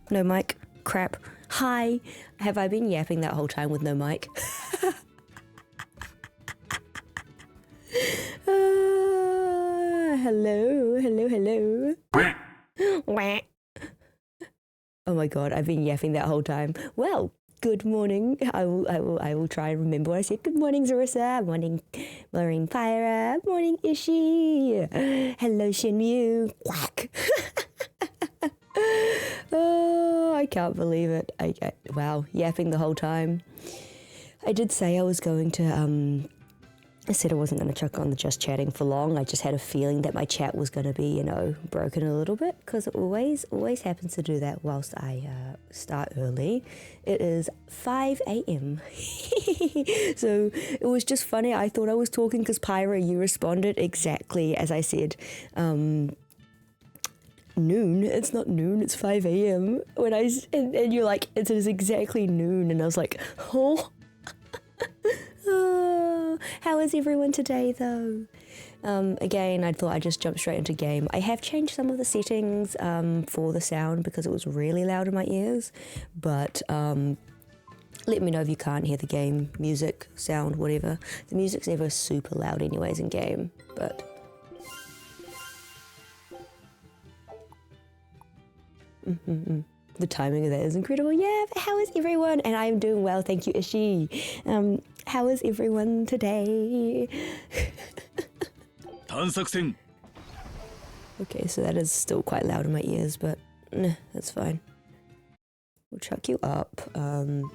No mic. Crap. Hi. Have I been yapping that whole time with no mic? Hello. Oh my god, I've been yapping that whole time. Well, good morning. I will try and remember what I said. Good morning, Zarissa. Morning, Pyra. Morning, Ishi. Hello, Shinryu. Quack. Oh, I can't believe it. Wow, yapping the whole time. I did say I was going to, I said I wasn't going to chuck on the just chatting for long. I just had a feeling that my chat was going to be, broken a little bit, because it always happens to do that whilst I start early. It is 5 a.m. So it was just funny. I thought I was talking because Pyra, you responded exactly as I said. Noon. It's not noon, it's 5 a.m. And you're like, it is exactly noon. And I was like, oh. Oh, how is everyone today though? Again, I thought I'd just jump straight into game. I have changed some of the settings for the sound because it was really loud in my ears, but let me know if you can't hear the game, music, sound, whatever. The music's never super loud anyways in game, but the timing of that is incredible. Yeah, but how is everyone? And I'm doing well, thank you, Ishi. How is everyone today? Okay, so that is still quite loud in my ears, but that's fine. We'll chuck you up. I'm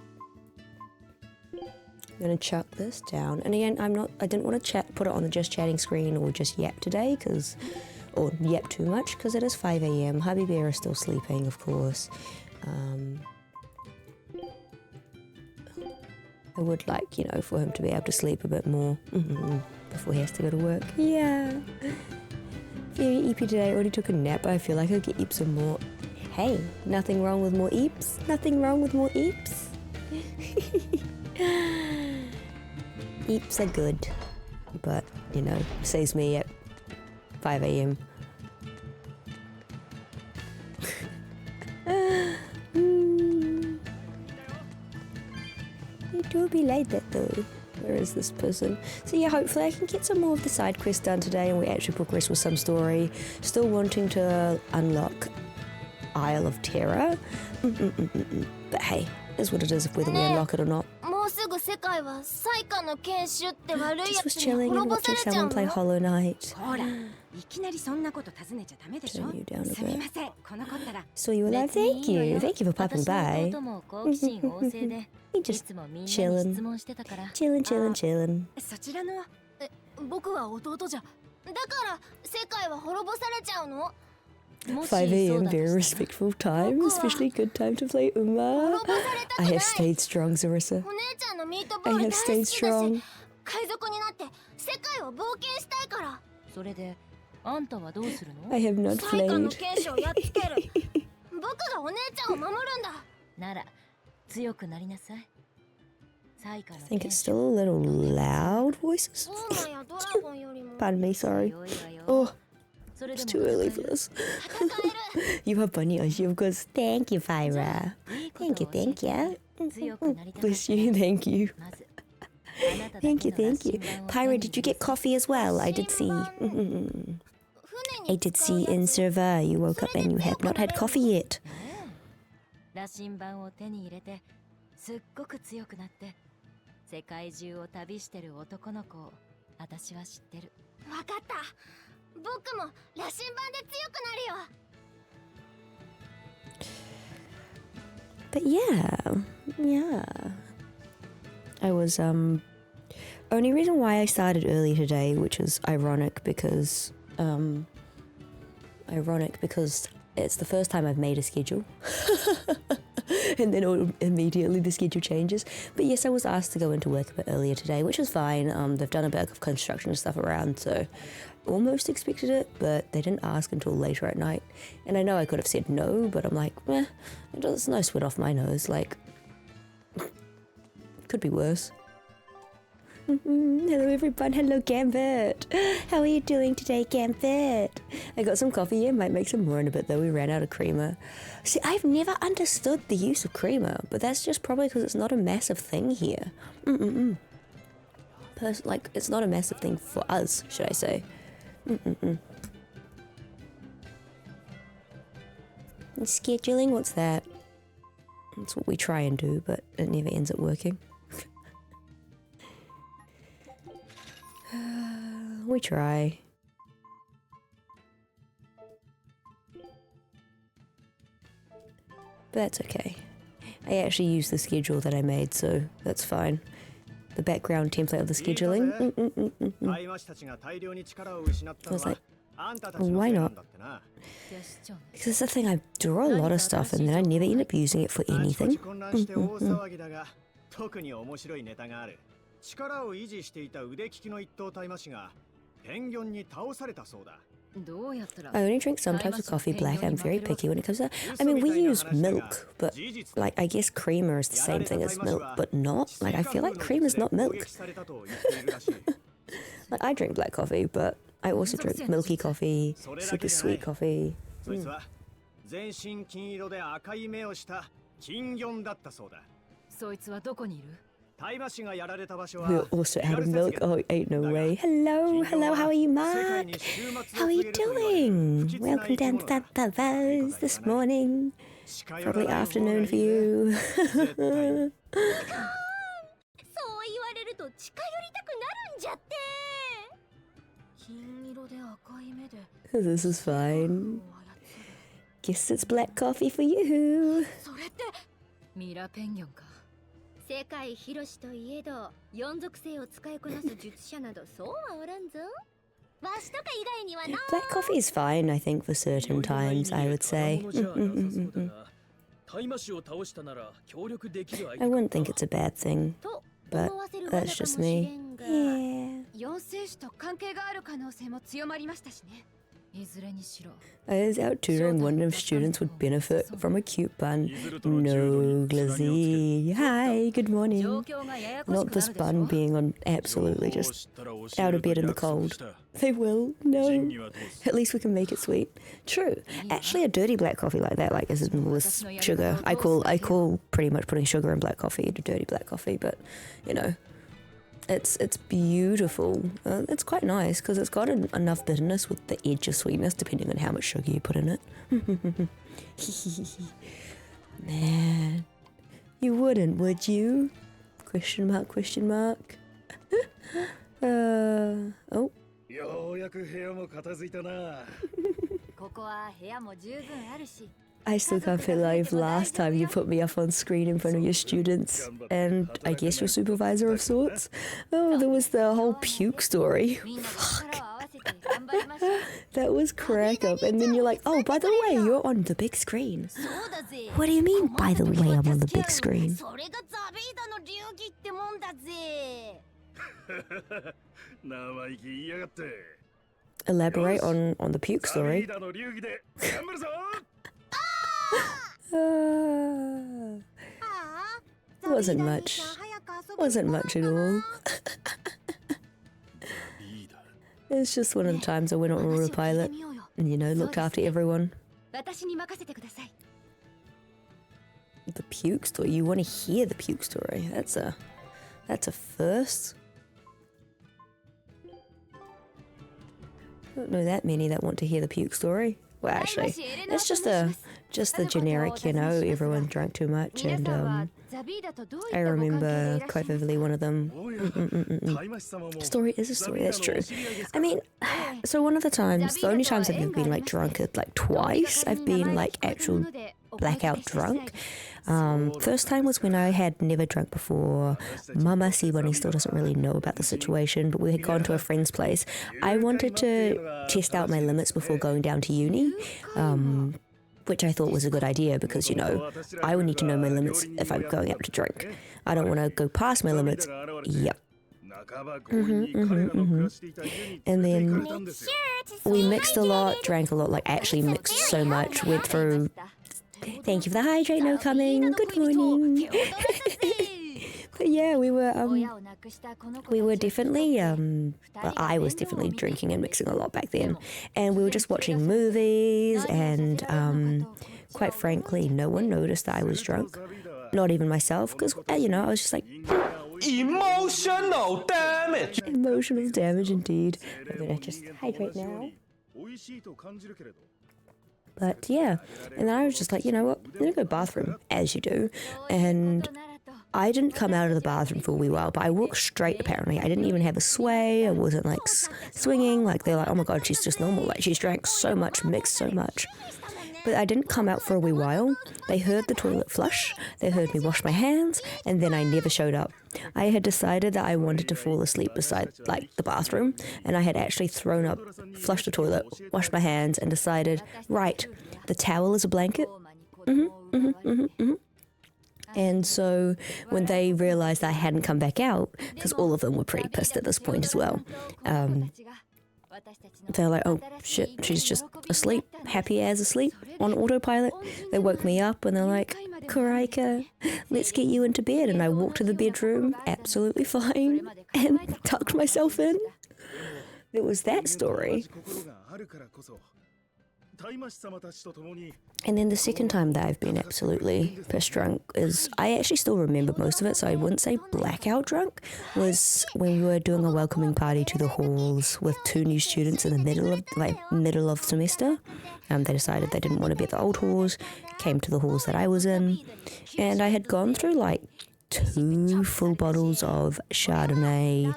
gonna chuck this down. And again, I didn't want to put it on the just chatting screen or just yap today, or yap too much, because it is 5 a.m. Hubby Bear is still sleeping, of course. I would like, for him to be able to sleep a bit more before he has to go to work. Yeah. Very eepy today. I already took a nap, but I feel like I could eep some more. Hey, nothing wrong with more eeps. Nothing wrong with more eeps. Eeps are good, but, saves me at 5 a.m. It do be like that though. Where is this person? So yeah, hopefully I can get some more of the side quests done today and we actually progress with some story. Still wanting to unlock Isle of Terror. But hey, is what it is whether we unlock it or not. Just was chilling and watching someone play Hollow Knight. Turn you down a bit. Saw you alive, thank you. Thank you for popping by. Just chilling. 5 a.m. very respectful time, especially good time to play Uma. I have stayed strong, Zarissa. I have stayed strong. I have not played. I think it's still a little loud voices. Pardon me, sorry. Oh, it's too early for this. You have bunny Oshi, of course. Thank you, Pyra. Thank you. Bless you, thank you. Thank you. Pyra, did you get coffee as well? I did see. I did see in server you woke up and you have not had coffee yet. But yeah. I was only reason why I started early today, which is ironic because it's the first time I've made a schedule. and then immediately the schedule changes. But yes, I was asked to go into work a bit earlier today, which is fine. They've done a bit of construction stuff around, so almost expected it, but they didn't ask until later at night. And I know I could have said no, but I'm like, there's no sweat off my nose. Like, could be worse. Hello everyone, hello Gambit. How are you doing today, Gambit? I got some coffee here, might make some more in a bit though. We ran out of creamer. See, I've never understood the use of creamer, but that's just probably because it's not a massive thing here. Like, it's not a massive thing for us, should I say. And scheduling, what's that? That's what we try and do, but it never ends up working. We try. But that's okay. I actually use the schedule that I made, so that's fine. The background template of the scheduling. I was like, why not? Because it's the thing, I draw a lot of stuff and then I never end up using it for anything. I only drink some types of coffee black. I'm very picky when it comes to that. I mean, we use milk, but like, I guess creamer is the same thing as milk, but not. Like, I feel like cream is not milk. Like, I drink black coffee, but I also drink milky coffee, super sweet coffee. We're also out of milk. Oh, ain't no way. Hello, how are you, Mark? How are you doing? Welcome down to the buzz this morning. Probably afternoon for you. This is fine. Guess it's black coffee for you. 世界広しといえど四属性を使いこなす術者などそうはおらんぞ。わしとか以外にはな。 Black coffee is fine, I think, for certain times, I would say. I wouldn't think it's a bad thing, but that's just me. Yeah. 妖精師と関係がある可能性も強まりましたしね。 I was out tutoring, wondering if students would benefit from a cute bun. No, Glizzy. Hi, good morning. Not this bun being on absolutely just out of bed in the cold. They will. No. At least we can make it sweet. True. Actually, a dirty black coffee like that, like is with sugar. I call pretty much putting sugar in black coffee a dirty black coffee, but you know. It's beautiful. It's quite nice because it's got enough bitterness with the edge of sweetness depending on how much sugar you put in it. Man, you wouldn't, would you? Question mark, question mark. Oh. I still can't believe last time you put me up on screen in front of your students and I guess your supervisor of sorts. Oh, there was the whole puke story. Fuck. That was crack up. And then you're like, oh, by the way, you're on the big screen. What do you mean, by the way, I'm on the big screen? Elaborate on the puke story. Wasn't much. Wasn't much at all. It's just one of the times I went on autopilot and, you know, looked after everyone. The puke story. You want to hear the puke story. That's a first. I don't know that many that want to hear the puke story. Well, actually, it's just the generic, you know, everyone drank too much, and I remember quite vividly one of them. Story is a story, that's true. I mean, so one of the only times I've been like drunk is like twice. I've been like actual blackout drunk. First time was when I had never drunk before. Mama Sibani still doesn't really know about the situation, but we had gone to a friend's place. I wanted to test out my limits before going down to uni. which I thought was a good idea because, you know, I would need to know my limits if I'm going out to drink. I don't want to go past my limits. Yep. And then we mixed a lot, drank a lot, like actually mixed so much, went through, thank you for the hydrate no coming, good morning. But yeah, we were definitely, well, I was definitely drinking and mixing a lot back then. And we were just watching movies and quite frankly, no one noticed that I was drunk. Not even myself, because, you know, I was just like... Emotional damage! Emotional damage indeed. I'm gonna just hydrate now. But yeah, and then I was just like, you know what, I'm gonna go to the bathroom, as you do. And I didn't come out of the bathroom for a wee while, but I walked straight apparently. I didn't even have a sway, I wasn't like swinging, like they're like, oh my god, she's just normal, like she's drank so much, mixed so much. But I didn't come out for a wee while. They heard the toilet flush, they heard me wash my hands, and then I never showed up. I had decided that I wanted to fall asleep beside, like, the bathroom, and I had actually thrown up, flushed the toilet, washed my hands, and decided, right, the towel is a blanket. And so when they realised I hadn't come back out, because all of them were pretty pissed at this point as well, they're like, oh shit, she's just asleep, happy as asleep, on autopilot. They woke me up and they're like, KuraiCa, let's get you into bed. And I walked to the bedroom, absolutely fine, and tucked myself in. It was that story. And then the second time that I've been absolutely piss drunk is, I actually still remember most of it, so I wouldn't say blackout drunk, was when we were doing a welcoming party to the halls with 2 new students in the middle of semester. They decided they didn't want to be at the old halls, came to the halls that I was in, and I had gone through like 2 full bottles of Chardonnay,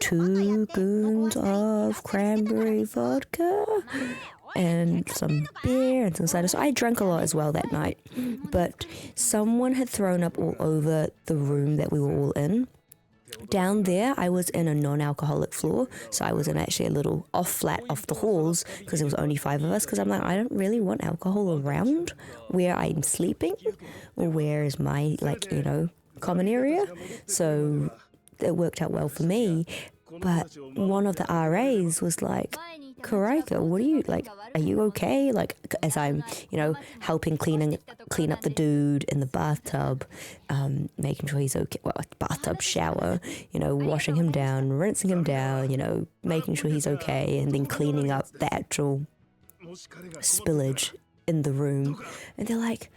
2 goons of cranberry vodka, and some beer and some cider. So I drank a lot as well that night. But someone had thrown up all over the room that we were all in. Down there, I was in a non-alcoholic floor, so I was in actually a little flat off the halls because there was only 5 of us, because I'm like, I don't really want alcohol around where I'm sleeping or where is my, like, you know, common area. So it worked out well for me. But one of the RAs was like, KuraiCa, what are you, like, are you okay? Like, as I'm, you know, helping clean up the dude in the bathtub, making sure he's okay, well, bathtub shower, you know, washing him down, rinsing him down, you know, making sure he's okay, and then cleaning up the actual spillage in the room. And they're like,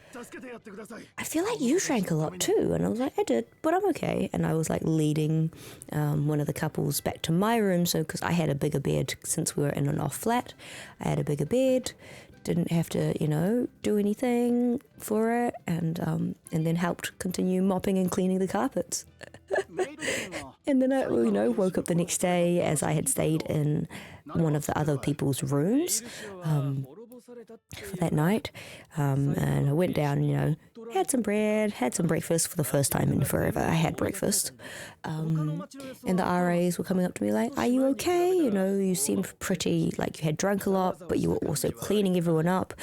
I feel like you drank a lot too. And I was like, I did, but I'm okay. And I was like leading one of the couples back to my room, so because I had a bigger bed since we were in an off flat, I had a bigger bed, didn't have to, you know, do anything for it, and then helped continue mopping and cleaning the carpets. And then I, you know, woke up the next day as I had stayed in one of the other people's rooms for that night, and I went down, you know, had some bread, had some breakfast for the first time in forever. I had breakfast, and the RAs were coming up to me like, are you okay? You know, you seemed pretty, like you had drunk a lot, but you were also cleaning everyone up.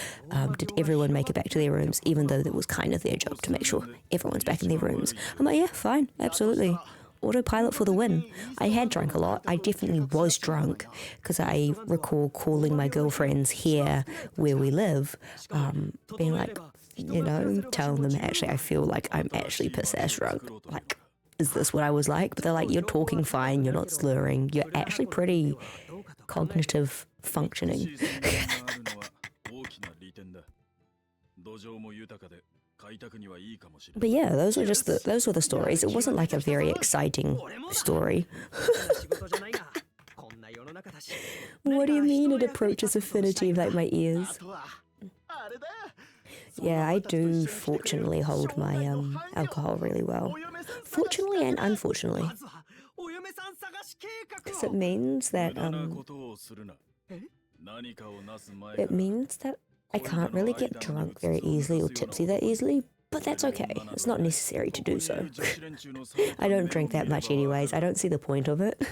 Did everyone make it back to their rooms, even though it was kind of their job to make sure everyone's back in their rooms? I'm like, yeah, fine, absolutely. Autopilot for the win. I had drunk a lot. I definitely was drunk, because I recall calling my girlfriends here where we live, being like, you know, telling them, actually, I feel like I'm actually piss-ass drunk. Like, is this what I was like? But they're like, you're talking fine, you're not slurring, you're actually pretty cognitive functioning. But yeah, those were the stories. It wasn't like a very exciting story. What do you mean it approaches affinity like my ears? Yeah, I do fortunately hold my alcohol really well. Fortunately and unfortunately. Because it means that I can't really get drunk very easily or tipsy that easily, but that's okay. It's not necessary to do so. I don't drink that much anyways. I don't see the point of it.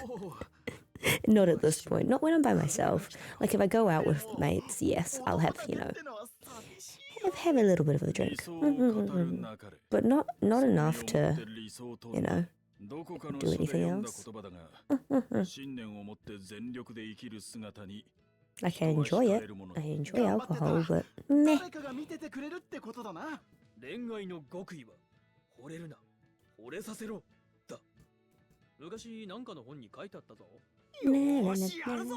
Not at this point. Not when I'm by myself. Like if I go out with mates, yes, I'll have, you know, have a little bit of a drink. But not enough to, you know, do anything else. Like I enjoy it. I enjoy alcohol, but meh. 恋愛の極意は惚れるな惚れさせろだ昔なんかの本に書いてあったぞよーしやるぞ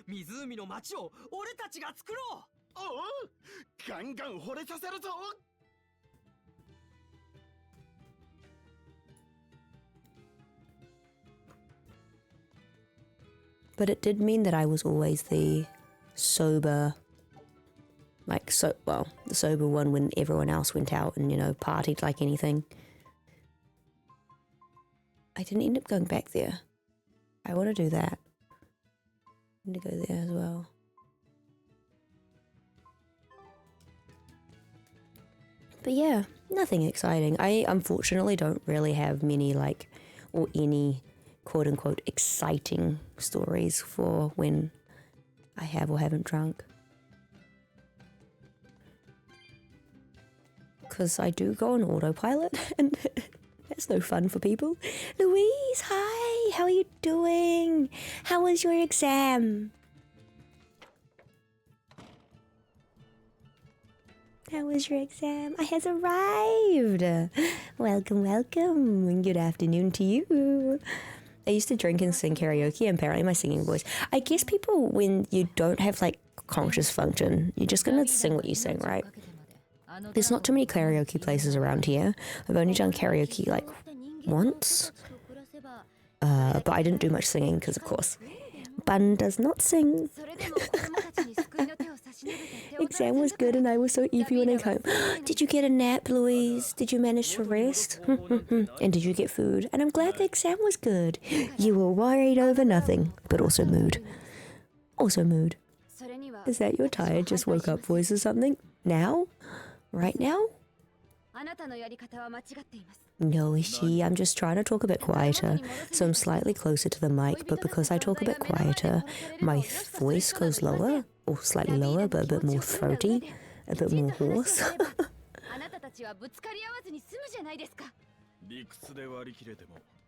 湖の町を俺たちが作ろうおうガンガン惚れさせるぞ But it did mean that I was always the sober, the sober one when everyone else went out and, you know, partied like anything. I didn't end up going back there. I want to do that. I need to go there as well. But yeah, nothing exciting. I unfortunately don't really have many or any quote-unquote exciting stories for when I have or haven't drunk. Because I do go on autopilot and that's no fun for people. Louise, hi! How are you doing? How was your exam? How was your exam? I has arrived! Welcome, welcome! Good afternoon to you! I used to drink and sing karaoke, and apparently my singing voice... I guess people, when you don't have, conscious function, you're just gonna sing what you sing, right? There's not too many karaoke places around here. I've only done karaoke, once. But I didn't do much singing, because, of course, Bun does not sing. Exam was good and I was so eepy when I came. Did you get a nap, Louise? Did you manage to rest? And did you get food? And I'm glad the exam was good. You were worried over nothing, but also mood. Also mood. Is that your tired, just woke up voice or something? Now? Right now? No, is she? I'm just trying to talk a bit quieter, so I'm slightly closer to the mic, but because I talk a bit quieter, my voice goes lower, or slightly lower, but a bit more throaty, a bit more hoarse.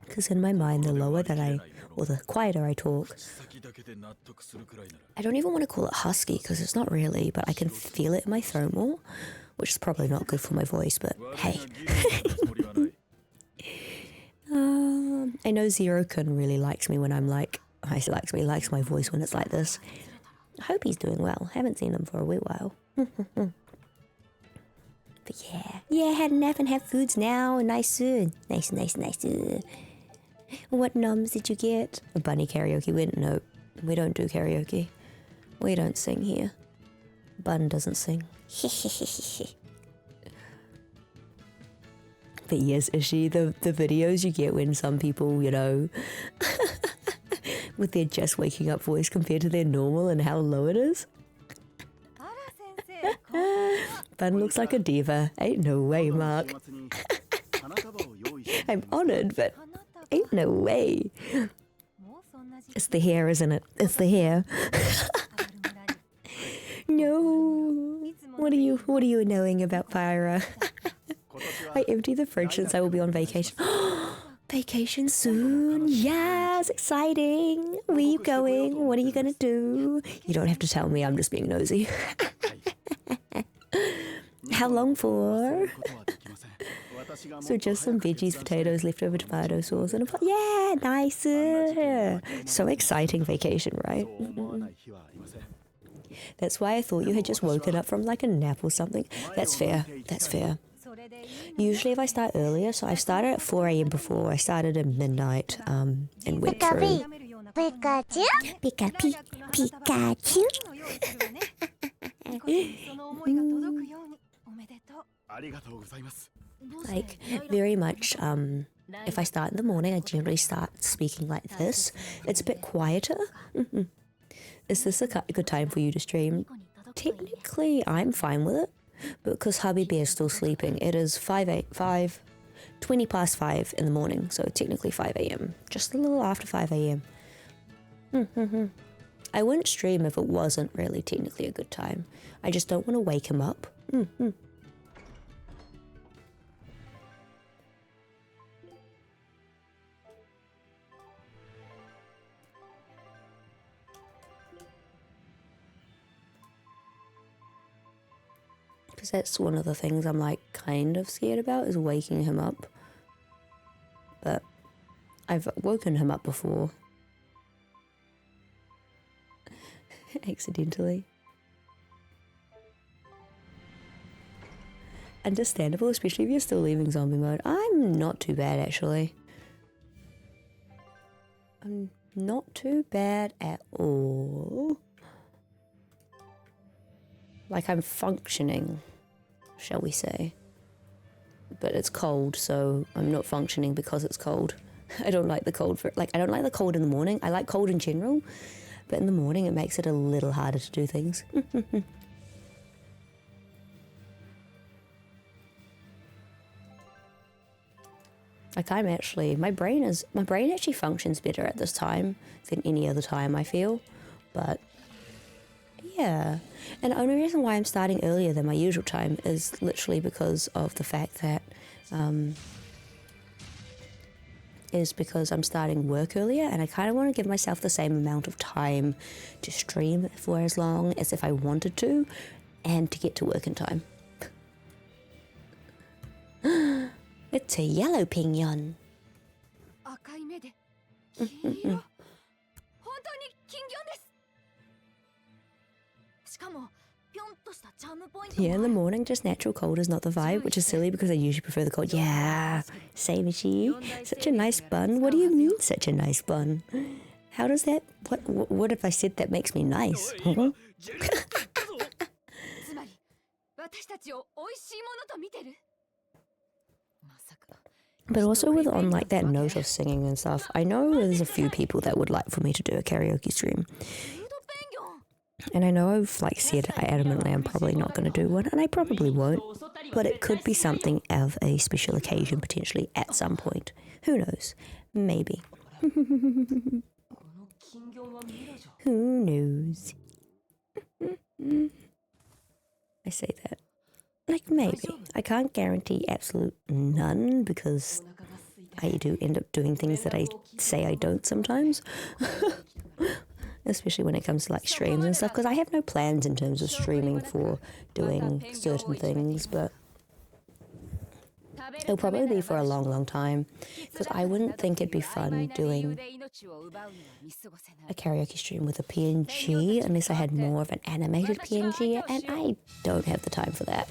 Because in my mind, the lower that or the quieter I talk, I don't even want to call it husky, because it's not really, but I can feel it in my throat more, which is probably not good for my voice, but hey. I know Zero-kun really likes me when I'm likes my voice when it's like this. I hope he's doing well. Haven't seen him for a wee while. But yeah, had a nap and have foods now. Nice. What noms did you get? A bunny karaoke went? No, we don't do karaoke. We don't sing here. Bun doesn't sing. But yes, Ishi, the videos you get when some people, you know, with their just waking up voice compared to their normal and how low it is. Bun looks like a diva. Ain't no way, Mark. I'm honoured, but ain't no way. It's the hair, isn't it? It's the hair. No. What are you knowing about Pyra? I empty the fridge since I will be on vacation. Vacation soon. Yes, exciting. Where are you going? What are you gonna do? You don't have to tell me, I'm just being nosy. How long for? So just some veggies, potatoes, leftover tomato sauce, and a pot. Yeah, nice. So exciting vacation, right? That's why I thought you had just woken up from like a nap or something. That's fair. That's fair. Usually if I start earlier, so I started at 4 a.m. before. I started at midnight and went through. Pikachu? Pikachu? Like, very much, if I start in the morning, I generally start speaking like this. It's a bit quieter. Is this a good time for you to stream? Technically, I'm fine with it, because hubby bear's still sleeping. It is 20 past 5 in the morning, so technically 5 a.m. Just a little after 5 a.m. I wouldn't stream if it wasn't really technically a good time. I just don't want to wake him up. Because that's one of the things I'm like kind of scared about, is waking him up. But I've woken him up before. Accidentally. Understandable, especially if you're still leaving zombie mode. I'm not too bad, actually. I'm not too bad at all. Like, I'm functioning, shall we say. But it's cold, so I'm not functioning because it's cold. I don't like the cold I don't like the cold in the morning. I like cold in general, but in the morning it makes it a little harder to do things. Like, my brain actually functions better at this time than any other time, I feel. But yeah, and the only reason why I'm starting earlier than my usual time is literally because of the fact that because I'm starting work earlier, and I kind of want to give myself the same amount of time to stream for as long as if I wanted to, and to get to work in time. It's a yellow pinyon. Yeah, in the morning, just natural cold is not the vibe, which is silly because I usually prefer the cold. Yeah, same as you. Such a nice bun. What do you mean, such a nice bun? How does that... What if I said that makes me nice? But also on like that note of singing and stuff, I know there's a few people that would like for me to do a karaoke stream. And I know I've like said adamantly I'm probably not going to do one, and I probably won't. But it could be something of a special occasion potentially at some point. Who knows? Maybe. Who knows? I say that. Like, maybe. I can't guarantee absolute none, because I do end up doing things that I say I don't sometimes. Especially when it comes to like streams and stuff, because I have no plans in terms of streaming for doing certain things, but it'll probably be for a long, long time, because I wouldn't think it'd be fun doing a karaoke stream with a PNG unless I had more of an animated PNG, and I don't have the time for that.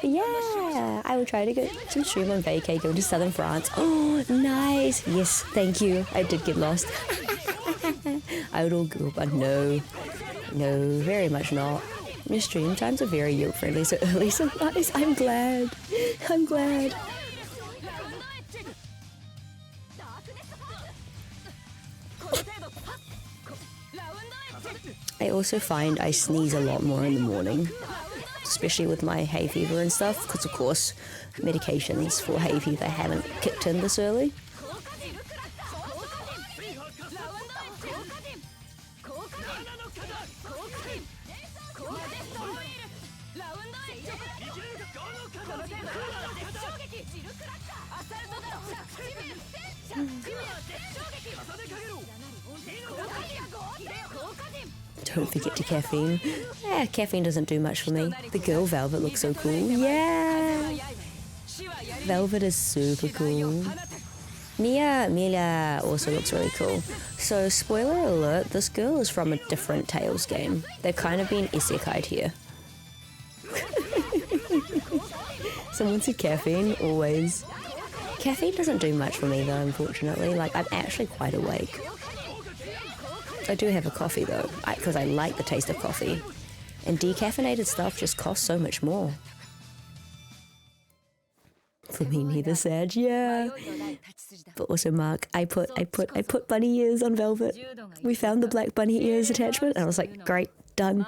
Yeah, I will try to get some stream on vacay, go to southern France. Oh, nice. Yes, thank you. I did get lost. I would all go, but no, very much not. Your stream times are very yoke friendly, so early, so nice. I'm glad. I also find I sneeze a lot more in the morning, especially with my hay fever and stuff, because of course medications for hay fever haven't kicked in this early. Don't forget to caffeine. Yeah, caffeine doesn't do much for me. The girl Velvet looks so cool. Yeah! Velvet is super cool. Mia also looks really cool. So, spoiler alert, this girl is from a different Tales game. They've kind of been isekai'd here. Someone said caffeine, always. Caffeine doesn't do much for me though, unfortunately. Like, I'm actually quite awake. I do have a coffee though, because I like the taste of coffee. And decaffeinated stuff just costs so much more. For me, neither, Sag, yeah. But also, Mark, I put bunny ears on Velvet. We found the black bunny ears attachment, and I was like, great, done.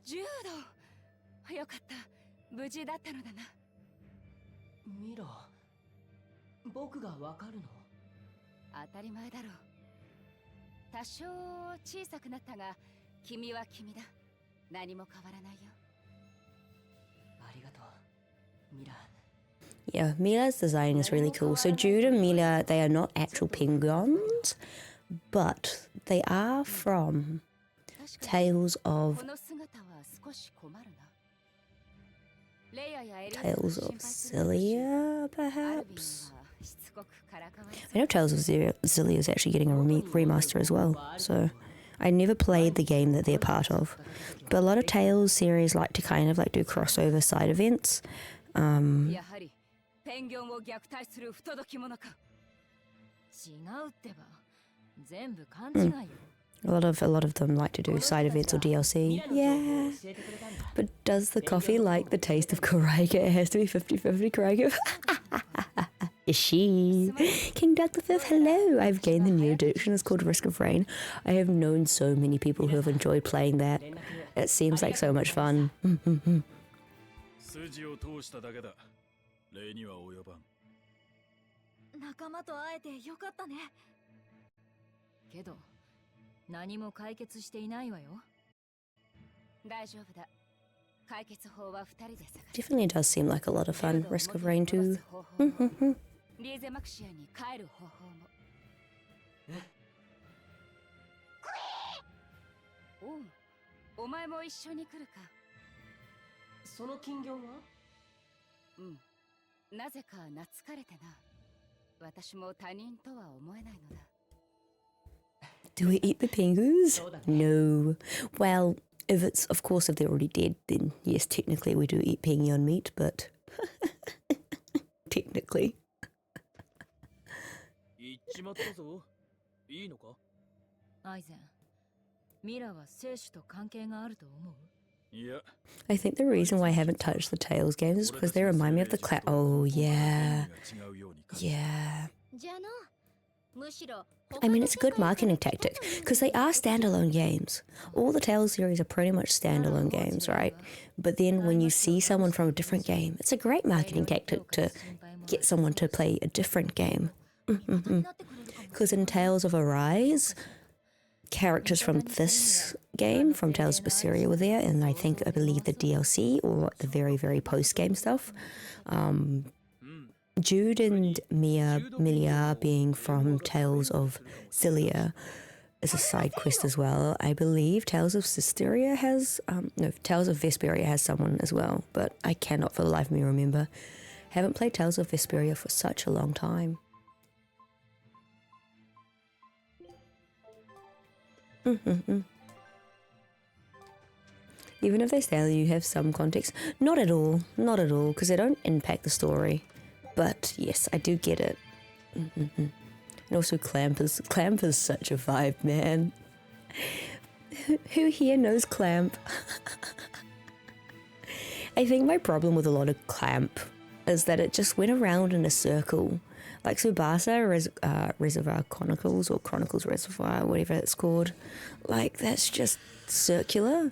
柔道。よかった。無事だったのだな。ミラ、僕がわかるの？当たり前だろう。多少小さくなったが、君は君だ。何も変わらないよ。ありがとう、ミラ。Yeah, Mila's design is really cool. So Jude and Mila, they are not actual penguins, but they are from Tales of Cilia, perhaps? I know Tales of Cilia is actually getting a remaster as well, so I never played the game that they're part of. But a lot of Tales series like to kind of like do crossover side events. A lot of them like to do side events or DLC. Yeah. But does the coffee like the taste of KuraiCa? It has to be 50-50 KuraiCa. Is she? King Doug V, hello. I've gained the new addiction. It's called Risk of Rain. I have known so many people who have enjoyed playing that. It seems like so much fun. 仲間と会えてよかったね。けど、何も解決していないわよ。大丈夫だ。解決法は2人で探す。Definitely does seem like a lot of fun. Risk of Rain too. リーゼマクシアに帰る方法も。おう、お前も一緒に来るか。その金魚は？うん。なぜか懐かれてな。私も他人とは思えないのだ。Do we eat the pengus? No. Well, of course, if they're already dead, then yes, technically we do eat penguin meat, but technically. 行っちまったぞ。いいのか？アイゼン、ミラは生死と関係があると思う？ I think the reason why I haven't touched the Tales games is because they remind me of the Oh, yeah. Yeah. I mean, it's a good marketing tactic because they are standalone games. All the Tales series are pretty much standalone games, right? But then when you see someone from a different game, it's a great marketing tactic to get someone to play a different game. Because in Tales of Arise, characters from this game, from Tales of Berseria, were there, and I believe the DLC or the very, very post-game stuff. Jude and Milia being from Tales of Cilia is a side quest as well. I believe Tales of Vesperia has someone as well, but I cannot for the life of me remember. Haven't played Tales of Vesperia for such a long time. Even if they say you have some context, not at all, because they don't impact the story. But yes, I do get it. And also Clamp is such a vibe, man. Who here knows Clamp? I think my problem with a lot of Clamp is that it just went around in a circle. Like Tsubasa Reservoir Chronicles or Chronicles Reservoir, whatever it's called. Like, that's just circular.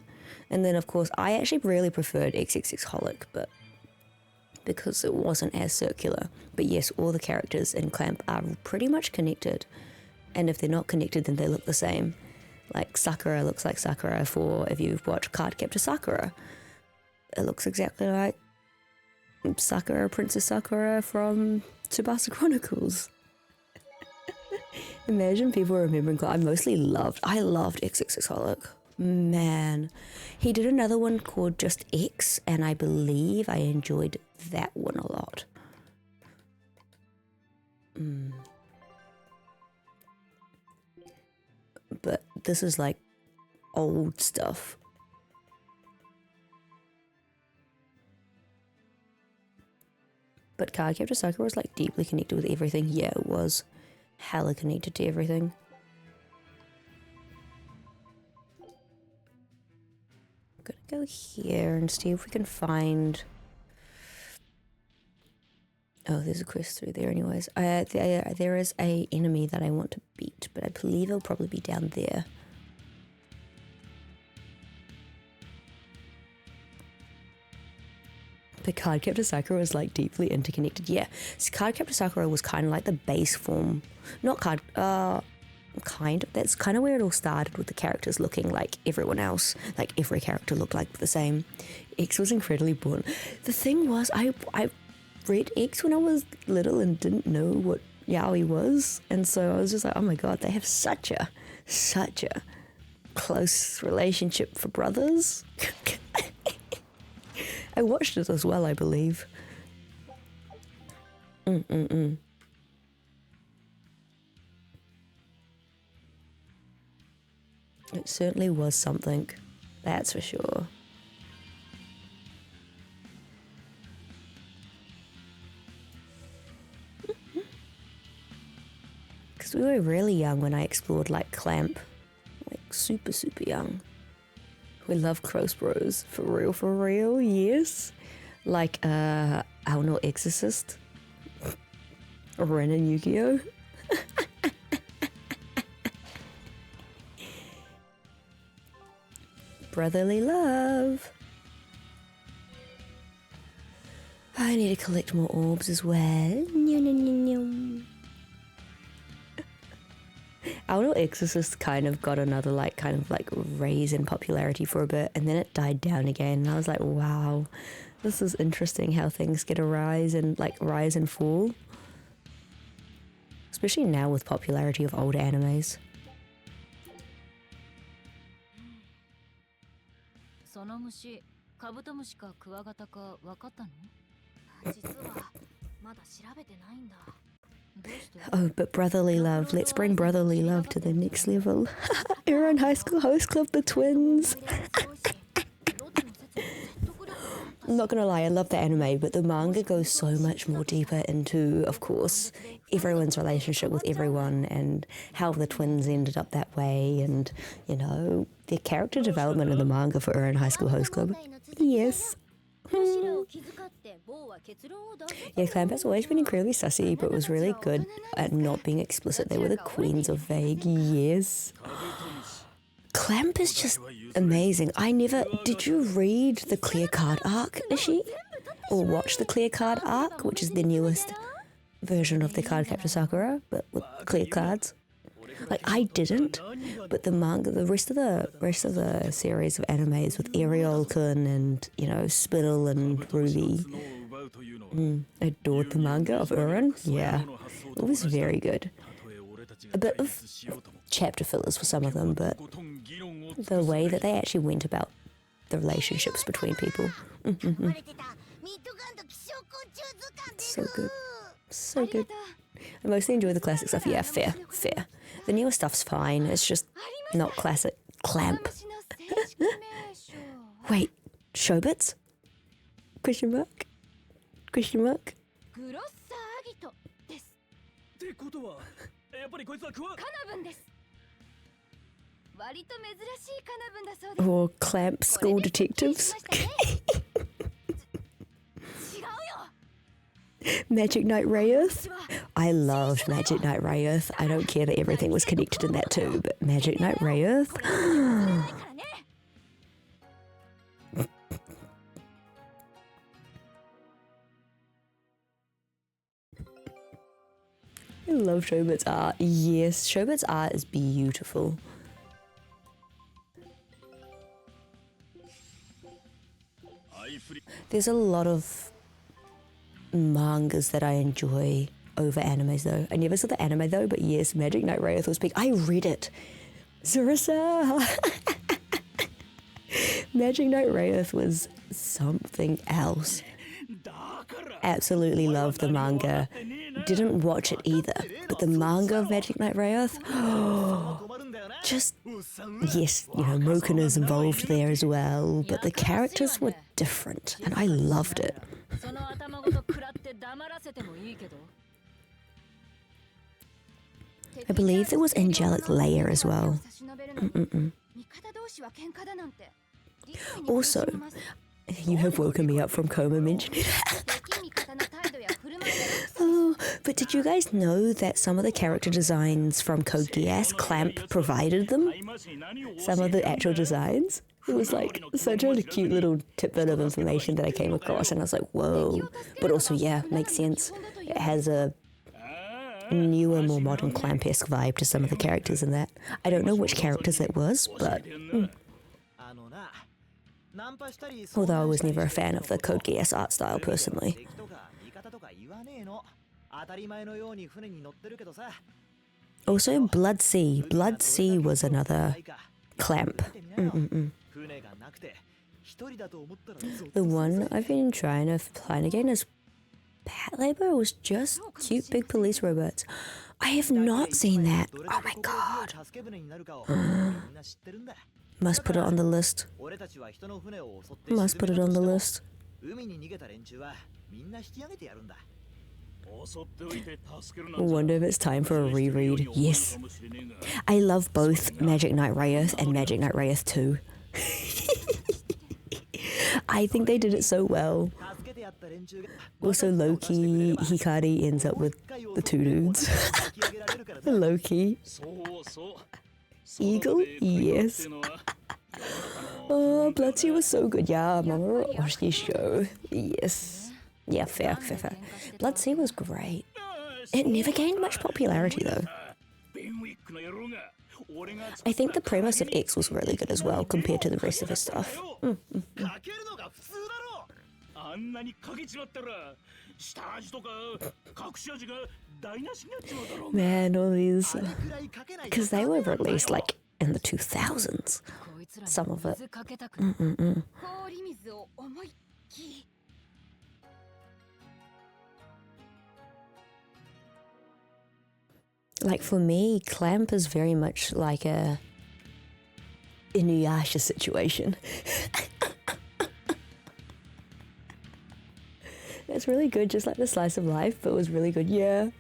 And then, of course, I actually really preferred XXX Holic, but because it wasn't as circular. But yes, all the characters in Clamp are pretty much connected. And if they're not connected, then they look the same. Like, Sakura looks like Sakura if you've watched Cardcaptor Sakura. It looks exactly like Sakura, Princess Sakura from Tsubasa Chronicles. Imagine people remembering. I loved XXX Holic. Man, he did another one called Just X, and I believe I enjoyed that one a lot. But this is like old stuff. But Cardcaptor Sakura was like deeply connected with everything. Yeah, it was hella connected to everything. I'm gonna go here and see if we can find... Oh, there's a quest through there anyways. There is a enemy that I want to beat, but I believe it'll probably be down there. The Cardcaptor Sakura was like deeply interconnected. Yeah, Cardcaptor Sakura was kind of like the base form. Not kind of. That's kind of where it all started, with the characters looking like everyone else. Like every character looked like the same. X was incredibly important. The thing was, I read X when I was little and didn't know what yaoi was. And so I was just like, oh my god, they have such a close relationship for brothers. I watched it as well, I believe. It certainly was something, that's for sure. Because we were really young when I explored like Clamp. Like super young. We love Cross Bros. For real, yes. Like, Auno Exorcist. Ren and Yu-Gi-Oh! Brotherly love. I need to collect more orbs as well. Auto Exorcist kind of got another kind of raise in popularity for a bit, and then it died down again, and I was like, wow, this is interesting how things get a rise and fall. Especially now with popularity of older animes. その虫、カブトムシかクワガタか分かったの？実はまだ調べてないんだ。 Oh, but brotherly love. Let's bring brotherly love to the next level. Aaron High School Host Club, the twins. I'm not gonna lie, I love the anime, but the manga goes so much more deeper into, of course, everyone's relationship with everyone and how the twins ended up that way, and, you know, their character development in the manga for Aaron High School Host Club. Yes. Yeah, Clamp has always been incredibly sussy, but was really good at not being explicit. They were the queens of vague. Yes. Clamp is just amazing. Did you read the Clear Card arc, Ishi? Or watch the Clear Card arc, which is the newest version of the Cardcaptor Sakura, but with clear cards? Like, I didn't, but the manga, the rest of the series of animes with Ariel-kun and, you know, Spittle and Ruby. Adored the manga of Uran. Yeah, it was very good. A bit of chapter fillers for some of them, but the way that they actually went about the relationships between people. So good. So good. I mostly enjoy the classic stuff. Yeah, fair. The newer stuff's fine. It's just not classic. Clamp. Wait, Shobits? Question mark? グロッサーアギトです。ってことは、やっぱりこいつはカナブンです。割と珍しいカナブンだそうです。 Or Clamp School Detectives? Magic Knight Rayearth? I loved Magic Knight Rayearth. I don't care that everything was connected in that too, but Magic Knight Rayearth? I love Shobit's art. Yes, Shobit's art is beautiful. There's a lot of mangas that I enjoy over animes though. I never saw the anime though, but yes, Magic Knight Rayearth was big. I read it. Zurisa! Magic Knight Rayearth was something else. Absolutely loved the manga. Didn't watch it either, but the manga of Magic Knight Rayearth, just, yes, you know, Moken is involved there as well, but the characters were different, and I loved it. I believe there was Angelic Layer as well. Also, you have woken me up from coma mentioning Oh, but did you guys know that some of the character designs from Code Geass, Clamp provided them? Some of the actual designs? It was like such a cute little tidbit of information that I came across, and I was like, whoa. But also, yeah, makes sense. It has a newer, more modern clamp-esque vibe to some of the characters in that. I don't know which characters it was, but although I was never a fan of the Code Geass art style personally. Also, Blood Sea. Blood Sea was another clamp. The one I've been trying to find again is Pat Labor was just cute big police robots. I have not seen that. Oh my god. Must put it on the list. Must put it on the list. I wonder if it's time for a reread. Yes. I love both Magic Knight Wraith and Magic Knight Wraith 2. I think they did it so well. Also, Loki, Hikari ends up with the two dudes. Loki. Eagle? Yes. Oh, Bloodsea was so good. Yeah, Mama watched this show. Yes. Yeah, fair. Bloodsea was great. It never gained much popularity though. I think the premise of X was really good as well compared to the rest of his stuff. Man, all these... Because they were released like in the 2000s. Some of it. Like for me, Clamp is very much like a Inuyasha situation. It's really good, just like the slice of life, but it was really good, yeah.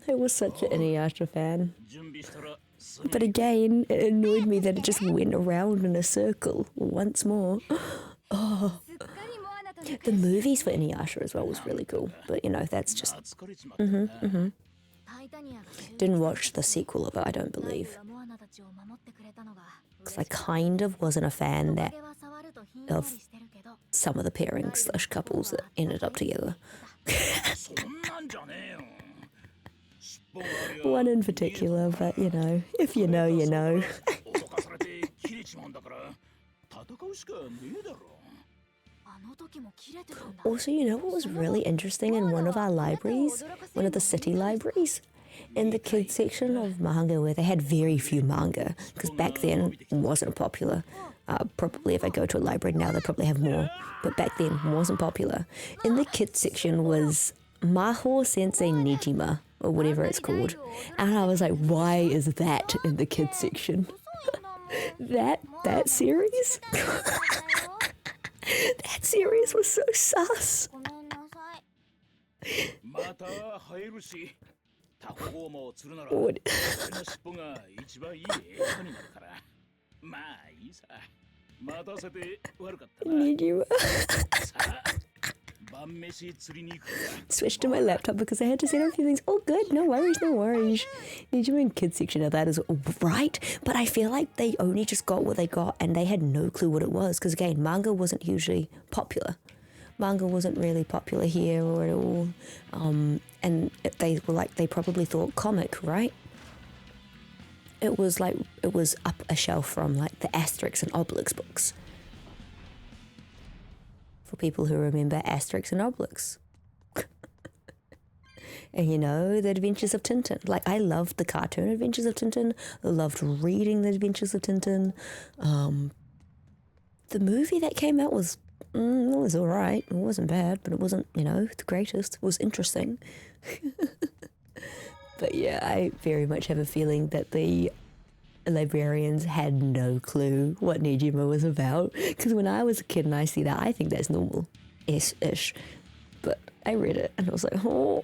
I was such an Inuyasha fan. But again, it annoyed me that it just went around in a circle once more. Oh. The movies for Inuyasha as well was really cool, but you know, that's just... Didn't watch the sequel of it, I don't believe. Because I kind of wasn't a fan of some of the pairings / couples that ended up together. One in particular, but you know, if you know, you know. Also, you know what was really interesting in one of our libraries, one of the city libraries, in the kids section of manga where they had very few manga, because back then it wasn't popular. Probably if I go to a library now, they probably have more, but back then it wasn't popular. In the kids section was Maho Sensei Nejima, or whatever it's called, and I was like, why is that in the kids section? that series? That series was so sus. What? Nejima. Switched to my laptop because I had to set up a few things. Oh good, no worries. Nejima in kids section of that is right, but I feel like they only just got what they got and they had no clue what it was, because again, manga wasn't hugely popular. Manga wasn't really popular here or at all. And they were like, they probably thought comic, right? It was up a shelf from like the Asterix and Obelix books. For people who remember Asterix and Obelix. And you know, the Adventures of Tintin. Like, I loved the cartoon Adventures of Tintin. I loved reading the Adventures of Tintin. The movie that came out was alright. It wasn't bad, but it wasn't, you know, the greatest. It was interesting. But yeah, I very much have a feeling that the librarians had no clue what Nejima was about, because when I was a kid and I see that, I think that's normal-ish, but I read it and I was like, oh.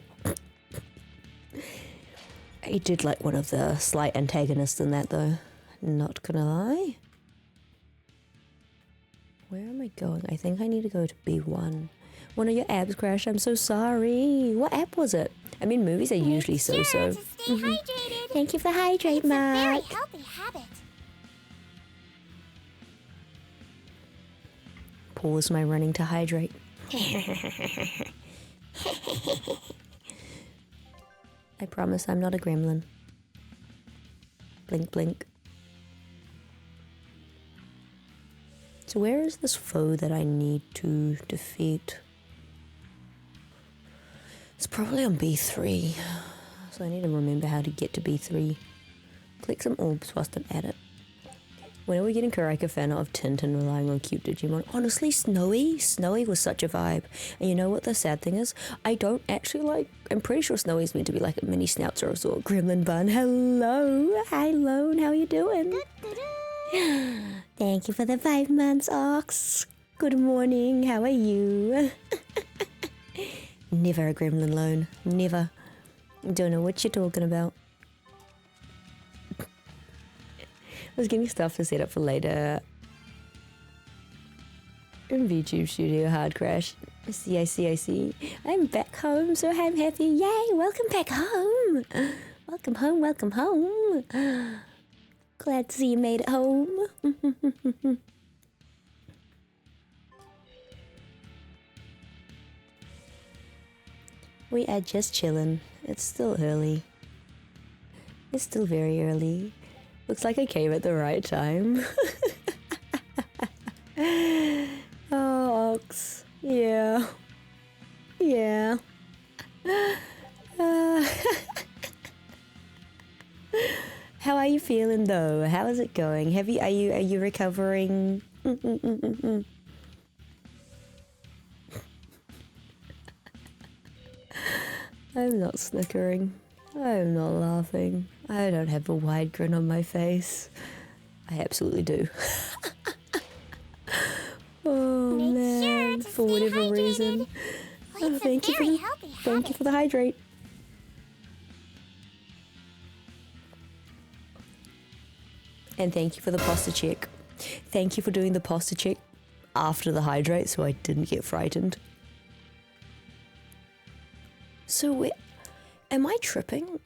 I did like one of the slight antagonists in that though, not gonna lie. Where am I going? I think I need to go to B1. One of your abs crashed. I'm so sorry. What ab was it? I mean, movies are usually so-so. To stay hydrated. Thank you for hydrate, It's a very Mark. healthy habit. Pause my running to hydrate. I promise I'm not a gremlin. Blink, blink. So where is this foe that I need to defeat? It's probably on B3. So I need to remember how to get to B3. Collect some orbs whilst I'm at it. When are we getting KuraiCa fan art of Tintin relying on cute Digimon? Honestly, Snowy? Snowy was such a vibe. And you know what the sad thing is? I don't actually like... I'm pretty sure Snowy's meant to be like a mini Schnauzer of sort. Gremlin Bun, hello! Hi, Lone, how you doing? Thank you for the 5 months, Ox. Good morning, how are you? Never a gremlin, Lone. Never. Don't know what you're talking about. I was getting stuff to set up for later. In VTube Studio, hard crash. I see. I'm back home, so I'm happy. Yay, welcome back home. Welcome home, welcome home. Glad to see you made it home. We are just chilling. It's still early. It's still very early. Looks like I came at the right time. Oh, Ox. Yeah. Yeah. How are you feeling though? How is it going? Are you recovering? I'm not snickering. I'm not laughing. I don't have a wide grin on my face. I absolutely do. Oh man, for whatever reason. Oh, thank you for the hydrate. And thank you for the posture check. Thank you for doing the posture check after the hydrate so I didn't get frightened. So, am I tripping?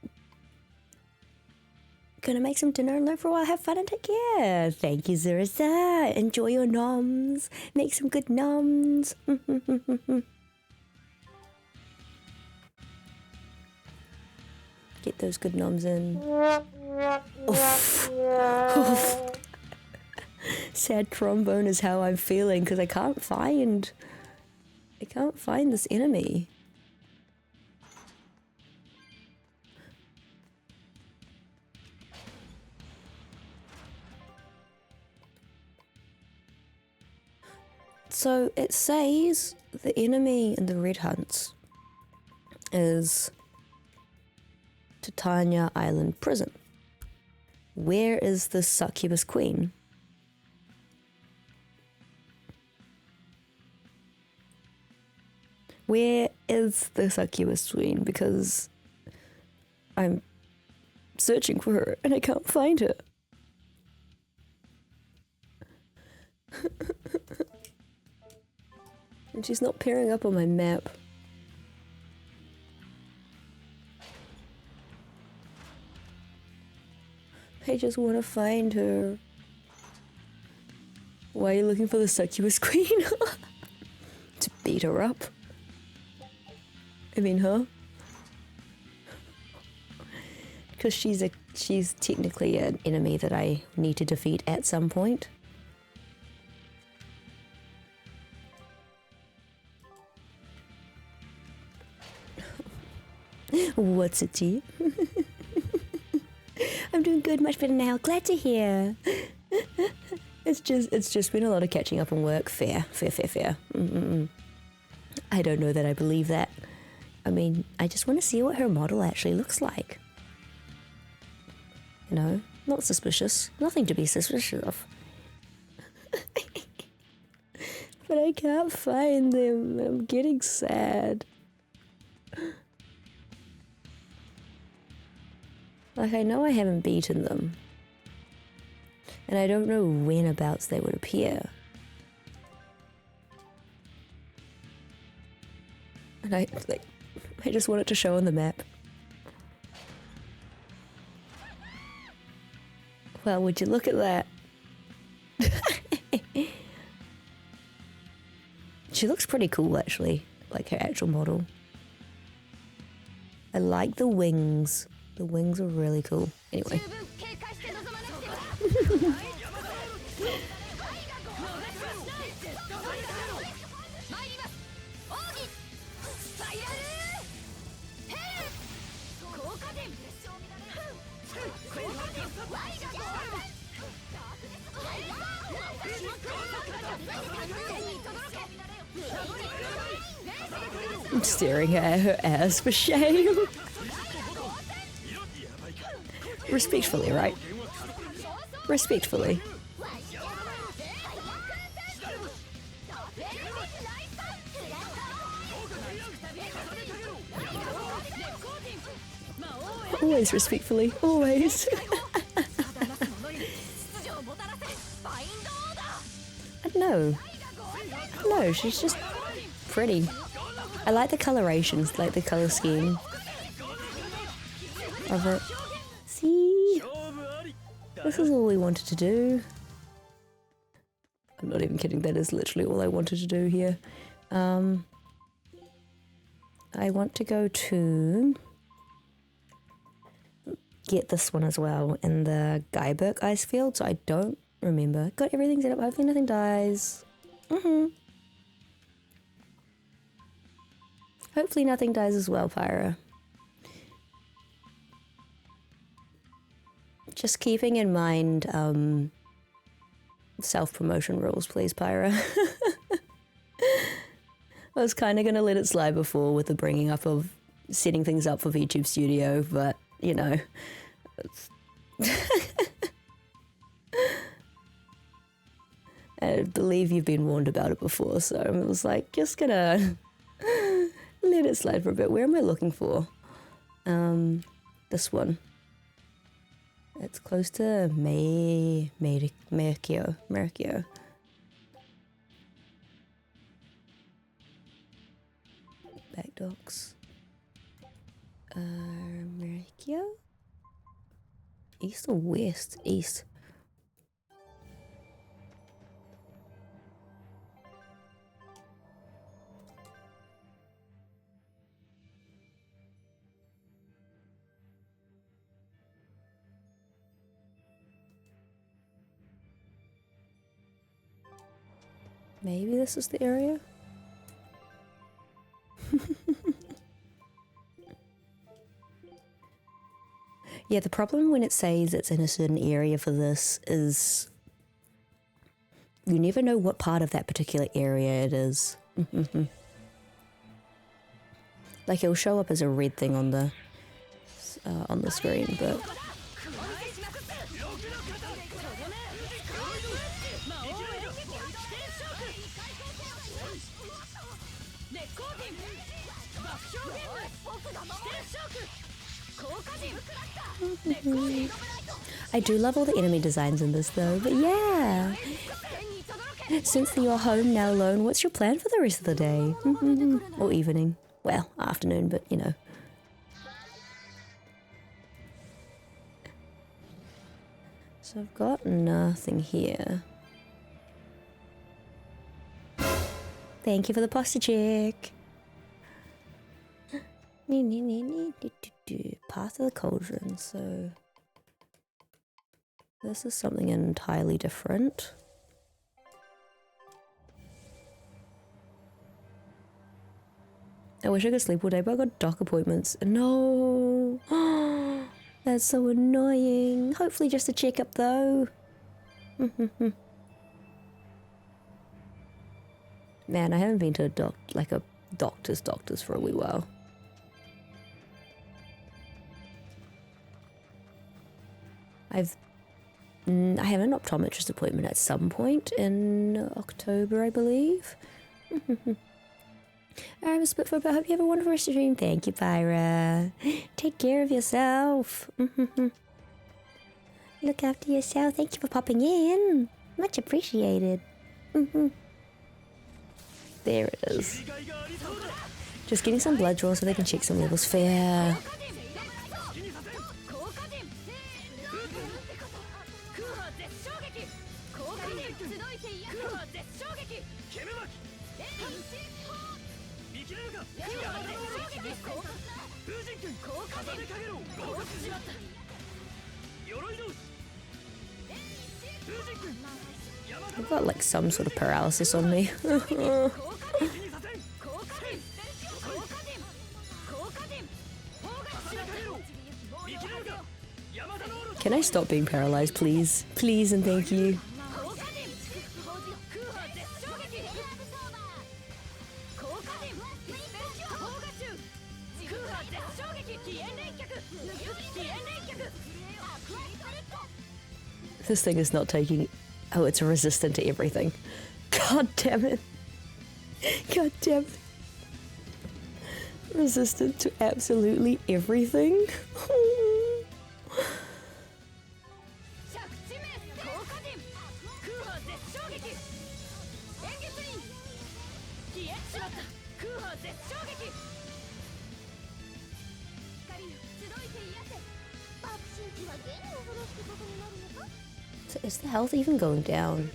Gonna make some dinner and learn for a while, have fun and take care. Thank you, Zurisa. Enjoy your noms. Make some good noms. Get those good noms in. Oof. Oof. Sad trombone is how I'm feeling because I can't find this enemy. So it says the enemy in the Red Hunts is Titania Island Prison. Where is the succubus queen? Where is the succubus queen? Because I'm searching for her and I can't find her. And she's not pairing up on my map. I just want to find her. Why are you looking for the succubus queen? To beat her up? I mean, huh? Because she's technically an enemy that I need to defeat at some point. What's it, G? I'm doing good, much better now. Glad to hear. It's just been a lot of catching up on work. Fair. I don't know that I believe that. I mean, I just want to see what her model actually looks like. You know, not suspicious. Nothing to be suspicious of. But I can't find them. I'm getting sad. Like, I know I haven't beaten them. And I don't know whenabouts they would appear. And I just want it to show on the map. Well, would you look at that? She looks pretty cool, actually, like her actual model. I like the wings. The wings are really cool. Anyway. I'm staring at her ass for shame. Respectfully, right? Respectfully. Always respectfully, always. No. No, she's just pretty. I like the colorations, like the color scheme of it. See? This is all we wanted to do. I'm not even kidding, that is literally all I wanted to do here. I want to go to get this one as well in the Guyberg ice field, so I don't remember. Got everything set up, hopefully nothing dies. Hopefully nothing dies as well, Pyra. Just keeping in mind self-promotion rules, please, Pyra. I was kind of going to let it slide before with the bringing up of setting things up for VTube Studio, but, you know. I believe you've been warned about it before, so I was like, just gonna let it slide for a bit. Where am I looking for? This one. It's close to Mercure. Back docks. Mercure? East or west? East. Maybe this is the area? Yeah, the problem when it says it's in a certain area for this is you never know what part of that particular area it is. Like it'll show up as a red thing on the screen, but I do love all the enemy designs in this though, but yeah. Since you're home now alone, what's your plan for the rest of the day? Or evening. Well, afternoon, but you know. So I've got nothing here. Thank you for the posture check. Path of the Cauldron, so this is something entirely different. I wish I could sleep all day, but I got doc appointments. No! That's so annoying. Hopefully just a checkup though. Man, I haven't been to a doctor's for a wee while. I have an optometrist appointment at some point in October, I believe. I was split for a bit. Hope you have a wonderful rest of your dream. Thank you, Pyra. Take care of yourself. Look after yourself. Thank you for popping in. Much appreciated. There it is. Just getting some blood draws so they can check some levels. Fair. I've got like some sort of paralysis on me. Can I stop being paralyzed, please? Please and thank you. This thing is not taking... Oh, it's resistant to everything. God damn it. God damn it. Resistant to absolutely everything. So is the health even going down?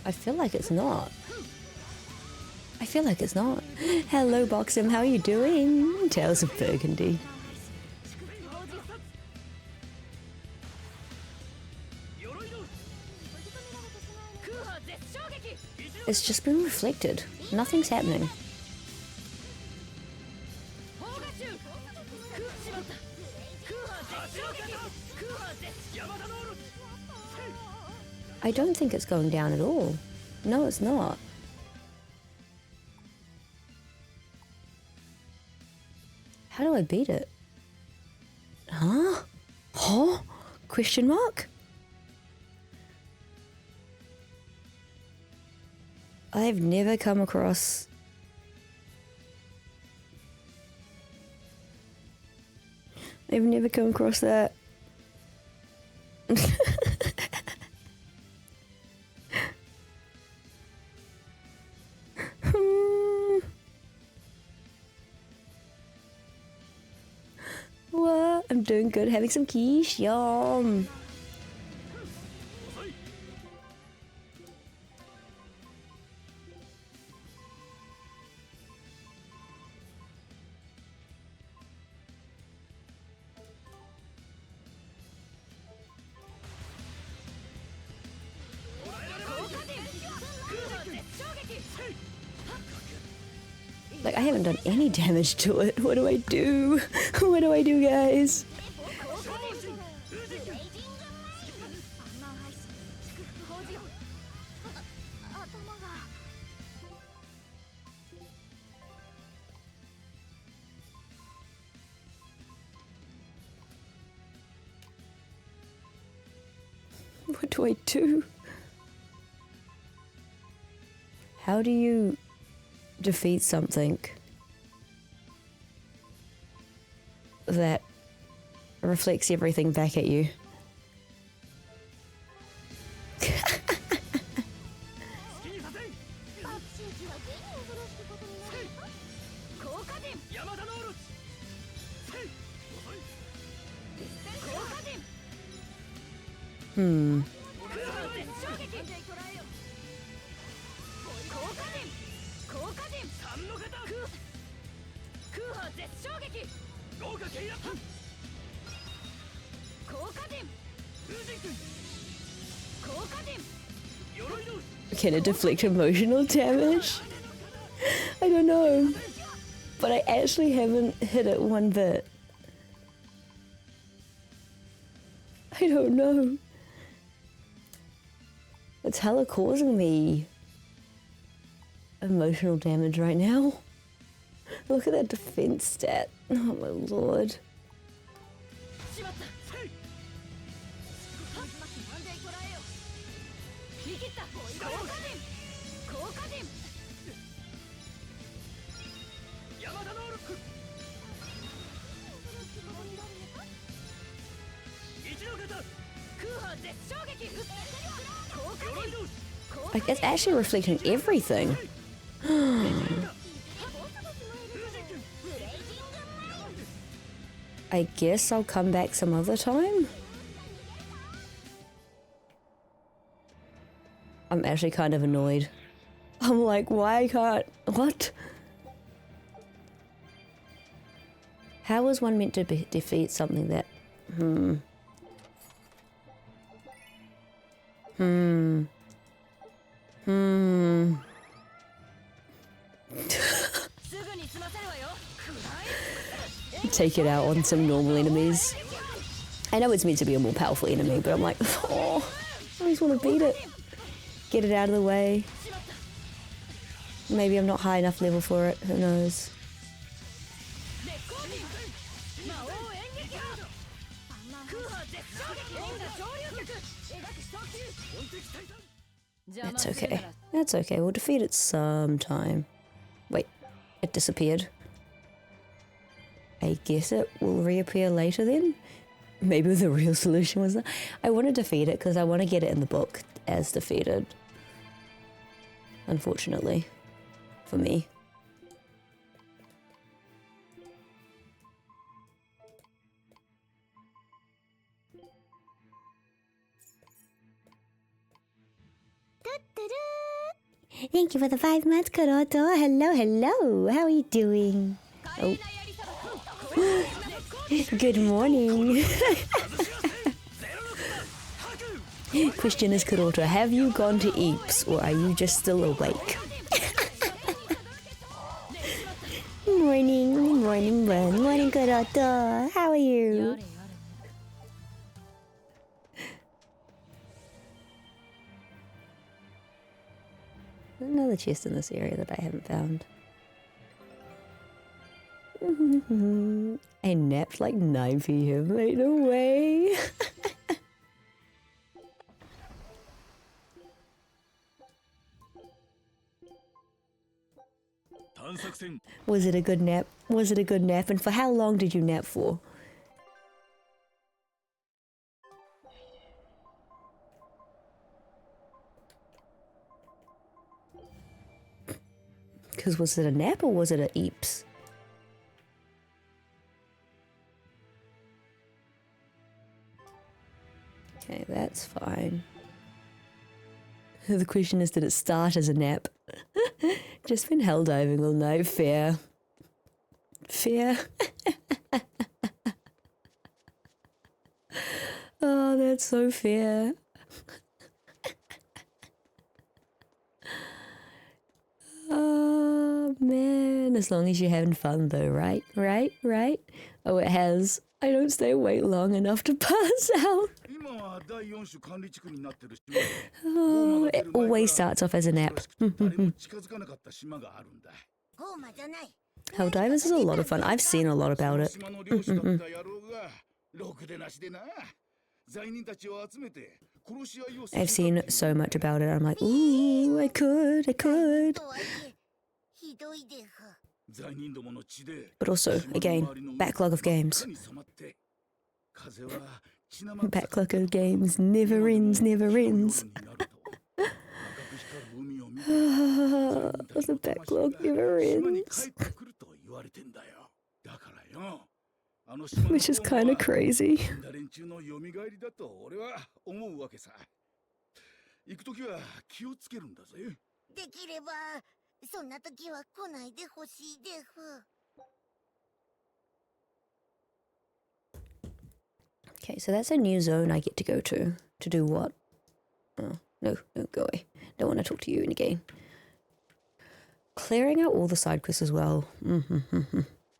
I feel like it's not. I feel like it's not. Hello, Boxem, how are you doing? Tales of Burgundy. It's just been reflected. Nothing's happening. I don't think it's going down at all. No, it's not. How do I beat it? Huh? Huh? Question mark? I've never come across... I've never come across that. What? I'm doing good, having some quiche, yum. Like, I haven't done any damage to it. What do I do? What do I do, guys? What do I do? How do you defeat something that reflects everything back at you? Can it deflect emotional damage? I don't know. But I actually haven't hit it one bit. I don't know. It's hella causing me emotional damage right now. Look at that defense stat. Oh my lord. Like, it's actually reflecting everything. I guess I'll come back some other time. I'm actually kind of annoyed. I'm like, why I can't... What? How is one meant to defeat something that... Take it out on some normal enemies. I know it's meant to be a more powerful enemy, but I'm like, oh, I just want to beat it. Get it out of the way. Maybe I'm not high enough level for it, who knows. That's okay. That's okay, we'll defeat it sometime. Wait, it disappeared. I guess it will reappear later then? Maybe the real solution was that. I want to defeat it because I want to get it in the book as defeated. Unfortunately. For me. Thank you for the 5 months, Kuroto. Hello, hello. How are you doing? Oh. Good morning. Question is, Kuroto, have you gone to Eeps or are you just still awake? Morning, morning, Bun. Morning, Kuroto. How are you? There's another chest in this area that I haven't found. I napped like 9 p.m. Ain't no way. Was it a good nap? Was it a good nap? And for how long did you nap for? Because was it a nap or was it a Eeps? Okay, that's fine. The question is, did it start as a nap? Just been hell diving all night. Fair. Fair. Oh, that's so fair. Oh, man. As long as you're having fun though, right? Right? Right? Oh, it has. I don't stay awake long enough to pass out. Oh, it always starts off as a nap. Helldivers is a lot of fun. I've seen a lot about it. I've seen so much about it. I'm like, ooh, I could. But also, again, backlog of games. Backlog of games never ends, never ends. The backlog never ends. Which is kind of crazy. Okay, so that's a new zone I get to go to. To do what? Oh, no, go away. Don't want to talk to you again. Clearing out all the side quests as well.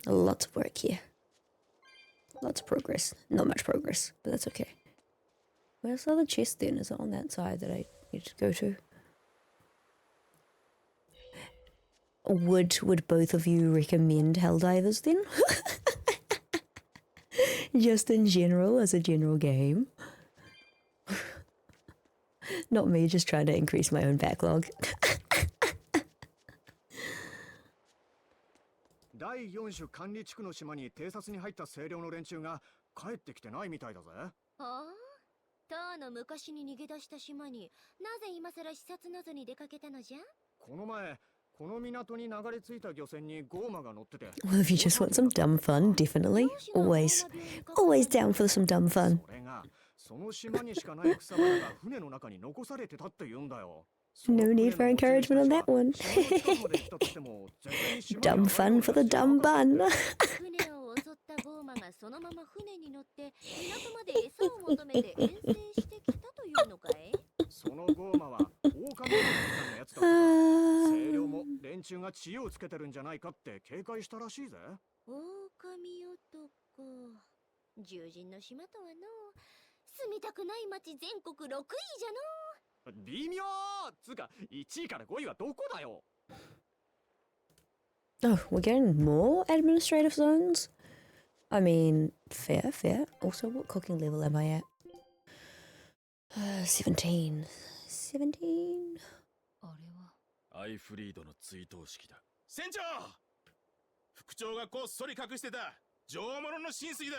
Lots of work here. Lots of progress. Not much progress, but that's okay. Where's the other chest then? Is it on that side that I need to go to? Would both of you recommend Helldivers then? Just in general, as a general game. Not me, just trying to increase my own backlog. 第4種管理地区の島に偵察に入った清涼の連中が帰ってきてないみたいだぜ。はあ、とうの昔に逃げ出した島になぜ今さら視察などに出かけたのじゃ？この前この港に流れ着いた漁船にゴーマが乗ってて。 Well, if you just want some dumb fun, definitely. Always down for some dumb fun. それがその島にしかない草花が船の中に残されてたって言うんだよ。 No need for encouragement on that one. Dumb fun for the dumb bun. 船を襲ったゴーマがそのまま船に乗って港まで餌を求めて遠征してきたというのかい？そのゴーマは狼のやつだった。清涼も連中が知恵をつけてるんじゃないかって警戒したらしいぜ。狼男、獣人の島とはの住みたくない町全国6位じゃの。微妙つうか1位から5位はどこだよ。 Oh, we're getting more administrative zones? I mean, fair. Also, what cooking level am I at? 17. 17? あれはアイフリードの追悼式だ。船長、副長がこっそり隠してた上物の浸水だ。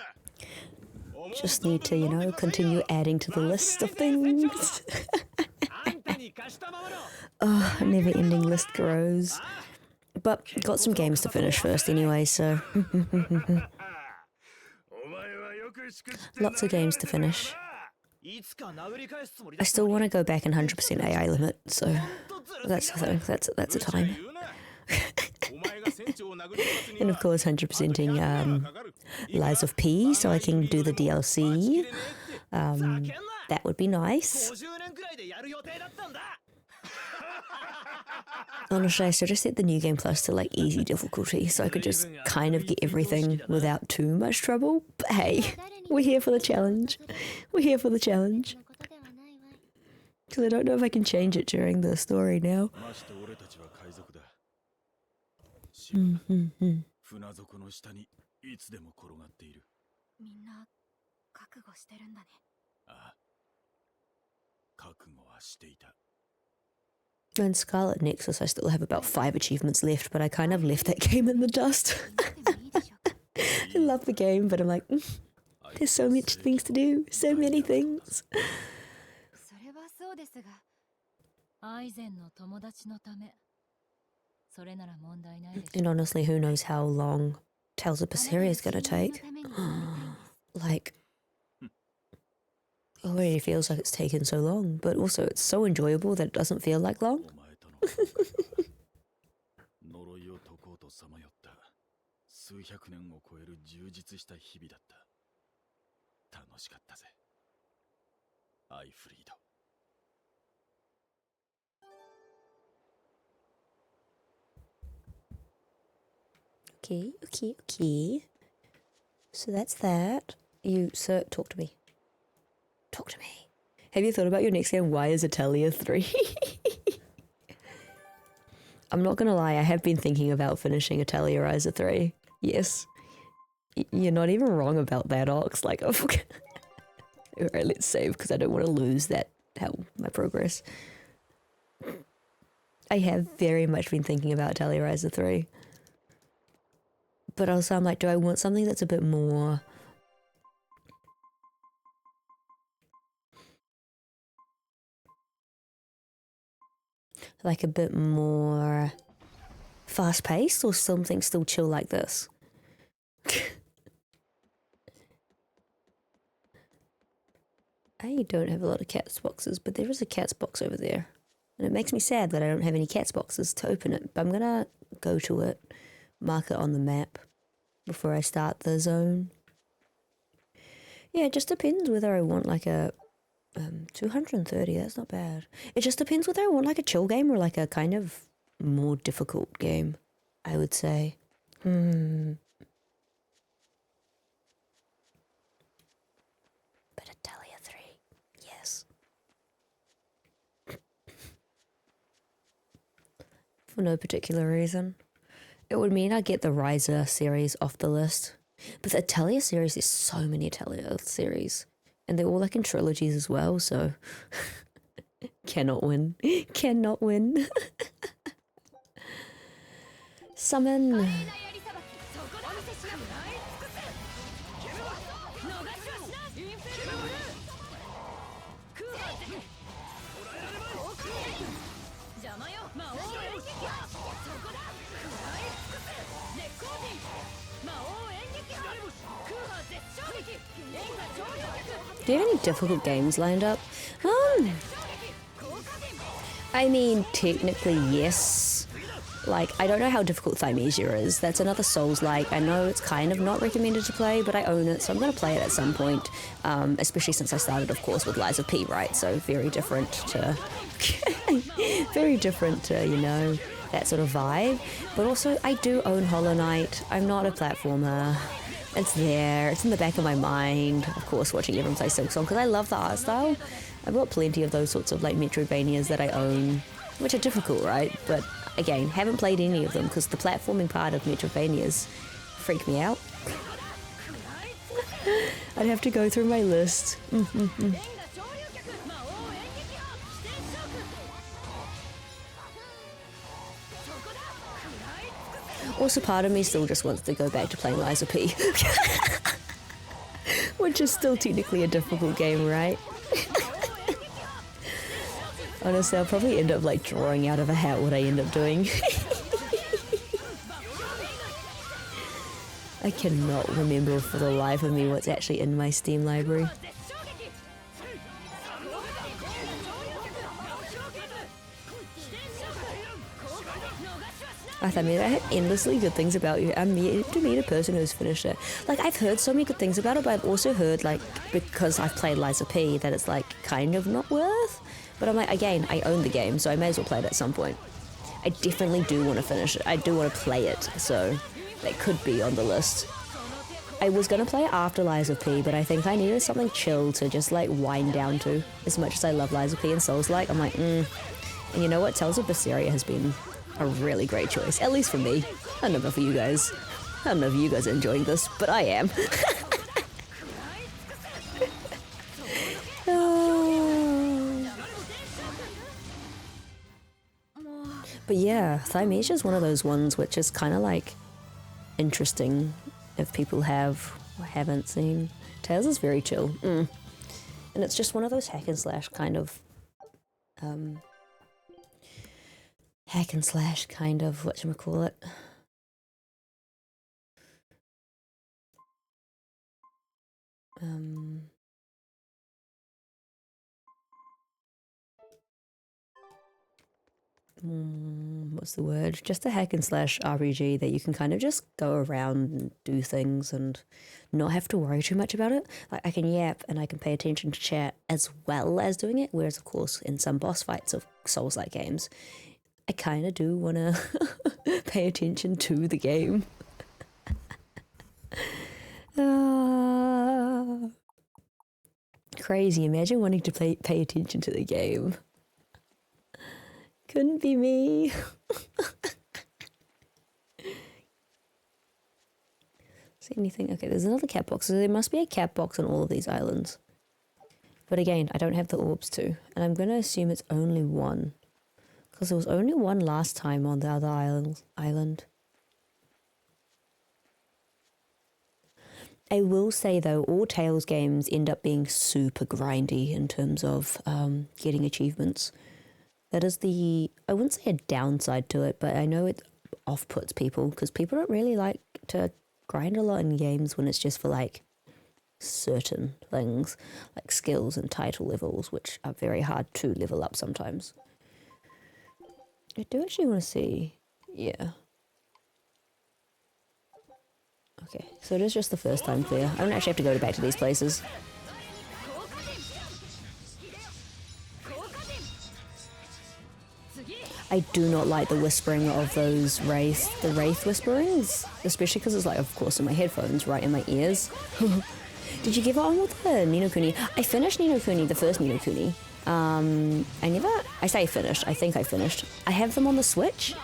Just need to, continue adding to the list of things. Oh, never-ending list grows. But got some games to finish first anyway, so... Lots of games to finish. I still want to go back and 100% AI limit, so that's a time. And of course 100%ing Lies of P, so I can do the DLC. That would be nice. Honestly, I should have set the New Game Plus to like easy difficulty, so I could just kind of get everything without too much trouble. But hey, we're here for the challenge. We're here for the challenge. Because I don't know if I can change it during the story now. 船底の下にいつでも転がっている。みんな覚悟してるんだね。ああ、覚悟はしていた。 In Scarlet Nexus, I still have about 5 achievements left, but I kind of left that game in the dust. I love the game, but I'm like, there's so much things to do, so many things. それはそうですが、アイゼンの友達のため。それなら問題ないでしょう。 And honestly, who knows how long Tales of Berseria is gonna take? Like, it already feels like it's taken so long, but also it's so enjoyable that it doesn't feel like long. 呪いを解こうとさまよった数百年を超える充実した日々だった。楽しかったぜ、アイフリード。 Okay. So that's that. You, sir, talk to me. Talk to me. Have you thought about your next game? Why is Italia 3? I'm not gonna lie, I have been thinking about finishing Italia Ryza 3. Yes. You're not even wrong about that, Ox. Like, oh, alright, let's save, because I don't want to lose my progress. I have very much been thinking about Italia Ryza 3. But also I'm like, do I want something that's a bit more... like a bit more fast-paced, or something still chill like this? I don't have a lot of cats boxes, but there is a cats box over there. And it makes me sad that I don't have any cats boxes to open it, but I'm gonna go to it, mark it on the map before I start the zone. Yeah, it just depends whether I want like a 230, that's not bad. It just depends whether I want like a chill game or like a kind of more difficult game, I would say. But Italia 3, yes. For no particular reason. It would mean I get the Ryza series off the list. But the Italia series, there's so many Italia series. And they're all like in trilogies as well, so... Cannot win. Cannot win. Summon. Do you have any difficult games lined up? I mean, technically, yes. Like, I don't know how difficult Thymesia is. That's another Souls-like. I know it's kind of not recommended to play, but I own it, so I'm going to play it at some point. Especially since I started, of course, with Lies of P, right? So very different to... very different to, you know, that sort of vibe. But also, I do own Hollow Knight. I'm not a platformer. It's there. It's in the back of my mind. Of course, watching everyone play Silksong, because I love the art style. I've got plenty of those sorts of, like, Metroidvanias that I own, which are difficult, right? But... again, haven't played any of them because the platforming part of Metroidvanias freak me out. I'd have to go through my list. Also, part of me still just wants to go back to playing Lies of P. Which is still technically a difficult game, right? Honestly, I'll probably end up like drawing out of a hat what I end up doing. I cannot remember for the life of me what's actually in my Steam library. I mean, I have endlessly good things about you. I'm yet to meet a person who's finished it. Like, I've heard so many good things about it, but I've also heard, like, because I've played Lies of P, that it's, like, kind of not worth. But I'm like, again, I own the game, so I may as well play it at some point. I definitely do want to finish it. I do want to play it, so that could be on the list. I was going to play it after Lies of P, but I think I needed something chill to just, like, wind down to. As much as I love Lies of P and Souls-like, I'm like, And you know what? Tales of Berseria has been a really great choice, at least for me. I don't know about for you guys. I don't know if you guys are enjoying this, but I am. But yeah, Thymesia is one of those ones which is kind of like interesting if people have or haven't seen. Tales is very chill. And it's just one of those hack and slash kind of whatchamacallit. What's the word? Just a hack and slash RPG that you can kind of just go around and do things and not have to worry too much about it. Like, I can yap and I can pay attention to chat as well as doing it, whereas of course in some boss fights of Souls-like games, I kind of do want to pay attention to the game. Crazy, imagine wanting to pay attention to the game. Couldn't be me. See anything? Okay, there's another cat box. So there must be a cat box on all of these islands. But again, I don't have the orbs to. And I'm going to assume it's only one. Because there was only one last time on the other island. I will say though, all Tales games end up being super grindy in terms of getting achievements. That is I wouldn't say a downside to it, but I know it off-puts people because people don't really like to grind a lot in games when it's just for like certain things, like skills and title levels, which are very hard to level up sometimes. I do actually want to see, yeah. Okay, so it is just the first time clear. I don't actually have to go back to these places. I do not like the whispering of those the wraith whisperings, especially because it's like, of course, in my headphones, right in my ears. Did you give on with the Ni no Kuni? I finished Ni no Kuni, the first Ni no Kuni. I say finished, I think I finished. I have them on the Switch.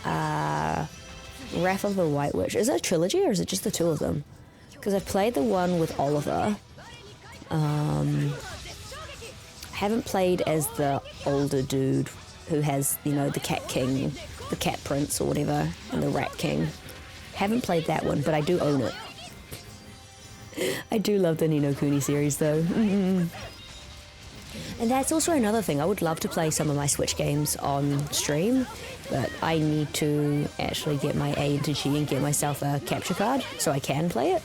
Wrath of the White Witch. Is it a trilogy or is it just the two of them? Because I've played the one with Oliver. Haven't played as the older dude who has, you know, the Cat King, the Cat Prince or whatever, and the Rat King. Haven't played that one, but I do own it. I do love the Ni no Kuni series though. And that's also another thing. I would love to play some of my Switch games on stream, but I need to actually get my A into G and get myself a capture card so I can play it.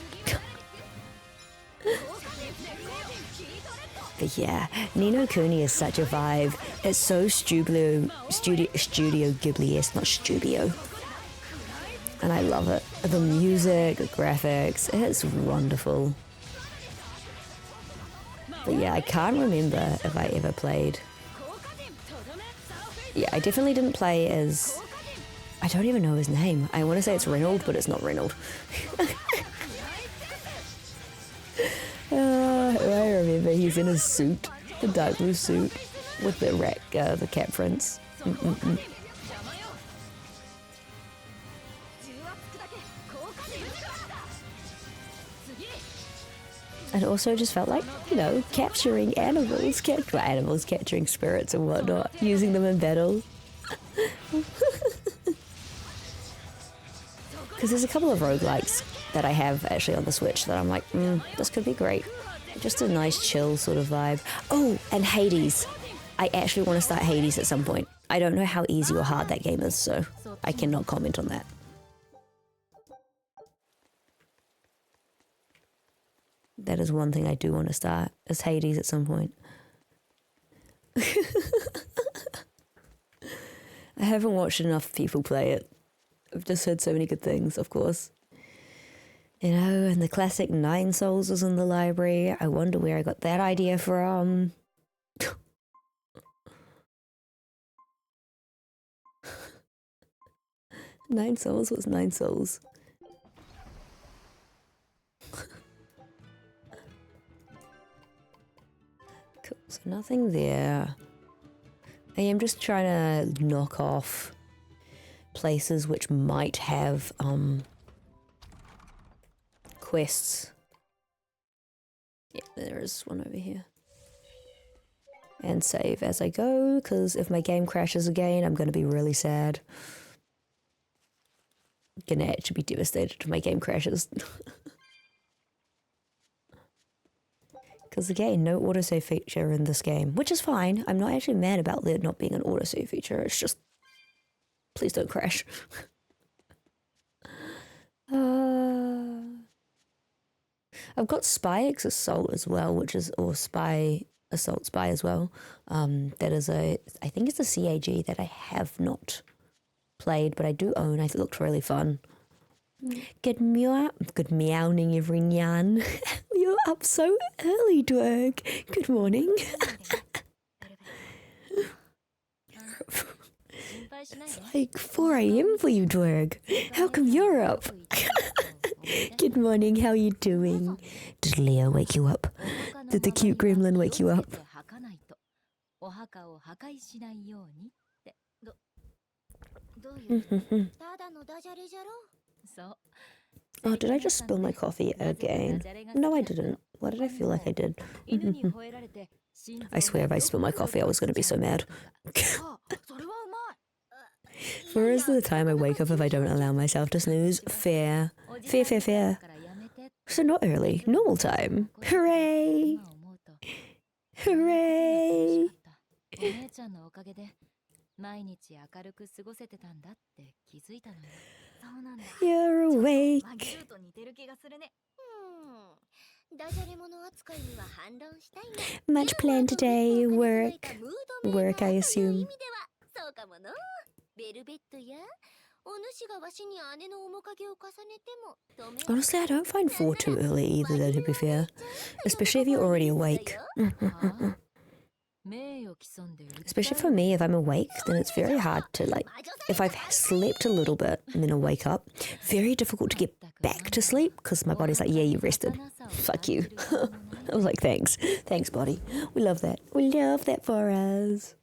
But yeah, Ni no Kuni is such a vibe. It's so Studio Ghibli-esque, not studio. And I love it. The music, the graphics, it's wonderful. But yeah, I can't remember if I ever played. Yeah, I definitely didn't play as... I don't even know his name. I want to say it's Reynold, but it's not Reynold. I remember he's in his suit, the dark blue suit, with the cat prints. It also just felt like, you know, capturing animals, capturing spirits and whatnot, using them in battle. Because there's a couple of roguelikes that I have actually on the Switch that I'm like, this could be great. Just a nice chill sort of vibe. Oh, and Hades. I actually want to start Hades at some point. I don't know how easy or hard that game is, so I cannot comment on that. That is one thing I do want to start, is Hades at some point. I haven't watched enough people play it. I've just heard so many good things, of course. You know, and the classic Nine Souls is in the library. I wonder where I got that idea from. Nine Souls? What's Nine Souls? Cool, so nothing there. I am just trying to knock off places which might have quests. Yeah, there is one over here. And save as I go, because if my game crashes again, I'm going to be really sad. I'm going to actually be devastated if my game crashes. Because again, no autosave feature in this game, which is fine. I'm not actually mad about there not being an autosave feature. It's just, please don't crash. I've got Spy X Assault as well, which is, or Spy Assault Spy as well. That is I think it's a CAG that I have not played, but I do own. I thought it looked really fun. Good meowing, everyone. You're up so early, Dwerg. Good morning. It's like 4 a.m. for you, Dwerg. How come you're up? Good morning, how you doing? Did Leo wake you up? Did the cute gremlin wake you up? Oh, did I just spill my coffee again? No, I didn't. What did I feel like I did? I swear if I spill my coffee, I was going to be so mad. For the rest of the time I wake up if I don't allow myself to snooze. Fair. Fair. So not early. Normal time. Hooray! Hooray! You're awake. Much planned today. Work, I assume. Honestly, I don't find 4 too early either, though, to be fair. Especially if you're already awake. Especially for me, if I'm awake, then it's very hard to, like, if I've slept a little bit and then I wake up, very difficult to get back to sleep because my body's like, yeah, you rested. Fuck you. I was like, thanks. Thanks, body. We love that. We love that for us.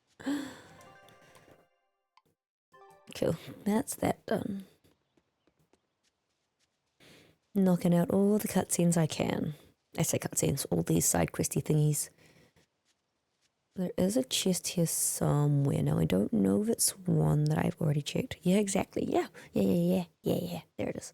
Cool. That's that done. Knocking out all the cutscenes I can. I say cutscenes, all these side questy thingies. There is a chest here somewhere. Now, I don't know if it's one that I've already checked. Yeah, exactly. Yeah. There it is.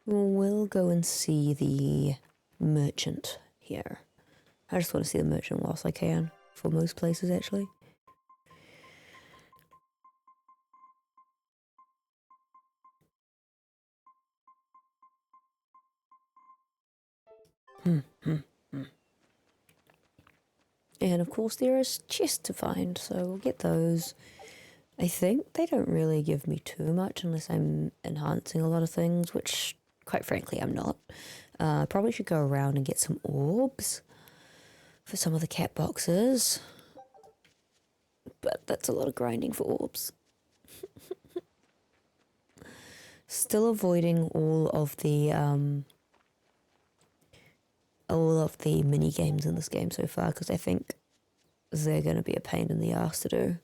We'll go and see the merchant here. I just want to see the merchant whilst I can, for most places actually. And of course there is chests to find, so we'll get those. I think they don't really give me too much unless I'm enhancing a lot of things, which quite frankly I'm not. Probably should go around and get some orbs for some of the cat boxes. But that's a lot of grinding for orbs. Still avoiding all of the mini games in this game so far, because I think they're going to be a pain in the ass to do.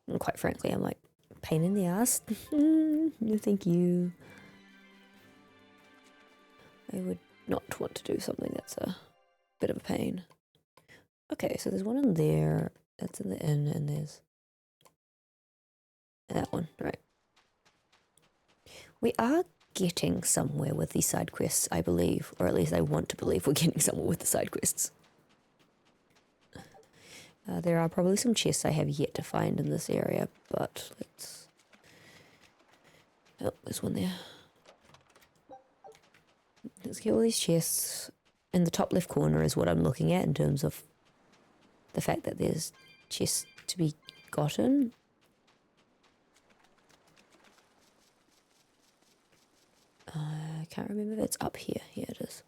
And quite frankly, I'm like, pain in the ass? No thank you. I would not want to do something that's a bit of a pain. Okay, so there's one in there, that's in the inn, and there's that one, right. We are getting somewhere with these side quests, I believe, or at least I want to believe we're getting somewhere with the side quests. There are probably some chests I have yet to find in this area, but let's... Oh, there's one there. Let's get all these chests. In the top left corner is what I'm looking at in terms of the fact that there's chests to be gotten. I can't remember if it's up here. Yeah, it is.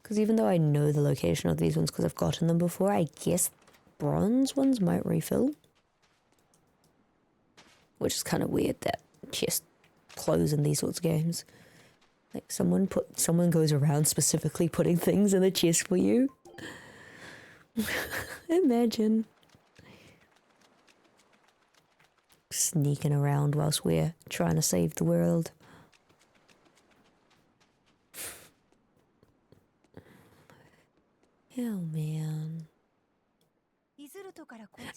Because even though I know the location of these ones because I've gotten them before, I guess bronze ones might refill. Which is kind of weird that chests close in these sorts of games. Like someone goes around specifically putting things in the chest for you. Imagine. Sneaking around whilst we're trying to save the world. Oh man.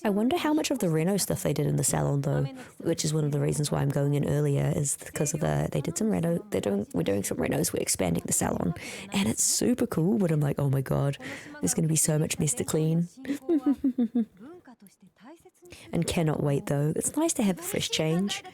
I wonder how much of the Reno stuff they did in the salon though, which is one of the reasons why I'm going in earlier, is because of they did some Reno, we're doing some Renos, we're expanding the salon, and it's super cool, but I'm like, oh my god, there's going to be so much mess to clean. And cannot wait though, it's nice to have a fresh change.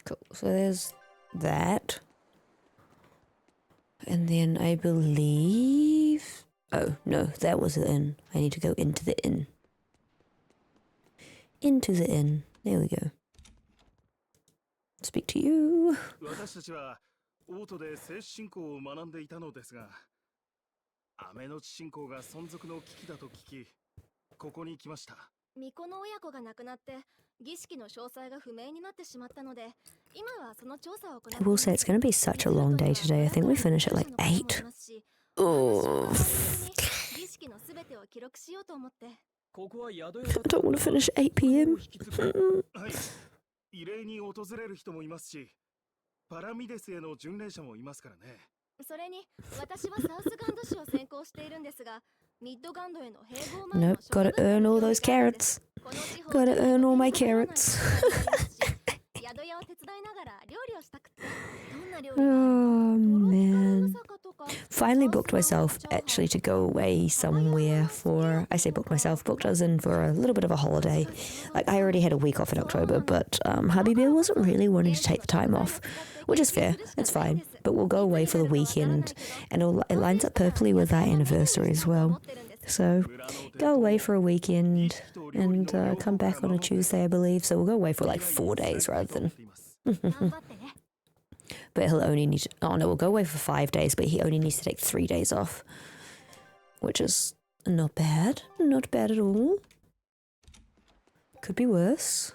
Cool, so there's that. And then I believe... Oh, no, that was the inn. I need to go into the inn. Into the inn. There we go. Speak to you. 私たちはオートで聖子信仰を学んでいたのですが、雨のち信仰が存続の危機だと聞き、ここに来ました。巫女の親子が亡くなって儀式の詳細が不明になってしまったので、今はその調査を行っています。 I will say it's going to be such a long day today. I think we finish at like 8. Oh. 儀式のすべてを記録しようと思って。 ここは宿屋 I don't want to finish at 8 p.m. はい。慰霊に訪れる人もいますし、パラミデスへの巡礼者もいますからね。それに、私はサウスガンド市を専攻しているんですが、ミッドガンドへの併合前の Nope, gotta earn all those carrots. Gotta earn all my carrots. Oh man. Finally booked myself actually to go away somewhere for, I say booked myself, booked us in for a little bit of a holiday. Like I already had a week off in October, but hubby bear wasn't really wanting to take the time off, which is fair, it's fine. But we'll go away for the weekend and it lines up perfectly with our anniversary as well. So go away for a weekend and come back on a Tuesday, I believe. So we'll go away for like 4 days rather than... But he'll only need to... Oh no, we'll go away for 5 days, but he only needs to take 3 days off. which is not bad. Not bad at all. Could be worse.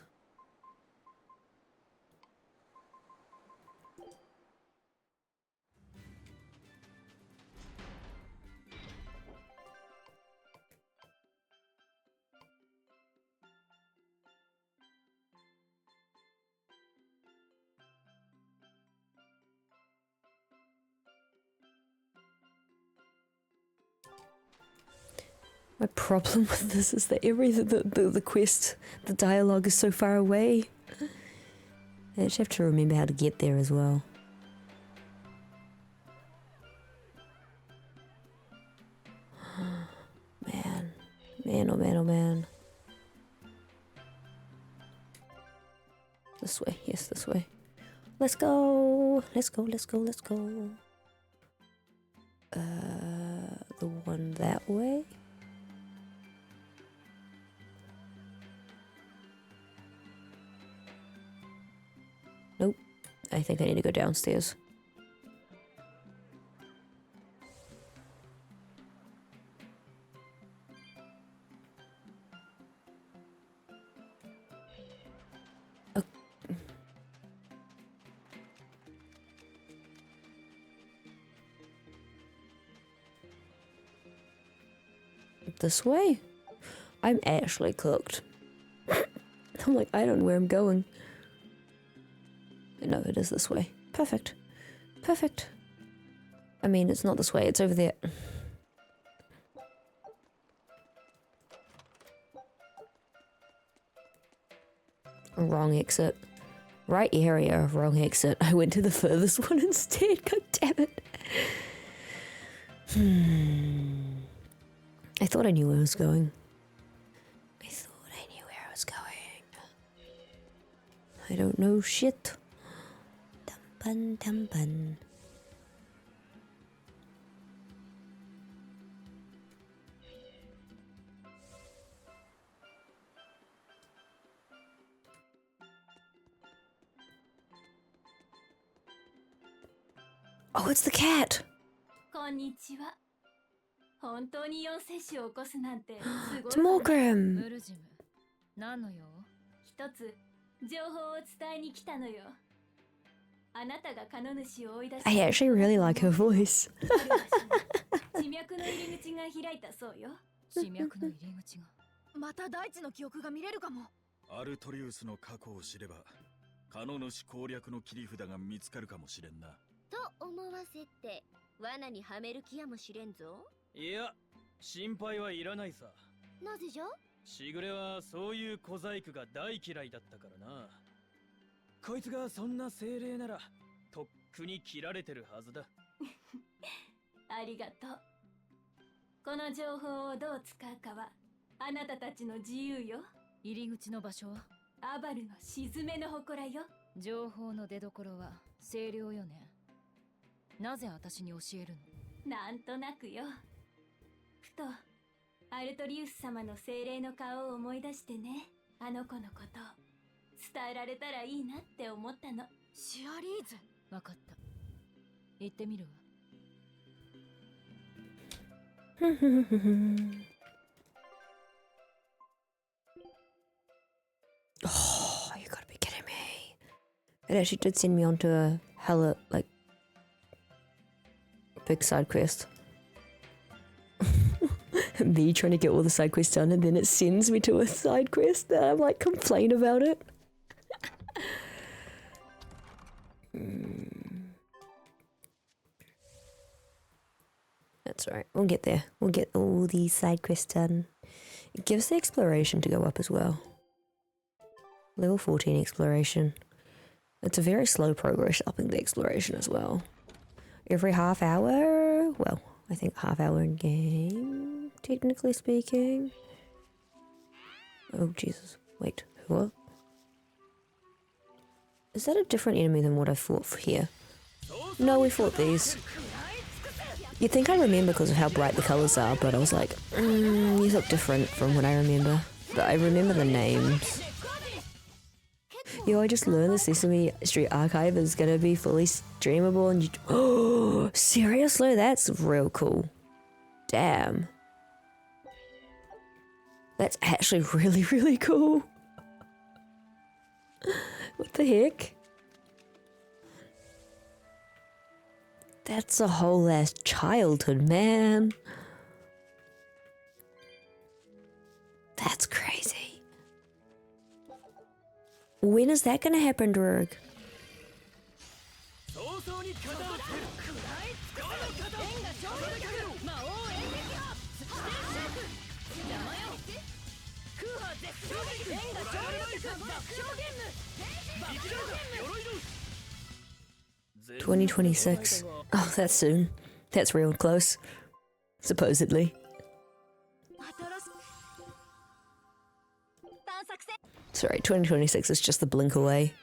My problem with this is that the quest, the dialogue is so far away. I just have to remember how to get there as well. Man. Man, oh man, oh man. This way, yes, this way. Let's go! Let's go, let's go, let's go. The one that way? Nope. I think I need to go downstairs. This way? I'm actually cooked. I'm like, I don't know where I'm going. No, it is this way. Perfect. Perfect. I mean, it's not this way, it's over there. Wrong exit. Right area, wrong exit. I went to the furthest one instead, god damn it. I thought I knew where I was going. I thought I knew where I was going. I don't know shit. Dum bun. Oh, it's the cat! こんにちは。本当に4接種を起こすなんてすごい。It's Morgrim! ブルジム、何の用？一つ情報を伝えに来たのよ。あなたがカノ主を追い出し。I actually really like her voice. 地脈の入り口が開いたそうよ。地脈の入り口が。また大地の記憶が見れるかも。アルトリウスの過去を知れば、カノ主攻略の切り札が見つかるかもしれんな。と思わせて、罠にはめる気やもしれんぞ。いや、心配はいらないさ。なぜじゃ？しぐれはそういう小細工が大嫌いだったからな。こいつがそんな精霊ならとっくに切られてるはずだ。ありがとう。この情報をどう使うかはあなたたちの自由よ。入り口の場所は？アバルの沈めの祠よ。情報の出所は清涼よね。なぜ私に教えるの？なんとなくよ。ふとアルトリウス様の精霊の顔を思い出してね。あの子のこと伝えられたらいいなって思ったの。シアリーズ。わかった。行ってみるわ。Oh, you gotta be kidding me. It actually did send me onto a hella, like, big side quest. Me trying to get all the side quests done, and then it sends me to a side quest that I'm like, complain about it. That's right, we'll get there. We'll get all these side quests done. It gives the exploration to go up as well. Level 14 exploration. It's a very slow progress upping the exploration as well. Every half hour? Well, I think half hour in game, technically speaking. Oh, Jesus. Wait, what? Is that a different enemy than what I fought for here? No, we fought these. You'd think I remember because of how bright the colours are, but I was like, these look different from what I remember. But I remember the names. Yo, I just learned the Sesame Street Archive is gonna be fully streamable and oh, seriously? That's real cool. Damn. That's actually really, really cool. What the heck? That's a whole ass childhood, man. That's crazy. When is that gonna happen, Drug? $2026. Oh, that's soon. That's real close. Supposedly. Sorry, 2026 is just the blink away.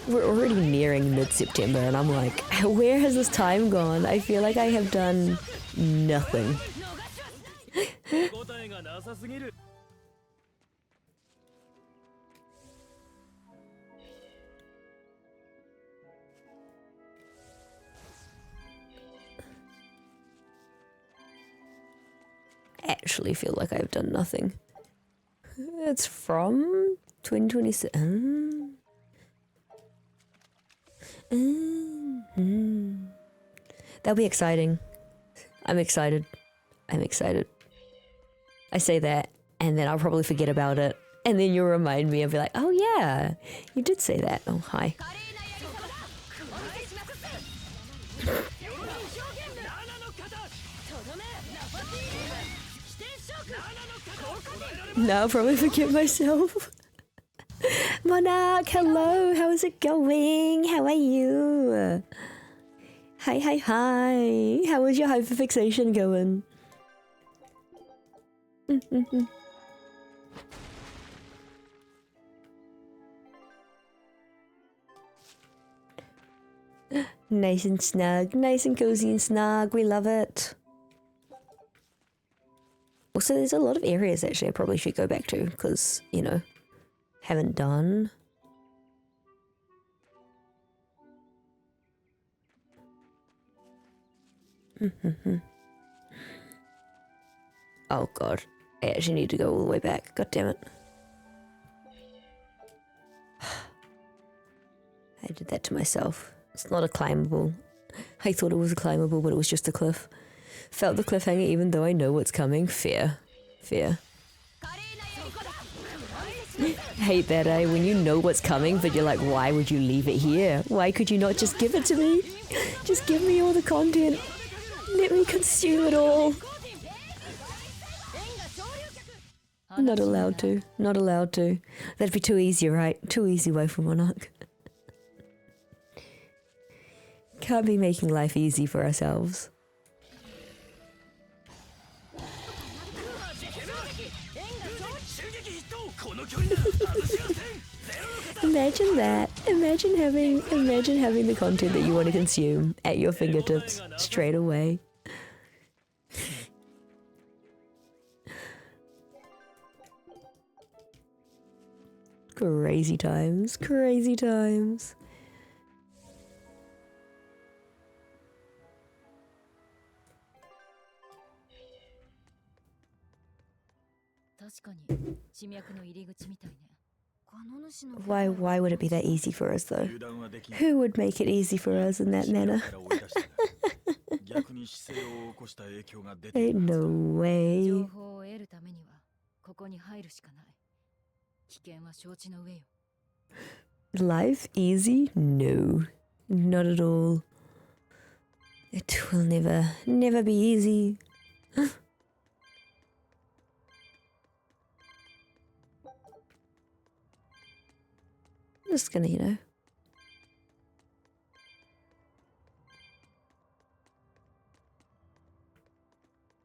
We're already nearing mid-September and I'm like, where has this time gone? I feel like I have done nothing. Actually feel like I've done nothing. It's from 2027. That'll be exciting. I'm excited. I'm excited. I say that and then I'll probably forget about it. And then you'll remind me and be like, oh yeah, you did say that. Oh, hi. Now I'll probably forget myself. Monarch, hello, how is it going? How are you? Hi, hi, hi. How is your hyperfixation going? Nice and snug, nice and cozy and snug. We love it. Also, there's a lot of areas actually I probably should go back to because, you know, haven't done. Oh god, I actually need to go all the way back. God damn it. I did that to myself. It's not a climbable. I thought it was a climbable, but it was just a cliff. Felt the cliffhanger even though I know what's coming. Fair. Fair. Hate that, eh? When you know what's coming, but you're like, why would you leave it here? Why could you not just give it to me? Just give me all the content. Let me consume it all. Not allowed to. Not allowed to. That'd be too easy, right? Too easy way for Monarch. Can't be making life easy for ourselves. Imagine that. Imagine having the content that you want to consume at your fingertips straight away. Crazy times, crazy times. Why would it be that easy for us though? Who would make it easy for us in that manner? Ain't no way. Life easy? No. Not at all. It will never be easy. Just gonna, you know.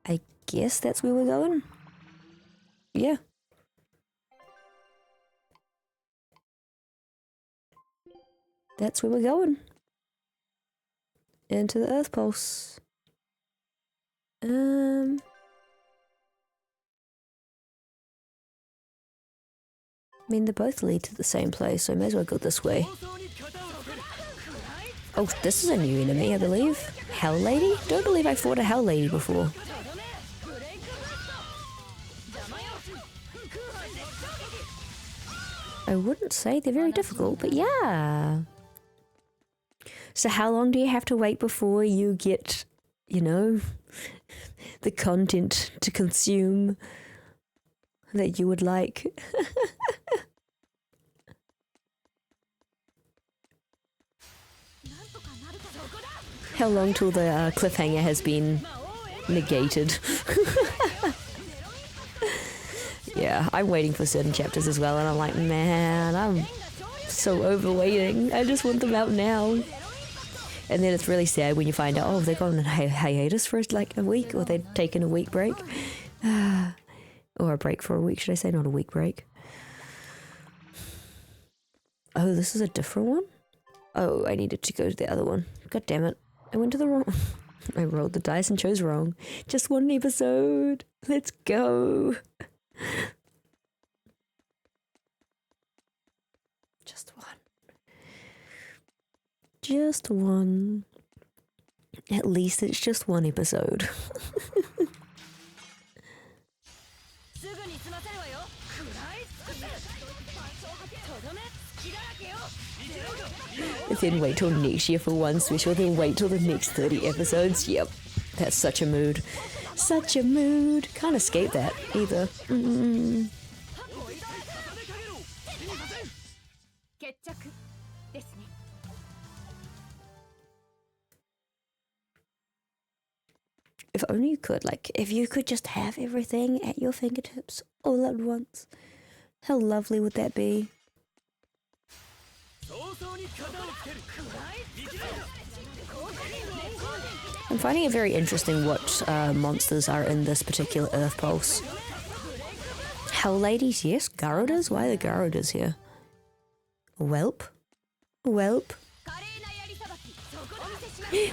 I guess that's where we're going. Yeah. That's where we're going. Into the Earth Pulse. I mean, they both lead to the same place, so I may as well go this way. Oh, this is a new enemy, I believe. Hell Lady? Don't believe I fought a Hell Lady before. I wouldn't say they're very difficult, but yeah. So how long do you have to wait before you get, you know, the content to consume that you would like? How long till the cliffhanger has been negated? Yeah, I'm waiting for certain chapters as well, and I'm like, man, I'm so over waiting. I just want them out now. And then it's really sad when you find out, oh, they've gone on a hiatus for like a week, or they've taken a week break. Or a break for a week, should I say, not a week break. Oh, this is a different one? Oh, I needed to go to the other one. God damn it. I went to the wrong... I rolled the dice and chose wrong. Just one episode. Let's go. Just one. Just one. At least it's just one episode. Then wait till next year for one special, then wait till the next 30 episodes. Yep, that's such a mood. Such a mood. Can't escape that either. If only you could, like, if you could just have everything at your fingertips all at once. How lovely would that be? I'm finding it very interesting what monsters are in this particular Earth Pulse. Hell ladies, yes. Garudas? Why are the Garudas here? Whelp? Whelp?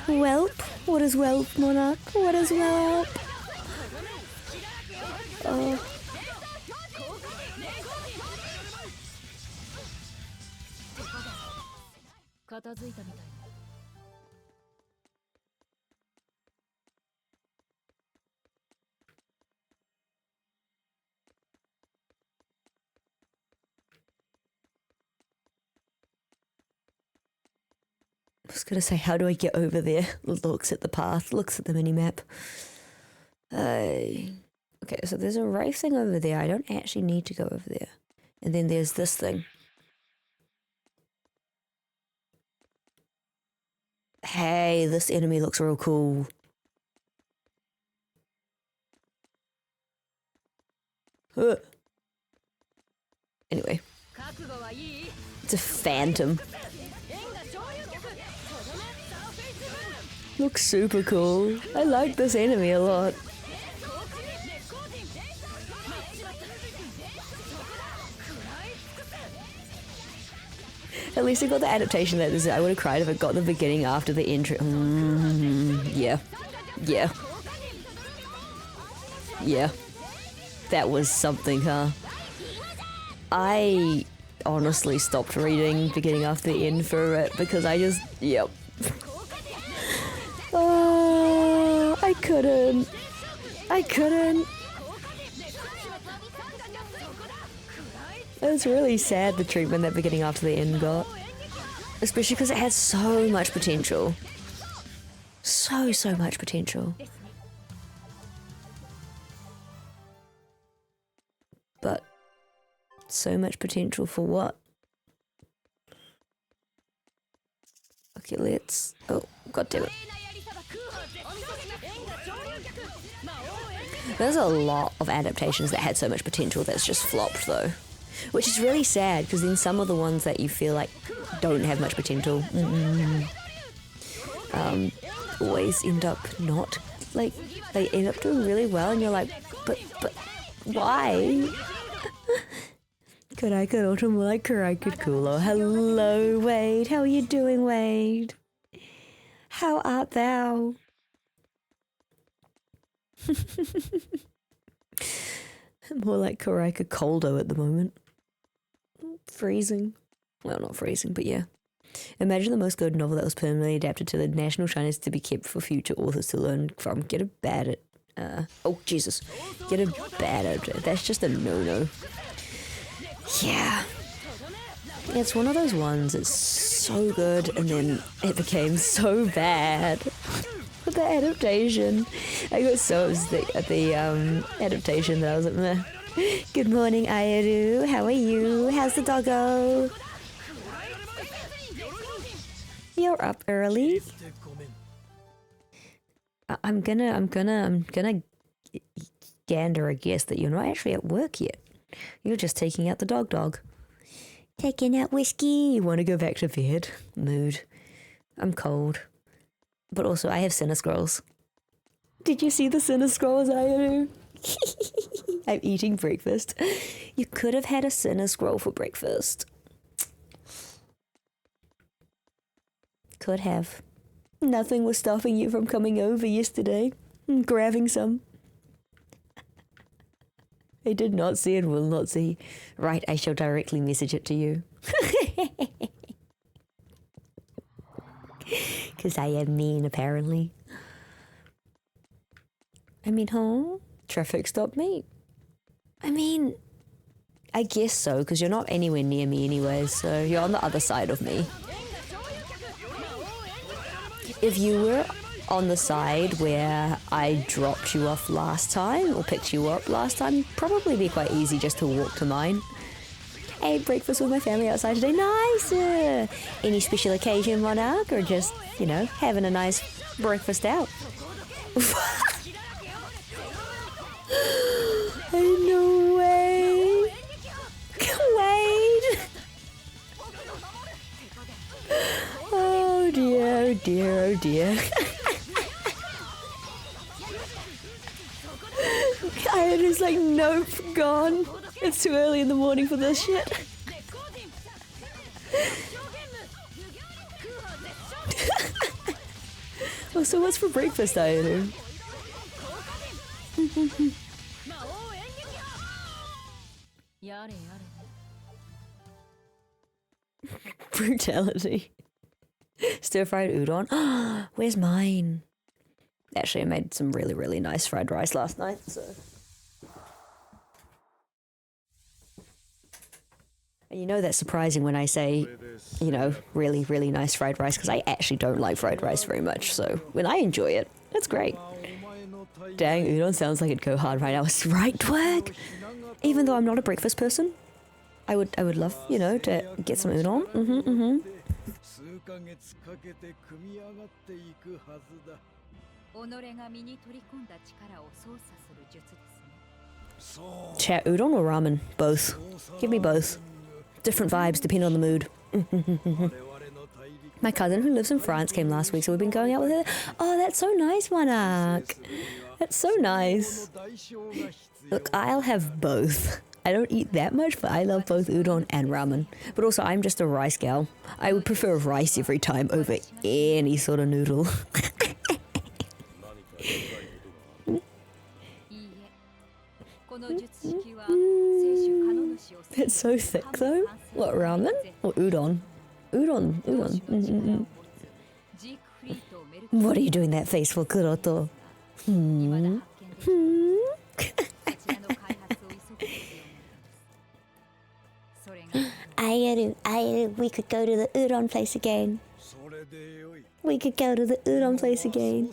Whelp? What is Whelp, Monarch? What is Whelp? Oh. I was gonna say, how do I get over there? Looks at the path, looks at the mini-map. Okay, so there's a Wraith thing over there. I don't actually need to go over there. And then there's this thing. Hey, this enemy looks real cool. Anyway. It's a phantom. Looks super cool. I like this enemy a lot. At least I got the adaptation that I would have cried if I got the beginning after the intro. Yeah. Yeah. Yeah. That was something, huh? I honestly stopped reading beginning after the end for it because I just, yep. Oh, I couldn't. It was really sad, the treatment that beginning after the end got. Especially because it had so much potential. So much potential. But so much potential for what? Okay, let's... Oh, god damn it. There's a lot of adaptations that had so much potential that's just flopped though. Which is really sad, because then some of the ones that you feel like don't have much potential always end up not. Like, they end up doing really well and you're like, but why? KuraiCa Ultra, more like KuraiCa Cooler. Hello, Wade. How are you doing, Wade? How art thou? More like KuraiCa Coldo at the moment. Freezing. Well, not freezing, but yeah. Imagine the most good novel that was permanently adapted to the national shyness to be kept for future authors to learn from. Get a bad at... oh, Jesus. Get a bad at it. That's just a no-no. Yeah. It's one of those ones, it's so good and then it became so bad with the adaptation. I got so upset at the adaptation that I was like, meh. Good morning, Ayaru. How are you? How's the doggo? You're up early. I'm gonna gander a guess that you're not actually at work yet. You're just taking out the dog. Taking out whiskey. You want to go back to bed? Mood. I'm cold. But also, I have Sinner Scrolls. Did you see the Sinner Scrolls, Ayaru? I'm eating breakfast. You could have had a Sinner Scroll for breakfast. Could have. Nothing was stopping you from coming over yesterday and grabbing some. I did not see and will not see. Right, I shall directly message it to you. Because I am mean, apparently. I mean, huh? Traffic stopped me. I mean, I guess so, because you're not anywhere near me anyway, so you're on the other side of me. If you were on the side where I dropped you off last time, or picked you up last time, probably be quite easy just to walk to mine. I ate breakfast with my family outside today. Nice! Any special occasion, Monarch, or just, you know, having a nice breakfast out? No way! Wait! Oh dear, oh dear, oh dear. Iron is like, nope, gone. It's too early in the morning for this shit. Oh, so what's for breakfast, Iron? Brutality. Stir-fried udon. Where's mine? Actually, I made some really, really nice fried rice last night, so... And you know that's surprising when I say, you know, really, really nice fried rice, because I actually don't like fried rice very much, so when I enjoy it, it's great. Dang, udon sounds like it'd go hard right now. Right, Twig? Even though I'm not a breakfast person, I would love, you know, to get some udon. Chat, udon or ramen? Both. Give me both. Different vibes depending on the mood. My cousin who lives in France came last week, so we've been going out with her. Oh, that's so nice, Monarch. That's so nice. Look, I'll have both. I don't eat that much, but I love both udon and ramen. But also, I'm just a rice gal. I would prefer rice every time over any sort of noodle. It's so thick though. What, ramen? Or udon? Udon. What are you doing that face for, Kuroto? Ayaru, we could go to the udon place again. We could go to the udon place again.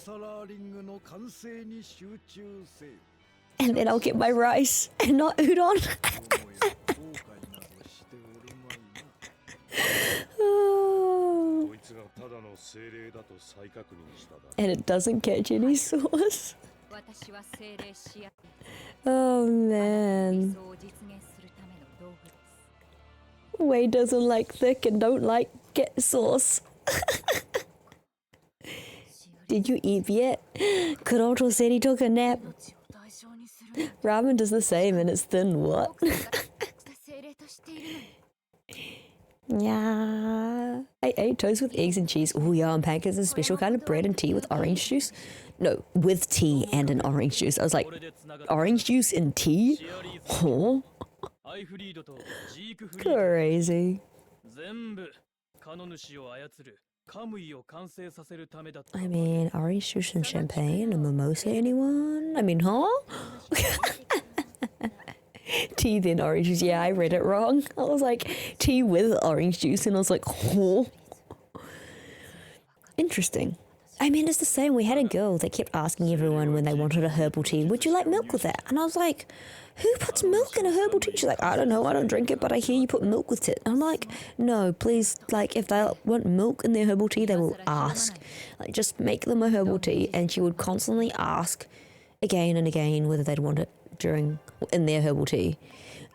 And then I'll get my rice and not udon. Oh. And it doesn't catch any sauce. Oh man. Wei doesn't like thick and don't like get sauce. Did you eat yet? Kuroto said he took a nap. Ramen does the same and it's thin, what? Yeah. I ate toast with eggs and cheese. Oh yeah, and pancakes and special kind of bread and tea with orange juice. No, with tea and an orange juice. I was like, orange juice and tea? Huh? Crazy. I mean, orange juice and champagne, a mimosa, anyone? I mean, huh? tea then orange juice. Yeah, I read it wrong. I was like, tea with orange juice, and I was like, oh. Interesting. I mean, it's the same. We had a girl that kept asking everyone when they wanted a herbal tea, would you like milk with that? And I was like, who puts milk in a herbal tea? She's like, I don't know, I don't drink it, but I hear you put milk with it. And I'm like, no, please, like, if they want milk in their herbal tea, they will ask. Like, just make them a herbal tea. And she would constantly ask again and again whether they'd want it in their herbal tea.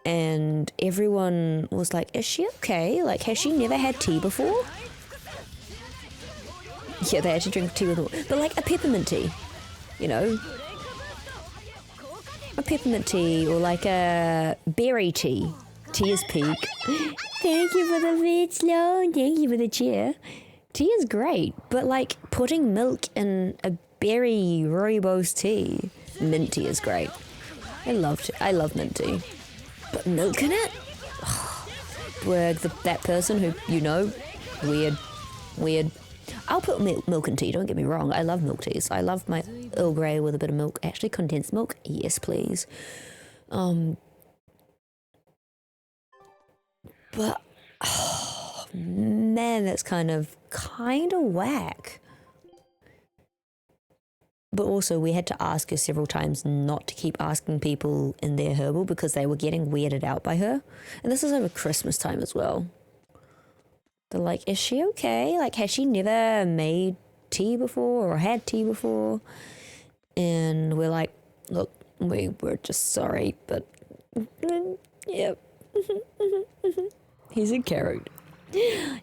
And everyone was like, is she okay? Like, has she never had tea before? Yeah, they actually drink tea with water. But like a peppermint tea, you know? A peppermint tea or like a berry tea. Tea is peak. Thank you for the vid sloan. Thank you for the cheer. Tea is great, but like putting milk in a berry rooibos tea, mint tea is great. I love mint tea. But milk in it? That person who, you know, weird. I'll put milk in tea, don't get me wrong. I love milk teas. I love my Earl Grey with a bit of milk. Actually, condensed milk? Yes, please. But, oh, man, that's kind of whack. But also, we had to ask her several times not to keep asking people in their herbal because they were getting weirded out by her. And this is over Christmas time as well. They're like, is she okay? Like, has she never made tea before or had tea before? And we're like, look, we're just sorry, but yeah. He's a character.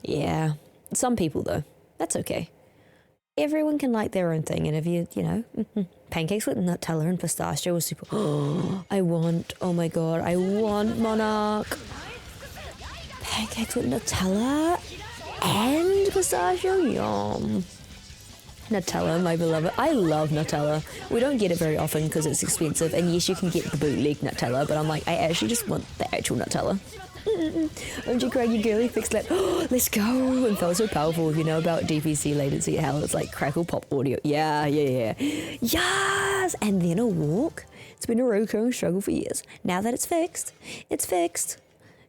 Yeah. Some people, though. That's okay. Everyone can like their own thing. And if you know, pancakes with Nutella and pistachio was super. Oh my God, I want Monarch. Pancakes with Nutella and pistachio, yum. Nutella, my beloved. I love Nutella. We don't get it very often because it's expensive, and yes, you can get the bootleg Nutella, but I'm like, I actually just want the actual Nutella. OMG Craig, you girly fixed that. Oh, let's go. And felt so powerful. If you know about DPC latency, how it's like crackle pop audio. Yeah. Yes! And then a walk. It's been a recurring struggle for years. Now that it's fixed.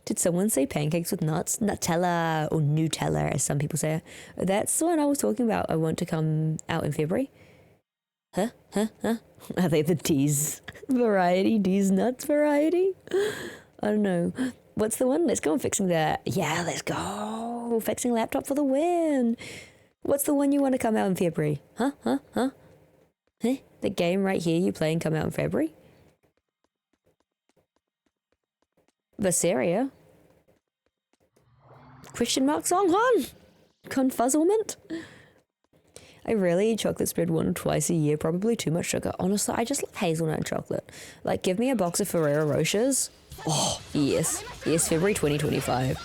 Did someone say pancakes with nuts? Nutella or Nutella, as some people say it. That's the one I was talking about. I want to come out in February. Huh? Are they the D's variety? D's nuts variety? I don't know. What's the one? Let's go on fixing that. Yeah, let's go. Fixing laptop for the win. What's the one you want to come out in February? Huh? The game right here you play and come out in February? Berseria? Question mark song on? Confuzzlement? I rarely eat chocolate spread 1 or twice a year, probably too much sugar. Honestly, I just love hazelnut chocolate. Like, give me a box of Ferrero Rochers. Oh, yes, February 2025.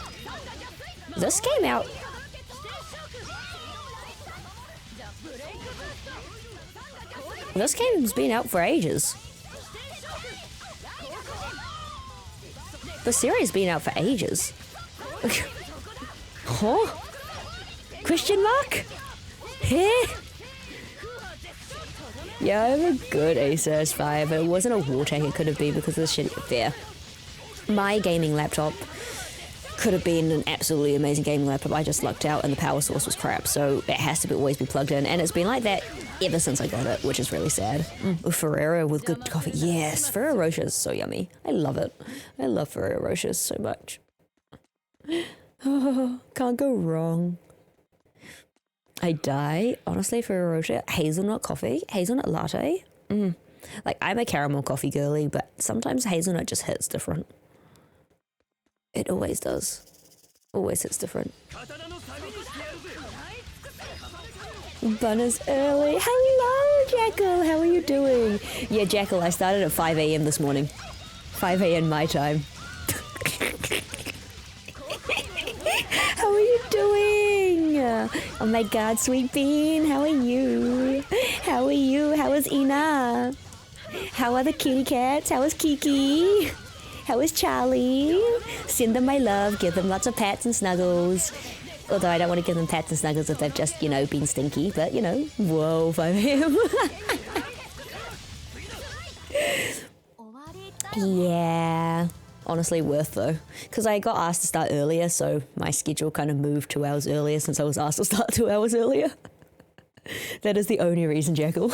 This came out. This game's been out for ages. Berseria's been out for ages. Huh? Question mark? Heh? Yeah, I have a good Asus 5, but it wasn't a war tank, it could have been because of the shit there. My gaming laptop could have been an absolutely amazing gaming laptop. I just lucked out and the power source was crap, so it has to always be plugged in, and it's been like that ever since I got it, which is really sad. Ferrero with good coffee. Yes, Ferrero Rocher is so yummy. I love it. I love Ferrero Rocher so much. Oh, can't go wrong. I die, honestly, Ferrero Rocher. Hazelnut coffee, hazelnut latte. Like, I'm a caramel coffee girly, but sometimes hazelnut just hits different. It always does. Always hits different. Bun is early. Hello, Jackal. How are you doing? Yeah, Jackal, I started at 5 a.m. this morning. 5 a.m. my time. How are you doing? Oh my God, Sweet Bean. How are you? How are you? How is Ina? How are the kitty cats? How is Kiki? How is Charlie? Send them my love. Give them lots of pats and snuggles. Although I don't want to give them pats and snuggles if they've just, been stinky. But, whoa, 5 a.m. Yeah. Honestly, worth though. Because I got asked to start earlier, so my schedule kind of moved 2 hours earlier since I was asked to start 2 hours earlier. That is the only reason, Jackal.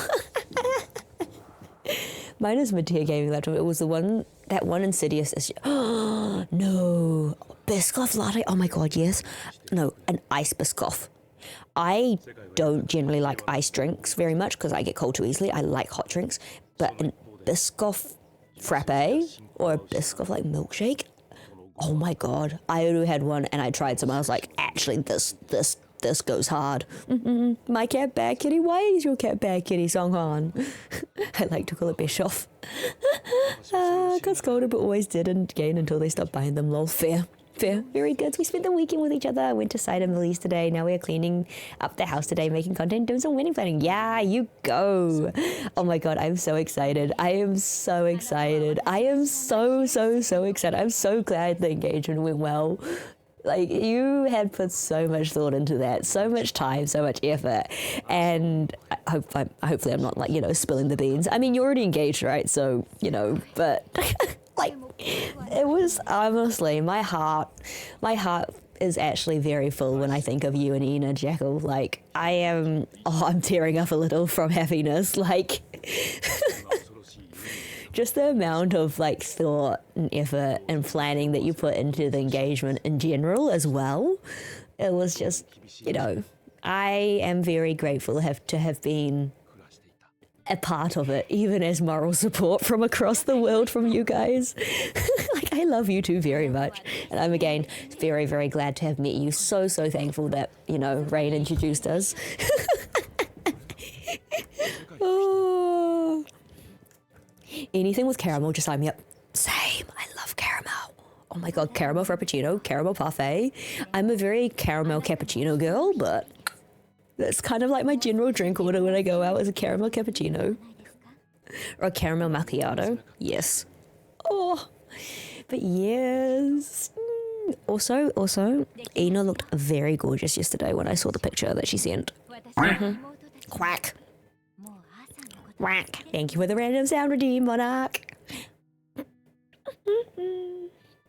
Mine is mid-tier gaming laptop. It was that one Insidious. Oh, no. Biscoff latte? Oh my god, yes. No, an ice Biscoff. I don't generally like iced drinks very much because I get cold too easily. I like hot drinks. But an Biscoff frappe or a Biscoff like milkshake? Oh my god. I already had one and I tried some. I was like, actually, this goes hard. My cat bad kitty. Why is your cat bad kitty, Songhan? I like to call it Bischoff. Got scolded but always didn't gain until they stopped buying them. Lol. Fair. Very good. So we spent the weekend with each other. I went to Cider Millie's today. Now we are cleaning up the house today, making content, doing some wedding planning. Yeah, you go. Oh my god, I'm so excited. I am so excited. I am so excited. I'm so glad the engagement went well. Like, you had put so much thought into that, so much time, so much effort, and hopefully I'm not, like, you know, spilling the beans. I mean, you're already engaged, right? So, you know, but like, it was honestly, my heart is actually very full when I think of you and Ina, Jackal. Like, I'm tearing up a little from happiness. Like, just the amount of like thought and effort and planning that you put into the engagement in general as well. It was just, you know, I am very grateful to have been a part of it, even as moral support from across the world from you guys. Like, I love you two very much. And I'm again very glad to have met you. So thankful that, you know, Rain introduced us. Oh. Anything with caramel, just sign me up. Same. I love caramel. Oh my god, caramel frappuccino, caramel parfait. I'm a very caramel cappuccino girl, but that's kind of like my general drink order when I go out, is a caramel cappuccino. Or a caramel macchiato. Yes. Oh. But yes. Also, Ina looked very gorgeous yesterday when I saw the picture that she sent. Quack. Quack. Thank you for the random sound redeem, Monarch.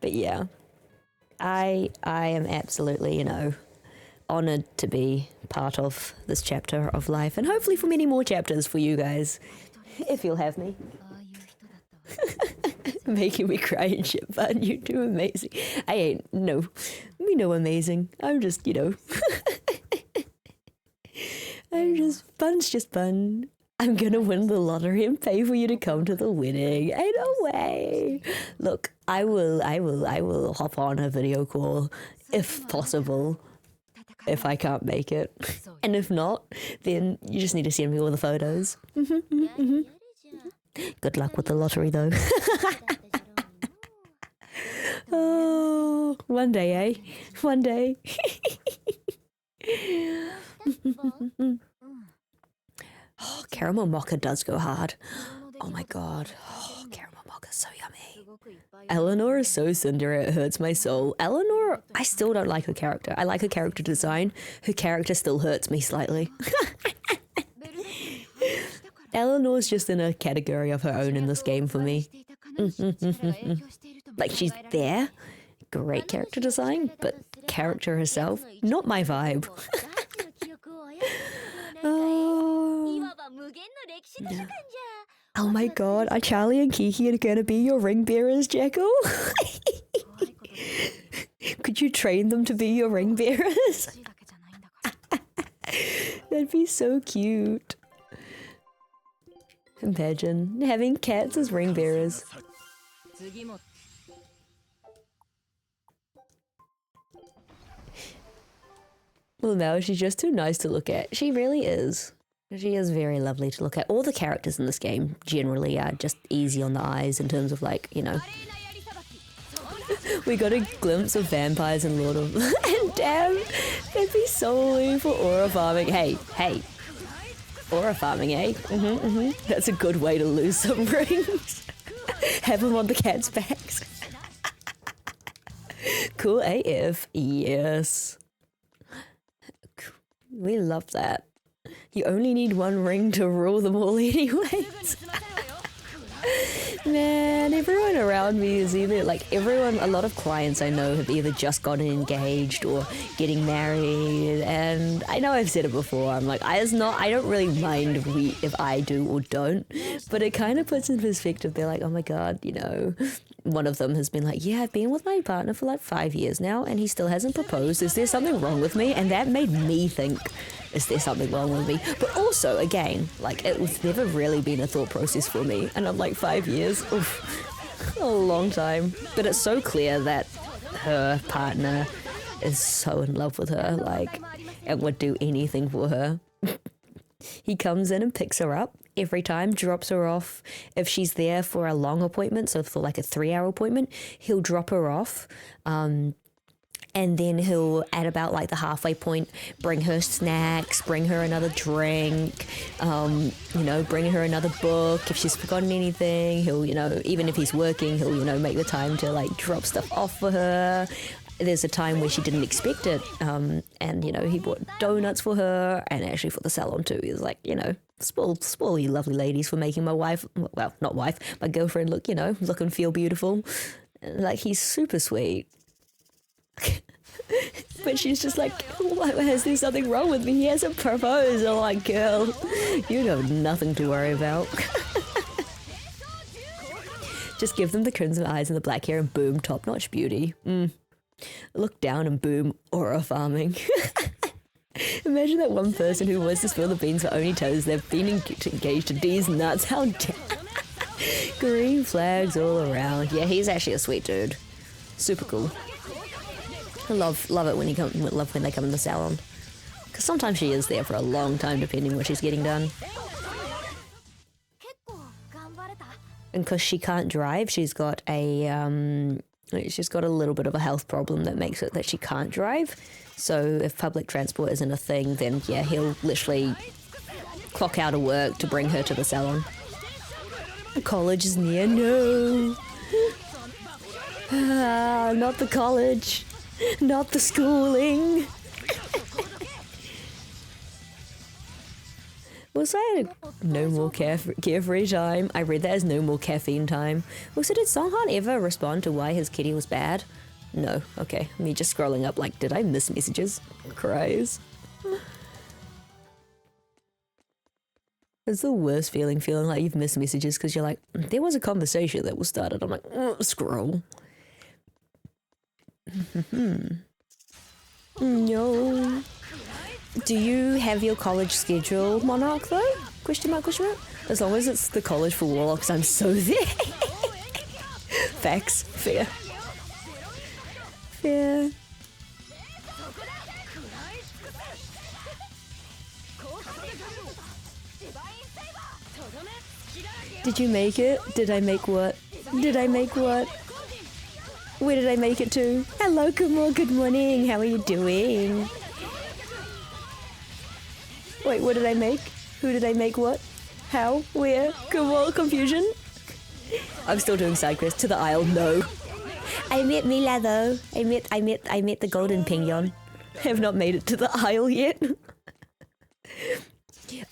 But yeah, I am absolutely, you know, honored to be part of this chapter of life, and hopefully for many more chapters for you guys, if you'll have me. Making me cry and shit, but you do amazing. I ain't no amazing. I'm just, you know, fun's just fun. I'm gonna win the lottery and pay for you to come to the wedding. Ain't no way. Look, I will hop on a video call if possible, if I can't make it. And if not, then you just need to send me all the photos. Good luck with the lottery though. Oh, one day, eh? One day. Oh, caramel mocha does go hard. Oh my god. Oh, caramel mocha's so yummy. Eleanor is so Cinderella, it hurts my soul. Eleanor, I still don't like her character. I like her character design. Her character still hurts me slightly. Eleanor's just in a category of her own in this game for me. Like, she's there. Great character design, but character herself, not my vibe. Oh my god, are Charlie and Kiki gonna be your ring bearers, Jackal? Could you train them to be your ring bearers? That'd be so cute. Imagine having cats as ring bearers. Well, no, she's just too nice to look at. She really is. She is very lovely to look at. All the characters in this game generally are just easy on the eyes in terms of, like, you know. We got a glimpse of vampires in Lord of... And damn, that'd be solely for aura farming. Hey. Aura farming, eh? That's a good way to lose some rings. Have them on the cat's backs. Cool AF. Yes. We love that. You only need one ring to rule them all anyways. Man, everyone around me is either like a lot of clients I know have either just gotten engaged or getting married, and I know I've said it before. I'm like, I don't really mind if I do or don't, but it kind of puts in perspective. They're like, oh my god, you know, one of them has been like, yeah, I've been with my partner for like 5 years now, and he still hasn't proposed. Is there something wrong with me? And that made me think, is there something wrong with me? But also, again, like, it was never really been a thought process for me. And I'm like, 5 years? Oof, a long time. But it's so clear that her partner is so in love with her, like, and would do anything for her. He comes in and picks her up every time, drops her off. If she's there for a long appointment, so for like a 3-hour appointment, he'll drop her off. And then he'll, at about like the halfway point, bring her snacks, bring her another drink, you know, bring her another book. If she's forgotten anything, he'll, you know, even if he's working, he'll, you know, make the time to like drop stuff off for her. There's a time where she didn't expect it, and, you know, he bought donuts for her, and actually for the salon too. He was like, you know, spoil you lovely ladies for making my wife, well, not wife, my girlfriend look, you know, look and feel beautiful. Like, he's super sweet. But she's just like, what, is there something wrong with me? He hasn't proposed. I'm like, girl, you have nothing to worry about. Just give them the crimson eyes and the black hair and boom, top-notch beauty. Look down and boom, aura farming. Imagine that one person who wants to spill the beans but only tells they've been engaged to these nuts. How green flags all around. Yeah, he's actually a sweet dude. Super cool. I love it when they come in the salon, because sometimes she is there for a long time depending what she's getting done. And because she can't drive, she's got a little bit of a health problem that makes it that she can't drive. So if public transport isn't a thing, then yeah, he'll literally clock out of work to bring her to the salon. College is near. No. Not the college. Not the schooling. Was that no more carefree time? I read that as no more caffeine time. Also, did Songhan ever respond to why his kitty was bad? No. Okay. Me just scrolling up like, did I miss messages? Cries. It's the worst feeling like you've missed messages because you're like, there was a conversation that was started. I'm like, scroll. No. Do you have your college schedule, Monarch, though? Question mark, question mark? As long as it's the college for Warlocks, I'm so there. Facts. Fair. Fair. Did you make it? Did I make what? Did I make what? Where did I make it to? Hello, Kumor, good morning. How are you doing? Wait, what did I make? Who did I make what? How? Where? Kumor, confusion? I'm still doing side quests. To the Isle, no. I met Mila though. I met the golden pignon. I have not made it to the Isle yet.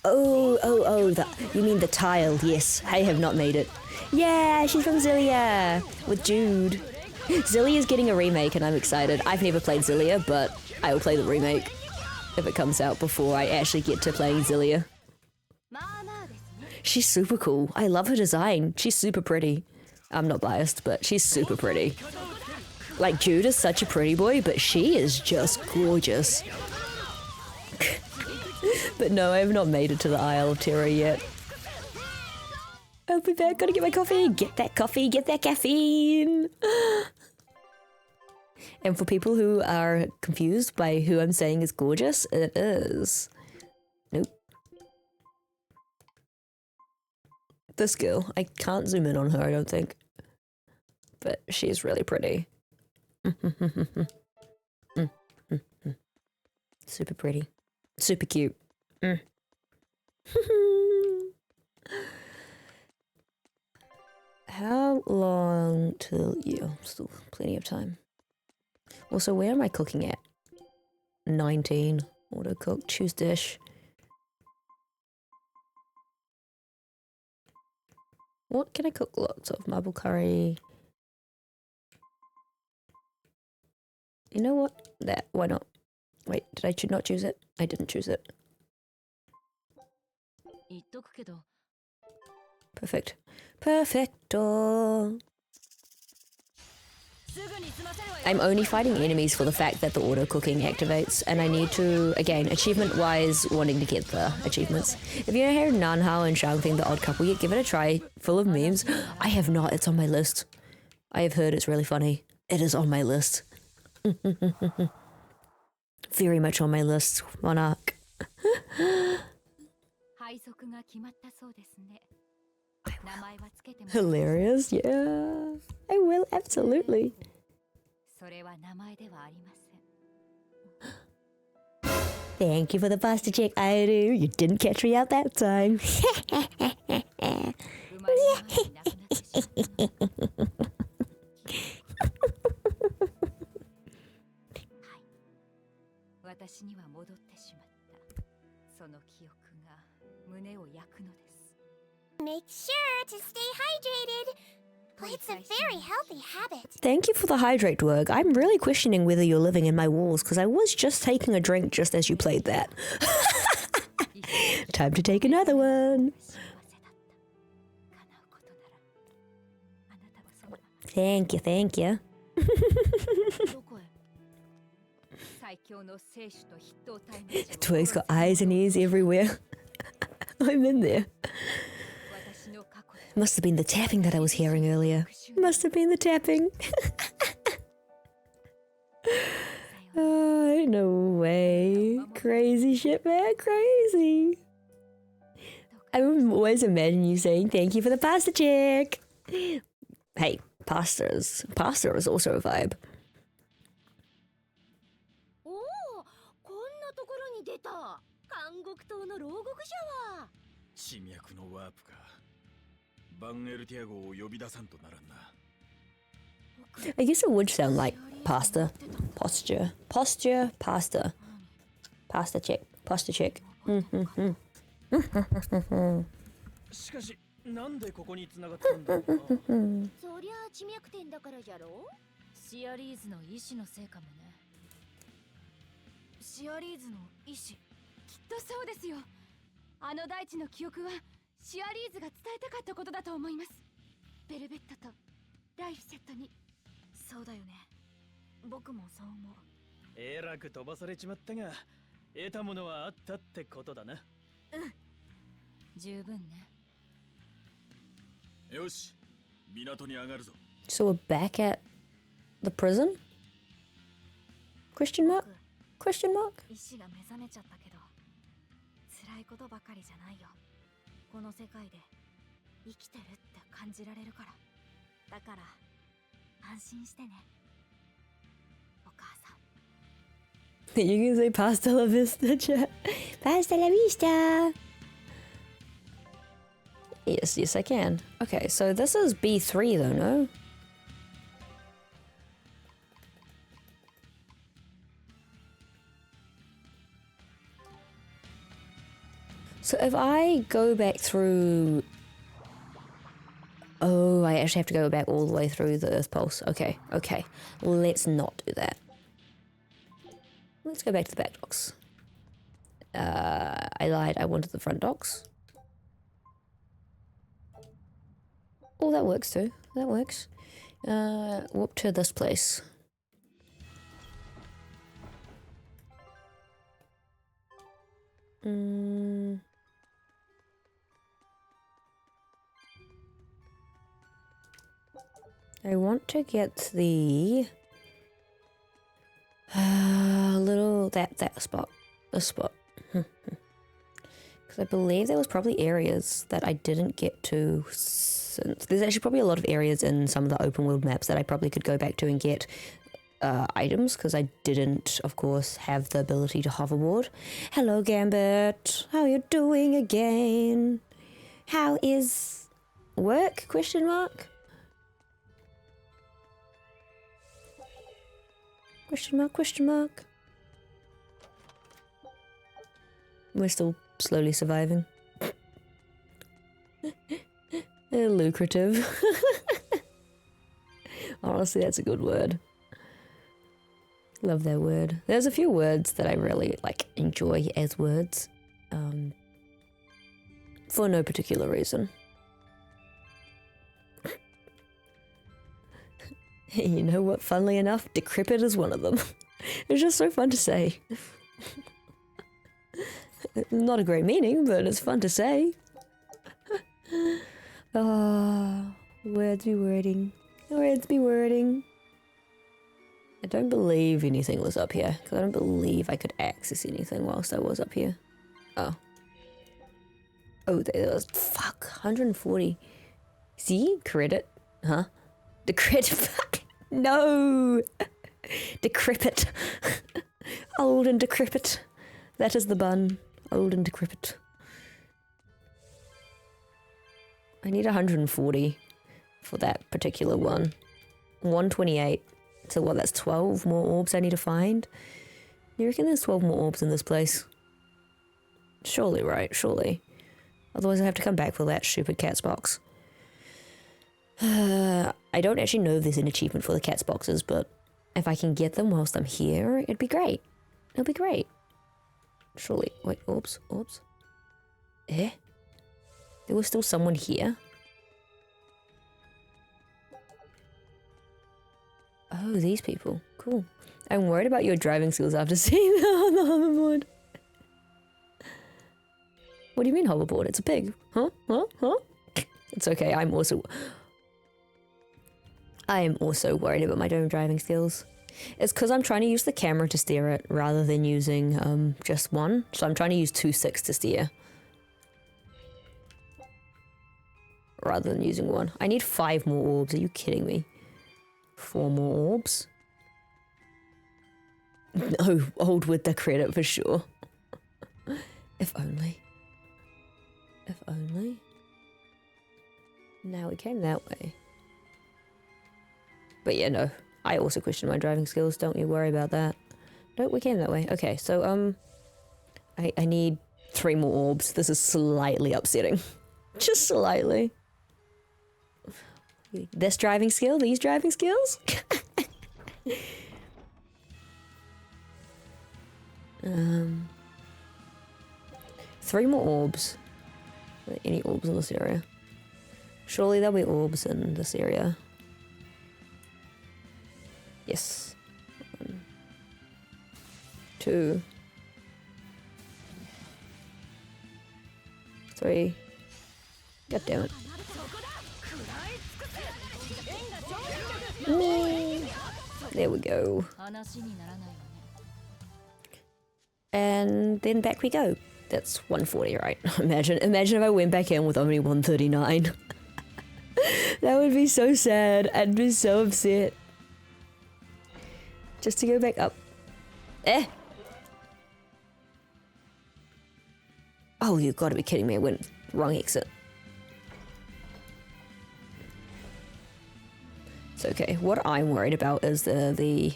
Oh, you mean the tile, yes. I have not made it. Yeah, she's from Zillia with Jude. Zillia's getting a remake and I'm excited. I've never played Zillia, but I will play the remake if it comes out before I actually get to playing Zillia. She's super cool. I love her design. She's super pretty. I'm not biased, but she's super pretty. Like, Jude is such a pretty boy, but she is just gorgeous. But no, I have not made it to the Isle of Terror yet. I'll be back. Gotta get my coffee. Get that coffee. Get that caffeine. And for people who are confused by who I'm saying is gorgeous, it is. Nope. This girl. I can't zoom in on her, I don't think. But she's really pretty. Super pretty. Super cute. How long till you? Still plenty of time. Also, where am I cooking at? 19. Auto cook. Choose dish. What can I cook lots of? Marble curry. You know what? That. Why not? Wait, did I not choose it? I didn't choose it. Perfect. Perfecto. I'm only fighting enemies for the fact that the auto cooking activates, and I need to, again, achievement wise, wanting to get the achievements. If you know how Nanhao and Shangfeng the odd couple yet, give it a try. Full of memes. I have not, it's on my list. I have heard it's really funny. It is on my list. Very much on my list, Monarch. Hilarious, yeah. I will, absolutely. Thank you for the pasta check, Airu. You didn't catch me out that time. Make sure to stay hydrated. It's a very healthy habit. Thank you for the hydrate work. I'm really questioning whether you're living in my walls, because I was just taking a drink just as you played that. Time to take another one. Thank you, thank you. Twig's got eyes and ears everywhere. I'm in there. Must have been the tapping that I was hearing earlier. Must have been the tapping. Oh, no way. Crazy shit, man. Crazy. I would always imagine you saying thank you for the pasta check. Hey, pasta is also a vibe. I guess it would sound like pasta. Posture. Posture. Pasta. Pasta check. Pasta check. Mm-hmm. しかしなんでここに繋がったんだろうな。そりゃあ地脈点だからじゃろ。シアリーズの意志のせいかもね。シアリーズの意志。きっとそうですよ。あの大地の記憶はシアリーズが伝えたかったことだと思います。ベルベットとライフセットに。そうだよね。僕もそう思う。えらく飛ばされちまったが、得たものはあったってことだな。うん。十分ね。よし、港に上がるぞ。 So we're back at the prison? Question mark? Question mark? 意志が目覚めちゃったけど、辛いことばかりじゃないよ。この世界で生きてるって感じられるから。だから安心してね。お母さん。You can say pasta la vista, chat. Pasta la vista. Yes, yes, I can. Okay, so this is B3 though, no? So if I go back through... Oh, I actually have to go back all the way through the Earth Pulse. Okay, okay. Let's not do that. Let's go back to the back docks. I lied, I wanted the front docks. Oh, that works too. That works. Whoop to this place. I want to get the little that spot. This spot. Because I believe there was probably areas that I didn't get to. There's actually probably a lot of areas in some of the open world maps that I probably could go back to and get items, because I didn't, of course, have the ability to hoverboard. Hello, Gambit. How are you doing again? How is work? Question mark? Question mark, question mark. We're still slowly surviving. Lucrative. Honestly, that's a good word. Love that word. There's a few words that I really like enjoy as words. For no particular reason. You know what? Funnily enough, decrepit is one of them. It's just so fun to say. Not a great meaning, but it's fun to say. Words be wording. Words be wording. I don't believe anything was up here, because I don't believe I could access anything whilst I was up here. Oh. Oh, there was, fuck, 140. See? Credit. Huh? Decrepit. No! Decrepit. Old and decrepit. That is the bun. Old and decrepit. I need 140 for that particular one. 128. So what, that's 12 more orbs I need to find? You reckon there's 12 more orbs in this place? Surely, right? Surely. Otherwise I have to come back for that stupid cat's box. I don't actually know if there's an achievement for the cat's boxes, but if I can get them whilst I'm here, it'd be great. It'll be great. Surely. Wait, orbs? Orbs? Eh? There was still someone here? Oh, these people. Cool. I'm worried about your driving skills after seeing that on the hoverboard. What do you mean hoverboard? It's a pig. Huh? Huh? Huh? It's okay, I am also worried about my driving skills. It's because I'm trying to use the camera to steer it rather than using just one. So I'm trying to use 2.6 to steer. Rather than using one. I need 5 more orbs. Are you kidding me? 4 more orbs? No, old with the credit for sure. If only. If only. Now we came that way. But yeah, no. I also question my driving skills. Don't you worry about that. No, we came that way. Okay, so, I need 3 more orbs. This is slightly upsetting. Just slightly. This driving skill? These driving skills? 3 more orbs. Are there any orbs in this area? Surely there'll be orbs in this area. Yes. 1, 2, 3. God damn it. There we go. And then back we go. That's 140, right? Imagine if I went back in with only 139. That would be so sad. I'd be so upset. Just to go back up. Eh! Oh, you've got to be kidding me. I went wrong exit. It's okay. What I'm worried about is the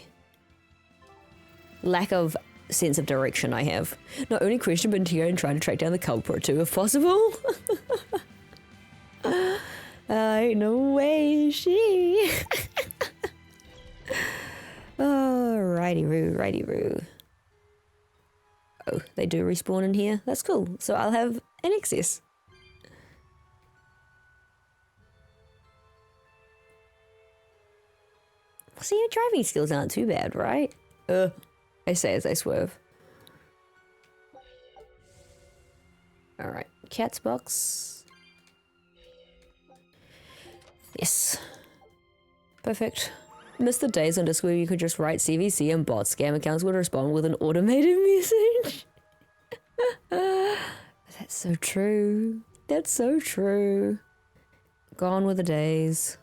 lack of sense of direction I have. Not only question, but to go and try to track down the culprit too, if possible. Ain't no way, she. Oh, righty-roo, righty-roo. Oh, they do respawn in here? That's cool. So I'll have an excess. See, your driving skills aren't too bad, right? I say as I swerve. Alright, cat's box. Yes. Perfect. Missed the days on Discord where you could just write CVC and bot scam accounts would respond with an automated message. That's so true. That's so true. Gone were the days.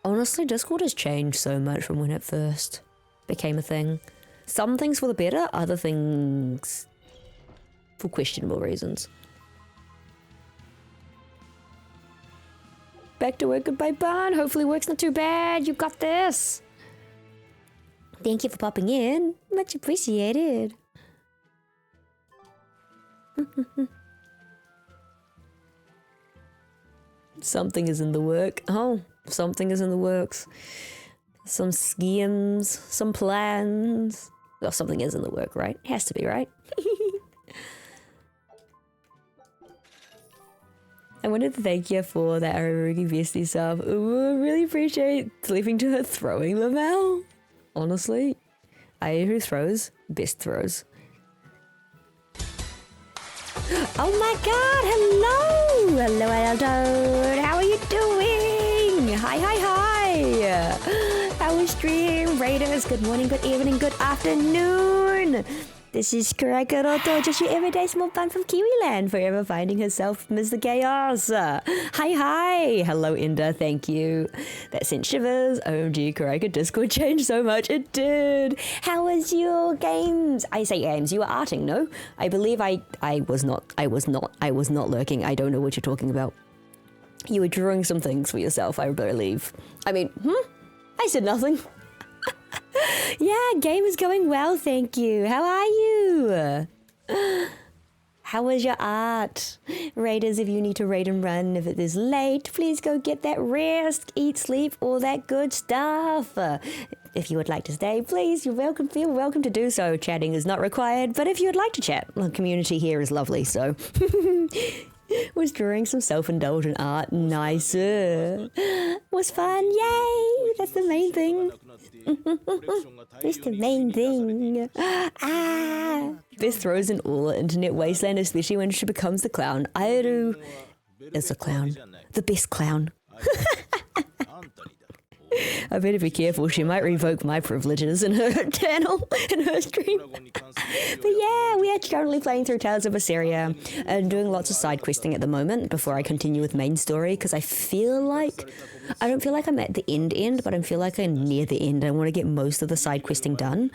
Honestly, Discord has changed so much from when it first became a thing. Some things for the better, other things for questionable reasons. Back to work, goodbye, Barn. Hopefully work's not too bad. You got this. Thank you for popping in. Much appreciated. Something is in the work. Oh, something is in the works. Some schemes, some plans. Well, something is in the work, right? Has to be, right? I wanted to thank you for that Ararugi Bestie sub. Ooh, I really appreciate leaving to her throwing them out. Honestly, who throws? Best throws. Oh my god, hello! Hello, Aldo. How are you doing? Hi, hi, hi. How was stream? Raiders, good morning, good evening, good afternoon. This is KuraiCa Roto, just your everyday small fun from Kiwiland, forever finding herself Mr. Chaos. Hi, hi. Hello, Enda, thank you. That sent shivers. OMG, KuraiCa Discord changed so much. It did. How was your games? I say games, you were arting, no? I believe I was not lurking. I don't know what you're talking about. You were drawing some things for yourself, I believe. I mean, I said nothing. Yeah, game is going well, thank you. How are you? How was your art? Raiders, if you need to raid and run, if it is late, please go get that rest, eat, sleep, all that good stuff. If you would like to stay, please, you're welcome, feel welcome to do so. Chatting is not required, but if you would like to chat, the community here is lovely, so... Was drawing some self-indulgent art. Nice. Was fun. Yay! That's the main thing. That's the main thing. Best throws in all internet wasteland, especially when she becomes the clown. Airu is a clown. The best clown. I better be careful, she might revoke my privileges in her channel, in her stream. But yeah, we are currently playing through Tales of Berseria and doing lots of side questing at the moment before I continue with main story, because I don't feel like I'm at the end, but I feel like I'm near the end. I want to get most of the side questing done.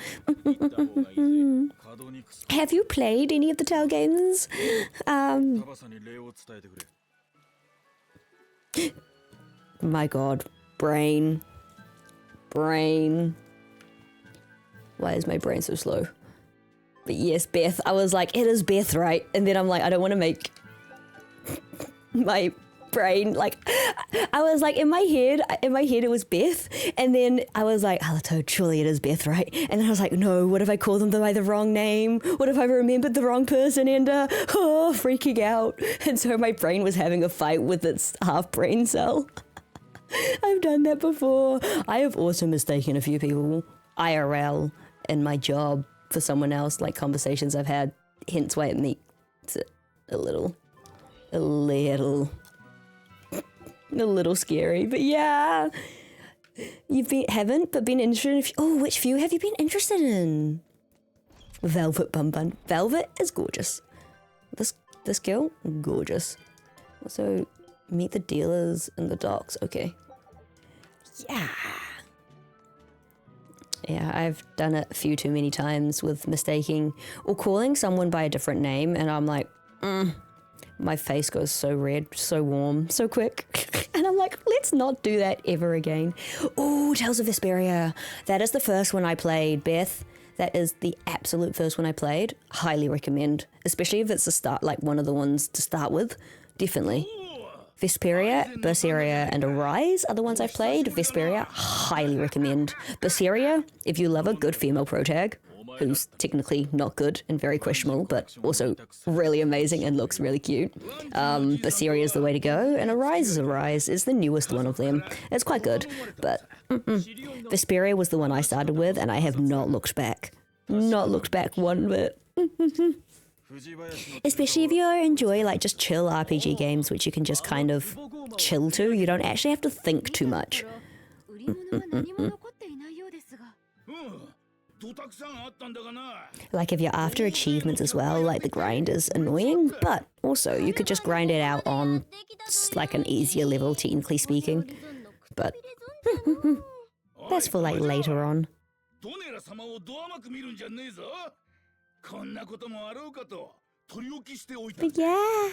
Have you played any of the Tale games? My god. Brain. Why is my brain so slow? But yes, Beth. I was like, it is Beth, right? And then I'm like, I don't want to make my brain like... I was like, in my head it was Beth. And then I was like, Alito, surely it is Beth, right? And then I was like, no, what if I call them by the wrong name? What if I remembered the wrong person? And freaking out. And so my brain was having a fight with its half brain cell. I've done that before. I have also mistaken a few people IRL in my job for someone else, like conversations I've had, hence why it makes it a little scary. But yeah, haven't been interested in, which few have you been interested in? Velvet Bum Bun. Velvet is gorgeous. This girl, gorgeous. Also, meet the dealers in the docks. Okay. Yeah, I've done it a few too many times with mistaking or calling someone by a different name, and I'm like, my face goes so red, so warm, so quick. And I'm like, let's not do that ever again. Oh, Tales of Vesperia. That is the first one I played, Beth. That is the absolute first one I played. Highly recommend, especially if it's a start, like one of the ones to start with. Definitely. Vesperia, Berseria, and Arise are the ones I've played. Vesperia, highly recommend. Berseria, if you love a good female protag, who's technically not good and very questionable, but also really amazing and looks really cute. Berseria is the way to go, and Arise is the newest one of them. It's quite good, but Vesperia was the one I started with, and I have not looked back. Not looked back one bit. Especially if you enjoy like just chill RPG games, which you can just kind of chill to. You don't actually have to think too much. Like if you're after achievements as well, like the grind is annoying, but also you could just grind it out on like an easier level, technically speaking. But that's for like later on. But yeah.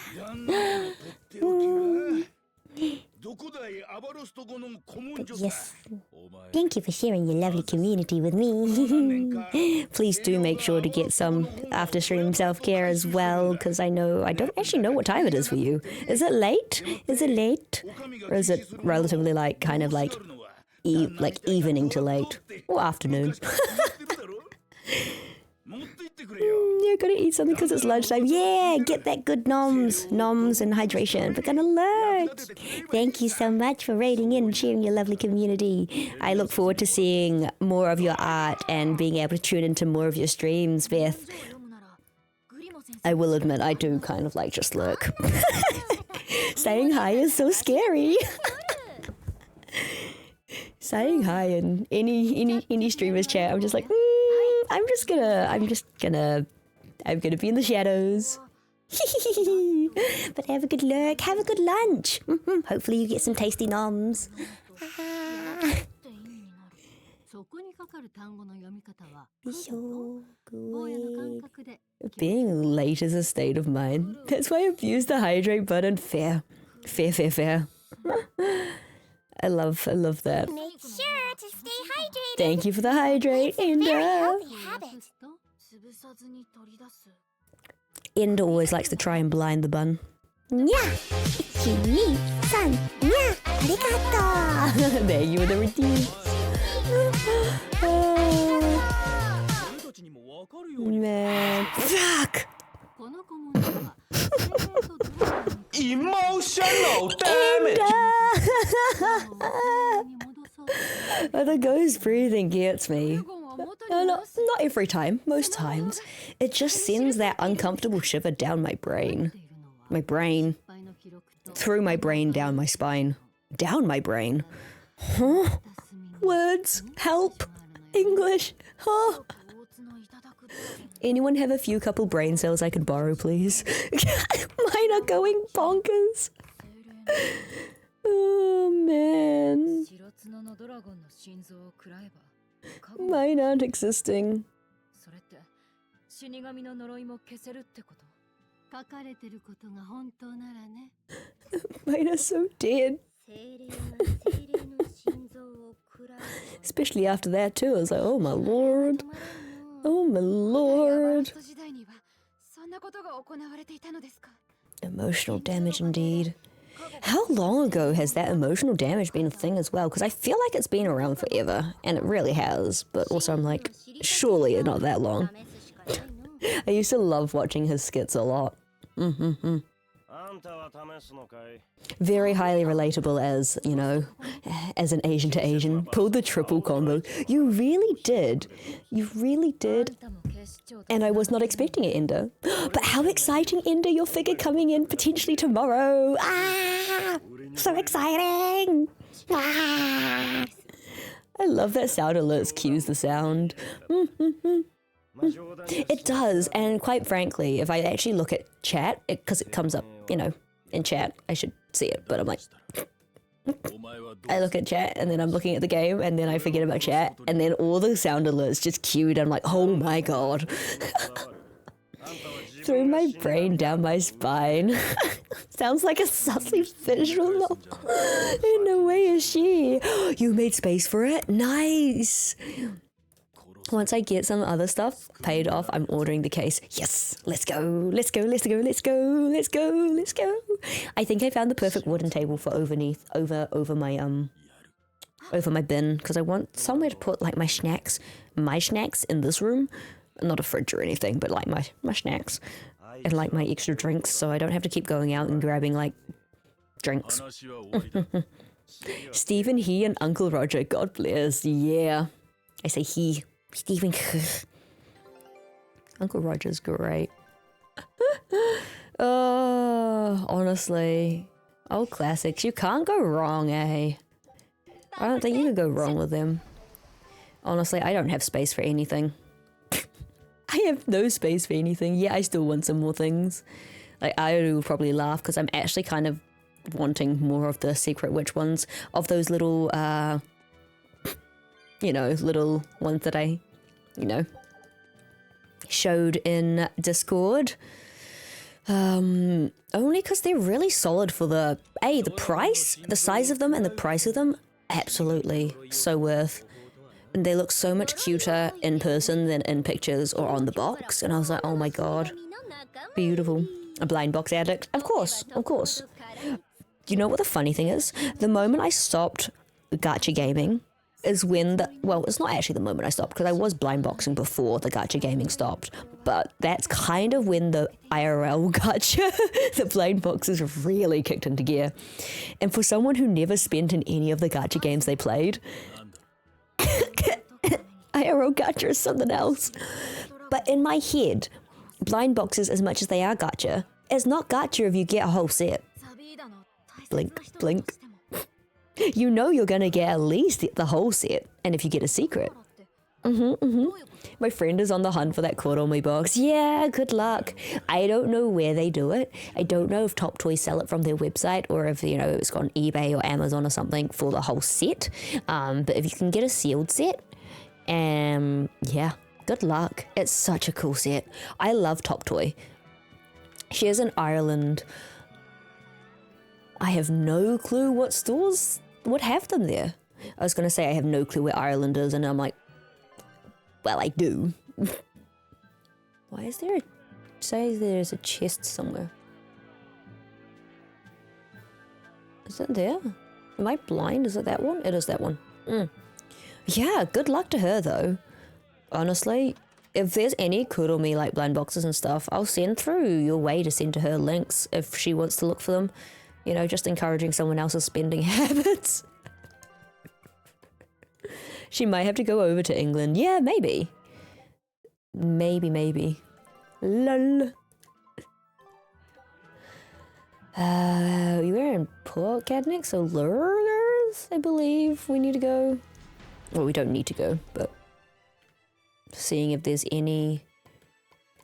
Yes. Thank you for sharing your lovely community with me. Please do make sure to get some after stream self-care as well, because I don't actually know what time it is for you. Is it late? Is it late? Or is it relatively like kind of like evening to late? Or afternoon? Yeah, gotta eat something because it's lunchtime. Yeah, get that good noms and hydration. We're gonna lurch. Thank you so much for raiding in and sharing your lovely community. I look forward to seeing more of your art and being able to tune into more of your streams, Beth. I will admit, I do kind of like just lurk. Saying hi is so scary. Saying hi in any streamer's chat, I'm just like, I'm gonna be in the shadows. But have a good lurk, have a good lunch. Hopefully you get some tasty noms. Being late is a state of mind. That's why I've used the hydrate button. Fair. I love that. Make sure to stay hydrated. Thank you for the hydrate, Very Enda. healthy habit. Enda always likes to try and blind the bun. Nya! Ichi-ni-san! Nya! Arigato! There you were the redeem. Man. Fuck! Emotional damage! Oh, the ghost breathing gets me. No, not every time. Most times. It just sends that uncomfortable shiver down my brain. My brain. Through my brain, down my spine. Down my brain. Huh? Words. Help. English. Huh? Anyone have a few couple brain cells I could borrow, please? Mine are going bonkers. Oh, man. Mine aren't existing. Mine are so dead. Especially after that too, I was like, oh my lord. Oh my lord. Emotional damage indeed. How long ago has that emotional damage been a thing as well? Because I feel like it's been around forever, and it really has, but also I'm like, surely it's not that long. I used to love watching his skits a lot. Very highly relatable as, you know, as an Asian to Asian. Pulled the triple combo. You really did. You really did. And I was not expecting it, Ender. But how exciting, Ender, your figure coming in potentially tomorrow. Ah! So exciting! Ah! I love that sound alerts cues the sound. It does, and quite frankly, if I actually look at chat, because it comes up, you know, in chat, I should see it, but I'm like, I look at chat, and then I'm looking at the game, and then I forget about chat, and then all the sound alerts just queued, I'm like, oh my god. Through my brain down my spine. Sounds like a sussy visual. In no way is she. You made space for it? Nice. Once I get some other stuff paid off, I'm ordering the case. Yes, let's go, let's go, let's go, let's go, let's go, let's go. I think I found the perfect wooden table for over my bin, because I want somewhere to put like my snacks in this room. Not a fridge or anything, but like my snacks and like my extra drinks, so I don't have to keep going out and grabbing like drinks. Stephen, he, and Uncle Roger, God bless. Yeah, I say he. Stephen. Uncle Roger's great. Oh, honestly. Old classics. You can't go wrong, eh? I don't think you could go wrong with them. Honestly, I don't have space for anything. I have no space for anything. Yeah, I still want some more things. Like, I will probably laugh because I'm actually kind of wanting more of the Secret Witch ones. Of those little, you know, little ones that I, you know, showed in Discord. Only because they're really solid for the price, the size of them and the price of them. Absolutely so worth. And they look so much cuter in person than in pictures or on the box. And I was like, oh my god, beautiful. A blind box addict, of course, of course. You know what the funny thing is? The moment I stopped gacha gaming is when it's not actually the moment I stopped, because I was blind boxing before the gacha gaming stopped, but that's kind of when the IRL gacha, the blind boxes really kicked into gear. And for someone who never spent in any of the gacha games they played, IRL gacha is something else. But in my head, blind boxes, as much as they are gacha, is not gacha if you get a whole set. Blink, blink. You know you're gonna get at least the whole set, and if you get a secret. My friend is on the hunt for that Kuromi box. Yeah, good luck. I don't know where they do it. I don't know if Top Toys sell it from their website or if, you know, it's got on eBay or Amazon or something for the whole set. But if you can get a sealed set, yeah, good luck. It's such a cool set. I love Top Toy. She is in Ireland. I have no clue what stores would have them there. I was going to say I have no clue where Ireland is, and I'm like, well, I do. Why is there say there's a chest somewhere? Is it there? Am I blind? Is it that one? It is that one. Yeah, good luck to her though. Honestly, if there's any Kuromi like blind boxes and stuff, I'll send through your way to send to her links if she wants to look for them. You know, just encouraging someone else's spending habits. She might have to go over to England. Yeah, maybe. Maybe. Lol. We're in Port Cadnick, so Lurgers, I believe we need to go. Well, we don't need to go, but seeing if there's any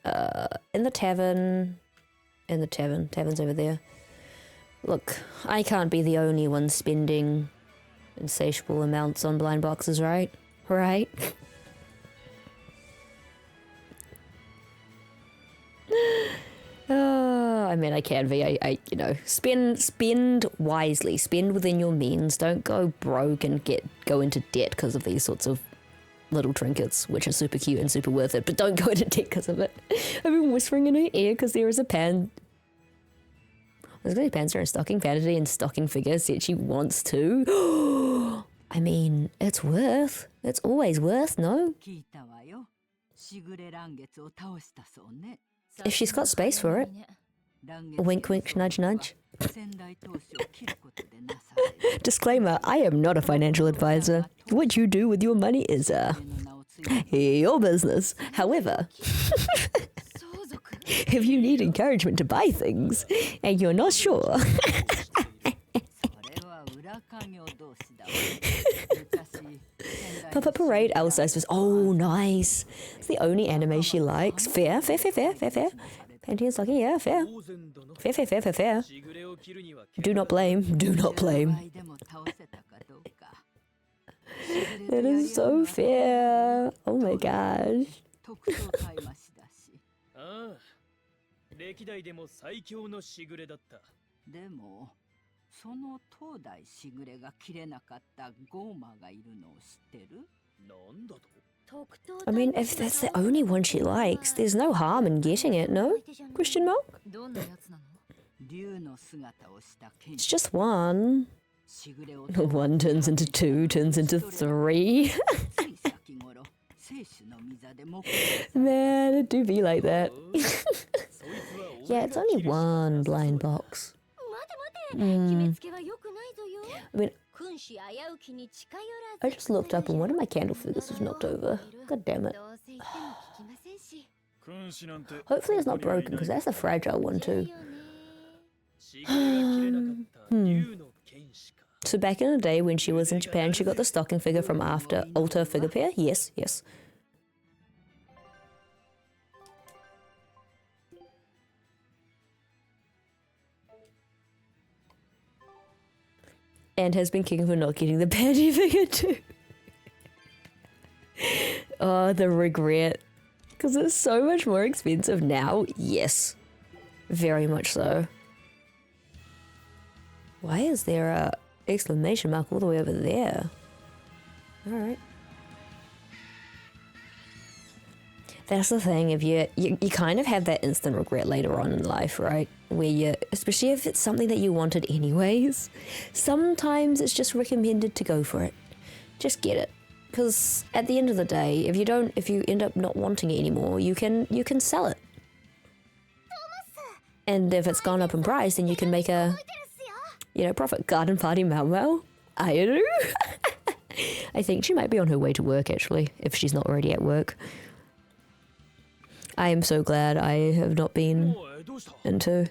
in the tavern. Tavern's over there. Look, I can't be the only one spending insatiable amounts on blind boxes, right? Right? I mean, I can be. I you know, spend wisely. Spend within your means. Don't go broke and go into debt because of these sorts of little trinkets, which are super cute and super worth it. But don't go into debt because of it. I've been whispering in her ear because there is a there's going to be Panzer and Stocking Vanity and Stocking Figure said she wants to. I mean, it's always worth, no? If she's got space for it. Wink, wink, nudge, nudge. Disclaimer, I am not a financial advisor. What you do with your money is, your business. However... if you need encouragement to buy things and you're not sure. Puppet Parade Elsa says, oh, nice. It's the only anime she likes. Fair. Panty and Stocking, yeah, fair. Fair. Do not blame. That is so fair. Oh my gosh. 歴代でも最強のしぐれだった。でも、その東大しぐれが切れなかったゴーマがいるのを知ってる？なんだと？ I mean, if that's the only one she likes, there's no harm in getting it, no? Question mark? It's just one. One turns into two, turns into three. Man, it do be like that. Yeah, it's only one blind box. I mean, I just looked up and one of my candle figures was knocked over. God damn it. Hopefully it's not broken, because that's a fragile one too. So back in the day when she was in Japan, she got the stocking figure from after Alta Figure Pair? Yes. And has been kicking for not getting the panty figure too. Oh, the regret. Because it's so much more expensive now. Yes. Very much so. Why is there a exclamation mark all the way over there? Alright. That's the thing, if you kind of have that instant regret later on in life, right? Where you, especially if it's something that you wanted anyways, sometimes it's just recommended to go for it. Just get it. Because at the end of the day, if you end up not wanting it anymore, you can sell it. And if it's gone up in price, then you can make a, profit. Garden party Mau. I do. I think she might be on her way to work, actually, if she's not already at work. I am so glad I have not been into...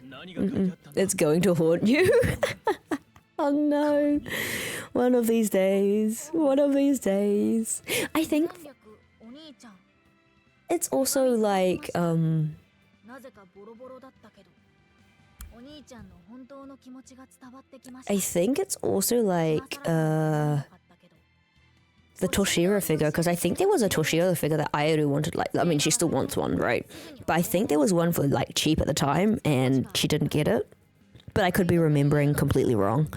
It's going to haunt you. Oh no. One of these days. One of these days. I think... It's also like, I think it's also like, the Toshiro figure, because I think there was a Toshiro figure that Ayaru wanted, like, I mean, she still wants one, right? But I think there was one for, like, cheap at the time, and she didn't get it. But I could be remembering completely wrong.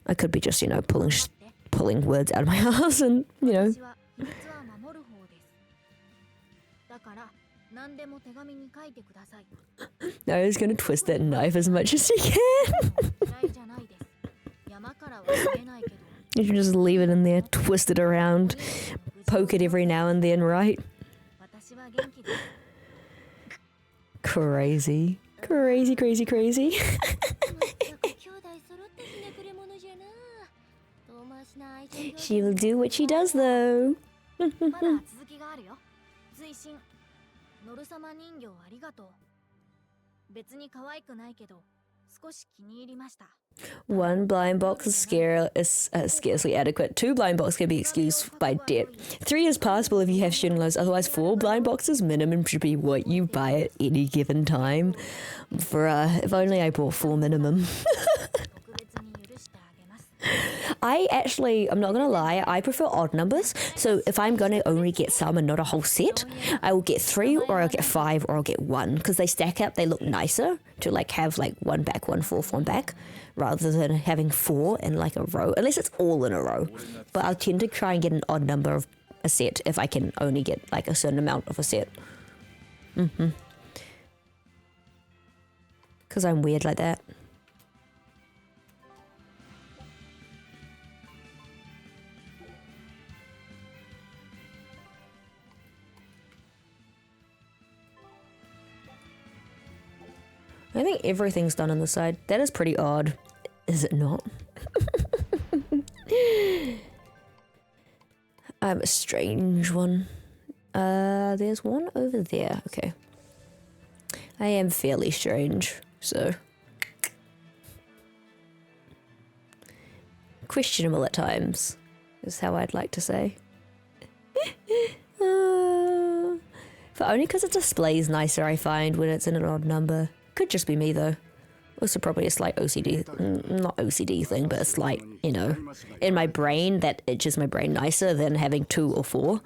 I could be just, pulling words out of my ass and, No, I was gonna twist that knife as much as she can. You can just leave it in there, twist it around, poke it every now and then, right? Crazy. Crazy, crazy, crazy. She will do what she does, though. One blind box is scarcely adequate. 2 blind boxes can be excused by debt. 3 is passable if you have student loans. Otherwise, 4 blind boxes minimum should be what you buy at any given time. If only I bought 4 minimum. I'm not gonna lie, I prefer odd numbers. So if I'm gonna only get some and not a whole set, I will get 3 or I'll get 5 or I'll get 1. Because they stack up, they look nicer to have 1 back, 1 forth, 1 back, rather than having 4 in a row, unless it's all in a row. But I'll tend to try and get an odd number of a set if I can only get a certain amount of a set. Because I'm weird like that. I think everything's done on the side. That is pretty odd. Is it not? I'm a strange one. There's one over there. Okay. I am fairly strange, so... questionable at times, is how I'd like to say. But only because it displays nicer, I find, when it's in an odd number. Could just be me, though. Also probably a slight OCD, not OCD thing, but a slight, in my brain, that itches my brain nicer than having 2 or 4.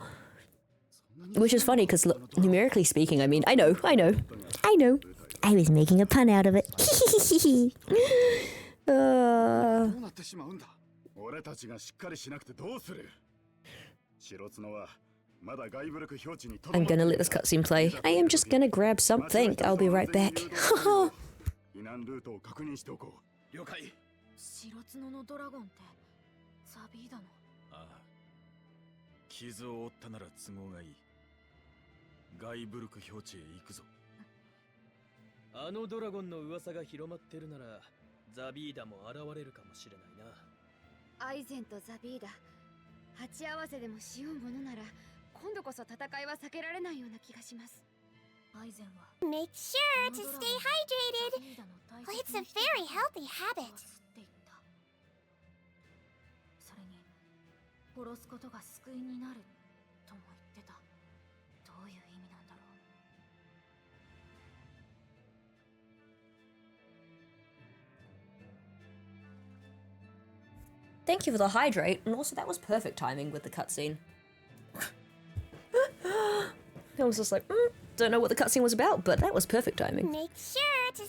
Which is funny, because numerically speaking, I mean, I know. I was making a pun out of it. I'm gonna let this cutscene play. I am just gonna grab something. I'll be right back. Make sure to stay hydrated. It's a very healthy habit. Thank you for the hydrate, and also that was perfect timing with the cutscene. I was just like, don't know what the cutscene was about, but that was perfect timing. Make sure to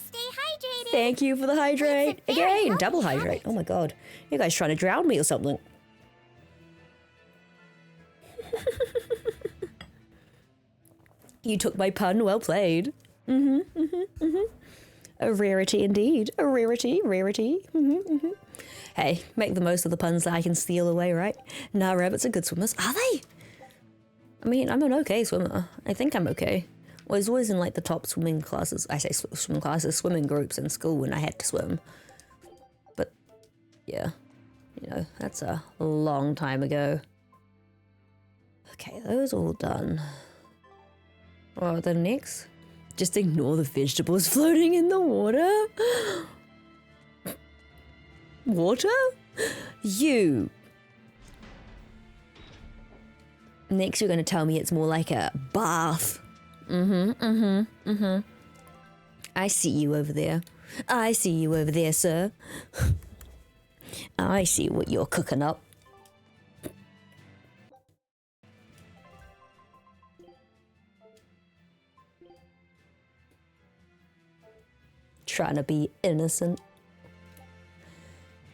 Thank you for the hydrate. Again, double hydrate. Oh my god. You guys trying to drown me or something. You took my pun, well played. A rarity indeed. A rarity. Hey, make the most of the puns that I can steal away, right? Nah, rabbits are good swimmers. Are they? I mean, I'm an okay swimmer. I think I'm okay. I was always in like the top swimming classes. I say swimming classes, swimming groups in school when I had to swim. But yeah, you know, that's a long time ago. Okay, those all done. Oh, the next? Just ignore the vegetables floating in the water. Water? You. Next, you're going to tell me it's more like a bath. I see you over there. I see you over there, sir. I see what you're cooking up. Trying to be innocent.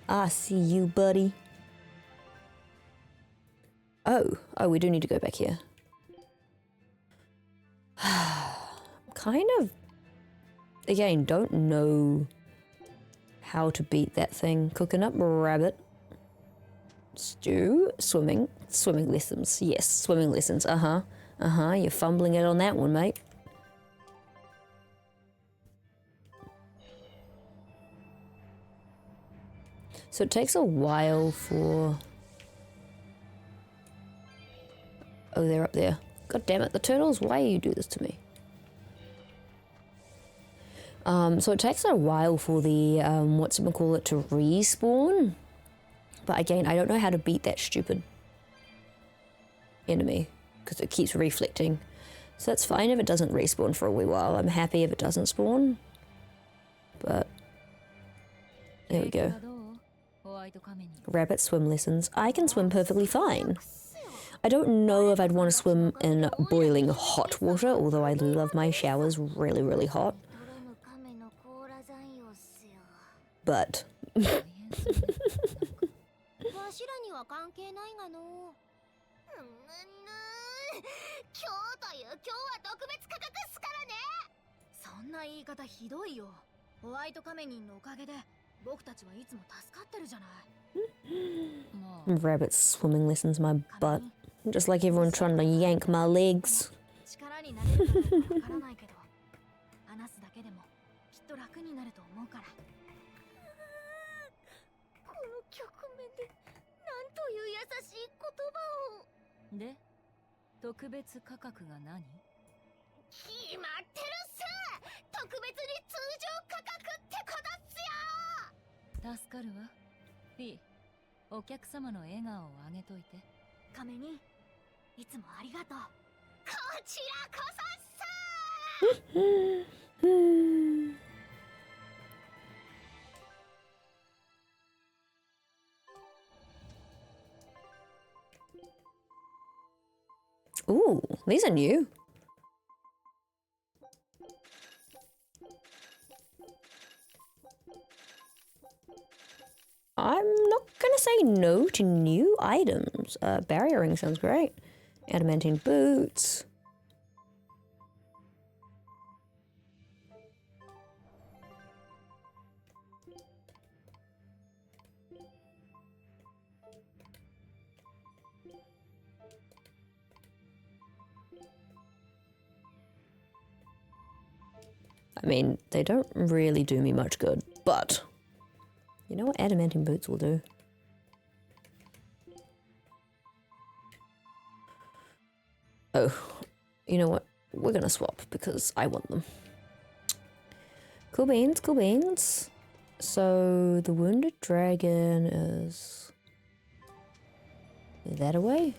I see you, buddy. Oh, we do need to go back here. Kind of, again, don't know how to beat that thing. Cooking up rabbit. Stew. Swimming lessons. Yes, swimming lessons. You're fumbling it on that one, mate. So it takes a while for... Oh, they're up there. God damn it, the turtles, why you do this to me? So it takes a while for the, whatchamacallit, to respawn. But again, I don't know how to beat that stupid enemy, because it keeps reflecting. So that's fine if it doesn't respawn for a wee while. I'm happy if it doesn't spawn. But, there we go. Rabbit swim lessons. I can swim perfectly fine. I don't know if I'd want to swim in boiling hot water, although I love my showers really, really hot. But... Rabbit swimming lessons my butt. Just like everyone trying to yank my legs. Ooh, these are new. I'm not gonna say no to new items. Barrier ring sounds great. Adamantine boots. I mean, they don't really do me much good, but you know what adamantine boots will do? Oh, you know what? We're gonna swap because I want them. Cool beans, cool beans. So the wounded dragon is that away?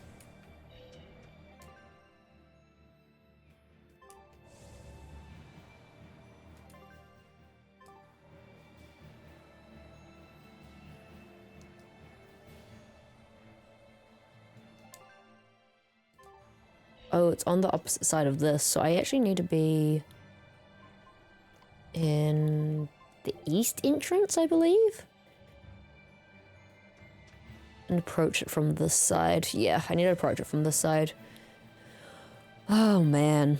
Oh, it's on the opposite side of this, so I actually need to be in the east entrance, I believe. And approach it from this side. Yeah, I need to approach it from this side. Oh man.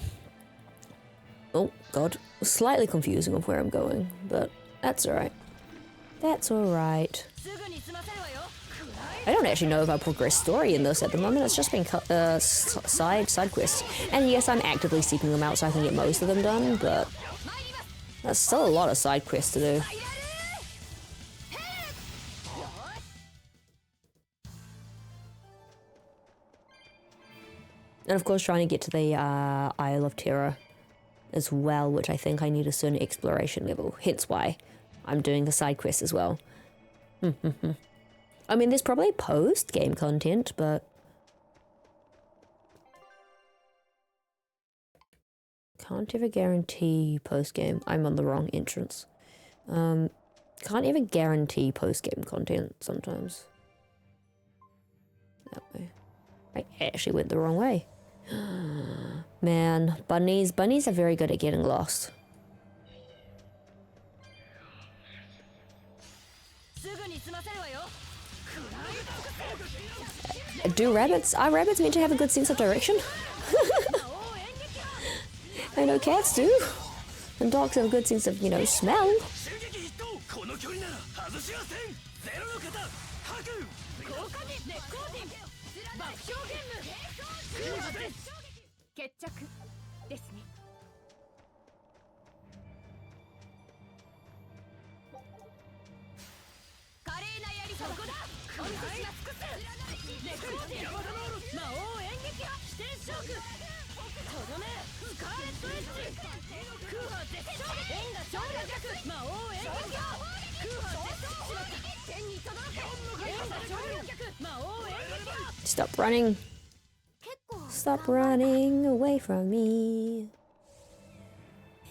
Oh god. Slightly confusing of where I'm going, but that's alright. That's alright. I don't actually know if I progress story in this at the moment. It's just been side quests. And yes, I'm actively seeking them out so I can get most of them done, but that's still a lot of side quests to do. And of course trying to get to the Isle of Terror as well, which I think I need a certain exploration level, hence why I'm doing the side quests as well. I mean, there's probably post-game content, but can't ever guarantee post-game. I'm on the wrong entrance. Can't ever guarantee post-game content sometimes. That way. I actually went the wrong way. Man, bunnies are very good at getting lost. Are rabbits meant to have a good sense of direction? I know cats do. And dogs have a good sense of, you know, smell. Stop running. Stop running away from me.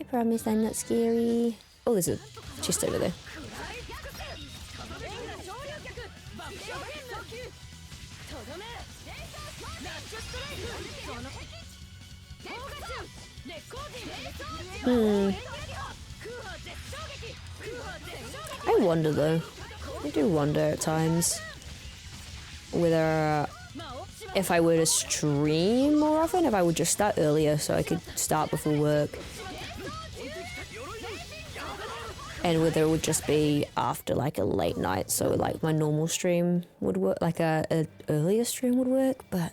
I promise I'm not scary. Oh, there's a chest over there. I wonder though. I do wonder at times whether if I were to stream more often, if I would just start earlier so I could start before work. And whether it would just be after like a late night, so like my normal stream would work, like a earlier stream would work, but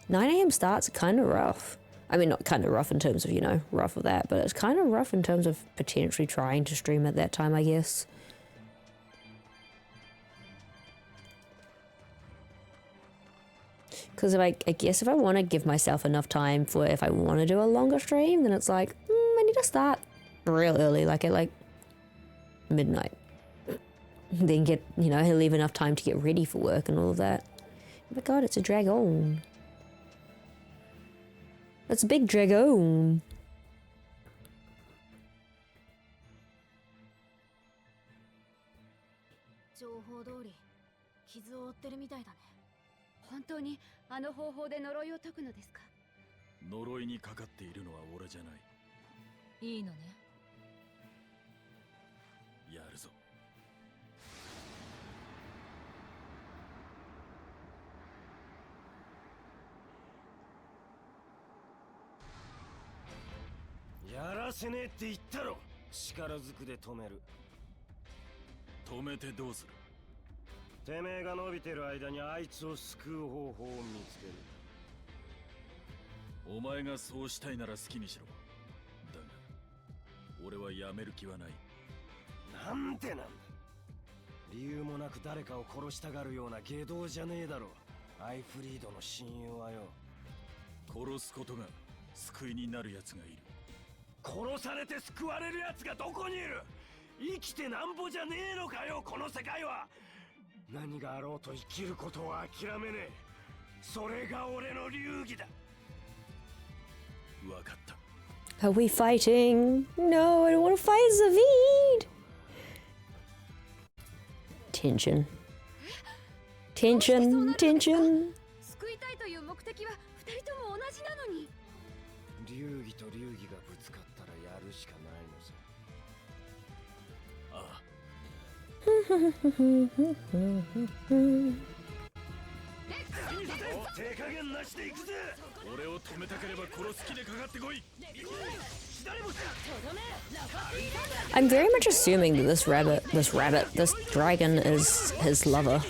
9 AM starts are kind of rough. I mean, not kind of rough in terms of, you know, rough of that, but it's kind of rough in terms of potentially trying to stream at that time, I guess. Because I guess if I want to give myself enough time for if I want to do a longer stream, then it's like, I need to start real early, like at like midnight. Then get, you know, leave enough time to get ready for work and all of that. Oh my god, it's a dragon. That's a big dragon. Are we fighting? No, I don't want to fight Zavid. Tension. Tension, tension. I'm very much assuming that this dragon is his lover.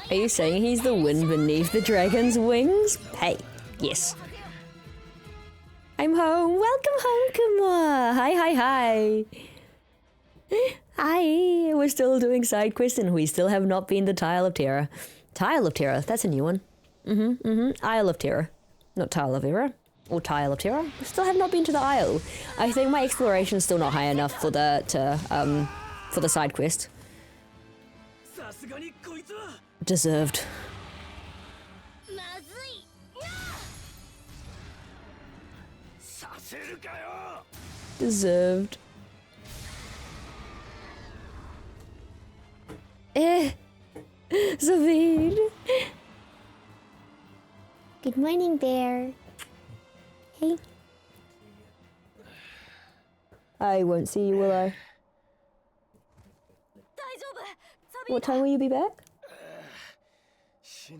Are you saying he's the wind beneath the dragon's wings? Hey, yes. I'm home. Welcome home, Kumwa. Hi. Hi. We're still doing side quests and we still have not been to Tile of Terror. Tile of Terror. That's a new one. Isle of Terror. Not Tile of Terror. Or Tile of Terror. We still have not been to the Isle. I think my exploration's still not high enough for the side quest. Deserved. Deserved. Zavid. Good morning, Bear. Hey. I won't see you, will I? What time will you be back?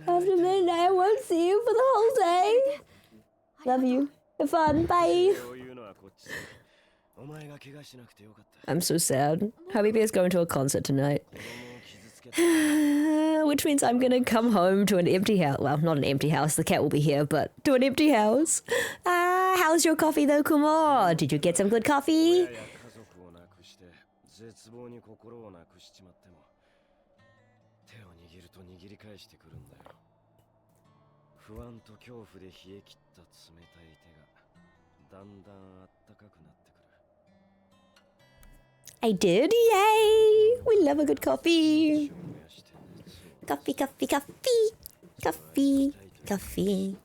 After midnight, I won't see you for the whole day. Love you. Have fun. Bye. I'm so sad. Habibi is going to a concert tonight. Which means I'm gonna come home to an empty house. Well, not an empty house. The cat will be here, but to an empty house. How's your coffee though, Kumar? Did you get some good coffee? I did, yay! We love a good coffee. Coffee.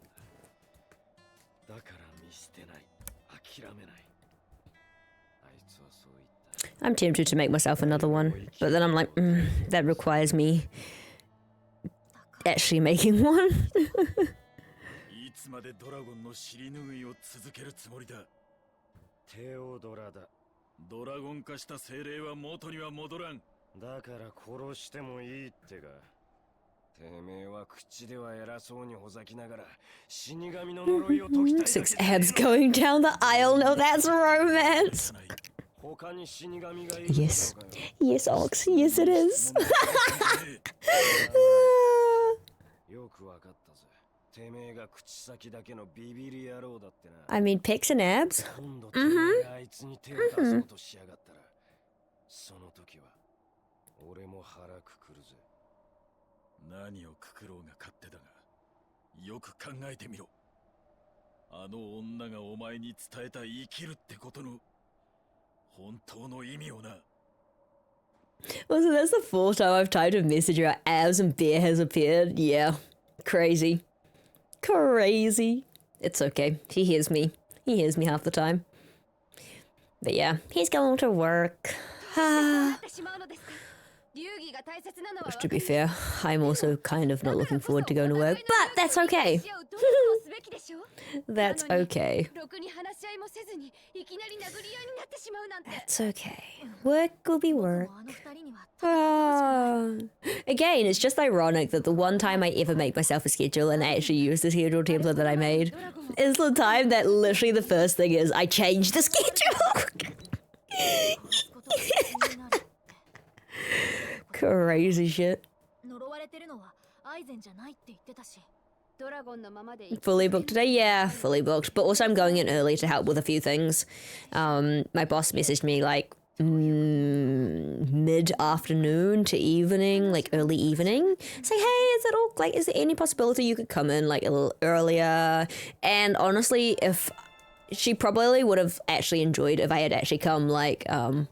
I'm tempted to make myself another one, but then I'm like, that requires me actually making one. Six abs going down the aisle. No, that's romance. Yes. Yes, Ox. Yes, it is. I mean, pecs and abs. Also, that's the fourth time I've typed a message about abs and bear has appeared. Yeah. Crazy. It's okay. He hears me. He hears me half the time. But yeah, he's going to work. Which, to be fair, I'm also kind of not looking forward to going to work, but that's okay. That's okay. That's okay. Work will be work. Again, it's just ironic that the one time I ever make myself a schedule and I actually use the schedule template that I made is the time that literally the first thing is I change the schedule. Crazy shit. Fully booked today? Yeah, fully booked. But also I'm going in early to help with a few things. My boss messaged me like mid-afternoon to evening, like early evening, say, hey, is it all like, is there any possibility you could come in like a little earlier? And honestly, if she probably would have actually enjoyed if I had actually come like, I'm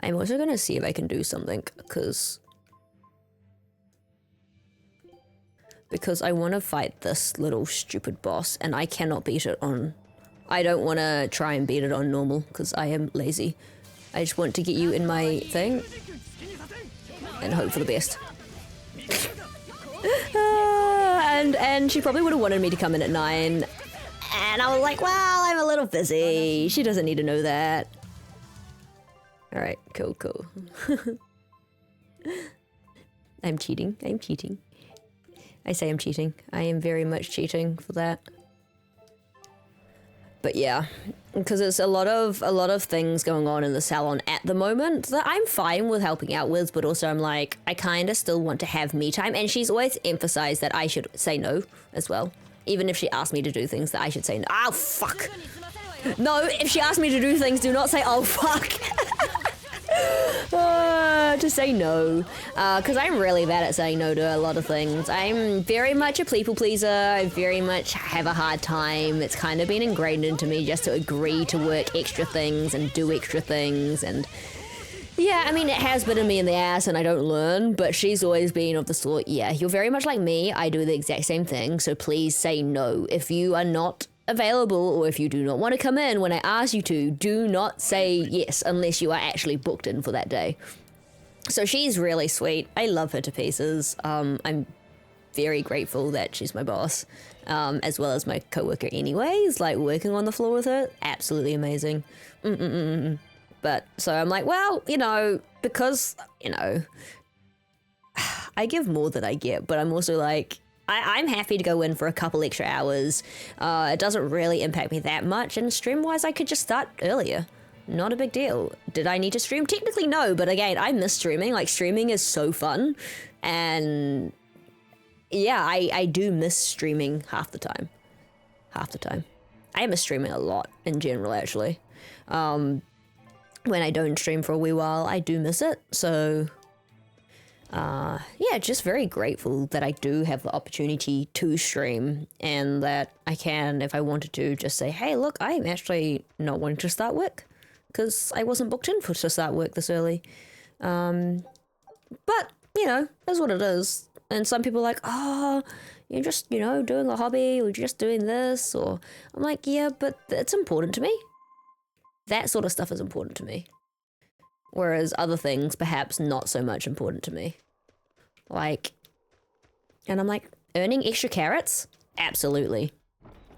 also gonna see if I can do something because I want to fight this little stupid boss and I cannot beat it on... I don't want to try and beat it on normal because I am lazy. I just want to get you in my thing and hope for the best. and she probably would have wanted me to come in at 9 and I was like, well, I'm a little busy. She doesn't need to know that. Alright, cool. I'm cheating. I say I'm cheating. I am very much cheating for that. But yeah, because there's a lot of things going on in the salon at the moment that I'm fine with helping out with, but also I'm like, I kind of still want to have me time. And she's always emphasized that I should say no as well. Even if she asked me to do things that I should say no. Oh, fuck. No, if she asked me to do things, do not say, oh, fuck. To say no, because I'm really bad at saying no to a lot of things. I'm very much a people pleaser. I very much have a hard time. It's kind of been ingrained into me just to agree to work extra things and do extra things. And yeah, I mean, it has bitten me in the ass and I don't learn, but she's always been of the sort, yeah, you're very much like me. I do the exact same thing, so please say no. If you are not available or if you do not want to come in when I ask you to, do not say yes unless you are actually booked in for that day. So she's really sweet. I love her to pieces. I'm very grateful that she's my boss, as well as my coworker anyways, like working on the floor with her, absolutely amazing. But so I'm like, well, you know, because, you know, I give more than I get, but I'm also like, I'm happy to go in for a couple extra hours. It doesn't really impact me that much, and stream-wise, I could just start earlier. Not a big deal. Did I need to stream? Technically, no, but again, I miss streaming. Like, streaming is so fun, and yeah, I do miss streaming half the time. I miss streaming a lot, in general, actually. When I don't stream for a wee while, I do miss it, so... yeah, just very grateful that I do have the opportunity to stream and that I can, if I wanted to, just say, hey, look, I'm actually not wanting to start work because I wasn't booked in to start work this early. But, you know, that's what it is. And some people are like, oh, you're just, you know, doing a hobby or just doing this, or I'm like, yeah, but it's important to me. That sort of stuff is important to me. Whereas other things, perhaps not so much important to me. Like, and I'm like, earning extra carrots? Absolutely.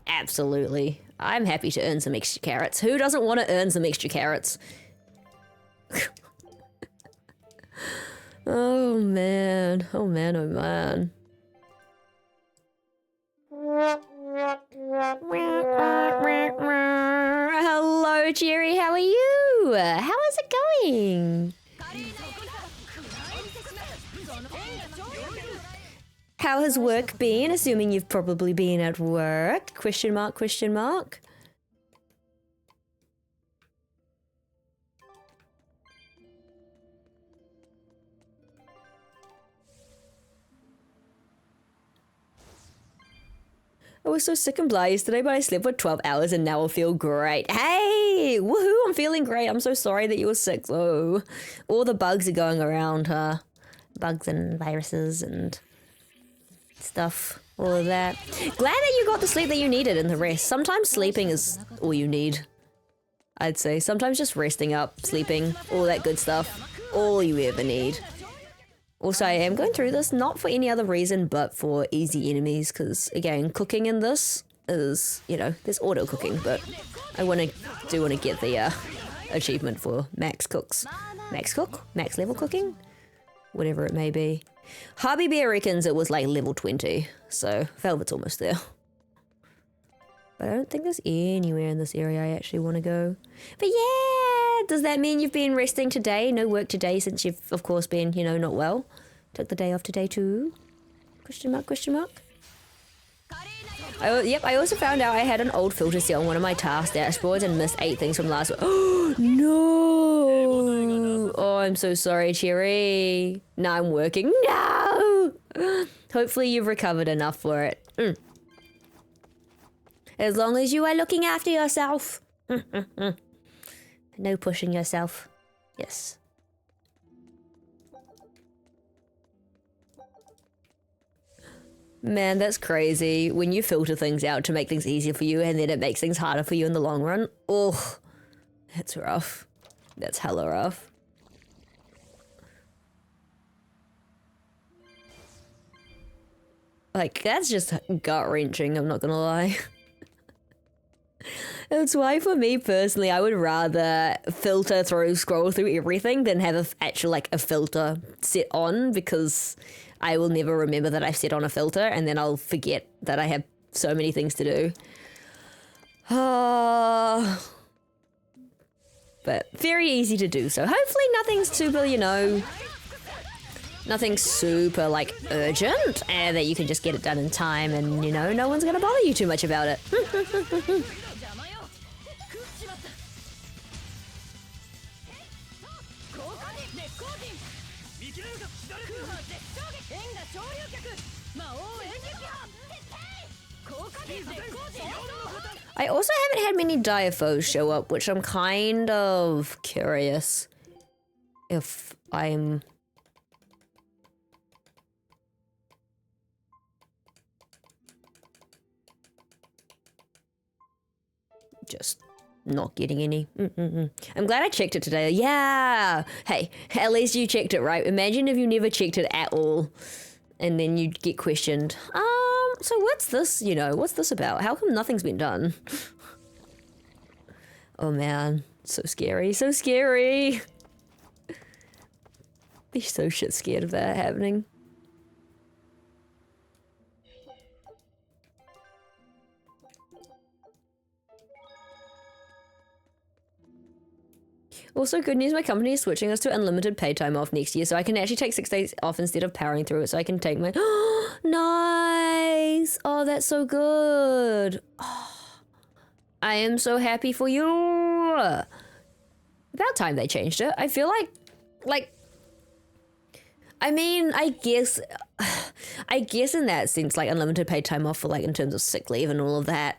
Absolutely. I'm happy to earn some extra carrots. Who doesn't want to earn some extra carrots? Oh man. Oh man, oh man. Hello, Jerry. How are you? How is it going? How has work been? Assuming you've probably been at work. Question mark, question mark. I was so sick and blah yesterday, but I slept for 12 hours and now I feel great. Hey, woohoo, I'm feeling great. I'm so sorry that you were sick though. All the bugs are going around, huh? Bugs and viruses and stuff, all of that. Glad that you got the sleep that you needed and the rest. Sometimes sleeping is all you need, I'd say. Sometimes just resting up, sleeping, all that good stuff, all you ever need. Also, I am going through this not for any other reason but for easy enemies, because again, cooking in this is, you know, there's auto cooking, but I do want to get the achievement for max cooks. Max cook? Max level cooking? Whatever it may be. Hubby Bear reckons it was like level 20, so Velvet's almost there. But I don't think there's anywhere in this area I actually want to go. But yeah, does that mean you've been resting today? No work today since you've, of course, been, you know, not well? Took the day off today too? Question mark, question mark? Yep, I also found out I had an old filter set on one of my task dashboards and missed 8 things from last week. Oh, no! Oh, I'm so sorry, Cherry. Now I'm working. No! Hopefully you've recovered enough for it. As long as you are looking after yourself. No pushing yourself. Yes. Man, that's crazy. When you filter things out to make things easier for you and then it makes things harder for you in the long run. Oh, that's rough. That's hella rough. Like, that's just gut-wrenching, I'm not gonna lie. That's why for me personally, I would rather scroll through everything than have a filter set on, because I will never remember that I've set on a filter and then I'll forget that I have so many things to do. But very easy to do so. Hopefully nothing's super, nothing super like urgent and that you can just get it done in time and, no one's gonna bother you too much about it. I also haven't had many diaphos show up, which I'm kind of curious if I'm... just not getting any. I'm glad I checked it today. Yeah! Hey, at least you checked it, right? Imagine if you never checked it at all and then you'd get questioned. So what's this, what's this about? How come nothing's been done? Oh man, so scary, so scary. Be so shit scared of that happening. Also, good news, my company is switching us to unlimited paid time off next year, so I can actually take 6 days off instead of powering through it, so I can take my... Nice! Oh, that's so good. Oh, I am so happy for you. About time they changed it. I feel like... I mean, I guess in that sense, like, unlimited paid time off for, like, in terms of sick leave and all of that,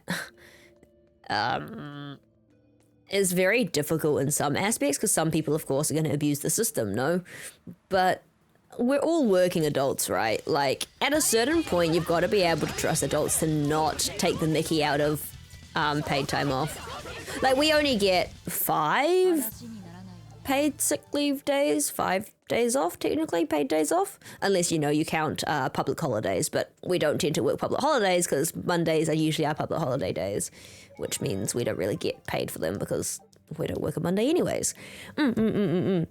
is very difficult in some aspects, because some people, of course, are going to abuse the system, no? But we're all working adults, right? Like, at a certain point, you've got to be able to trust adults to not take the mickey out of paid time off. Like, we only get 5 paid sick leave days, 5 days off, technically, paid days off, unless, you count public holidays, but we don't tend to work public holidays because Mondays are usually our public holiday days, which means we don't really get paid for them because we don't work a Monday anyways. But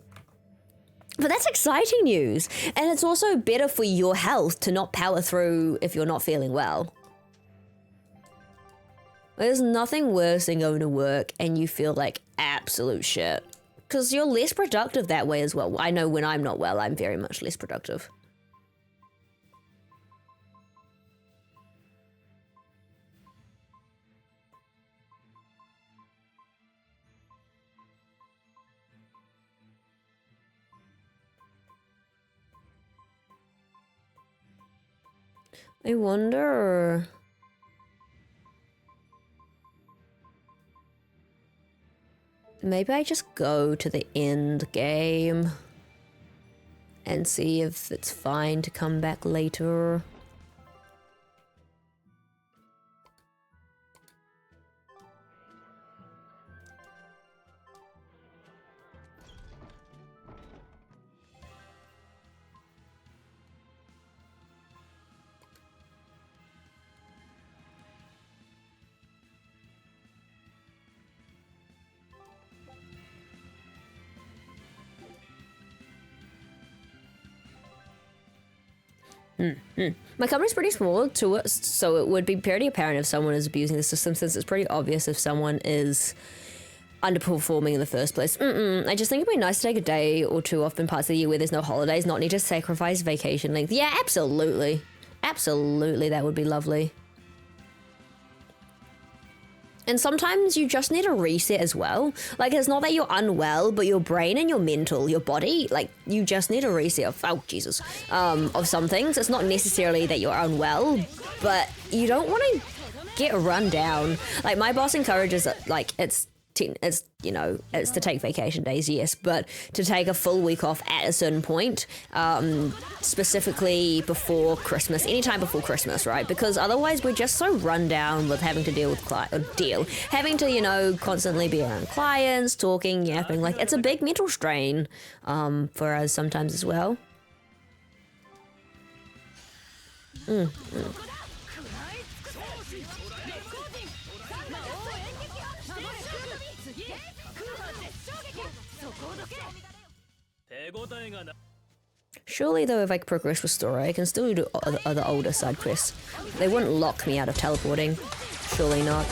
that's exciting news, and it's also better for your health to not power through if you're not feeling well. There's nothing worse than going to work and you feel like absolute shit. Because you're less productive that way as well. I know when I'm not well, I'm very much less productive. I wonder... Maybe I just go to the end game and see if it's fine to come back later. My company's pretty small to it, so it would be pretty apparent if someone is abusing the system, since it's pretty obvious if someone is underperforming in the first place. I just think it'd be nice to take a day or two off in parts of the year where there's no holidays, not need to sacrifice vacation length. Yeah, absolutely. Absolutely, that would be lovely. And sometimes you just need a reset as well. Like, it's not that you're unwell, but your brain and your mental, your body, like, you just need a reset of, oh, Jesus, of some things. It's not necessarily that you're unwell, but you don't want to get run down. Like, my boss encourages it, like, it's you know, it's to take vacation days, yes, but to take a full week off at a certain point, specifically before Christmas, anytime before Christmas, right? Because otherwise we're just so run down with having to deal with having to, you know, constantly be around clients, talking, yapping. Like, it's a big mental strain for us sometimes as well. Surely, though, if I progress with story, I can still do other older side quests. They wouldn't lock me out of teleporting. Surely not.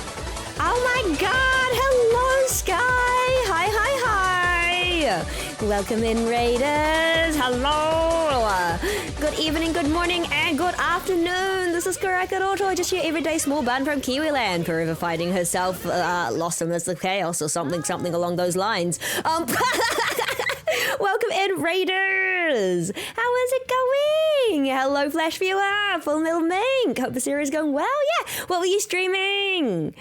Oh my god! Hello, Sky! Hi, hi, hi! Welcome in, Raiders! Hello! Good evening, good morning, and good afternoon! This is KuraiCa, just your everyday small bun from Kiwiland, forever finding herself lost amidst the chaos or something along those lines. Welcome in, Raiders! How is it going? Hello, Flash Viewer! Full Metal Mink! Hope Berseria is going well. Yeah! What were you streaming?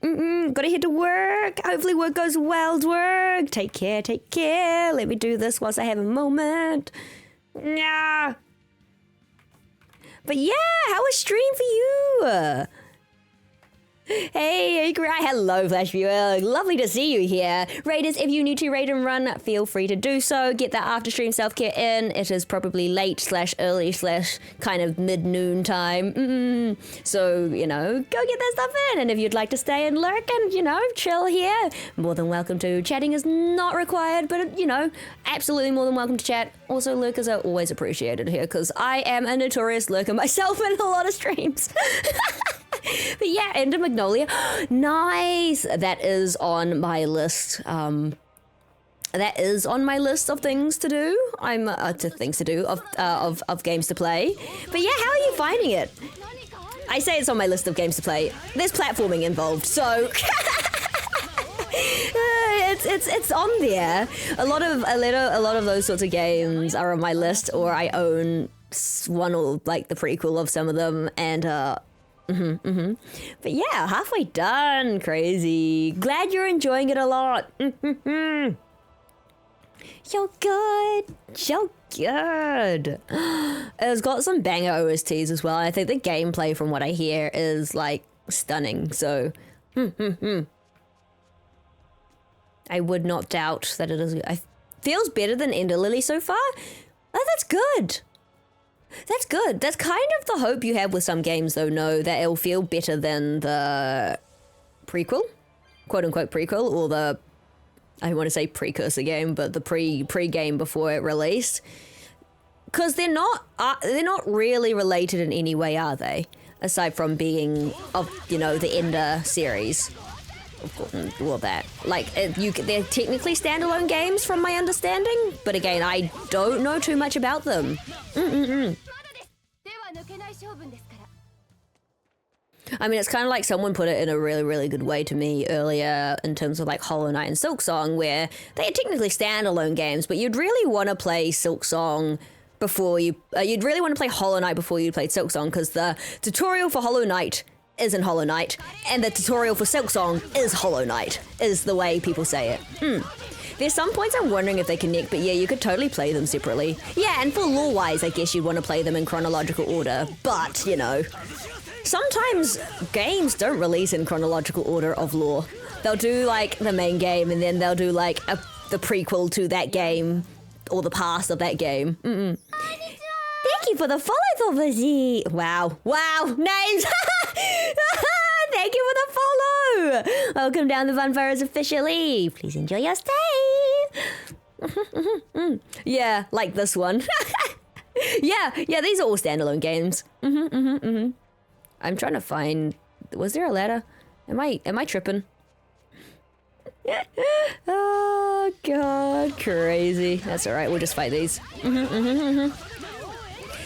Gotta head to work. Hopefully work goes well, work. Take care, take care. Let me do this whilst I have a moment. Yeah. But yeah, how was stream for you? Hey, hello, Flash Viewer. Lovely to see you here. Raiders, if you need to raid and run, feel free to do so. Get that after stream self-care in. It is probably late/early/ kind of mid-noon time. So, you know, go get that stuff in. And if you'd like to stay and lurk and, you know, chill here, more than welcome to. Chatting is not required, but, you know, absolutely more than welcome to chat. Also, lurkers are always appreciated here because I am a notorious lurker myself in a lot of streams. But yeah, Ender Magnolia, nice. That is on my list. That is on my list of things to do. Of games to play. But yeah, how are you finding it? I say it's on my list of games to play. There's platforming involved, so it's on there. A lot of those sorts of games are on my list, or I own one or like the prequel of some of them, and But yeah, halfway done. Crazy. Glad you're enjoying it a lot. You're good. You're good. It's got some banger OSTs as well. I think the gameplay, from what I hear, is like stunning. So, I would not doubt that it is. It feels better than Ender Lily so far. Oh, that's good. That's good. That's kind of the hope you have with some games, though, no, that it'll feel better than the prequel, quote-unquote prequel, or the, I want to say precursor game, but the pre-game before it released. Because they're not really related in any way, are they? Aside from being of, you know, the Ender series. Well, that. Like, they're technically standalone games from my understanding, but again, I don't know too much about them. I mean, it's kind of like someone put it in a really, really good way to me earlier in terms of like Hollow Knight and Silksong, where they are technically standalone games, but you'd really want to play Silksong before you'd really want to play Hollow Knight before you played Silksong, because the tutorial for Hollow Knight is in Hollow Knight, and the tutorial for Silksong is Hollow Knight, is the way people say it. There's some points I'm wondering if they connect, but yeah, you could totally play them separately. Yeah, and for lore-wise, I guess you'd want to play them in chronological order, but, you know, sometimes games don't release in chronological order of lore. They'll do, like, the main game, and then they'll do, like, the prequel to that game, or the past of that game. Thank you for the follow, Thobazi. Wow, names! Thank you for the follow! Welcome down, the bonfire is officially. Please enjoy your stay. Yeah, like this one. yeah, these are all standalone games. I'm trying to find. Was there a ladder? Am I tripping? Oh god, crazy. That's all right. We'll just fight these.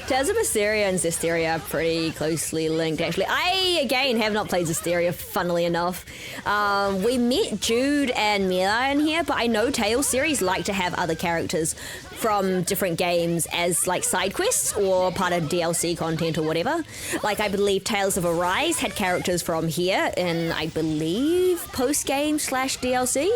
Tales of Berseria and Zestiria are pretty closely linked, actually. I, again, have not played Zestiria, funnily enough. We met Jude and Mila in here, but I know Tales series like to have other characters from different games as, like, side quests or part of DLC content or whatever. Like, I believe Tales of Arise had characters from here in, I believe, post-game / DLC.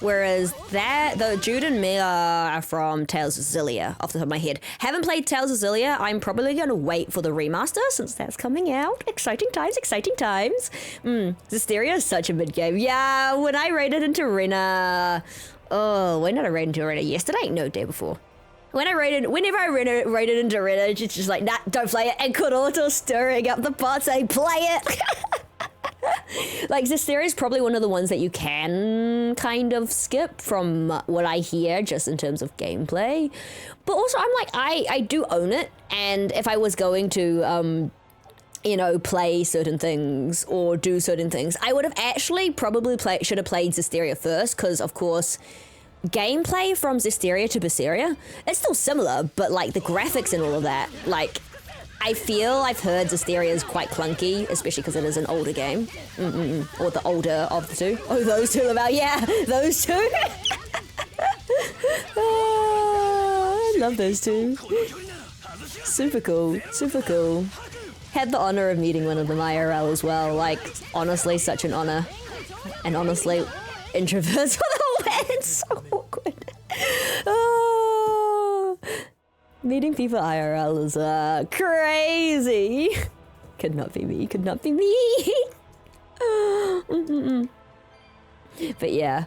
Whereas the Jude and Mila are from Tales of Zestiria, off the top of my head. Haven't played Tales of Zestiria. I'm probably going to wait for the remaster since that's coming out. Exciting times, exciting times. Zestiria is such a mid-game. Yeah, when I raided into Rena... Oh, when did I raid into Rena? Yesterday? No, day before. Whenever I raided into Rena, it's just like, nah, don't play it. And Kuroto stirring up the pot saying, play it. Like, Zestiria is probably one of the ones that you can kind of skip from what I hear, just in terms of gameplay. But also, I'm like, I do own it, and if I was going to, you know, play certain things or do certain things, I would have actually probably should have played Zestiria first, because, of course, gameplay from Zestiria to Berseria, it's still similar, but, like, the graphics and all of that, like... I feel I've heard Zestiria is quite clunky, especially because it is an older game. Or the older of the two. Oh, those two about, yeah, those two. Oh, I love those two. Super cool, super cool. Had the honor of meeting one of them IRL as well. Like, honestly, such an honor. And honestly, introverts for the whole way, it's so awkward. Oh. Meeting people IRL is crazy. Could not be me, could not be me. But yeah.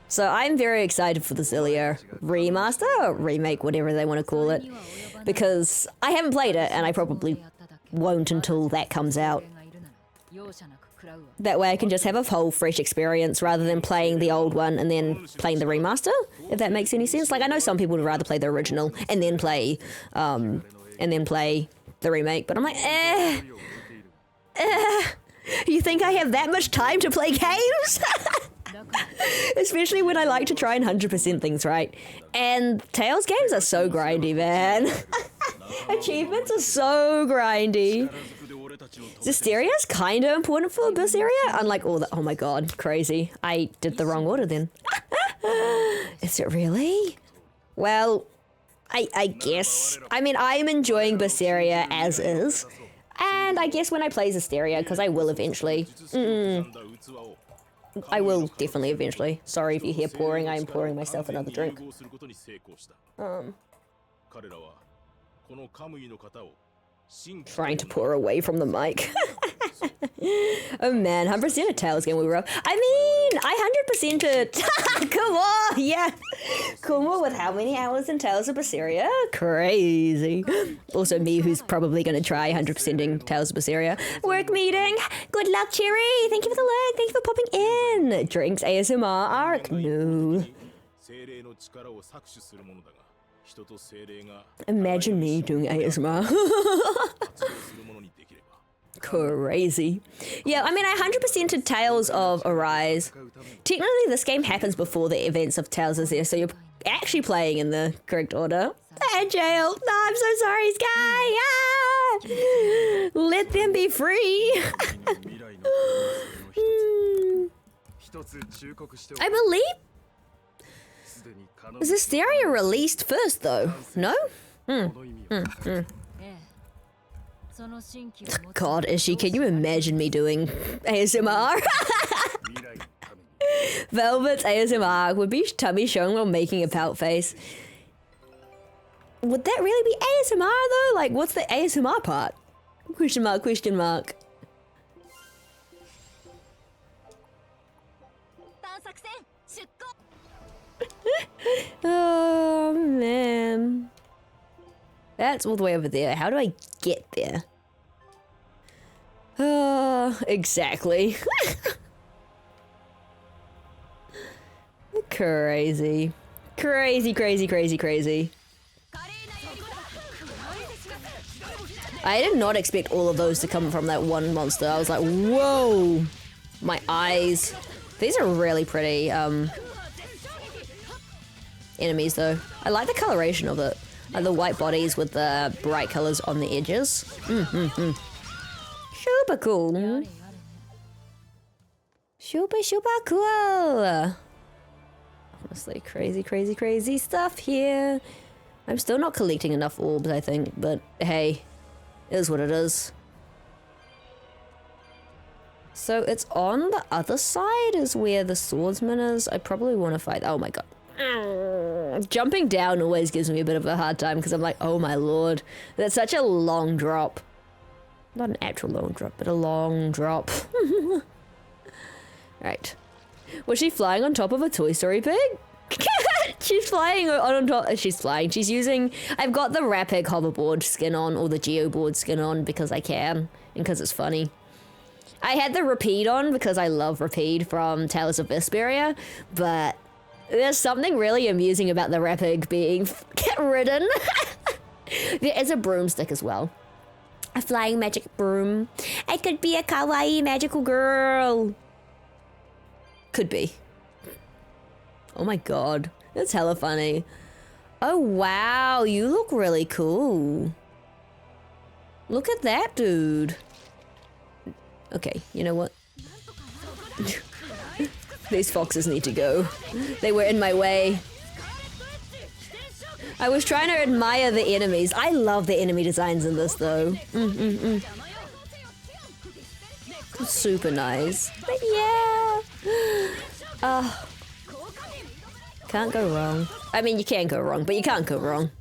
So I'm very excited for the Zestiria remaster, or remake, whatever they want to call it. Because I haven't played it, and I probably won't until that comes out. That way I can just have a whole fresh experience rather than playing the old one and then playing the remaster, if that makes any sense. Like, I know some people would rather play the original and then play the remake, but I'm like, you think I have that much time to play games? Especially when I like to try and 100% things right. And Tales games are so grindy, man. Achievements are so grindy. Zestiria is kind of important for Berseria, unlike all the... Oh my god, crazy. I did the wrong order then. Is it really? Well, I guess... I mean, I'm enjoying Berseria as is. And I guess when I play Zestiria, because I will eventually... I will definitely eventually. Sorry if you hear pouring, I am pouring myself another drink. Trying to pour away from the mic. Oh man, 100% a Tales game we were up. I mean, I 100%ed. Come on, yeah. Come on, with how many hours in Tales of Berseria? Crazy. Also me, who's probably going to try 100%ing Tales of Berseria. Work meeting. Good luck, Cherry. Thank you for the leg. Thank you for popping in. Drinks ASMR arc. No. Imagine me doing ASMR. Crazy. Yeah, I mean, I 100%ed Tales of Arise. Technically, this game happens before the events of Tales of Zestiria, so you're actually playing in the correct order. And jail. No, I'm so sorry, Sky. Ah! Let them be free. I believe Zestiria released first, though. No? God, Ishi, can you imagine me doing ASMR? Velvet's ASMR would be tummy showing while making a pout face. Would that really be ASMR, though? Like, what's the ASMR part? Question mark, question mark. Oh, man. That's all the way over there. How do I get there? Exactly. Crazy. Crazy, crazy, crazy, crazy. I did not expect all of those to come from that one monster. I was like, whoa! My eyes. These are really pretty, enemies, though. I like the coloration of it. The white bodies with the bright colors on the edges. Super cool. Super cool. Honestly, crazy stuff here. I'm still not collecting enough orbs, I think, but hey, it is what it is. So it's on the other side is where the swordsman is. I probably want to fight. Oh my god. Jumping down always gives me a bit of a hard time because I'm like, oh my lord. That's such a long drop. Not an actual long drop, but a long drop. Right. Was she flying on top of a Toy Story pig? She's flying on top. She's flying. She's using... I've got the Rapid hoverboard skin on, or the Geoboard skin on, because I can, and because it's funny. I had the Rapide on because I love Rapide from Tales of Berseria, but there's something really amusing about the Rapid being ridden. There is a broomstick as well. A flying magic broom. I could be a kawaii magical girl. Could be. Oh my god. That's hella funny. Oh wow, you look really cool. Look at that dude. Okay, you know what? These foxes need to go. They were in my way. I was trying to admire the enemies. I love the enemy designs in this though. Super nice. But yeah. Can't go wrong. I mean, you can go wrong, but you can't go wrong.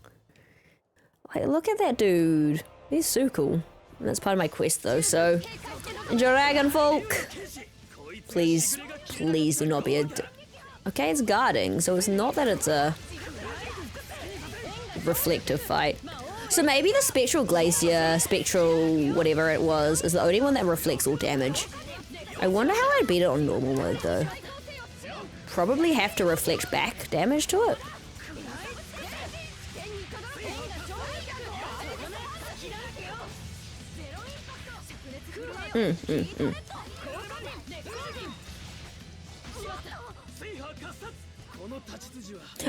Wait, look at that dude. He's so cool. And that's part of my quest though, so... Dragon folk! Please, please do not be a... Okay, it's guarding, so it's not that it's a... reflective fight. So maybe the Spectral Glacier, Spectral whatever it was, is the only one that reflects all damage. I wonder how I'd beat it on normal mode though. Probably have to reflect back damage to it.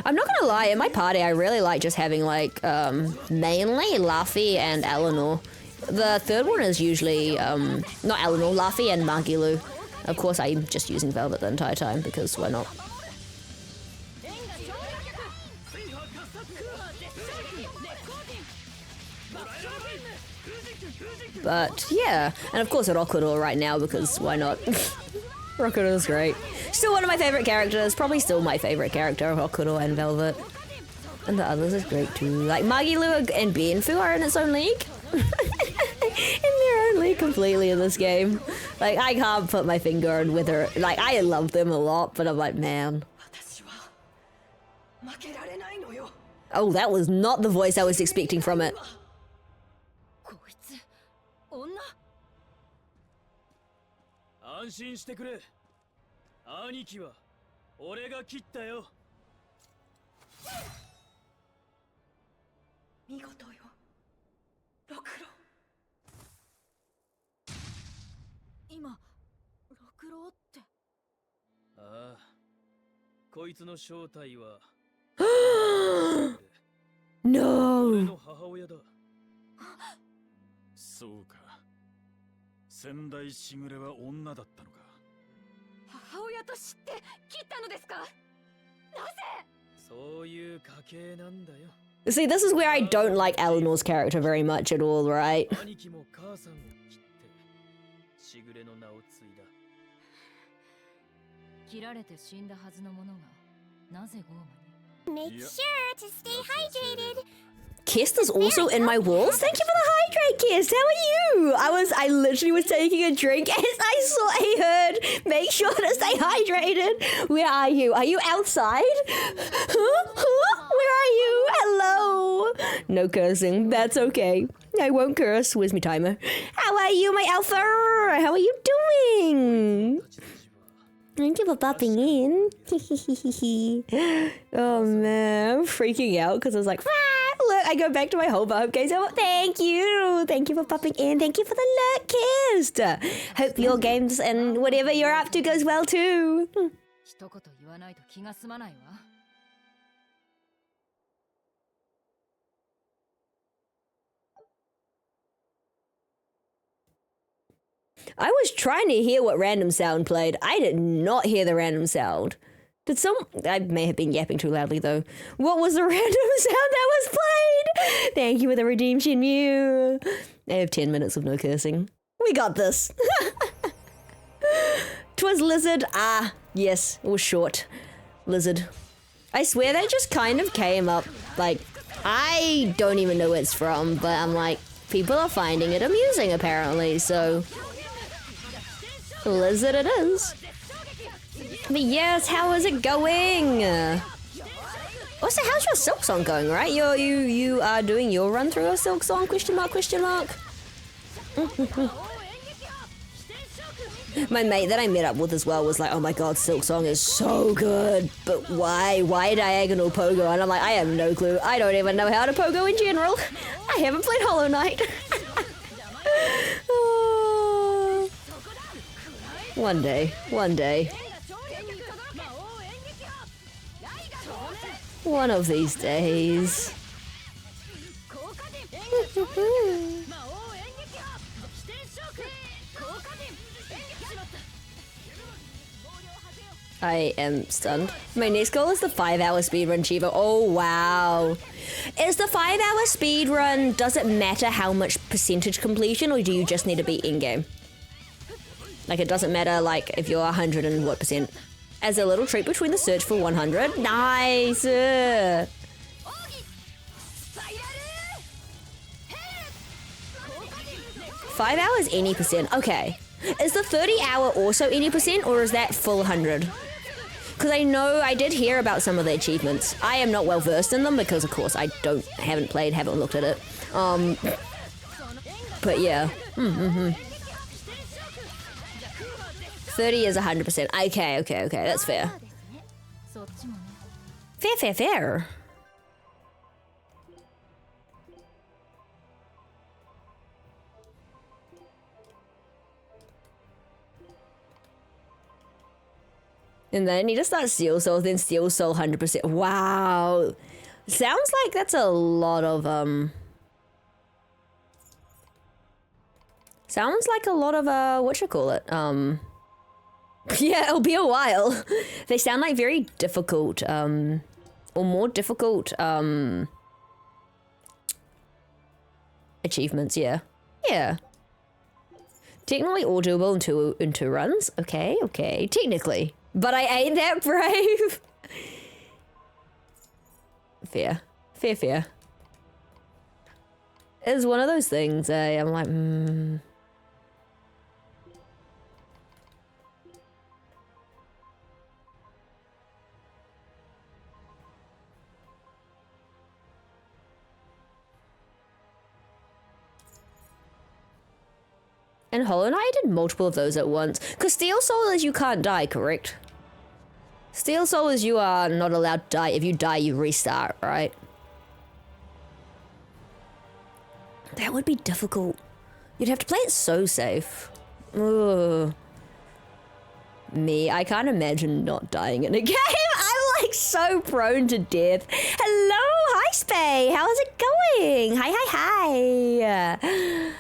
I'm not gonna lie, in my party I really like just having like mainly Luffy and Eleanor. The third one is usually not Eleanor, Luffy and Magilu. Of course I'm just using Velvet the entire time because why not? But yeah, and of course Rokuro right now because why not? Rokuro's great. Still one of my favorite characters, probably still my favorite character, Rokuro and Velvet. And the others is great too. Like Magilu and Bienfu are in its own league. In their own league completely in this game. Like I can't put my finger on whether, like I love them a lot, but I'm like, man. Oh, that was not the voice I was expecting from it. 安心してくれ。兄貴は俺が切ったよ。見事よ。ろくろ。今、ろくろって。ああ。こいつの正体は。No. 俺の母親だ。そうか。仙台しぐれは女だったのか。母親と知って切ったのですか？なぜ？そういう家系なんだよ。 See, this is where I don't like Eleanor's character very much at all, right? 兄貴も母さんを切ってしぐれの名を継いだ。切られて死んだはずの者がなぜゴーマに？ Make sure to stay hydrated. Kest is also in my walls. Thank you for the hydrate, Kest. How are you? I literally was taking a drink as I heard, make sure to stay hydrated. Where are you? Are you outside? Where are you? Hello. No cursing. That's okay. I won't curse. Where's my timer? How are you, my alpha? How are you doing? Thank you for popping in. Oh man, I'm freaking out because I was like, look, I go back to my whole bar. Okay, so thank you. Thank you for popping in. Thank you for the lurk, Kist. Hope your games and whatever you're up to goes well too. 一言言わないと気が済まないわ。I was trying to hear what random sound played. I did not hear the random sound. I may have been yapping too loudly though. What was the random sound that was played? Thank you for the redemption, Mew. I have 10 minutes of no cursing. We got this. 'Twas lizard. Ah, yes, it was short. Lizard. I swear that just kind of came up, like, I don't even know where it's from, but I'm like, people are finding it amusing apparently, so lizard it is. But yes, how is it going? Also, how's your Silk Song going, right? You are doing your run through of Silk Song, question mark, question mark. My mate that I met up with as well was like, oh my god, Silk Song is so good, but why? Why diagonal pogo? And I'm like, I have no clue. I don't even know how to pogo in general. I haven't played Hollow Knight. Oh. One day. One of these days. I am stunned. My next goal is the 5-hour speedrun, Chiba. Oh, wow. Is the 5-hour speedrun, does it matter how much percentage completion, or do you just need to be in-game? Like, it doesn't matter, like, if you're 100 and what percent. As a little treat between the search for 100. Nice! 5 hours, any percent. Okay. Is the 30-hour also any percent, or is that full 100? Because I know I did hear about some of the achievements. I am not well versed in them because, of course, I haven't played, haven't looked at it. But yeah. 30 is 100%. Okay, that's fair. Fair. And then I need to start Steel Soul, then Steel Soul 100%. Wow. Sounds like that's a lot of, sounds like a lot of, whatchamacallit? Yeah, it'll be a while. They sound like very difficult, or more difficult, achievements, yeah. Yeah. Technically all doable in two runs. Okay, technically. But I ain't that brave. Fair. It's one of those things, I'm like, And Hollow Knight, I did multiple of those at once. Because Steel Soul is you can't die, correct? Steel Soul is you are not allowed to die. If you die, you restart, right? That would be difficult. You'd have to play it so safe. Ugh. Me, I can't imagine not dying in a game. I'm like so prone to death. Hello, hi Spay. How's it going? Hi.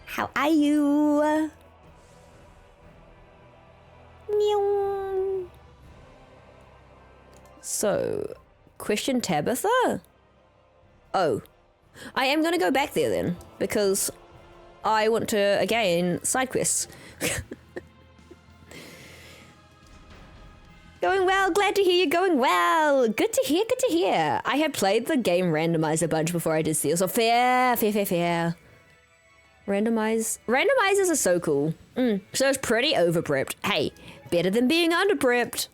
How are you? Meow. So, question Tabitha? Oh. I am gonna go back there then, because I want to, again, side quests. Going well, glad to hear you going well. Good to hear. I had played the game Randomize a bunch before I did Steel, so fair. Randomizers are so cool. So it's pretty over-prepped. Hey, better than being under-prepped.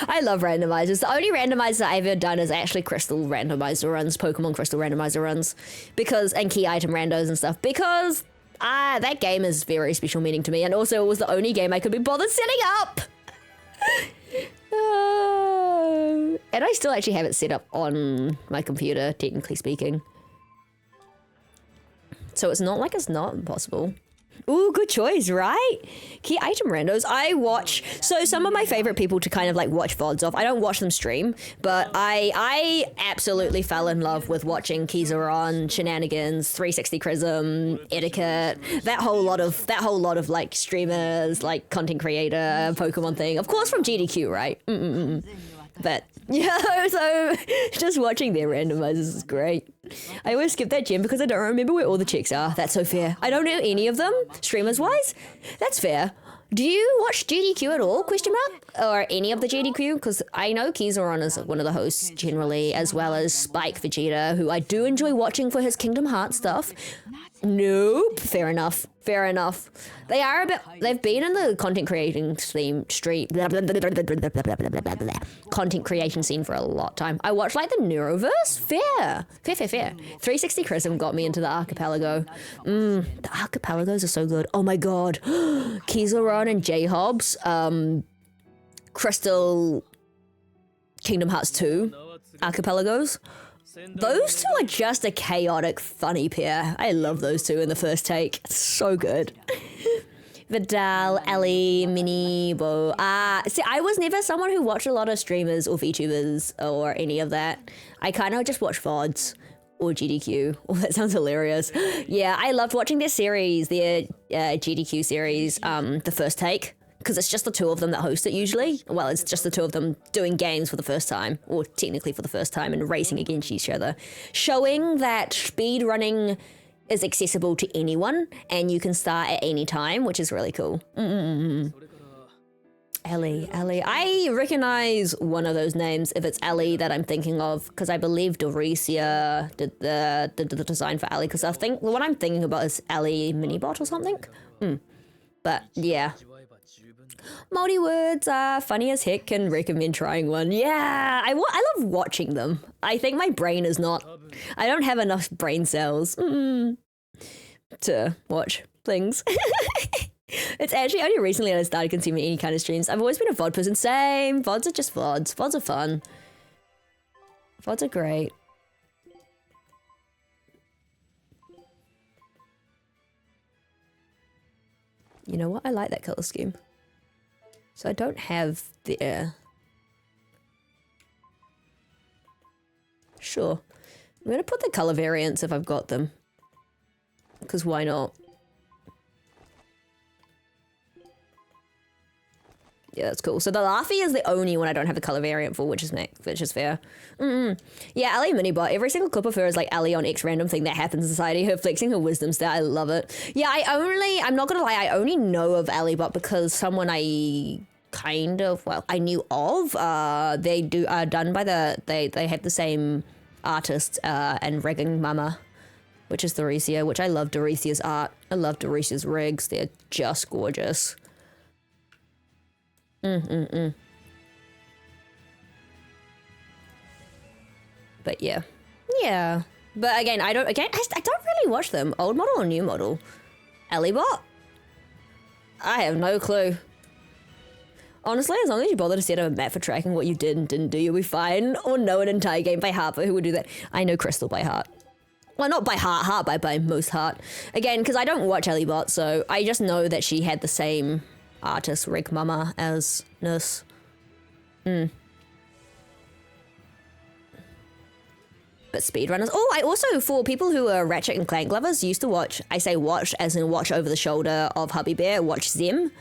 I love randomizers. The only randomizers I've ever done is actually crystal randomizer runs, Pokemon crystal randomizer runs, and key item randos and stuff, because that game is very special meaning to me, and also it was the only game I could be bothered setting up. And I still actually have it set up on my computer, technically speaking. So it's not like it's not possible. Ooh, good choice, right? Key item randos. I watch, so some of my favorite people to kind of like watch VODs of. I don't watch them stream, but I absolutely fell in love with watching Kizaron, Shenanigans, 360 Chrism, Etiquette, that whole lot of like streamers, like content creator, Pokemon thing. Of course from GDQ, right? But yeah, so just watching their randomizers is great. I always skip that gym because I don't remember where all the checks are. That's so fair. I don't know any of them, streamers-wise. That's fair. Do you watch GDQ at all, question mark? Or any of the GDQ? Because I know Kizaron is one of the hosts generally, as well as Spike Vegeta, who I do enjoy watching for his Kingdom Hearts stuff. Nope. Fair enough. Fair enough. They are a bit, they've been in the content creating content creation scene for a lot time. I watched like the Neuroverse. Fair. 360 Chrism got me into the Archipelago. The Archipelagos are so good. Oh my god. Kizaron and J-Hobbs. Crystal Kingdom Hearts 2 Archipelagos. Those two are just a chaotic, funny pair. I love those two in the first take. It's so good. Vidal, Ellie, Minnie, Bo. See, I was never someone who watched a lot of streamers or VTubers or any of that. I kind of just watch VODs or GDQ. Oh, that sounds hilarious. Yeah, I loved watching their series, their GDQ series, the first take. Because it's just the two of them that host it usually. Well, it's just the two of them doing games for the first time, or technically for the first time, and racing against each other. Showing that speedrunning is accessible to anyone, and you can start at any time, which is really cool. Ellie. I recognize one of those names if it's Ellie that I'm thinking of, because I believe Dorecia did the design for Ellie, because I think the one I'm thinking about is Ellie Minibot or something. But yeah. Multi-words are funny as heck and recommend trying one. Yeah, I love watching them. I think my brain is not... I don't have enough brain cells to watch things. It's actually only recently that I started consuming any kind of streams. I've always been a VOD person. Same. VODs are just VODs. VODs are fun. VODs are great. You know what? I like that color scheme. So I don't have the... Sure. I'm going to put the color variants if I've got them. Because why not? Yeah, that's cool. So the Laffy is the only one I don't have a color variant for, which is fair. Yeah, Ellie Minibot. Every single clip of her is like Ellie on X random thing that happens in society. Her flexing her wisdom stat. I love it. Yeah, I'm not gonna lie, I only know of Ellie Bot because someone I knew of. They are done by they have the same artist and rigging mama, which is Dorecia, which I love Dorecia's art. I love Dorecia's rigs. They're just gorgeous. But yeah. But again, I don't really watch them. Old model or new model? Ellibot? I have no clue. Honestly, as long as you bother to set up a map for tracking what you did and didn't do, you'll be fine. Or know an entire game by heart, but who would do that? I know Crystal by heart. Well, not by heart by most heart. Again, because I don't watch Ellibot, so I just know that she had the same artist rig mama as Nurse. But speedrunners. Oh, I also, for people who are Ratchet and Clank lovers, used to watch, I say watch as in watch over the shoulder of Hubby Bear, watch Zem.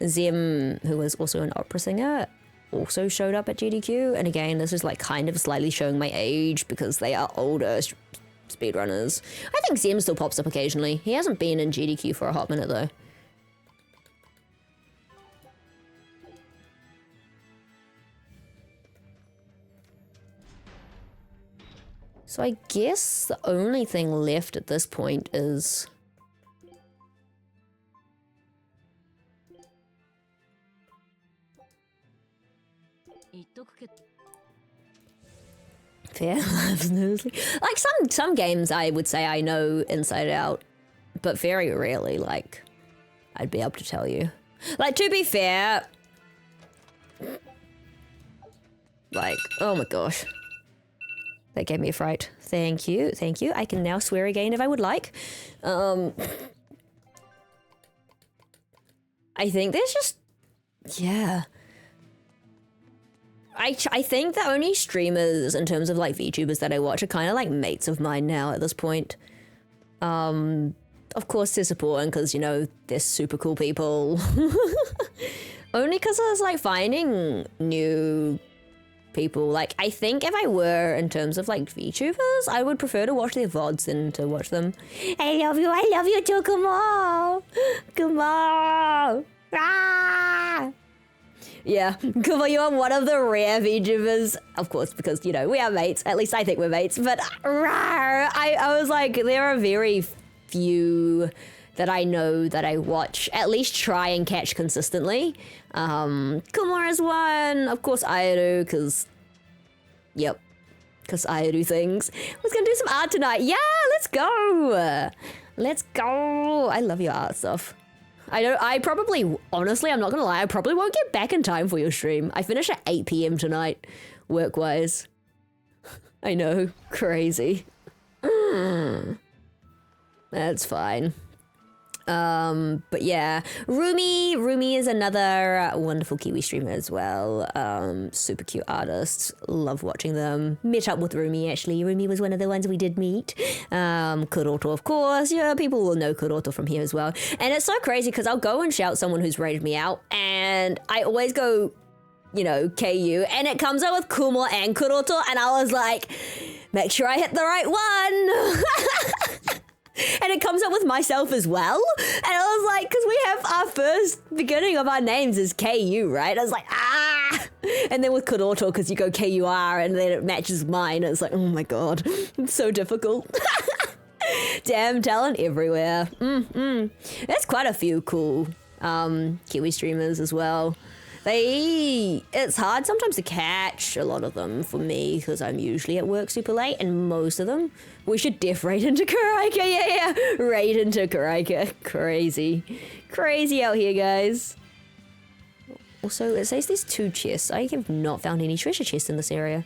Zem, who was also an opera singer, also showed up at GDQ. And again, this is like kind of slightly showing my age because they are older speedrunners. I think Zem still pops up occasionally. He hasn't been in GDQ for a hot minute though. So I guess the only thing left at this point is... Fair. Like some games I would say I know inside out, but very rarely, like, I'd be able to tell you. Like, to be fair... Like, oh my gosh. That gave me a fright. Thank you. I can now swear again if I would like. I think there's just, yeah. I think the only streamers in terms of like VTubers that I watch are kind of like mates of mine now at this point. Of course they're supporting because, you know, they're super cool people. Only because I was like finding new people. Like, I think if I were in terms of like VTubers, I would prefer to watch their VODs than to watch them. I love you too, come on! Come on! Ah! Yeah, Kumo, you are one of the rare VTubers, of course, because, you know, we are mates. At least I think we're mates. But I was like, there are very few that I know that I watch, at least try and catch consistently. Kumo is one. Of course, Ayaru, because, yep, because Ayaru things. I was going to do some art tonight. Yeah, let's go. Let's go. I love your art stuff. I probably, honestly, I'm not gonna lie, I probably won't get back in time for your stream. I finish at 8 p.m. tonight, work-wise. I know, crazy. That's fine. But yeah, Rumi is another wonderful Kiwi streamer as well. Super cute artists, love watching them. Met up with Rumi actually. Rumi was one of the ones we did meet. Kuroto, of course. Yeah, people will know Kuroto from here as well. And it's so crazy because I'll go and shout someone who's rated me out, and I always go, you know, KU, and it comes out with Kumo and Kuroto, and I was like, make sure I hit the right one. And it comes up with myself as well. And I was like, because we have our first beginning of our names is KU, right? I was like, ah! And then with Kuroto, because you go KUR and then it matches mine. It's like, oh my God, it's so difficult. Damn talent everywhere. There's quite a few cool Kiwi streamers as well. It's hard sometimes to catch a lot of them for me because I'm usually at work super late, and most of them, we should raid into KuraiCa, yeah, raid into KuraiCa, crazy out here, guys. Also, it says there's 2 chests. I have not found any treasure chests in this area.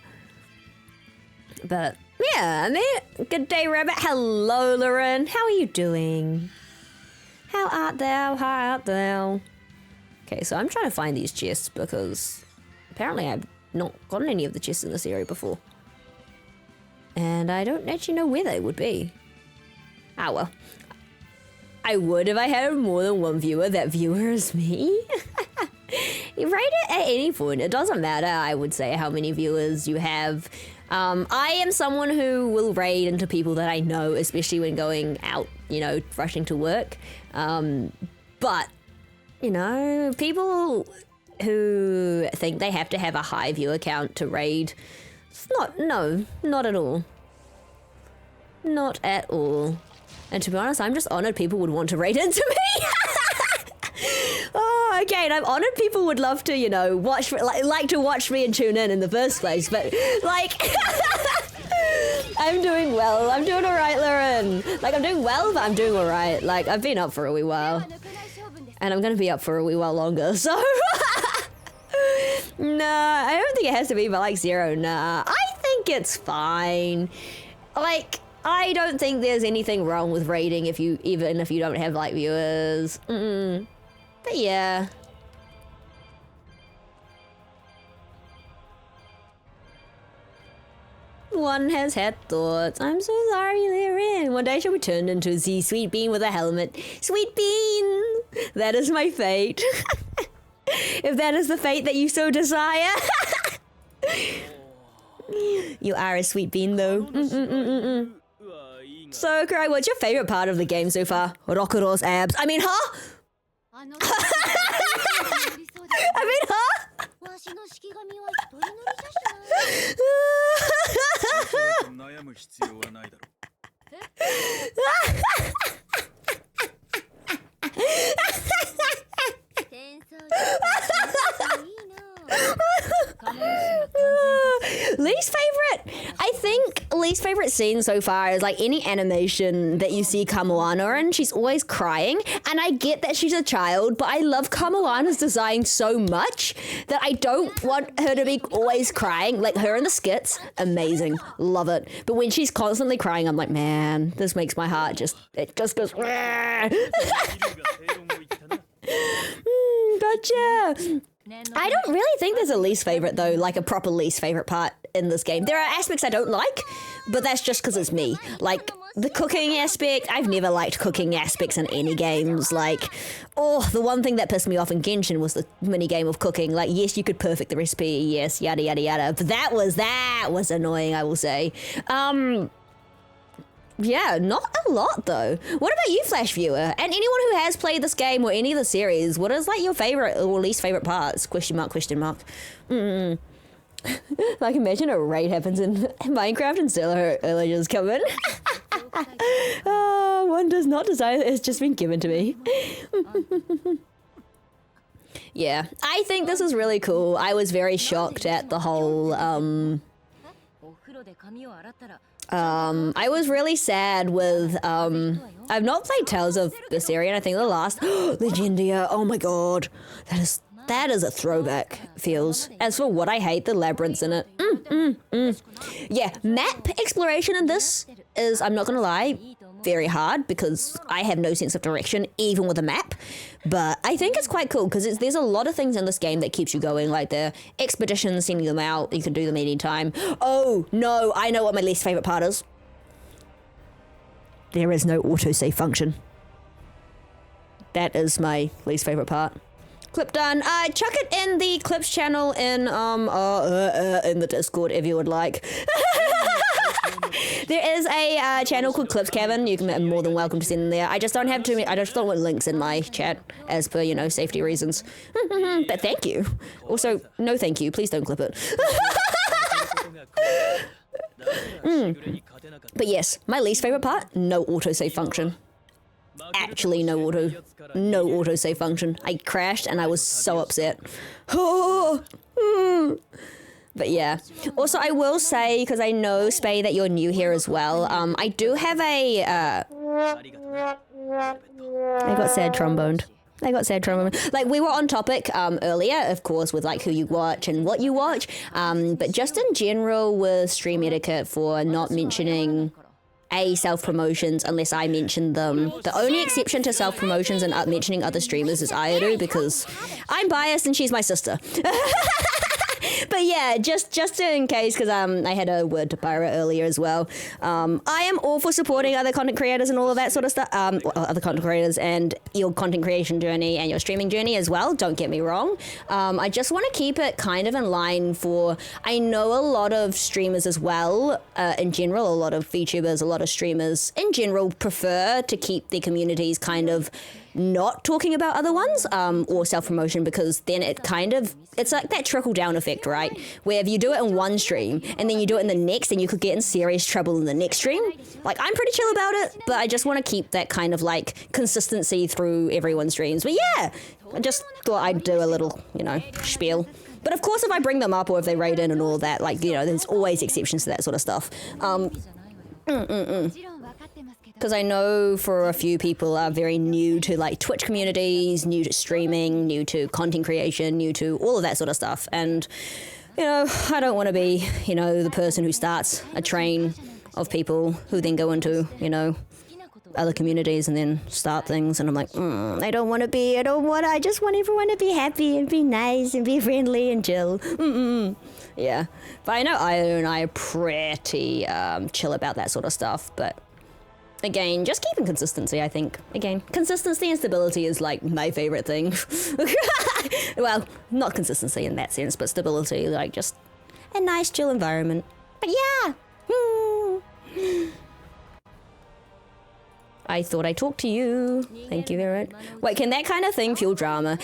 But, yeah, I mean, good day, Rabbit. Hello, Lauren. How are you doing? How art thou? Okay, so I'm trying to find these chests because apparently I've not gotten any of the chests in this area before. And I don't actually know where they would be. Ah, well. I would if I had more than one viewer. That viewer is me. You rate it at any point. It doesn't matter, I would say, how many viewers you have. I am someone who will raid into people that I know, especially when going out, you know, rushing to work. But... you know, people who think they have to have a high viewer count to raid, it's not at all. Not at all. And to be honest, I'm just honored people would want to raid into me. Oh, okay, and I'm honored people would love to, you know, watch, like to watch me and tune in the first place, but, like... I'm doing well. I'm doing alright, Lauren. Like, I'm doing well, but I'm doing alright. Like, I've been up for a wee while. And I'm gonna be up for a wee while longer, so... Nah, I don't think it has to be by like 0, nah. I think it's fine. Like, I don't think there's anything wrong with raiding even if you don't have like viewers. But yeah. One has had thoughts. I'm so sorry they're in. One day she'll be turned into the Sweet Bean with a helmet. Sweet Bean! That is my fate. If that is the fate that you so desire. You are a Sweet Bean though. So, Kurai, what's your favorite part of the game so far? Rokuro's abs. I mean, huh? I mean, huh? Least favorite? I think least favorite scene so far is like any animation that you see Kamoana in. She's always crying, and I get that she's a child, but I love Kamoana's design so much that I don't want her to be always crying. Like her in the skits, amazing, love it. But when she's constantly crying, I'm like, man, this makes my heart it just goes. Gotcha. I don't really think there's a least favorite though, like a proper least favorite part in this game. There are aspects I don't like, but that's just because it's me. Like the cooking aspect, I've never liked cooking aspects in any games. Like, oh, the one thing that pissed me off in Genshin was the mini game of cooking. Like, yes, you could perfect the recipe, yes, yada yada yada, but that was annoying, I will say. Yeah, not a lot though. What about you, Flash Viewer? And anyone who has played this game or any of the series, what is like your favorite or least favorite parts? Question mark, question mark. Like imagine a raid happens in Minecraft and Zilla villagers come in. One does not desire, it's just been given to me. Yeah, I think this is really cool. I was very shocked at the whole, I was really sad with, I've not played Tales of Berseria, and I think the last, Legendia, oh my god, that is a throwback, feels. As for what I hate, the labyrinths in it, Yeah, map exploration in this is, I'm not gonna lie, very hard because I have no sense of direction, even with a map. But I think it's quite cool because there's a lot of things in this game that keeps you going, like the expeditions, sending them out, you can do them anytime. Oh, no, I know what my least favorite part is. There is no autosave function. That is my least favorite part. Clip done. Chuck it in the clips channel in the Discord if you would like. There is a channel called Clips Cabin. You can be more than welcome to send in there. I just don't have too many. I just don't want links in my chat as per, you know, safety reasons. But thank you. Also, no thank you. Please don't clip it. But yes, my least favorite part, no autosave function. Actually no autosave function. I crashed and I was so upset. But yeah. Also, I will say, because I know, Spay, that you're new here as well, I do have a, I got sad tromboned. Like, we were on topic earlier, of course, with like who you watch and what you watch, but just in general with stream etiquette for not mentioning self-promotions unless I mention them. The only exception to self-promotions and mentioning other streamers is Ayaru, because I'm biased and she's my sister. But yeah, just in case, because I had a word to Pyra earlier as well. I am all for supporting other content creators and all of that sort of stuff. Other content creators and your content creation journey and your streaming journey as well. Don't get me wrong. I just want to keep it kind of in line for, I know a lot of streamers as well, in general, a lot of VTubers, a lot of streamers in general prefer to keep their communities kind of not talking about other ones or self-promotion, because then it's like that trickle-down effect, right? Where if you do it in one stream and then you do it in the next, then you could get in serious trouble in the next stream. Like, I'm pretty chill about it, but I just want to keep that kind of like consistency through everyone's streams. But yeah, I just thought I'd do a little, you know, spiel. But of course, if I bring them up or if they raid in and all that, like, you know, there's always exceptions to that sort of stuff. Because I know for a few people are very new to like Twitch communities, new to streaming, new to content creation, new to all of that sort of stuff. And, you know, I don't want to be, you know, the person who starts a train of people who then go into, you know, other communities and then start things. And I'm like, I just want everyone to be happy and be nice and be friendly and chill. Yeah. But I know Io and I are pretty chill about that sort of stuff. But again, just keeping consistency, I think. Again, consistency and stability is like my favorite thing. Well, not consistency in that sense, but stability, like just a nice chill environment. But yeah. I thought I talked to you. Thank you very much. Wait, can that kind of thing fuel drama?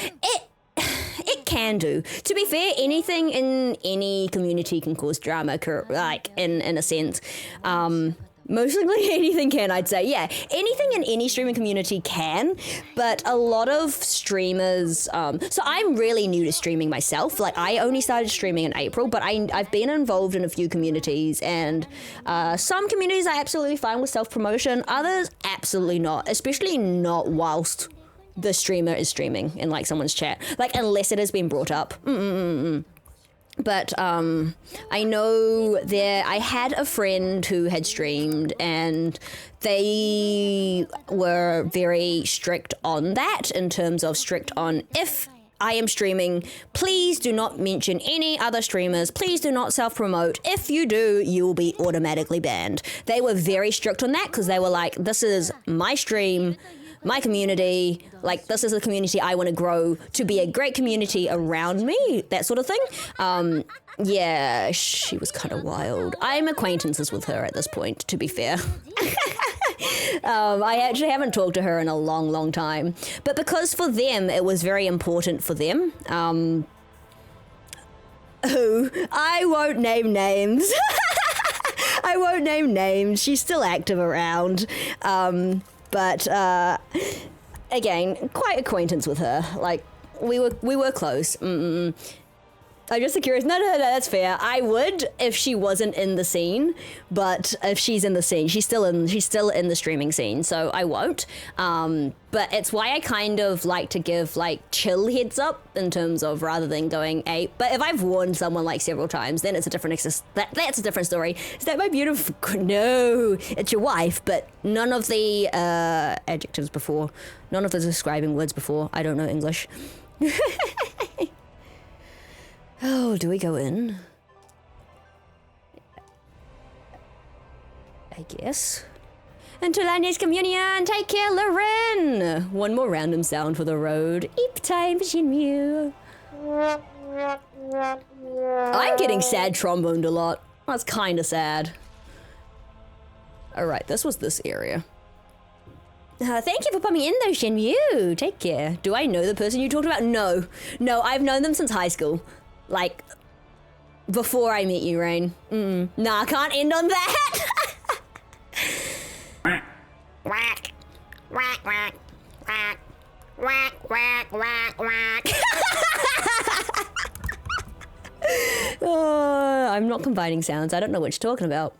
It can do. To be fair, anything in any community can cause drama, like in a sense. Mostly anything can, I'd say. Yeah, anything in any streaming community can, but a lot of streamers, so I'm really new to streaming myself. Like, I only started streaming in April, but I've been involved in a few communities, and some communities are absolutely fine with self-promotion, others absolutely not, especially not whilst the streamer is streaming in like someone's chat, like unless it has been brought up. But I know I had a friend who had streamed, and they were very strict on that, in terms of strict on if I am streaming. Please do not mention any other streamers. Please do not self-promote. If you do, you will be automatically banned. They were very strict on that because they were like, this is my stream, my community, like this is the community I want to grow to be a great community around me, that sort of thing. Yeah, she was kind of wild. I'm acquaintances with her at this point, to be fair. I actually haven't talked to her in a long, long time. But because for them, it was very important for them. Who? I won't name names. I won't name names. She's still active around. But again, quite acquaintance with her. Like, we were close. I'm just curious. No, that's fair. I would if she wasn't in the scene, but if she's in the scene, she's still in the streaming scene, so I won't. But it's why I kind of like to give like chill heads up in terms of rather than going ape. But if I've warned someone like several times, then it's a different that's a different story. Is that my beautiful? No, it's your wife. But none of the adjectives before, none of the describing words before. I don't know English. Oh, do we go in? I guess. Until our next communion, take care, Loren! One more random sound for the road. Eep time, Shinryu. I'm getting sad tromboned a lot. That's kind of sad. Alright, this was this area. Thank you for coming in though, Shinryu. Take care. Do I know the person you talked about? No. No, I've known them since high school. Like, before I met you, Rain. Nah, I can't end on that. Whack, whack, whack, whack, whack, whack, whack, whack. Oh, I'm not combining sounds. I don't know what you're talking about.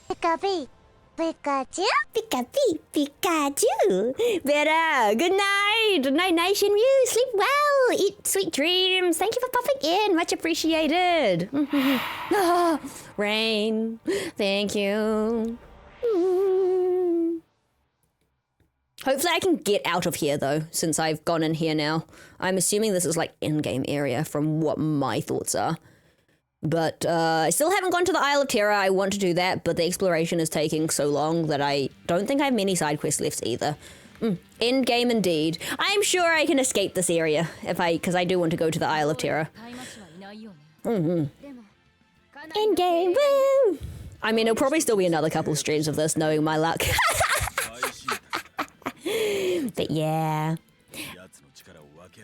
Pikachu. Pikachu. Pikachu, Pikachu. Better. Good night. Night, night, Shinryu. Sleep well. Eat sweet dreams. Thank you for popping in. Much appreciated. Oh, Rain. Thank you. Hopefully I can get out of here though, since I've gone in here now. I'm assuming this is like in-game area from what my thoughts are. But I still haven't gone to the Isle of Terror. I want to do that, but the exploration is taking so long that I don't think I have many side quests left either. End game indeed. I'm sure I can escape this area because I do want to go to the Isle of Terror. End game, woo! I mean, it'll probably still be another couple streams of this, knowing my luck. But yeah.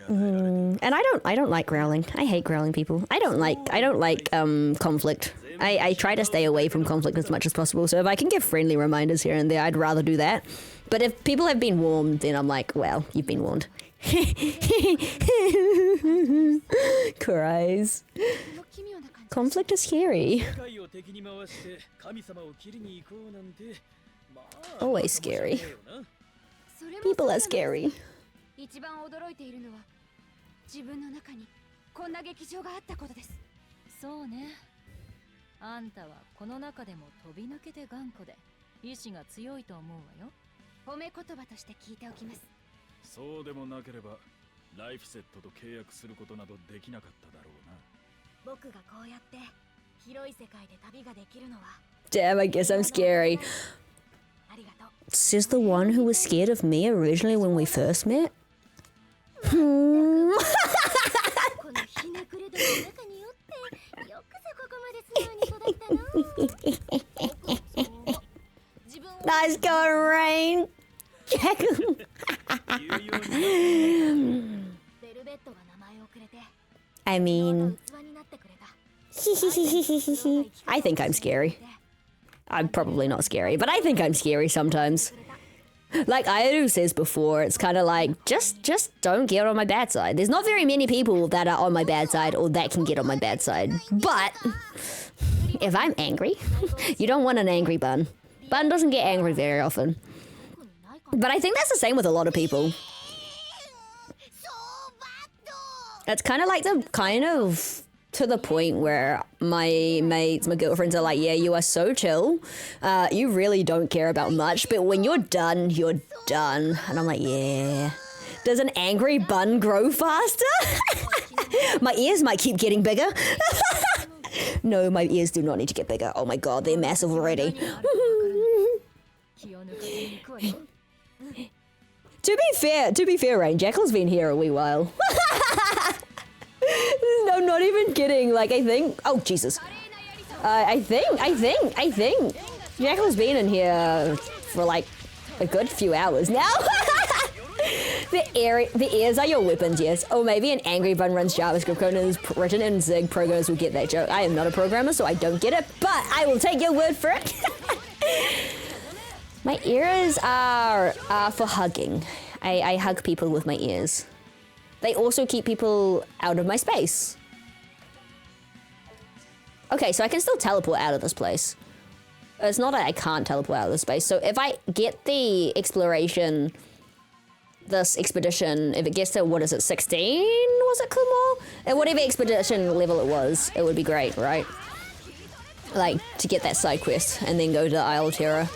And I don't like growling. I hate growling people. I don't like conflict. I try to stay away from conflict as much as possible. So if I can give friendly reminders here and there, I'd rather do that. But if people have been warned, then I'm like, well, you've been warned. Cries. Conflict is scary. Always scary. People are scary. 一番驚いているのは自分の中にこんな劇場があったことです。そうね。あんたはこの中でも飛び抜けて頑固で意志が強いと思うわよ。褒め言葉として聞いておきます。そうでもなければライフセットと契約することなどできなかっただろうな。僕がこうやって広い世界で旅ができるのは。Damn, I guess I'm scary. Says the one who was scared of me originally when we first met? Nice going, Rain. I mean, I think I'm scary. I'm probably not scary, but I think I'm scary sometimes. Like Ayaru says before, it's kind of like, just don't get on my bad side. There's not very many people that are on my bad side or that can get on my bad side. But if I'm angry, you don't want an angry Bun. Bun doesn't get angry very often. But I think that's the same with a lot of people. It's kind of like to the point where my mates, my girlfriends are like, yeah, you are so chill. You really don't care about much, but when you're done, you're done. And I'm like, yeah. Does an angry bun grow faster? My ears might keep getting bigger. No, my ears do not need to get bigger. Oh my god, they're massive already. To be fair, Rain, Jackal's been here a wee while. No, not even kidding. Like, I think, oh Jesus. I think Jackal's been in here for like a good few hours now. The ears are your weapons, yes. Or maybe an angry bun runs JavaScript code and is written in Zig. Programmers will get that joke. I am not a programmer, so I don't get it, but I will take your word for it. My ears are for hugging. I hug people with my ears. They also keep people out of my space. Okay, so I can still teleport out of this place. It's not that I can't teleport out of this space. So if I get the exploration, this expedition, if it gets to, what is it, 16? Was it Kumo? At whatever expedition level it was, it would be great, right? Like, to get that side quest and then go to the Isle of Terror.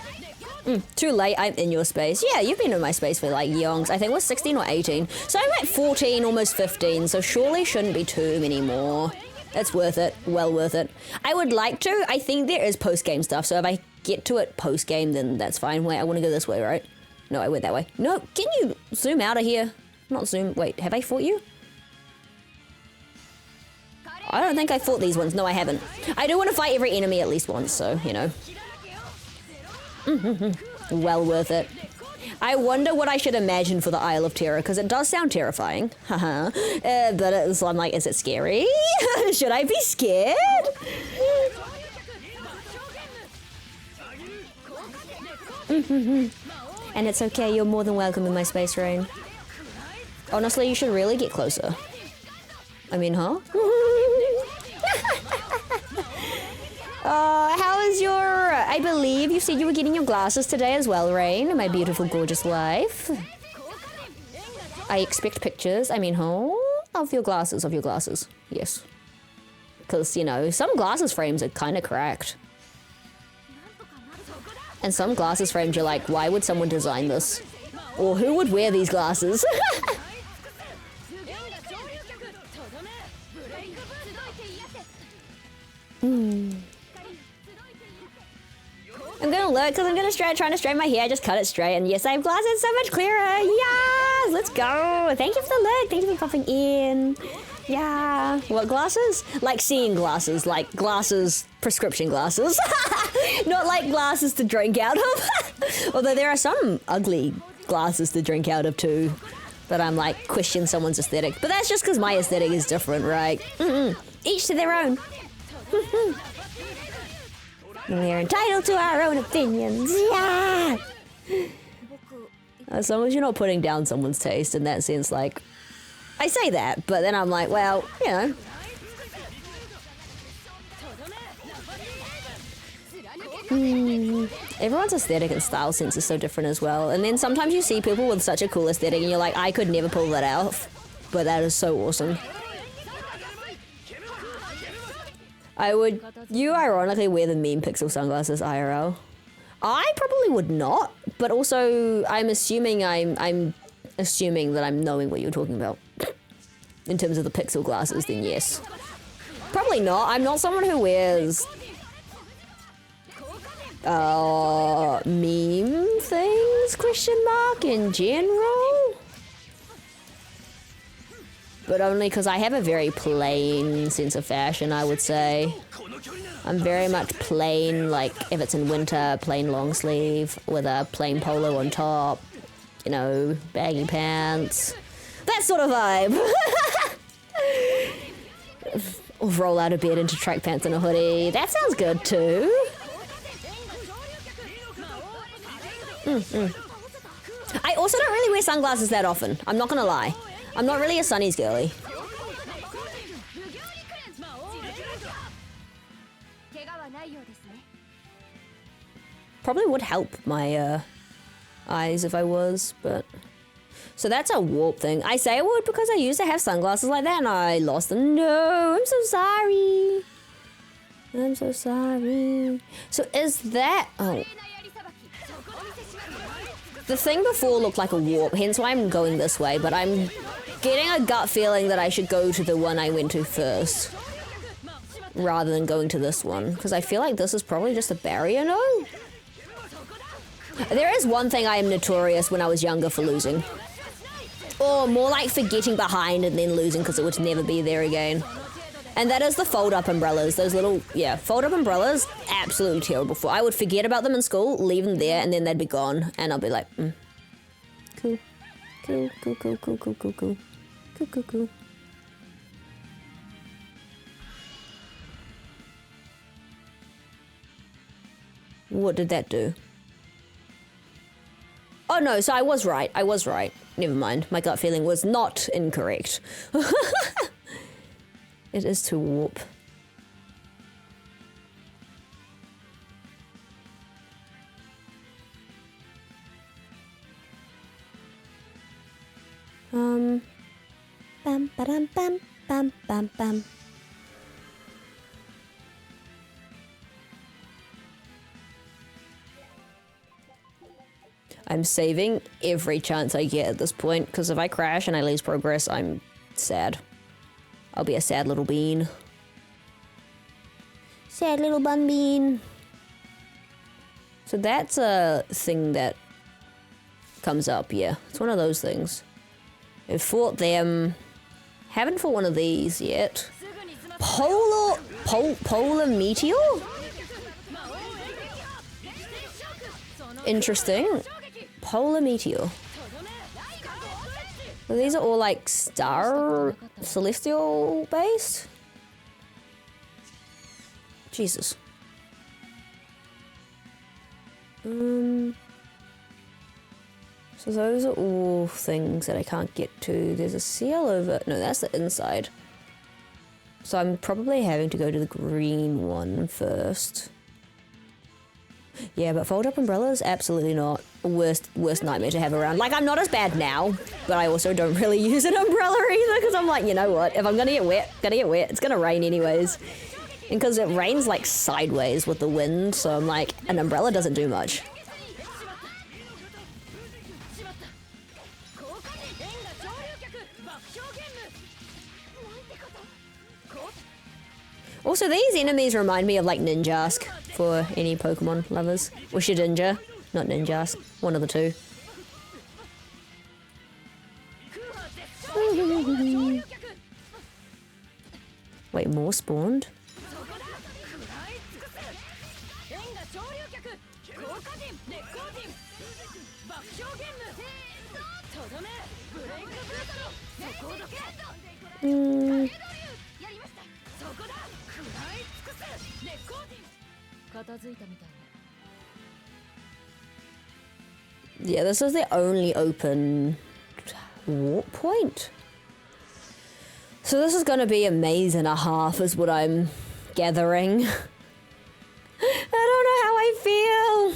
Too late, I'm in your space. Yeah, you've been in my space for like yonks. I think it was 16 or 18. So I'm at 14, almost 15, so surely shouldn't be too many more. It's worth it, well worth it. I would like to, I think there is post-game stuff, so if I get to it post-game, then that's fine. Wait, I want to go this way, right? No, I went that way. No, can you zoom out of here? Not zoom, wait, have I fought you? I don't think I fought these ones. No, I haven't. I do want to fight every enemy at least once, so, you know. Well worth it. I wonder what I should imagine for the Isle of Terror, because it does sound terrifying. Haha. But it's, I'm like, is it scary? Should I be scared? And it's okay, you're more than welcome in my space, Rain. Honestly, you should really get closer. I mean, huh? How is your... I believe you said you were getting your glasses today as well, Rain, my beautiful, gorgeous wife. I expect pictures, I mean, huh? Of your glasses, yes. Because, you know, some glasses frames are kind of cracked. And some glasses frames you're like, why would someone design this? Or who would wear these glasses? I'm gonna look because I'm gonna trying to straighten my hair. I just cut it straight, and yes, I have glasses so much clearer. Yes, let's go. Thank you for the look. Thank you for popping in. Yeah. What glasses? Like seeing glasses, like glasses, prescription glasses. Not like glasses to drink out of. Although there are some ugly glasses to drink out of too. But I'm like, question someone's aesthetic. But that's just because my aesthetic is different, right? Each to their own. We're entitled to our own opinions. Yeah. As long as you're not putting down someone's taste in that sense, like, I say that, but then I'm like, well, you know. Everyone's aesthetic and style sense is so different as well. And then sometimes you see people with such a cool aesthetic and you're like, I could never pull that off. But that is so awesome. You ironically wear the meme pixel sunglasses IRL. I probably would not, but also I'm assuming I'm assuming that I'm knowing what you're talking about. In terms of the pixel glasses, then yes. Probably not. I'm not someone who wears meme things, question mark, in general. But only because I have a very plain sense of fashion, I would say. I'm very much plain, like if it's in winter, plain long sleeve with a plain polo on top, you know, baggy pants, that sort of vibe. Or roll out of bed into track pants and a hoodie, that sounds good too. I also don't really wear sunglasses that often, I'm not gonna lie. I'm not really a sunnies girly. Probably would help my eyes if I was, but... So that's a warp thing. I say I would because I used to have sunglasses like that and I lost them. No, I'm so sorry. I'm so sorry. So is that... Oh. The thing before looked like a warp, hence why I'm going this way, but I'm getting a gut feeling that I should go to the one I went to first. Rather than going to this one. Because I feel like this is probably just a barrier, no? There is one thing I am notorious when I was younger for losing. Or more like for getting behind and then losing because it would never be there again. And that is the fold-up umbrellas. Those little, yeah, fold-up umbrellas, absolutely terrible for. I would forget about them in school, leave them there, and then they'd be gone. And I'll be like, cool. Cool, cool, cool, cool, cool, cool, cool. Cool, cool, cool. What did that do? Oh no, so I was right. I was right. Never mind. My gut feeling was not incorrect. It is to warp. Bam, ba-dam, bam, bam, bam, bam. I'm saving every chance I get at this point, because if I crash and I lose progress, I'm sad. I'll be a sad little bean. Sad little bun bean. So that's a thing that comes up, yeah. It's one of those things. I've fought them. Haven't fought one of these yet. Polar meteor? Interesting. Polar meteor. So these are all like celestial based? Jesus. So those are all things that I can't get to. There's a seal over. No, that's the inside. So I'm probably having to go to the green one first. Yeah, but fold-up umbrellas, absolutely not. Worst nightmare to have around. Like, I'm not as bad now, but I also don't really use an umbrella either, because I'm like, you know what? If I'm gonna get wet, it's gonna rain anyways. And because it rains, like, sideways with the wind, so I'm like, an umbrella doesn't do much. Also, these enemies remind me of, like, Ninjask, for any Pokemon lovers. Or Shedinja, not Ninjask, one of the two. Wait, more spawned? Yeah, this is the only open warp point. So this is gonna be a maze and a half is what I'm gathering. I don't know how I feel.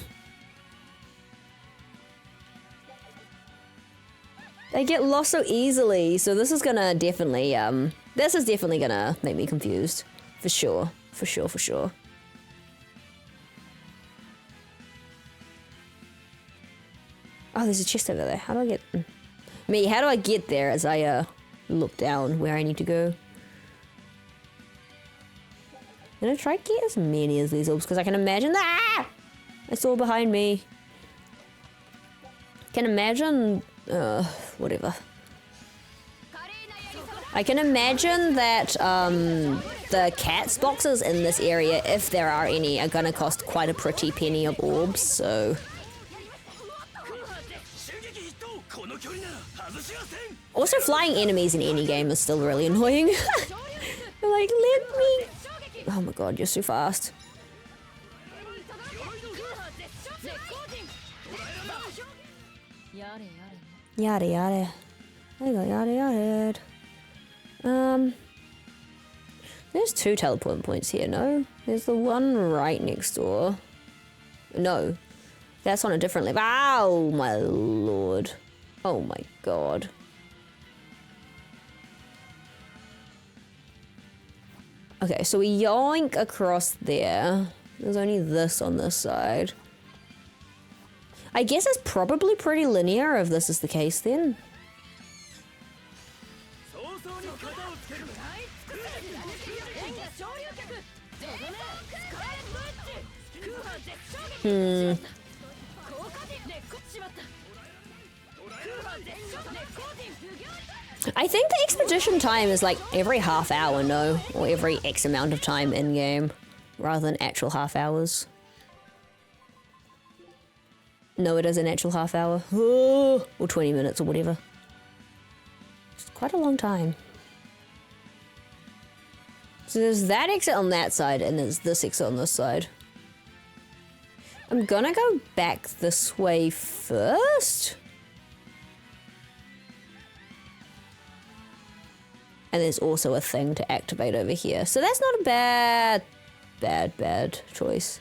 They get lost so easily, so this is gonna definitely, this is definitely gonna make me confused. For sure, for sure, for sure. Oh, there's a chest over there. How do I get... how do I get there as I, look down where I need to go? I'm gonna try to get as many as these orbs, because I can imagine that... Ah! It's all behind me. Can imagine... whatever. I can imagine that, the cat's boxes in this area, if there are any, are gonna cost quite a pretty penny of orbs, so... Also, flying enemies in any game is still really annoying. Like, let me... Oh my god, you're so fast. Yada yada. I got yada yada. There's 2 teleport points here, no? There's the one right next door. No. That's on a different level. Oh my lord. Oh my god. Okay, so we yoink across there. There's only this on this side. I guess it's probably pretty linear if this is the case then. I think the expedition time is like every half hour, no? Or every X amount of time in-game, rather than actual half hours. No, it is an actual half hour. Oh, or 20 minutes or whatever. It's quite a long time. So there's that exit on that side, and there's this exit on this side. I'm gonna go back this way first. And there's also a thing to activate over here. So that's not a bad choice.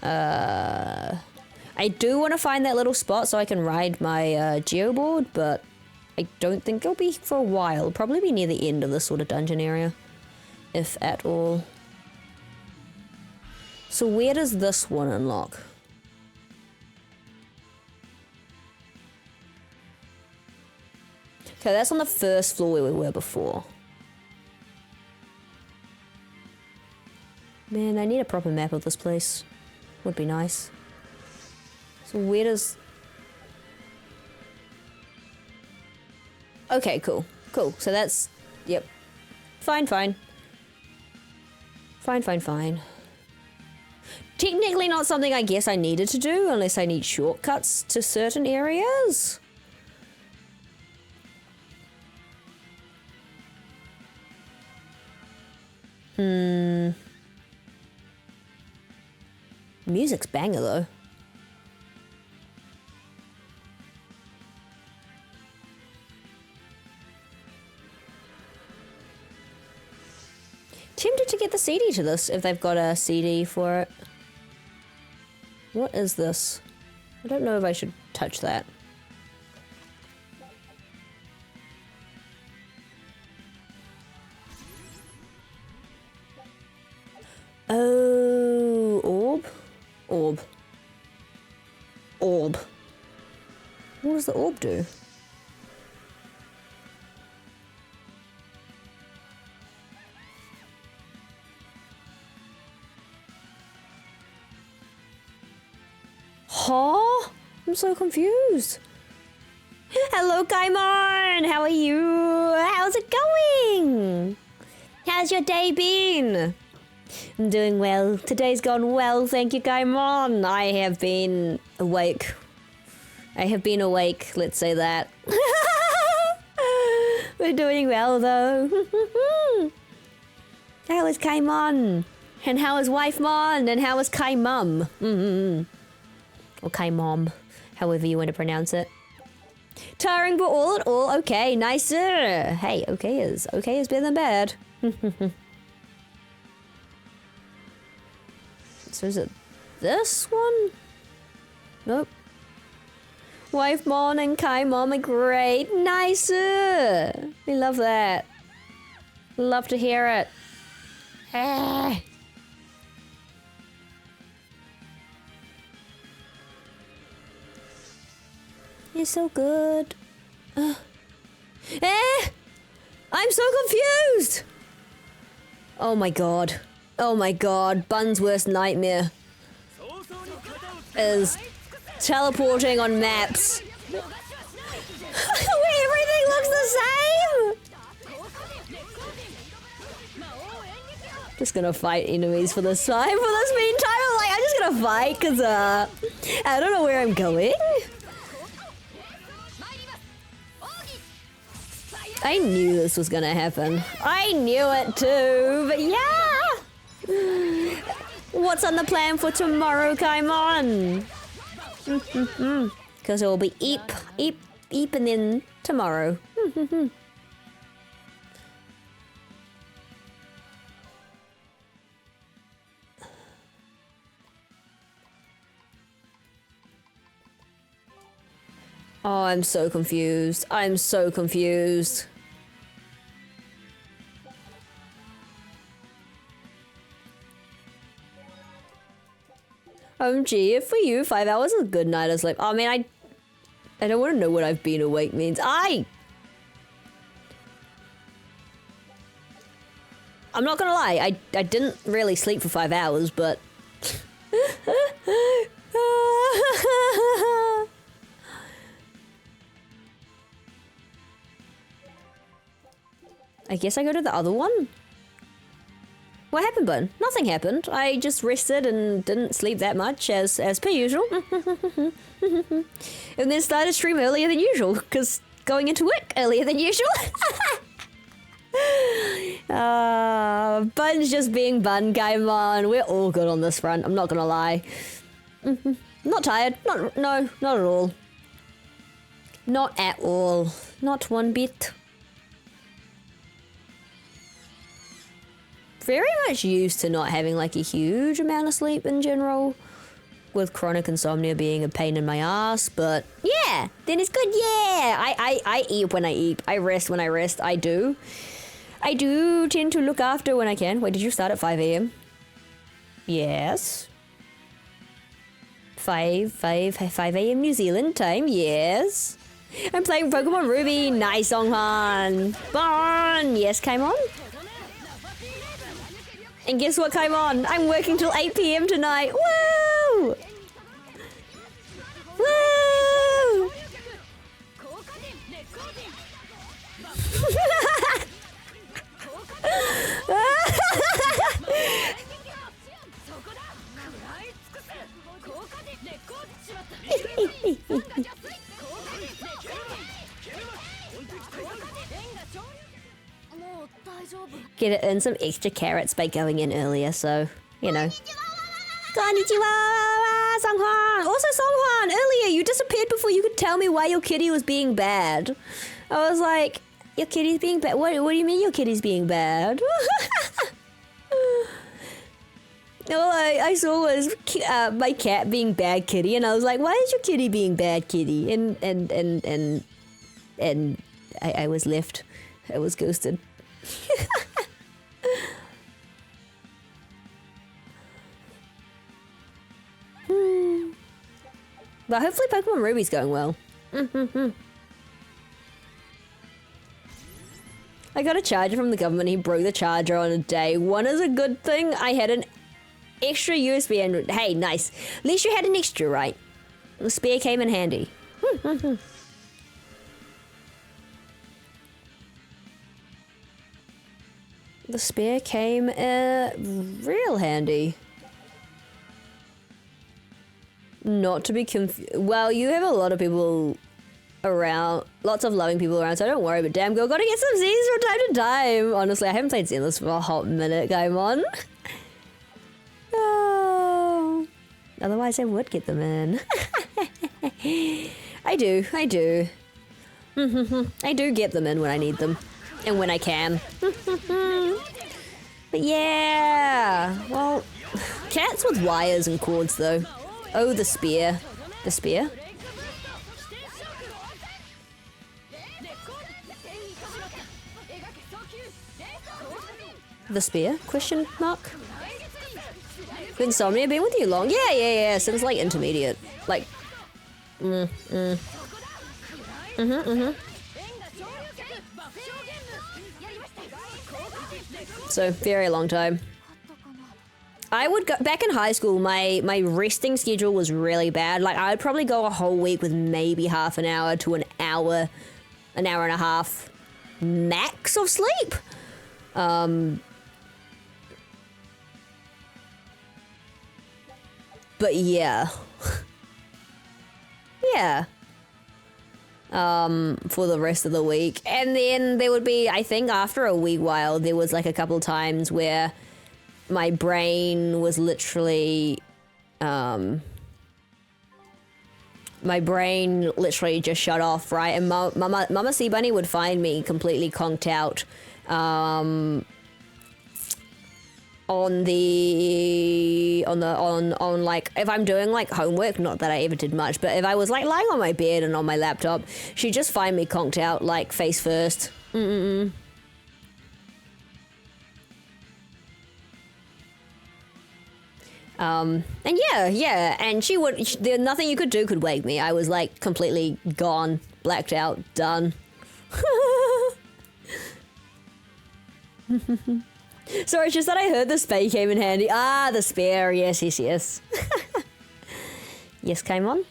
I do want to find that little spot so I can ride my geoboard, but I don't think it'll be for a while. It'll probably be near the end of this sort of dungeon area, if at all. So where does this one unlock? Okay, that's on the first floor where we were before. Man, I need a proper map of this place. Would be nice. So where does... Okay, cool. Cool. So that's... Yep. Fine. Fine. Technically not something I guess I needed to do unless I need shortcuts to certain areas. Music's banger though. Tempted to get the CD to this if they've got a CD for it. What is this? I don't know if I should touch that. Oh, orb. What does the orb do? Huh? I'm so confused. Hello, Gaimon! How are you? How's it going? How's your day been? I'm doing well. Today's gone well, thank you, Gaimon. I have been awake. Let's say that. We're doing well, though. How is Gaimon? And how is wife Mon? And how is Kai Mum? Or Kai Mom, however you want to pronounce it. Tiring, but all in all, okay, nicer. Hey, okay is better than bad. So is it this one? Nope. Wife Mon and Kai Mom are great. Nicer. We love that. Love to hear it. Ah. You're so good. I'm so confused. Oh my god. Bun's worst nightmare is teleporting on maps where everything looks the same. Just gonna fight enemies for this time. For this meantime, I'm just gonna fight because I don't know where I'm going. I knew this was gonna happen. I knew it too, but yeah. What's on the plan for tomorrow, Kaimon? Because it will be eep, and then tomorrow. Oh, I'm so confused. Gee, if for you, 5 hours is a good night of sleep. Oh, man, I don't want to know what I've been awake means. I'm not gonna lie, I didn't really sleep for 5 hours, but... I guess I go to the other one? What happened, bud? Nothing happened. I just rested and didn't sleep that much, as per usual. And then started stream earlier than usual, because going into work earlier than usual. Bun's just being Bun, come on. We're all good on this front, I'm not gonna lie. Not tired. No, not at all. Not at all. Not one bit. Very much used to not having like a huge amount of sleep in general, with chronic insomnia being a pain in my ass, but yeah, then it's good. Yeah, I eat when I eat, I rest when I rest. I do tend to look after when I can. Wait, did you start at 5 a.m? Yes. 5 a.m. New Zealand time, yes. I'm playing Pokemon Ruby. Nice, Songhan. Bon, yes, came on. And guess what came on? I'm working till 8 p.m. tonight. Woo! Woo! Get it in some extra carrots by going in earlier, so, you know. Konnichiwa, Songhwan! Also, Songhwan, earlier you disappeared before you could tell me why your kitty was being bad. I was like, your kitty's being bad? What do you mean your kitty's being bad? All I saw was my cat being bad kitty, and I was like, why is your kitty being bad kitty? And I was left. I was ghosted. But hopefully Pokemon Ruby's going well. I got a charger from the government. He broke the charger on a day. One is a good thing. I had an extra USB and hey, nice. At least you had an extra, right? The spare came in handy. The spare came real handy. Not to be confused. Well, you have a lot of people around, lots of loving people around, so don't worry, but damn girl, gotta get some Z's from time to time. Honestly, I haven't played Zenless for a hot minute, game on. Oh. Otherwise I would get them in. I do. I do get them in when I need them. And when I can. But yeah, well, cats with wires and cords though. Oh, the spear. The spear? The spear? Question mark? Insomnia been with you long? Yeah. Since like intermediate. Like, So, very long time. I would go back in high school. My resting schedule was really bad. Like I would probably go a whole week with maybe half an hour to an hour and a half max of sleep. But yeah, yeah. For the rest of the week, and then there would be, I think, after a wee while, there was like a couple times where my brain was literally, just shut off, right? And Mama Sea Bunny would find me completely conked out, on like, if I'm doing like homework, not that I ever did much, but if I was like lying on my bed and on my laptop, she'd just find me conked out, like face first. And yeah, and there's nothing you could do could wake me. I was like completely gone, blacked out, done. Sorry, it's just that I heard the spay came in handy. Ah, the spare, yes. Yes, Kaimon?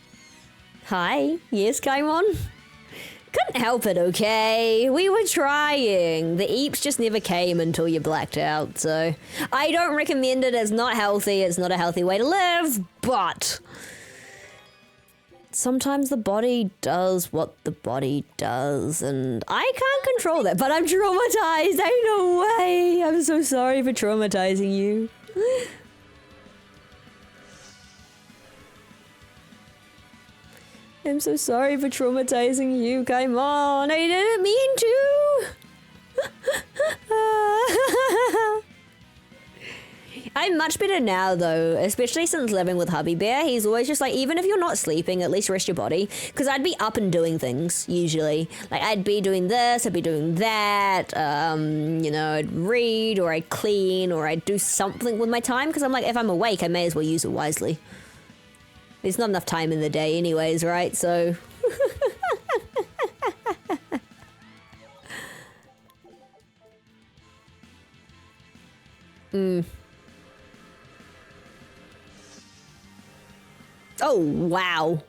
Hi, yes, Kaimon? Couldn't help it, okay? We were trying. The eeps just never came until you blacked out, so... I don't recommend it, it's not healthy, it's not a healthy way to live, but... Sometimes the body does what the body does, and I can't control that, but I'm traumatized, ain't no way! I'm so sorry for traumatizing you. I'm so sorry for traumatizing you, come on, I didn't mean to! I'm much better now though, especially since living with Hubby Bear. He's always just like, even if you're not sleeping, at least rest your body. Because I'd be up and doing things, usually. Like, I'd be doing this, I'd be doing that, you know, I'd read, or I'd clean, or I'd do something with my time. Because I'm like, if I'm awake, I may as well use it wisely. There's not enough time in the day anyways, right? So... Oh, wow.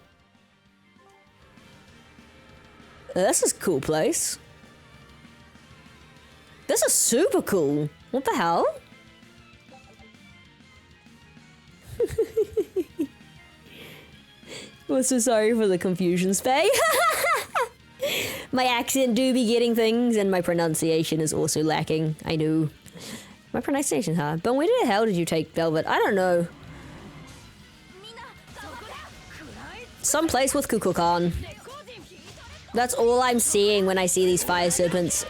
This is a cool place. This is super cool. What the hell? I'm so sorry for the confusion, Spay. My accent do be getting things, and my pronunciation is also lacking. I know. My pronunciation's hard. But where the hell did you take Velvet? I don't know. Some place with Kukulkan. That's all I'm seeing when I see these fire serpents,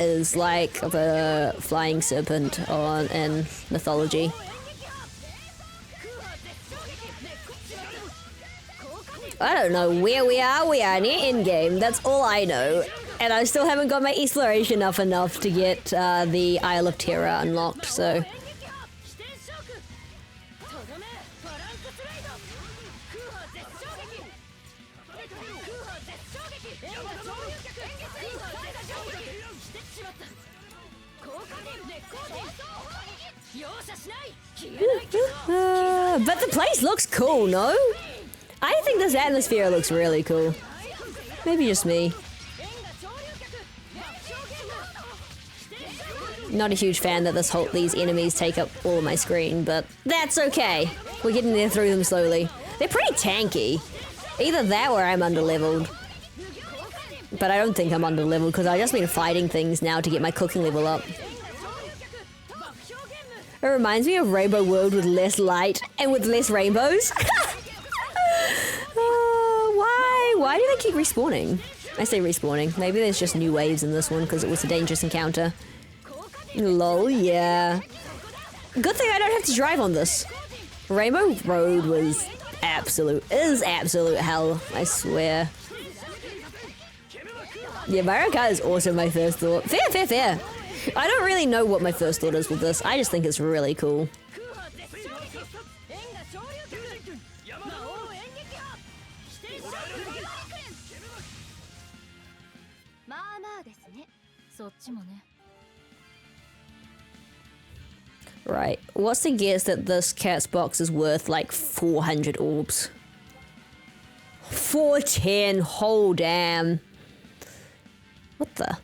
is like the flying serpent in mythology. I don't know where we are near endgame, that's all I know. And I still haven't got my exploration up enough to get the Isle of Terror unlocked, so... But the place looks cool, no? I think this atmosphere looks really cool. Maybe just me. Not a huge fan that these enemies take up all of my screen, but that's okay. We're getting there through them slowly. They're pretty tanky. Either that or I'm underleveled. But I don't think I'm underleveled because I've just been fighting things now to get my cooking level up. It reminds me of Rainbow World with less light and with less rainbows. Why do they keep respawning? I say respawning. Maybe there's just new waves in this one because it was a dangerous encounter. Lol, yeah. Good thing I don't have to drive on this. Rainbow Road is absolute hell, I swear. Yeah, Mario Kart is also my first thought. Fair. I don't really know what my first thought is with this. I just think it's really cool. Right, what's the guess that this cat's box is worth like 400 orbs? 410, oh damn. What the?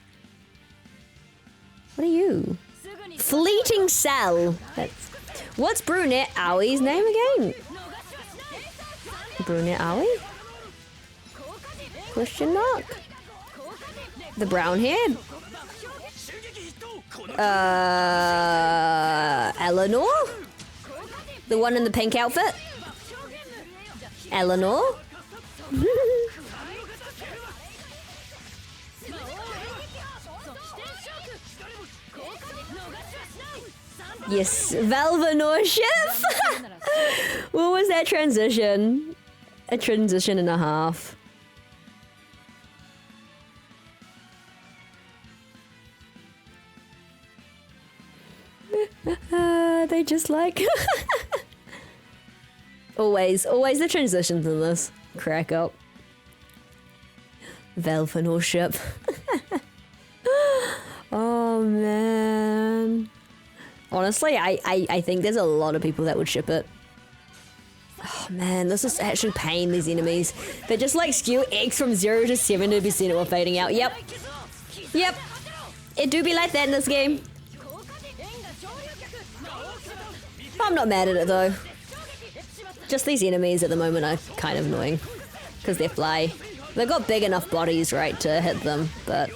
What are you? Fleeting Cell. What's Brunette Owie's name again? Brunette Owie? Question mark? The brown haired? Eleanor? The one in the pink outfit? Eleanor? Yes, Valvanor Chef! What was that transition? A transition and a half. They just like... Always the transitions in this crack up. Velfinor ship. Oh man. Honestly, I think there's a lot of people that would ship it. Oh man, this is actually pain, these enemies. They just like skew X from 0 to 70% or fading out. Yep. Yep. It do be like that in this game. I'm not mad at it though. Just these enemies at the moment are kind of annoying. Because they fly. They've got big enough bodies, right, to hit them, but...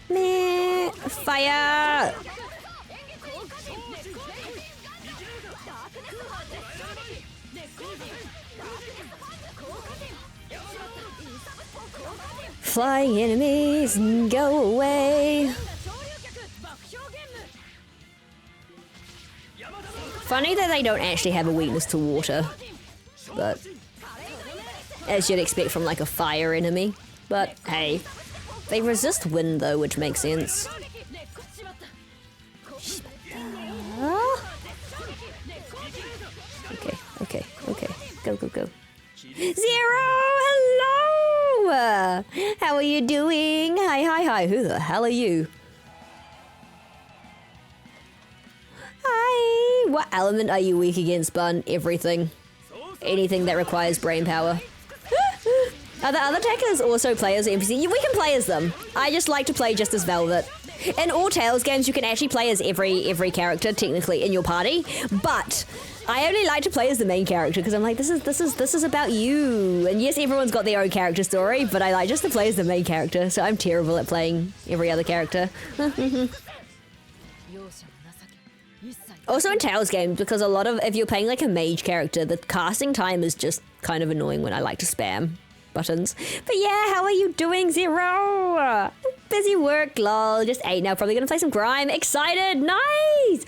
Meh, fire! Flying enemies, go away! Funny that they don't actually have a weakness to water, but as you'd expect from like a fire enemy. But hey, they resist wind though, which makes sense. Okay, go. Zero, hello! How are you doing? Hi, who the hell are you? Hi! What element are you weak against, Bun? Everything. Anything that requires brain power. Are the other attackers also players or NPC? We can play as them. I just like to play just as Velvet. In all Tales games, you can actually play as every character, technically, in your party. But I only like to play as the main character because I'm like, this is about you. And yes, everyone's got their own character story, but I like just to play as the main character. So I'm terrible at playing every other character. Also in Tales games, because a lot of, if you're playing like a mage character, the casting time is just kind of annoying when I like to spam buttons. But yeah, how are you doing, Zero? Busy work, lol. Just 8 now, probably gonna play some Grime. Excited, nice!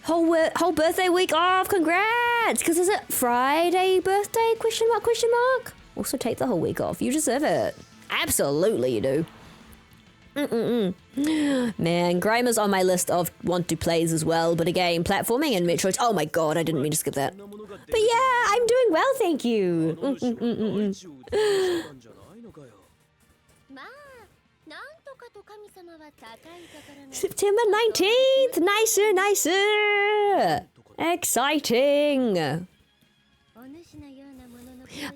whole birthday week off, congrats! Because is it Friday birthday, question mark? Also take the whole week off, you deserve it. Absolutely you do. Man, Grime is on my list of want to plays as well, but again, platforming and Metroid. Oh my god, I didn't mean to skip that. But yeah, I'm doing well, thank you. September 19th, nicer. Exciting.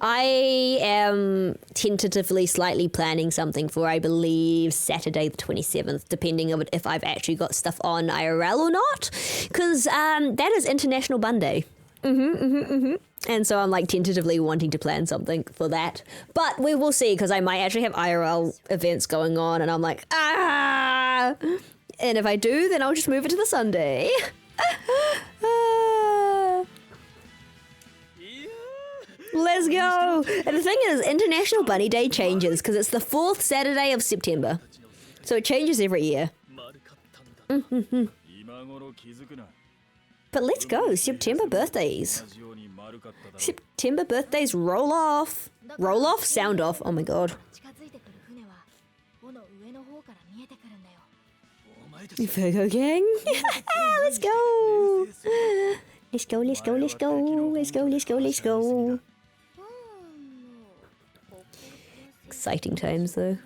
I am tentatively slightly planning something for, I believe, Saturday the 27th, depending on if I've actually got stuff on IRL or not, because that is International Bun Day. And so I'm like tentatively wanting to plan something for that. But we will see, because I might actually have IRL events going on, and I'm like, ah! And if I do, then I'll just move it to the Sunday. Let's go! And the thing is, International Bunny Day changes because it's the 4th Saturday of September. So it changes every year. But let's go, September birthdays. September birthdays roll off. Roll off? Sound off. Oh my god. Virgo gang? Let's go! Let's go. Exciting times though.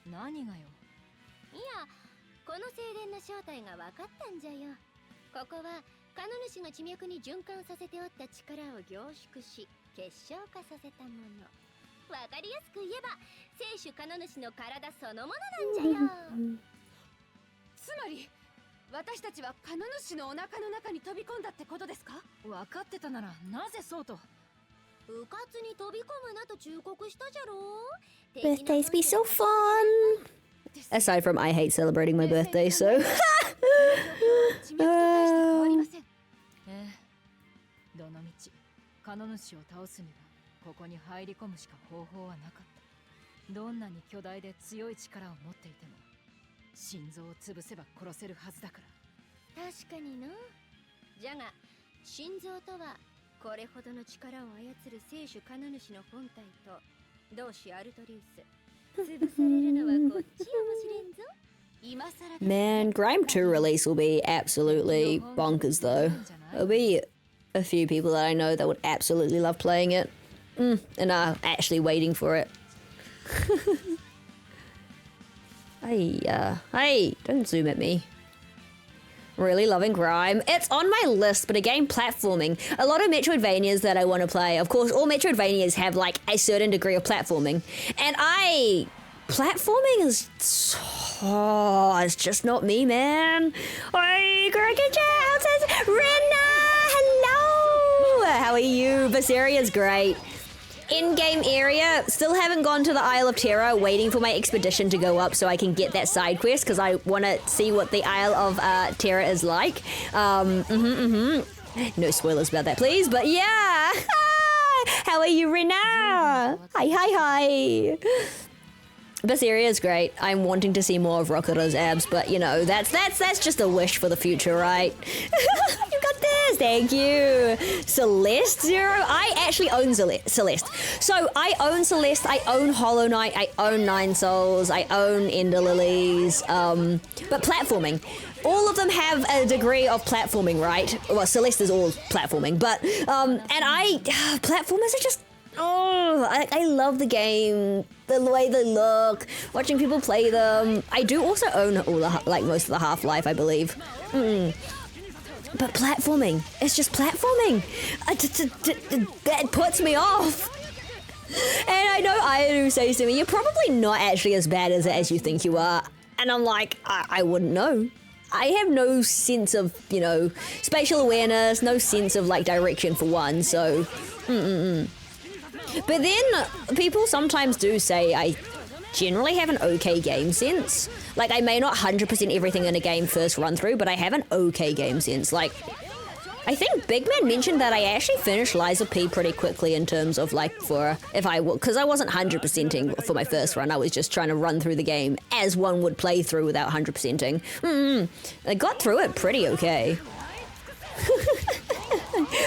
何がよ。いや、この静電の正体が分かったんじゃよ。ここはカノ主が地脈に循環させておった力を凝縮し、結晶化させたもの。分かりやすく言えば、聖主カノ主の体そのものなんじゃよ。つまり、私たちはカノ主のお腹の中に飛び込んだってことですか？分かってたならなぜそうと。うかつに飛び込むなと忠告したじゃろ。Birthdays be so fun! Aside from I hate celebrating my birthday, so... どのみち、カノ主を倒すにはここに入り込むしか方法はなかった。どんなに巨大で強い力を持っていても、心臓を潰せば殺せるはずだから。確かにの。じゃが、心臓とはこれほどの力を操る聖主カノ主の本体と同志アルトリウス、Man, Grime 2 release will be absolutely bonkers though. There'll be a few people that I know that would absolutely love playing it. And are actually waiting for it. Hey, don't zoom at me. Really loving Grime. It's on my list, but again, platforming. A lot of Metroidvanias that I want to play. Of course, all Metroidvanias have like a certain degree of platforming. And platforming is it's just not me, man. Oi, KuraiCa chat says, Rena, hello. How are you? Berseria's great. In-game area, still haven't gone to the Isle of Terror, waiting for my expedition to go up so I can get that side quest because I want to see what the Isle of Terror is like. No spoilers about that, please, but yeah. How are you, Rena? Hi. Berseria is great. I'm wanting to see more of Rokura's abs, but you know, that's just a wish for the future, right? You got this, thank you. Celeste Zero? I actually own Celeste. So I own Celeste, I own Hollow Knight, I own Nine Souls, I own Ender Lilies, but platforming. All of them have a degree of platforming, right? Well, Celeste is all platforming, but, platformers are just, I love the game, the way they look, watching people play them. I do also own most of the Half-Life, I believe. But platforming, it's just platforming. That puts me off. And I know Ayanu says to me, you're probably not actually as bad as you think you are. And I'm like, I wouldn't know. I have no sense of, spatial awareness, no sense of like direction for one, so But then people sometimes do say I generally have an okay game sense. Like I may not 100% everything in a game first run through, but I have an okay game sense. Like I think Big Man mentioned that I actually finished Lies of P pretty quickly in terms of like because I wasn't 100%ing for my first run. I was just trying to run through the game as one would play through without 100%ing. I got through it pretty okay.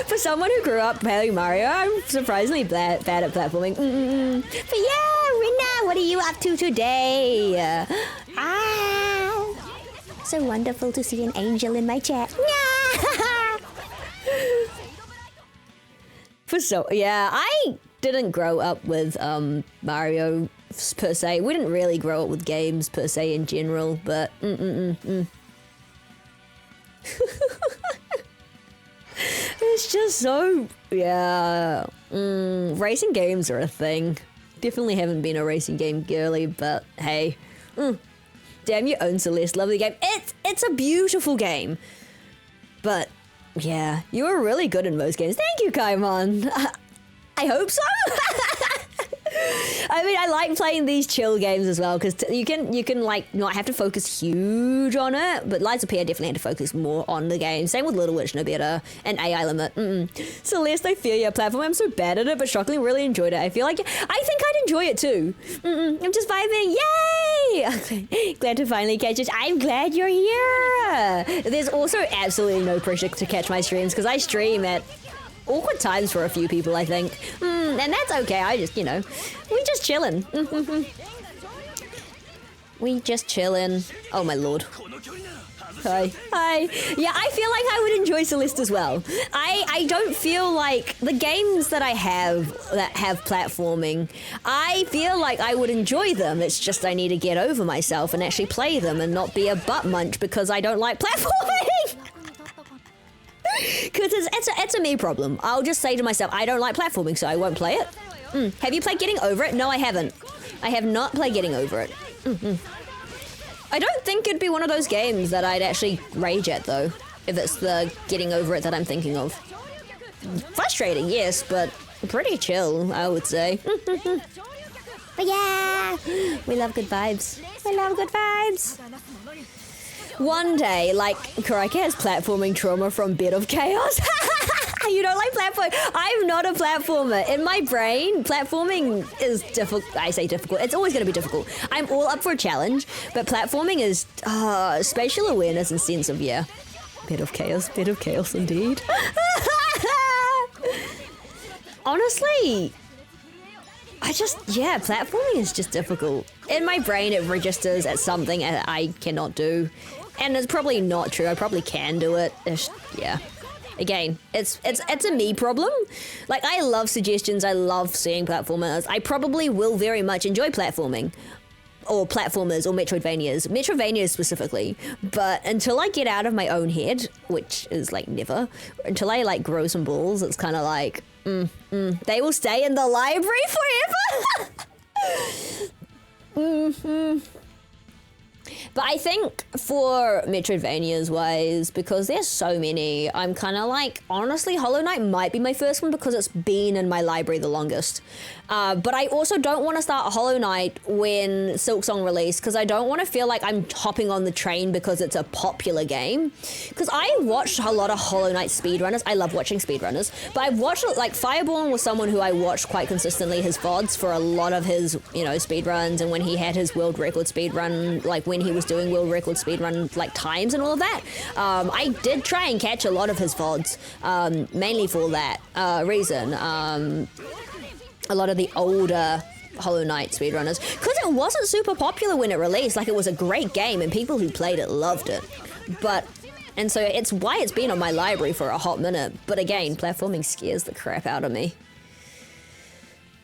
For someone who grew up playing Mario, I'm surprisingly bad at platforming. But yeah, Rina, what are you up to today? So wonderful to see an angel in my chat. I didn't grow up with Mario per se. We didn't really grow up with games per se in general, but It's just so, racing games are a thing. Definitely haven't been a racing game girly, but hey. Damn, you own Celeste, lovely game. It's a beautiful game. But, yeah, you were really good in most games. Thank you, Kaimon. I hope so. I mean, I like playing these chill games as well because you can like not have to focus huge on it. But Lies of P, I definitely had to focus more on the game. Same with Little Witch, no better. And AI Limit. Celeste, I feel your platform. I'm so bad at it, but shockingly really enjoyed it. I think I'd enjoy it too. I'm just vibing. Yay! Glad to finally catch it. I'm glad you're here. There's also absolutely no pressure to catch my streams because I stream at awkward times for a few people, I think. And that's okay. I just, we just chillin'. We just chillin'. Oh my lord. Hi. Yeah, I feel like I would enjoy Celeste as well. I don't feel like the games that I have that have platforming, I feel like I would enjoy them. It's just I need to get over myself and actually play them and not be a butt munch because I don't like platforming. Because it's a me problem. I'll just say to myself, I don't like platforming, so I won't play it. Have you played Getting Over It? No, I haven't. I have not played Getting Over It. I don't think it'd be one of those games that I'd actually rage at, though, if it's the Getting Over It that I'm thinking of. Frustrating, yes, but pretty chill, I would say. But yeah, we love good vibes. We love good vibes. One day, like, KuraiCa has platforming trauma from Bed of Chaos. You don't like platforming? I'm not a platformer. In my brain, platforming is difficult. I say difficult. It's always going to be difficult. I'm all up for a challenge, but platforming is spatial awareness and sense of, Bed of Chaos indeed. Honestly, yeah, platforming is just difficult. In my brain, it registers as something that I cannot do. And it's probably not true. I probably can do it. Yeah. Again, it's a me problem. Like, I love suggestions. I love seeing platformers. I probably will very much enjoy platforming. Or platformers or Metroidvanias. Metroidvanias specifically. But until I get out of my own head, which is like never, until I like grow some balls, it's kind of like, they will stay in the library forever. But I think for Metroidvanias wise, because there's so many, I'm kind of like, honestly, Hollow Knight might be my first one because it's been in my library the longest. But I also don't want to start Hollow Knight when Silksong released, because I don't want to feel like I'm hopping on the train because it's a popular game. Because I watched a lot of Hollow Knight speedrunners. I love watching speedrunners. But I've watched, like, Fireborn was someone who I watched quite consistently, his VODs for a lot of his, you know, speedruns, and when he had his world record speedrun, like when he was doing world record speedrun, like, times and all of that. I did try and catch a lot of his VODs, mainly for that reason. A lot of the older Hollow Knight speedrunners, because it wasn't super popular when it released. Like, it was a great game and people who played it loved it. And so it's why it's been on my library for a hot minute. But again, platforming scares the crap out of me.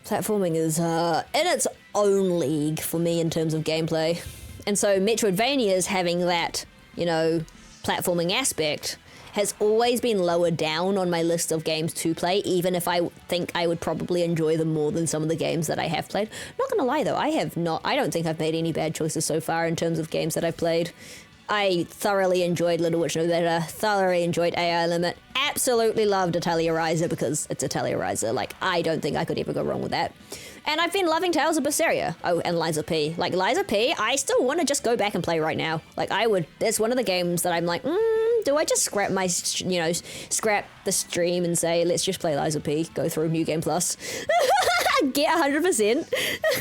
Platforming is in its own league for me in terms of gameplay. And so Metroidvanias having that, you know, platforming aspect has always been lower down on my list of games to play, even if I think I would probably enjoy them more than some of the games that I have played. Not gonna lie though, I don't think I've made any bad choices so far in terms of games that I've played. I thoroughly enjoyed Little Witch No Better, thoroughly enjoyed AI Limit, absolutely loved Italia Riser because it's Italia Riser. Like, I don't think I could ever go wrong with that. And I've been loving Tales of Berseria. Oh, and Liza P. Like, Liza P, I still want to just go back and play right now. Like, that's one of the games that I'm like, do I just scrap my, you know, scrap the stream and say, let's just play Liza P, go through New Game Plus. Get 100%.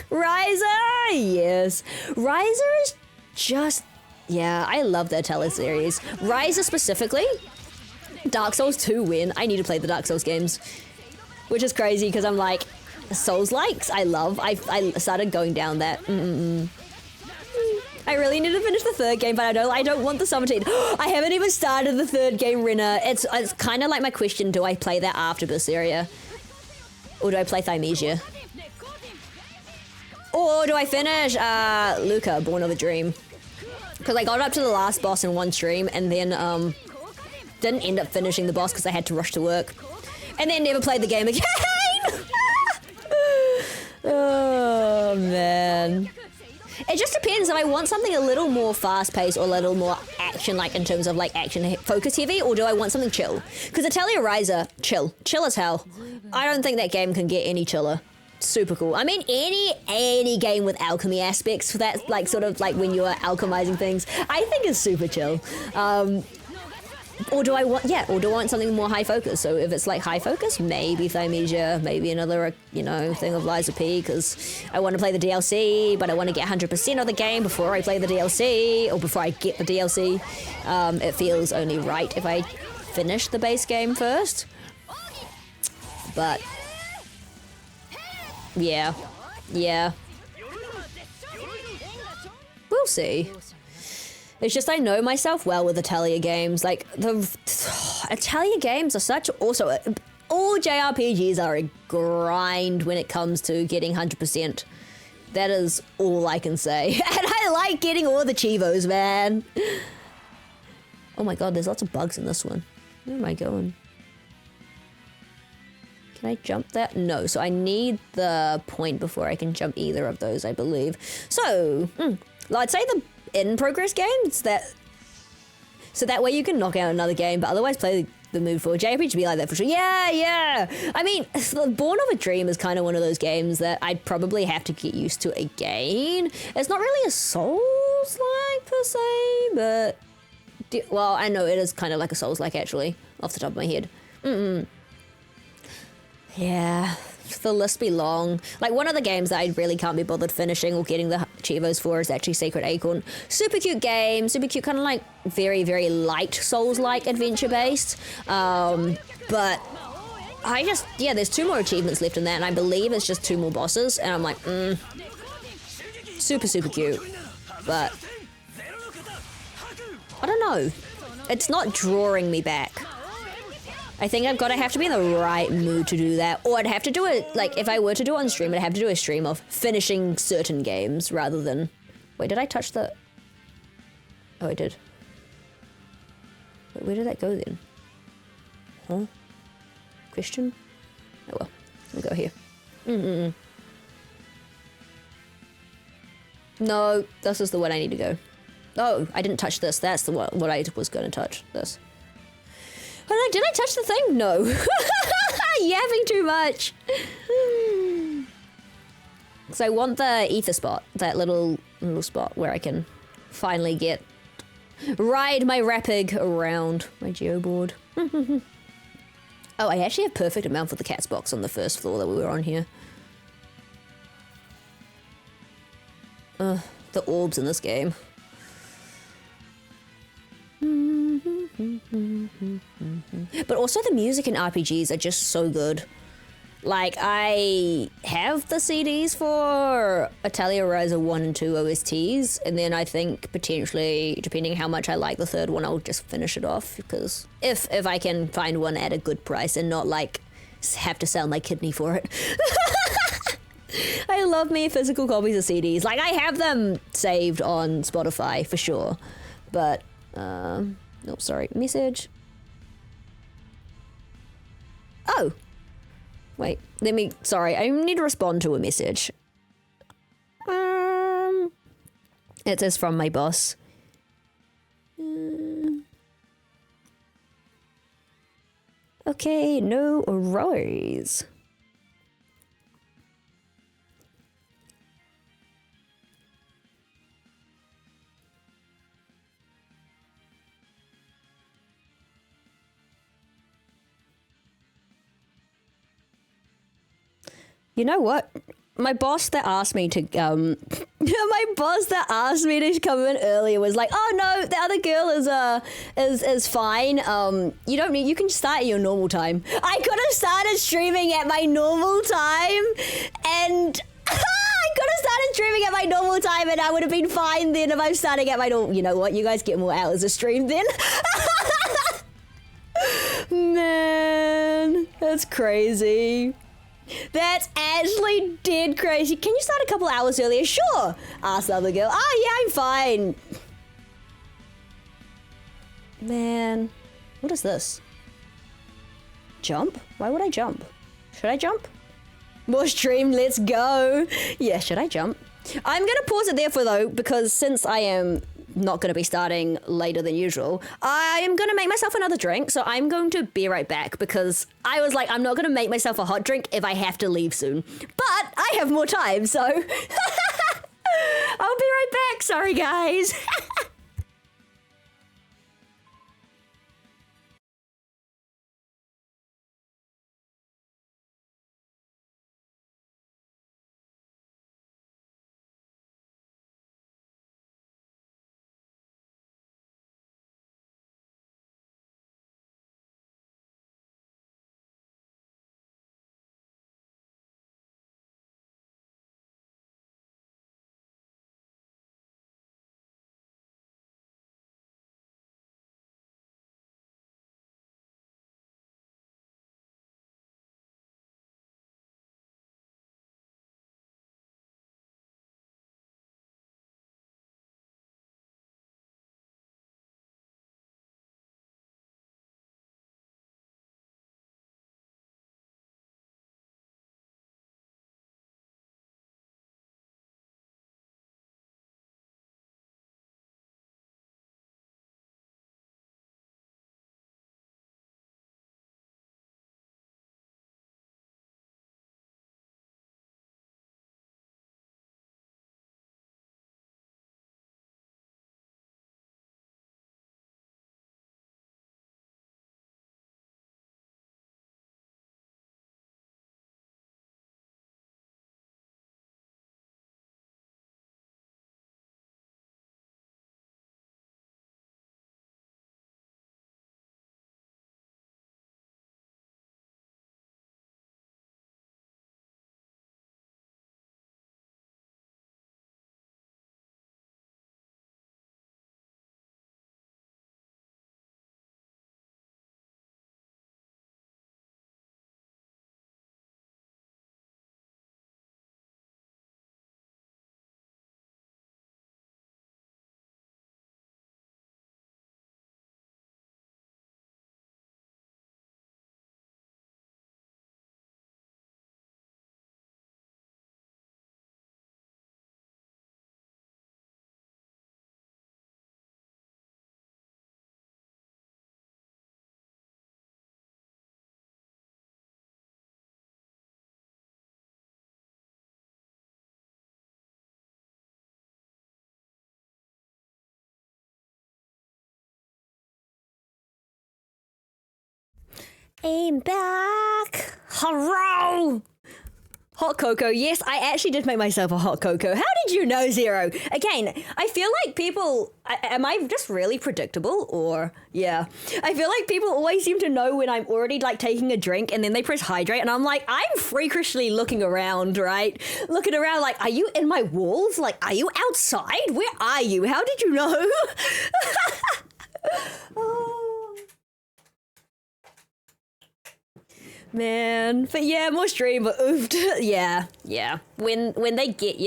Riser, yes. Riser is just, yeah, I love their teleseries. Riser specifically, Dark Souls 2 win. I need to play the Dark Souls games. Which is crazy because I'm like, Souls-likes, I love. I started going down that. I really need to finish the third game, but I don't want the Summer Team. I haven't even started the third game, Renna. It's kind of like my question, do I play that after Berseria? Or do I play Thymesia? Or do I finish Luca, Born of a Dream? Because I got up to the last boss in one stream and then didn't end up finishing the boss because I had to rush to work. And then never played the game again! Oh, man. It just depends if I want something a little more fast-paced or a little more action-like in terms of, like, action-focus-heavy, or do I want something chill? Because Italia Riser, chill. Chill as hell. I don't think that game can get any chiller. Super cool. I mean, any game with alchemy aspects, that, like, sort of, like, when you are alchemizing things, I think is super chill. Or do I want something more high focus? So if it's like high focus, maybe Thymesia, maybe another, you know, thing of Liza P, because I want to play the DLC, but I want to get 100% of the game before I play the DLC, or before I get the DLC. It feels only right if I finish the base game first. But yeah. We'll see. It's just I know myself well with Italia games. Like, the Italia games are such... Also, all JRPGs are a grind when it comes to getting 100%. That is all I can say. And I like getting all the Chivos, man. Oh my god, there's lots of bugs in this one. Where am I going? Can I jump that? No, so I need the point before I can jump either of those, I believe. So, I'd say the in-progress games so that way you can knock out another game, but otherwise play the move forward. JRPG be like that for sure. Yeah. I mean, Born of a Dream is kind of one of those games that I'd probably have to get used to again. It's not really a Souls-like per se, but well, I know it is kind of like a Souls-like actually, off the top of my head. Yeah. The list be long. Like, one of the games that I really can't be bothered finishing or getting the Chivos for is actually Sacred Acorn. Super cute game, super cute, kind of like very, very light Souls-like adventure-based. But yeah, there's 2 more achievements left in that, and I believe it's just 2 more bosses, and I'm like, super, super cute. But I don't know. It's not drawing me back. I think I've got to have to be in the right mood to do that. Or I'd have to do it, like, if I were to do it on stream, I'd have to do a stream of finishing certain games rather than... Wait, did I touch the... Oh, I did. Wait, where did that go then? Huh? Question? Oh well. We'll go here. No, this is the one I need to go. Oh, I didn't touch this. That's the one what I was going to touch. This. Oh, did I touch the thing? No. Yapping too much. So I want the ether spot. That little spot where I can finally ride my Rapig around my geoboard. Oh, I actually have perfect amount for the cat's box on the first floor that we were on here. The orbs in this game. But also the music in RPGs are just so good. Like, I have the CDs for Italia Ryza 1 and 2 OSTs, and then I think potentially, depending how much I like the third one, I'll just finish it off, because if I can find one at a good price and not, like, have to sell my kidney for it. I love me physical copies of CDs. Like, I have them saved on Spotify, for sure. But, oh, sorry, message. Oh! Wait, sorry, I need to respond to a message. It says from my boss. Okay, no worries. You know what? My boss that asked me to come in earlier was like, "Oh no, the other girl is fine. You don't need. You can start at your normal time." I could have started streaming at my normal time, and I would have been fine then if I'm starting at my normal. You know what? You guys get more hours of stream then. Man, that's crazy. That's actually dead crazy. Can you start a couple hours earlier? Sure. Asked the other girl. Oh, yeah, I'm fine. Man. What is this? Jump? Why would I jump? Should I jump? More stream, let's go. Yeah, should I jump? I'm going to pause it there because since I am not going to be starting later than usual, I am going to make myself another drink, so I'm going to be right back because I was like, I'm not going to make myself a hot drink if I have to leave soon. But I have more time, so I'll be right back. Sorry, guys. I'm back. Hurrah! Hot cocoa. Yes, I actually did make myself a hot cocoa. How did you know, Zero? Again, I feel like people... am I just really predictable? Or, yeah. I feel like people always seem to know when I'm already, like, taking a drink and then they press hydrate and I'm like, I'm freakishly looking around, right? Looking around like, are you in my walls? Like, are you outside? Where are you? How did you know? Oh. Man, but yeah, more stream, but oofed. yeah. When they get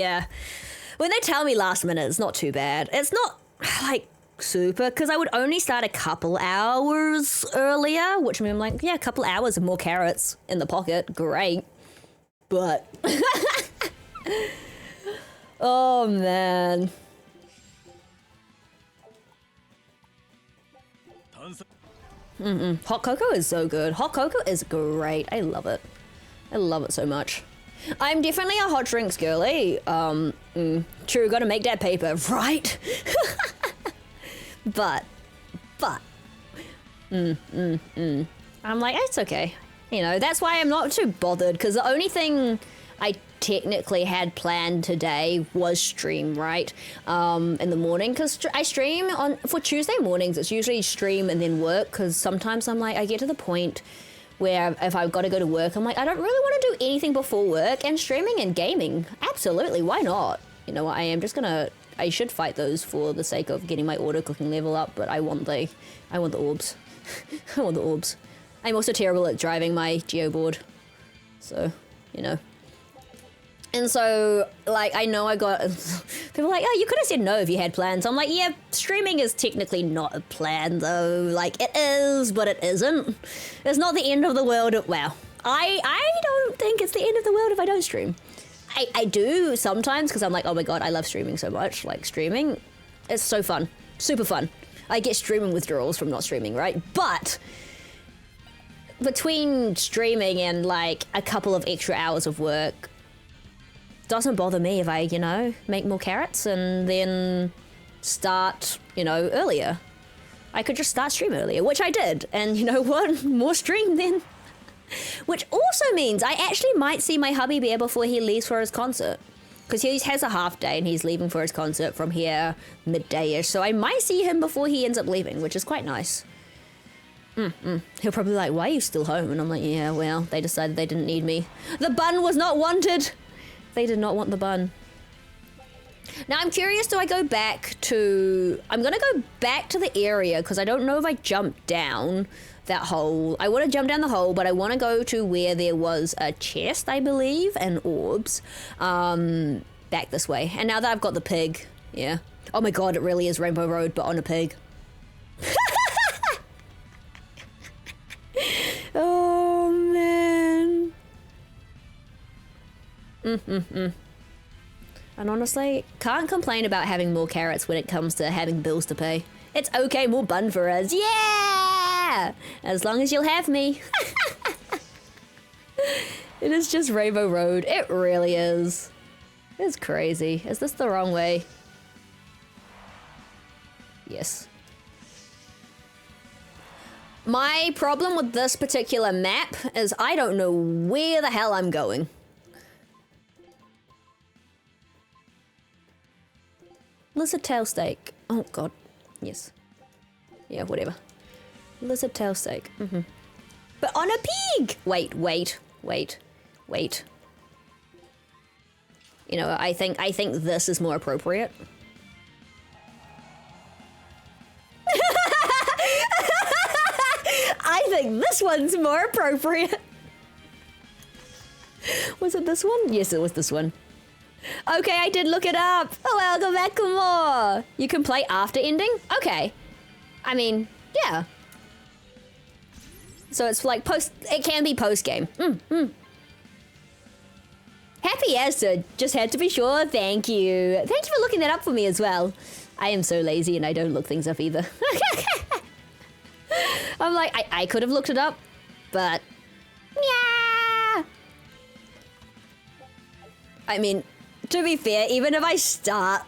when they tell me last minute, it's not too bad. It's not like super, because I would only start a couple hours earlier, which means I'm like, yeah, a couple hours of more carrots in the pocket, great. But oh man. Hot cocoa is so good. Hot cocoa is great. I love it. I love it so much. I'm definitely a hot drinks girly. True, gotta make that paper, right? but, I'm like, it's okay. You know, that's why I'm not too bothered, because the only thing I technically had planned today was stream, right? In the morning, because I stream for Tuesday mornings. It's usually stream and then work, because sometimes I'm like, I get to the point where if I've got to go to work, I'm like, I don't really want to do anything before work, and streaming and gaming, absolutely, why not? You know what, I should fight those for the sake of getting my auto cooking level up, but I want the orbs. I want the orbs. I'm also terrible at driving my geoboard, so, you know. And so, like, I know I got... people are like, oh, you could have said no if you had plans. I'm like, yeah, streaming is technically not a plan, though. Like, it is, but it isn't. It's not the end of the world. Wow. I don't think it's the end of the world if I don't stream. I do sometimes, because I'm like, oh my god, I love streaming so much. Like, streaming is so fun. Super fun. I get streaming withdrawals from not streaming, right? But between streaming and, like, a couple of extra hours of work... doesn't bother me if I, you know, make more carrots and then start, you know, earlier. I could just start stream earlier, which I did. And you know what? More stream then. Which also means I actually might see my hubby bear before he leaves for his concert. Because he has a half day and he's leaving for his concert from here midday-ish. So I might see him before he ends up leaving, which is quite nice. He'll probably be like, why are you still home? And I'm like, yeah, well, they decided they didn't need me. The bun was not wanted. They did not want the bun. Now I'm curious, do I go back to... I'm gonna go back to the area because I don't know if I jumped down that hole. I want to jump down the hole, but I want to go to where there was a chest, I believe, and orbs. Back this way. And now that I've got the pig, yeah. Oh my god, it really is Rainbow Road, but on a pig. Oh man. And honestly, can't complain about having more carrots when it comes to having bills to pay. It's okay, more bun for us. Yeah! As long as you'll have me. It is just Rainbow Road. It really is. It's crazy. Is this the wrong way? Yes. My problem with this particular map is I don't know where the hell I'm going. Lizard tail steak. Oh god. Yes. Yeah, whatever. Lizard tail steak. But on a pig! Wait. You know, I think this is more appropriate. I think this one's more appropriate. Was it this one? Yes, it was this one. Okay, I did look it up. Oh, welcome back for more. You can play after ending? Okay. I mean, yeah. So it's like it can be post-game. Happy Esther, just had to be sure. Thank you. Thank you for looking that up for me as well. I am so lazy and I don't look things up either. I'm like, I could have looked it up, but yeah. I mean, to be fair, even if I start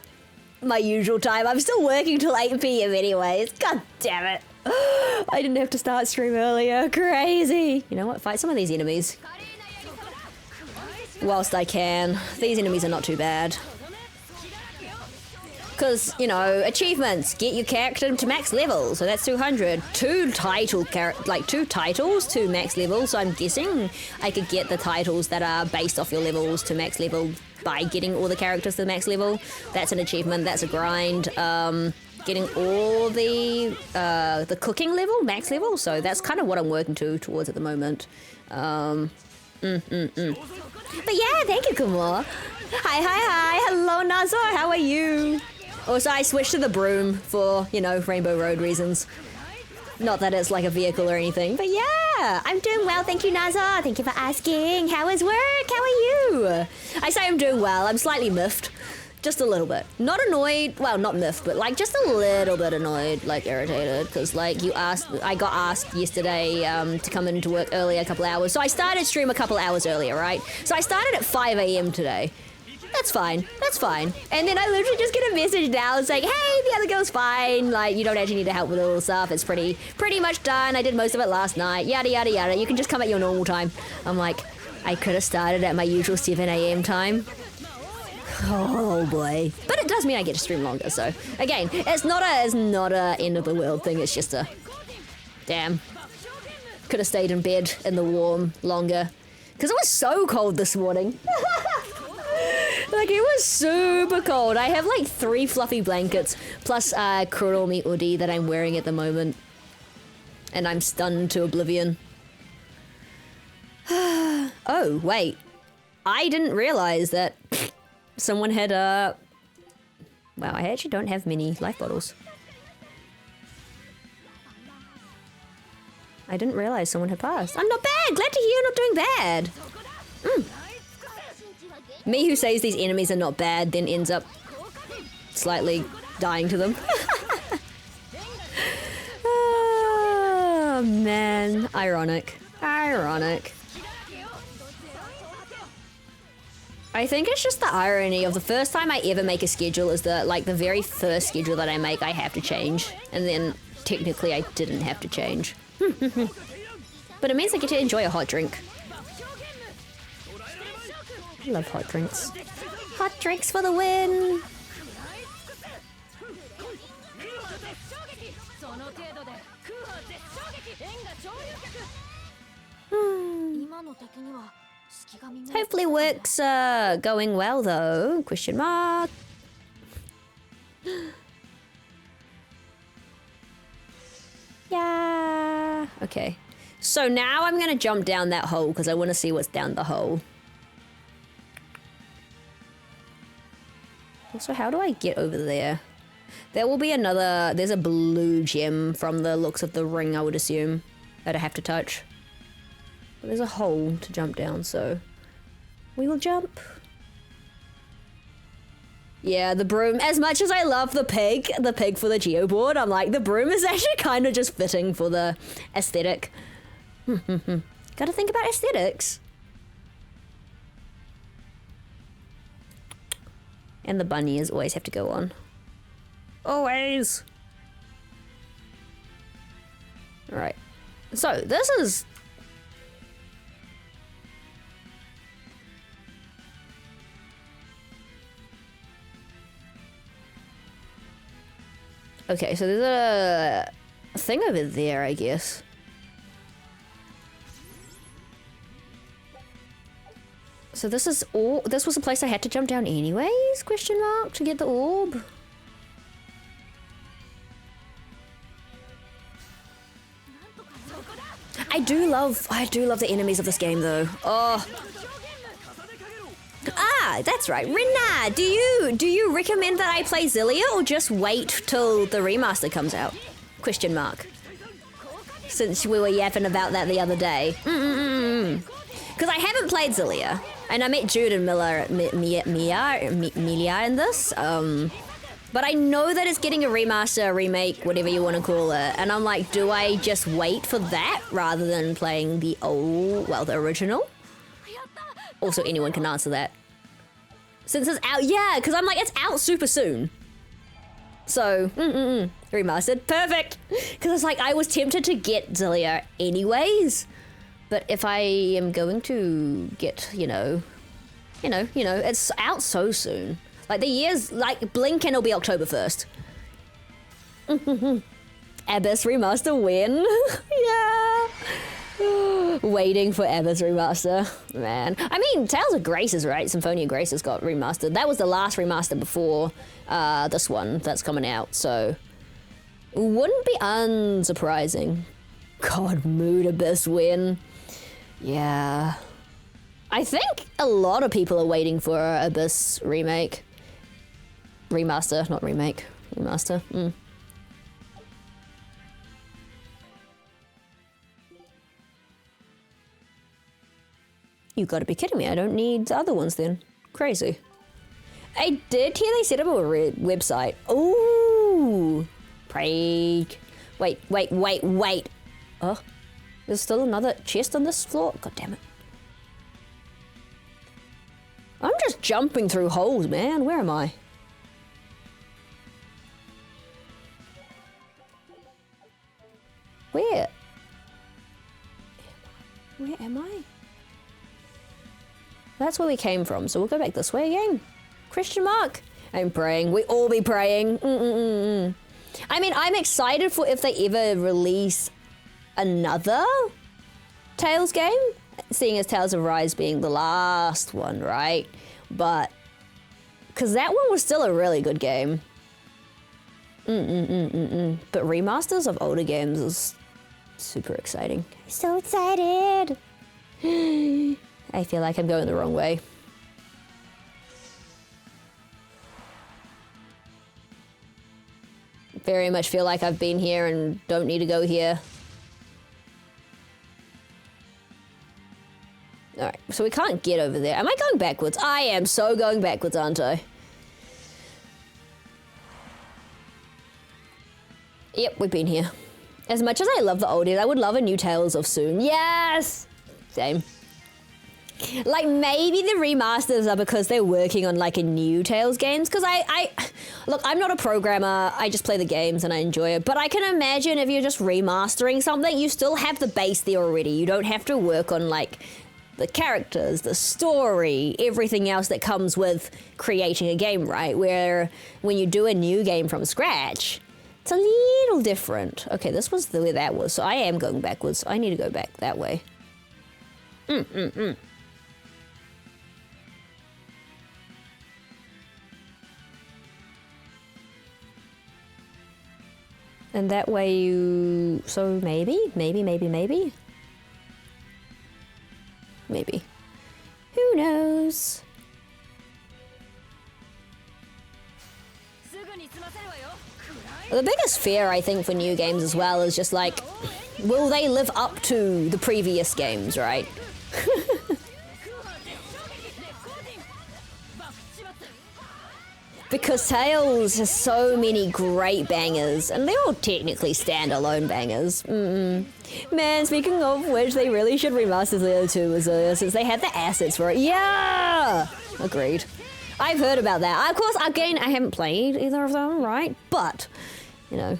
my usual time, I'm still working till 8 PM anyways. God damn it. I didn't have to start stream earlier. Crazy. You know what? Fight some of these enemies. Whilst I can. These enemies are not too bad. Because, you know, achievements. Get your character to max level. So that's 200. Two titles to max level. So I'm guessing I could get the titles that are based off your levels to max level by getting all the characters to the max level. That's an achievement. That's a grind. Getting all the cooking level, max level. So that's kind of what I'm working towards at the moment. But yeah, thank you, Kumor. Hi. Hello, Nazar. How are you? Also, I switched to the broom for, you know, Rainbow Road reasons. Not that it's like a vehicle or anything, but yeah, I'm doing well. Thank you, Nazar. Thank you for asking. How is work? How are you? I say I'm doing well. I'm slightly miffed. Just a little bit. Not annoyed. Well, not miffed, but like just a little bit annoyed, like irritated. Because like I got asked yesterday to come into work early a couple hours. So I started stream a couple hours earlier, right? So I started at 5 a.m. today. That's fine. And then I literally just get a message now saying, hey, the other girl's fine. Like, you don't actually need to help with all the stuff. It's pretty much done. I did most of it last night. Yada, yada, yada. You can just come at your normal time. I'm like, I could have started at my usual 7 a.m. time. Oh boy. But it does mean I get to stream longer, so. Again, it's not a end of the world thing. It's just a, damn. Could have stayed in bed in the warm longer. Because it was so cold this morning. Like, it was super cold. I have like 3 fluffy blankets plus Kuromi hoodie that I'm wearing at the moment. And I'm stunned to oblivion. Oh, wait. I didn't realize that someone had wow, I actually don't have many life bottles. I didn't realize someone had passed. I'm not bad! Glad to hear you're not doing bad! Me who says these enemies are not bad, then ends up slightly dying to them. Oh, man. Ironic. I think it's just the irony of the first time I ever make a schedule is the very first schedule that I make I have to change. And then technically I didn't have to change. But it means I get to enjoy a hot drink. I love hot drinks. Hot drinks for the win! Hopefully work's going well though, question mark. Yeah. Okay. So now I'm gonna jump down that hole because I want to see what's down the hole. Also, how do I get over there? There will be another... There's a blue gem from the looks of the ring, I would assume, that I have to touch. But there's a hole to jump down, so... we will jump. Yeah, the broom. As much as I love the pig for the geoboard, I'm like, the broom is actually kind of just fitting for the aesthetic. Gotta think about aesthetics. And the bunnies always have to go on. Always! Alright. So, this is... okay, so there's a thing over there, I guess. So this is all... this was a place I had to jump down anyways? Question mark? To get the orb? I do love the enemies of this game though. Oh. Ah, that's right. Rinna, do you recommend that I play Zillia or just wait till the remaster comes out? Question mark. Since we were yapping about that the other day. Because I haven't played Zillia. And I met Jude and Milia in this. But I know that it's getting a remaster, remake, whatever you want to call it. And I'm like, do I just wait for that rather than playing the the original? Also, anyone can answer that. Since it's out, yeah, because I'm like, it's out super soon. So, Remastered. Perfect! Because it's like, I was tempted to get Xillia anyways. But if I am going to get, you know, it's out so soon. Like, the year's, like, blink and it'll be October 1st. Abyss Remaster win. Yeah. Waiting for Abyss Remaster. Man. I mean, Tales of Graces, right? Symphonia Graces got remastered. That was the last remaster before this one that's coming out, so... Wouldn't be unsurprising. God, Mood Abyss win. Yeah. I think a lot of people are waiting for Abyss remake. Remaster, not remake. Remaster. You gotta be kidding me. I don't need the other ones then. Crazy. I did hear they set up a website. Ooh. Prague. Wait. Oh. There's still another chest on this floor? God damn it. I'm just jumping through holes, man. Where am I? Where? Where am I? That's where we came from, so we'll go back this way again. Question mark. I'm praying. We all be praying. I mean, I'm excited for if they ever release another Tales game, seeing as Tales of Rise being the last one, right? But, because that one was still a really good game. But remasters of older games is super exciting. So excited! I feel like I'm going the wrong way. Very much feel like I've been here and don't need to go here. Alright, so we can't get over there. Am I going backwards? I am so going backwards, aren't I? Yep, we've been here. As much as I love the oldies, I would love a new Tales of soon. Yes! Same. Like, maybe the remasters are because they're working on, like, a new Tales games. Because look, I'm not a programmer. I just play the games and I enjoy it. But I can imagine if you're just remastering something, you still have the base there already. You don't have to work on, like, the characters, the story, everything else that comes with creating a game, right? Where when you do a new game from scratch, it's a little different. Okay, this was where that was. So I am going backwards. I need to go back that way. And that way you... So maybe? Maybe. Who knows? The biggest fear, I think, for new games as well is just like, will they live up to the previous games, right? Because Tales has so many great bangers, and they're all technically standalone bangers. Man, speaking of which, they really should remaster Zero 2 as since they had the assets for it. Yeah! Agreed. I've heard about that. Of course, again, I haven't played either of them, right? But, you know.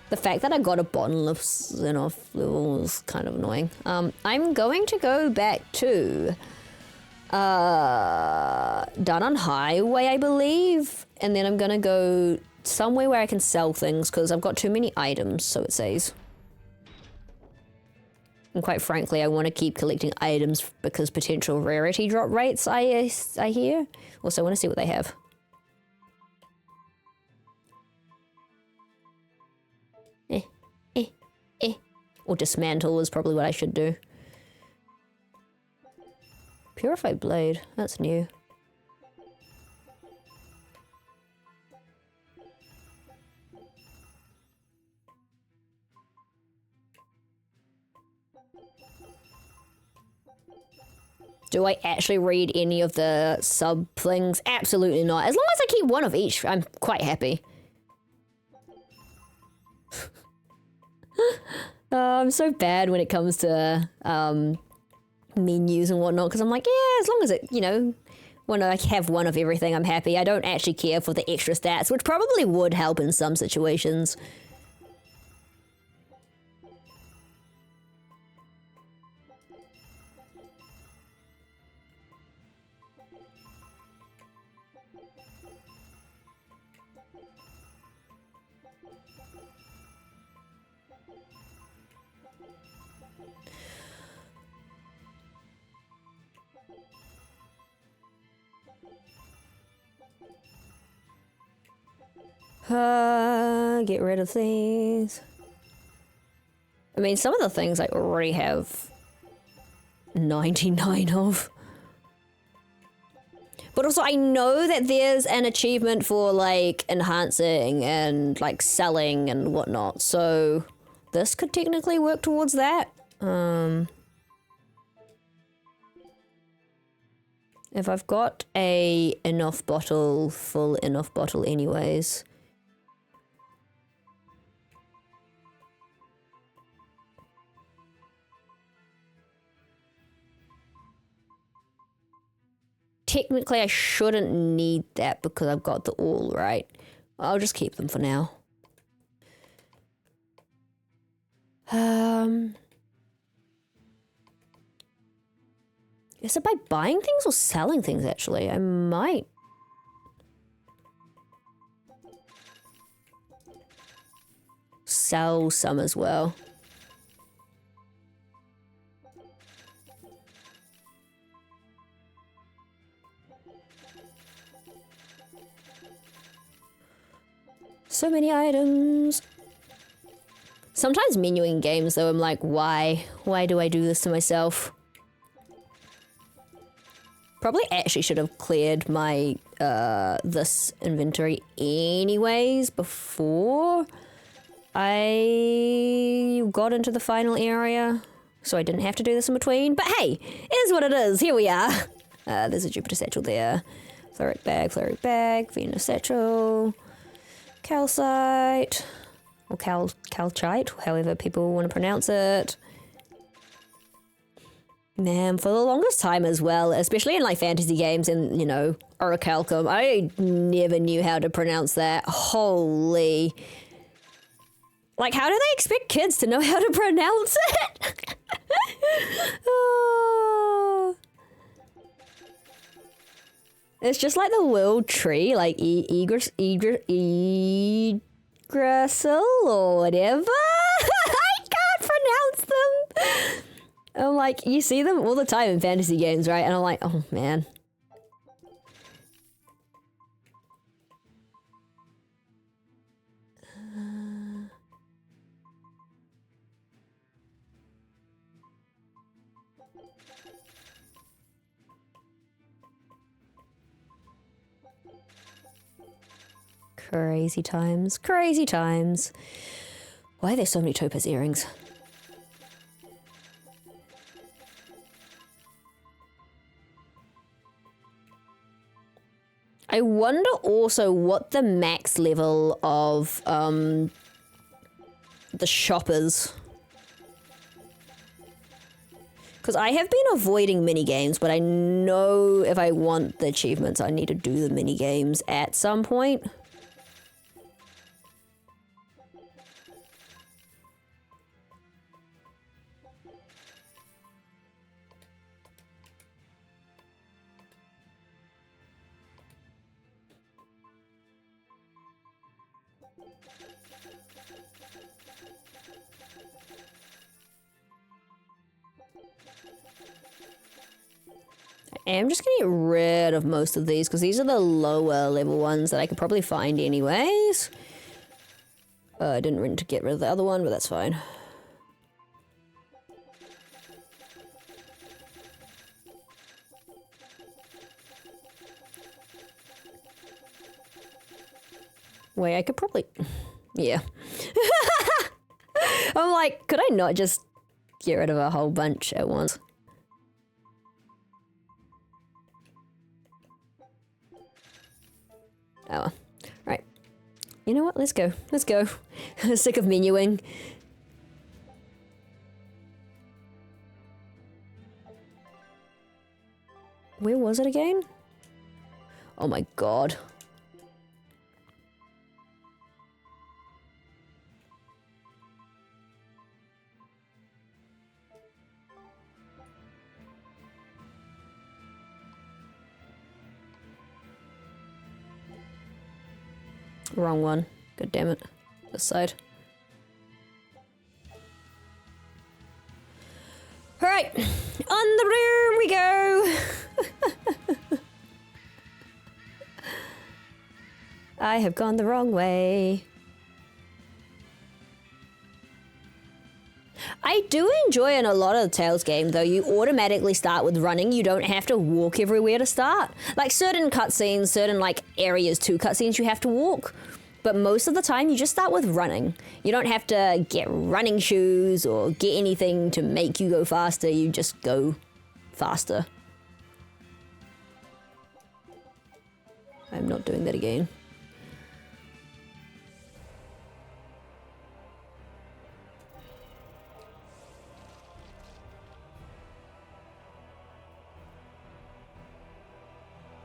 The fact that I got a bottle of Xenoff was kind of annoying. I'm going to go back to... Danan Highway, I believe, and then I'm gonna go somewhere where I can sell things because I've got too many items, so it says. And quite frankly, I want to keep collecting items because potential rarity drop rates, I hear. Also, I want to see what they have. Or dismantle is probably what I should do. Purified blade, that's new. Do I actually read any of the sub things? Absolutely not. As long as I keep one of each, I'm quite happy. I'm so bad when it comes to menus and whatnot, because I'm like, yeah, as long as it, When I have one of everything, I'm happy. I don't actually care for the extra stats, which probably would help in some situations. Get rid of these. I mean, some of the things I already have 99 of. But also, I know that there's an achievement for, like, enhancing and, like, selling and whatnot. So, this could technically work towards that. If I've got a enough bottle, full enough bottle anyways. Technically, I shouldn't need that because I've got the all, right? I'll just keep them for now. Is it by buying things or selling things, actually? I might. Sell some as well. So many items. Sometimes menuing games, though, I'm like, why? Why do I do this to myself? Probably actually should have cleared my, this inventory anyways before I got into the final area. So I didn't have to do this in between. But hey, it is what it is. Here we are. There's a Jupiter satchel there. Floric bag, Venus satchel. Calcite, or calcite, however people want to pronounce it. Man, for the longest time as well, especially in like fantasy games and, you know, orichalcum, I never knew how to pronounce that. Holy. Like, how do they expect kids to know how to pronounce it? Oh. It's just like the world tree, like Yggdrasil or whatever. I can't pronounce them. I'm like, you see them all the time in fantasy games, right? And I'm like, oh man. Crazy times, crazy times. Why are there so many topaz earrings? I wonder also what the max level of the shop is. Because I have been avoiding minigames, but I know if I want the achievements, I need to do the minigames at some point. I'm just gonna get rid of most of these because these are the lower level ones that I could probably find anyways. I didn't mean to get rid of the other one, but that's fine. Wait, I could probably... Yeah. I'm like, could I not just get rid of a whole bunch at once? Oh, right. You know what? Let's go. Let's go. I'm sick of menuing. Where was it again? Oh my god. Wrong one. God damn it. This side. Alright. On the room we go. I have gone the wrong way. I do enjoy in a lot of the Tales game though, you automatically start with running, you don't have to walk everywhere to start. Like certain cutscenes, certain like areas to cutscenes you have to walk, but most of the time you just start with running. You don't have to get running shoes or get anything to make you go faster, you just go faster. I'm not doing that again.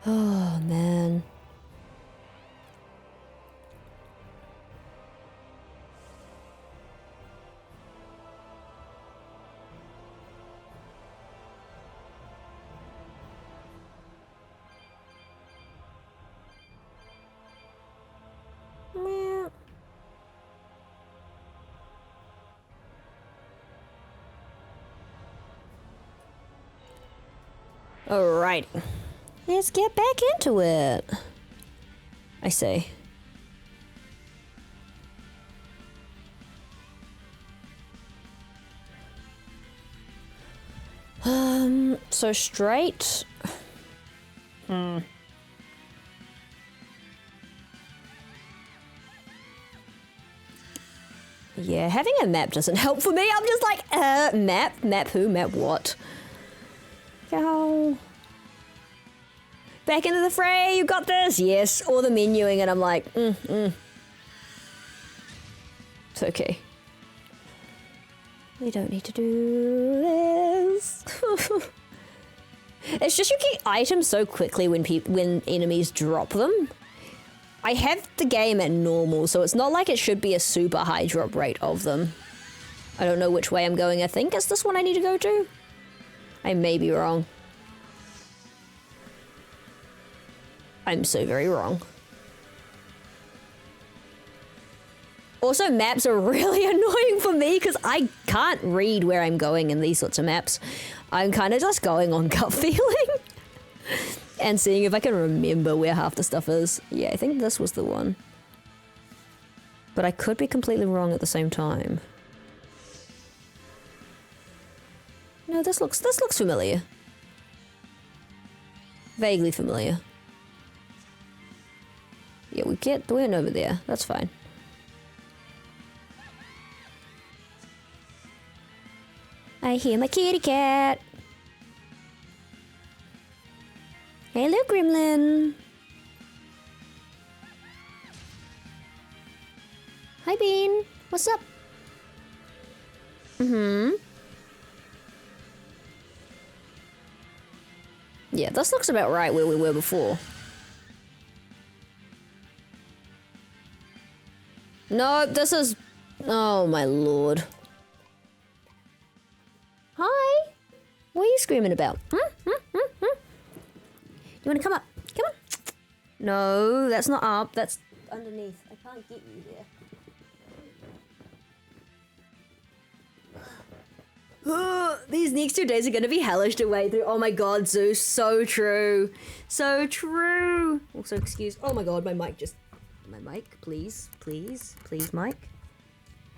Oh, man. Alright. Let's get back into it. I say. So straight. Yeah, having a map doesn't help for me. I'm just like, map? Map who? Map what? Go. Back into the fray, you got this! Yes, or the menuing and I'm like, It's okay. We don't need to do this. It's just you get items so quickly when enemies drop them. I have the game at normal, so it's not like it should be a super high drop rate of them. I don't know which way I'm going. I think it's this one I need to go to. I may be wrong. I'm so very wrong. Also, maps are really annoying for me because I can't read where I'm going in these sorts of maps. I'm kind of just going on gut feeling and seeing if I can remember where half the stuff is. Yeah, I think this was the one. But I could be completely wrong at the same time. No, this looks familiar. Vaguely familiar. Yeah, we went over there. That's fine. I hear my kitty cat. Hello, Gremlin. Hi, Bean. What's up? Yeah, this looks about right where we were before. No, this is... Oh, my lord. Hi. What are you screaming about? You want to come up? Come on. No, that's not up. That's underneath. I can't get you there. These next 2 days are going to be hellish to wade through. Oh my god, Zeus. So true. So true. Also, excuse... Oh my god, my mic just... My mic, please. Please. Please, mic.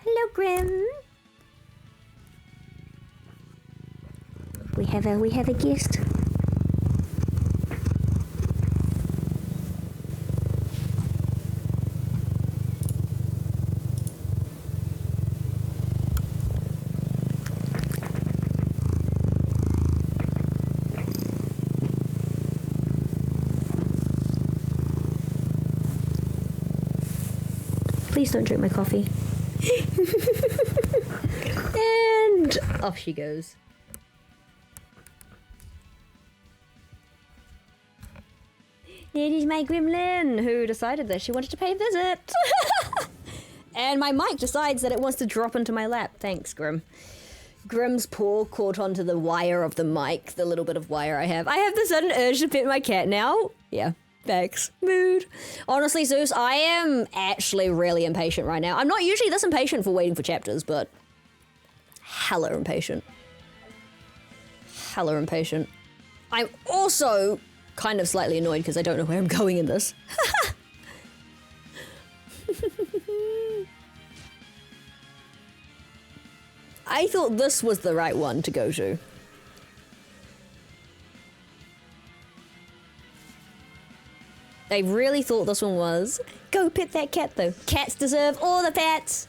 Hello, Grim. We have a guest. Please don't drink my coffee. And off she goes. It is my gremlin who decided that she wanted to pay a visit. And my mic decides that it wants to drop into my lap. Thanks, Grim. Grim's paw caught onto the wire of the mic, the little bit of wire I have. I have the sudden urge to pet my cat now. Yeah, thanks. Mood. Honestly, Zeus, I am actually really impatient right now. I'm not usually this impatient for waiting for chapters, but hella impatient. Hella impatient. I'm also kind of slightly annoyed because I don't know where I'm going in this. I thought this was the right one to go to. I really thought this one was. Go pet that cat though. Cats deserve all the pets.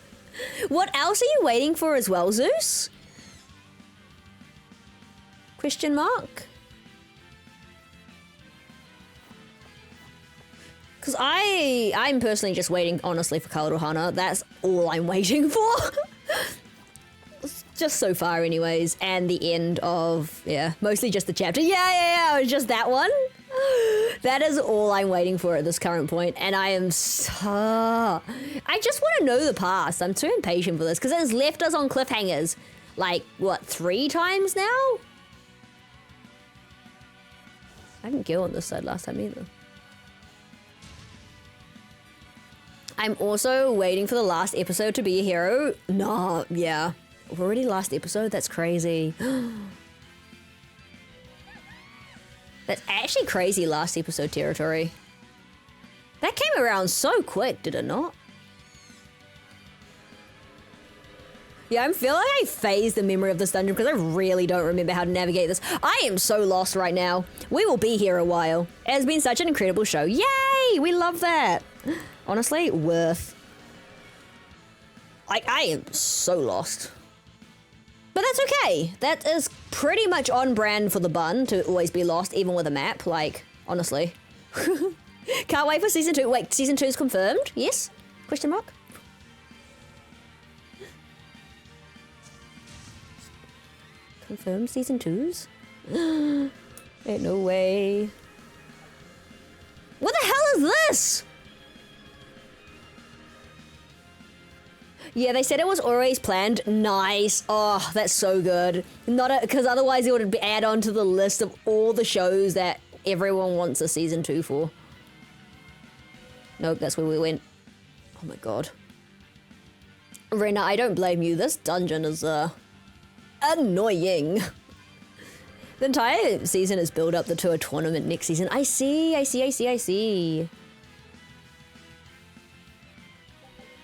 What else are you waiting for as well, Zeus? Question mark? Because I'm personally just waiting, honestly, for Karuhana. That's all I'm waiting for. Just so far anyways, and the end of, yeah, mostly just the chapter. Yeah, it was just that one. That is all I'm waiting for at this current point, and I am so... I just want to know the past. I'm too impatient for this, because it has left us on cliffhangers, like, what, 3 times now? I didn't go on this side last time either. I'm also waiting for the last episode to be a hero. Nah, yeah. Already last episode? That's crazy. That's actually crazy last episode territory. That came around so quick, did it not? Yeah, I'm feeling like I phased the memory of this dungeon because I really don't remember how to navigate this. I am so lost right now. We will be here a while. It has been such an incredible show. Yay! We love that. Honestly, worth. I am so lost. But that's okay. That is pretty much on brand for the bun to always be lost, even with a map. Like, honestly. Can't wait for season 2. Wait, season 2 is confirmed? Yes? Question mark? Confirmed season 2s? Ain't no way. What the hell is this? Yeah, they said it was always planned. Nice. Oh, that's so good. Not because otherwise it would add on to the list of all the shows that everyone wants a season 2 for. Nope, that's where we went. Oh my god. Rena, I don't blame you. This dungeon is, annoying. The entire season is built up to a tournament next season. I see.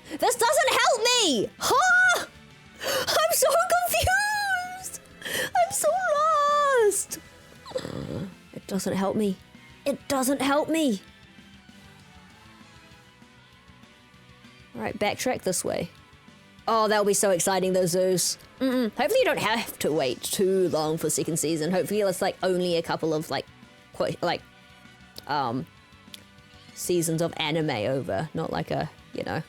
This doesn't help me! Huh? I'm so confused! I'm so lost! It doesn't help me. It doesn't help me. Alright, backtrack this way. Oh, that'll be so exciting though, Zeus. Hopefully you don't have to wait too long for second season. Hopefully it's like only a couple of seasons of anime over. Not like a, you know.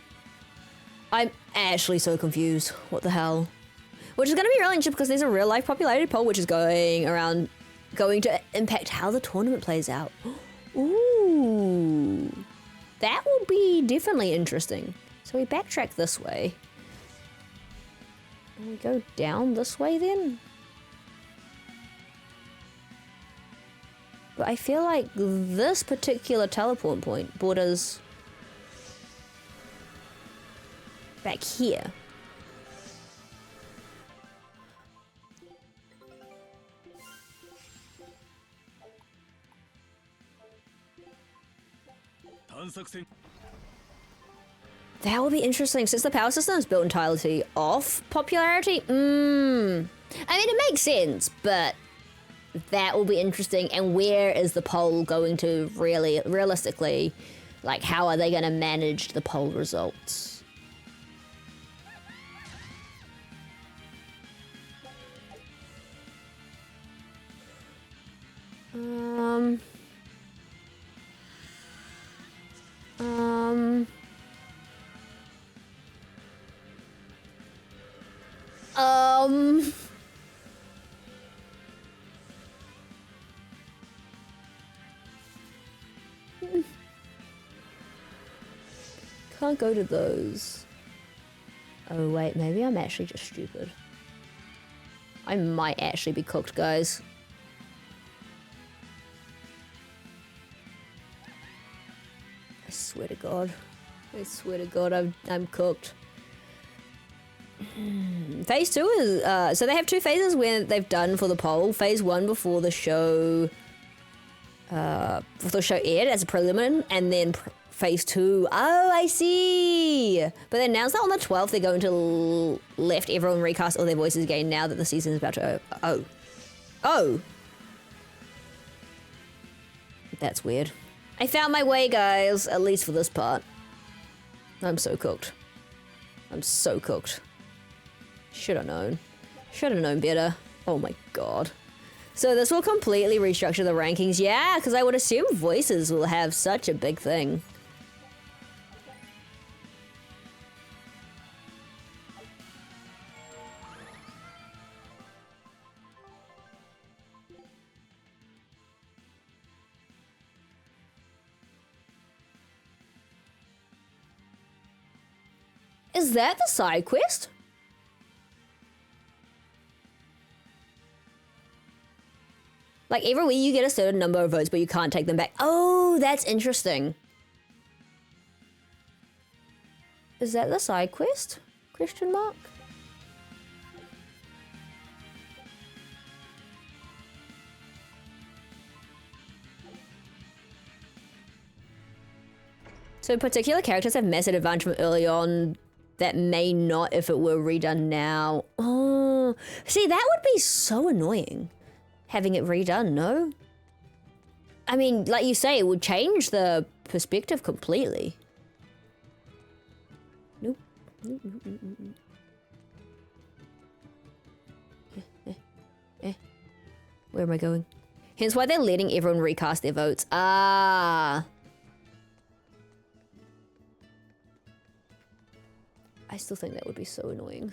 I'm actually so confused. What the hell? Which is going to be really interesting because there's a real life popularity poll which is going to impact how the tournament plays out. Ooh. That will be definitely interesting. So we backtrack this way. And we go down this way then? But I feel like this particular teleport point brought us back here. That will be interesting since the power system is built entirely off popularity. I mean, it makes sense, but that will be interesting. And where is the poll going to realistically, like, how are they going to manage the poll results? Can't go to those. Oh wait, maybe I'm actually just stupid. I might actually be cooked, guys. I swear to God. I swear to God, I'm cooked. Phase 2 is, so they have 2 phases where they've done for the poll. Phase 1 before the show, aired as a preliminary, and then phase 2. Oh, I see. But they announced that on the 12th they're going to left everyone recast all their voices again now that the season is about to. Oh. That's weird. I found my way, guys. At least for this part. I'm so cooked. I'm so cooked. Should have known. Should have known better. Oh my God. So this will completely restructure the rankings. Yeah, because I would assume voices will have such a big thing. Is that the side quest? Like every week you get a certain number of votes, but you can't take them back. Oh, that's interesting. Is that the side quest? Question mark? So particular characters have massive advantage from early on that may not if it were redone now. Oh, see, that would be so annoying. Having it redone, no? I mean, like you say, it would change the perspective completely. Nope. Where am I going? Hence why they're letting everyone recast their votes. Ah. I still think that would be so annoying.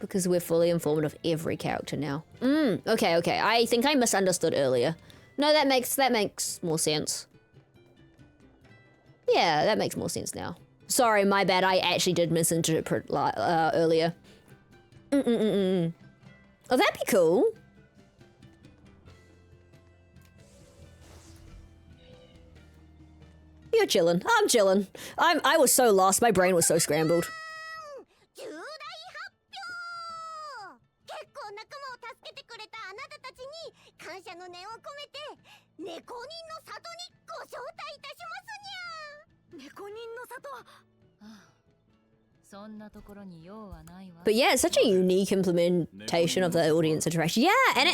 Because we're fully informed of every character now. Okay. I think I misunderstood earlier. No, that makes more sense. Yeah, that makes more sense now. Sorry, my bad. I actually did misinterpret earlier. Oh, that'd be cool. You're chilling. I'm chilling. I was so lost. My brain was so scrambled. But yeah, it's such a unique implementation of the audience interaction. Yeah, and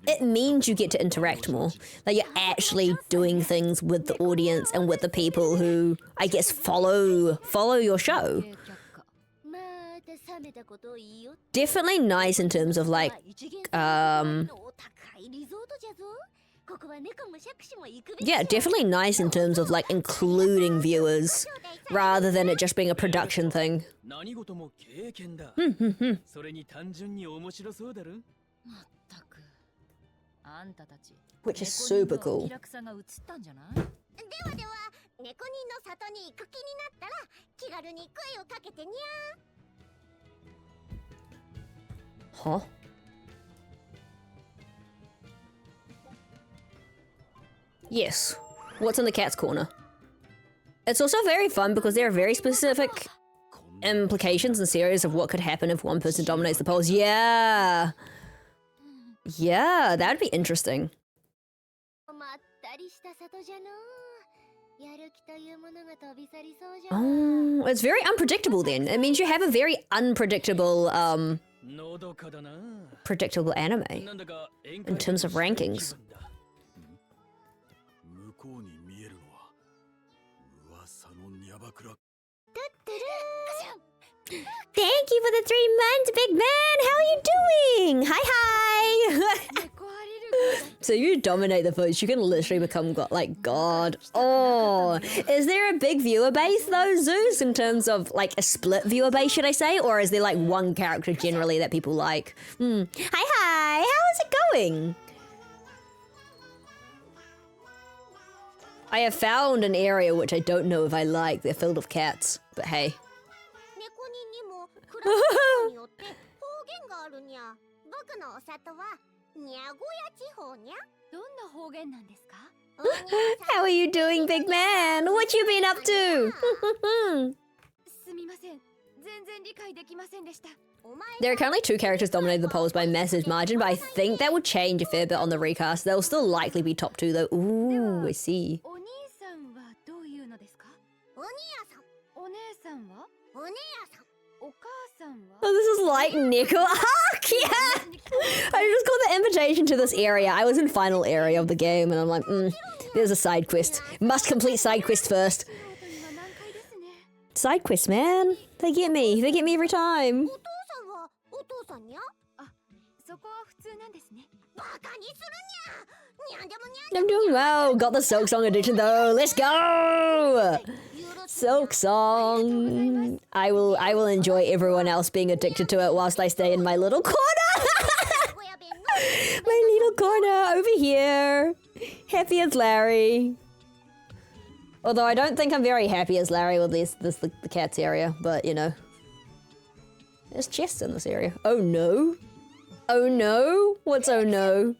it means you get to interact more. Like you're actually doing things with the audience and with the people who, I guess, follow your show. Definitely nice in terms of like, yeah, definitely nice in terms of like including viewers rather than it just being a production thing. Which is super cool. Huh? Yes. What's in the cat's corner? It's also very fun because there are very specific implications and series of what could happen if one person dominates the polls. Yeah. Yeah, that would be interesting. Oh, it's very unpredictable then. It means you have a very unpredictable, predictable anime in terms of rankings. Thank you for the 3 months, big man! How are you doing? Hi! So you dominate the votes, you can literally become God. Oh, is there a big viewer base though, Zeus, in terms of like a split viewer base, should I say? Or is there like one character generally that people like? Hi! How is it going? I have found an area which I don't know if I like. They're filled with cats, but hey. 猫人にも暮らすことによって方言があるにゃ。僕のお里はにゃごや地方にゃ。どんな方言なんですか？ How are you doing, big man? What you been up to? すみません。全然理解できませんでした。 There are currently 2 characters dominating the polls by a massive margin, but I think that will change a fair bit on the recast. They'll still likely be top 2 though. Ooh, I see. お兄さんはどういうのですか？お兄さん。お姉さんは？お姉さん。お母さんは？ Oh, this is like Nico. Hark, yeah! I just got the invitation to this area. I was in final area of the game, and I'm like, there's a side quest. Must complete side quest first. Side quest, man. They get me. They get me every time. お父さんはお父さんにゃ。あ、そこは普通なんですね。バカにするにゃ。にゃんでもにゃん I'm doing well. Got the Silk Song edition though. Let's go! Silk Song. I will enjoy everyone else being addicted to it whilst I stay in my little corner. My little corner over here. Happy as Larry. Although I don't think I'm very happy as Larry with the cats area, but you know. There's chests in this area. Oh no. Oh no? What's oh no?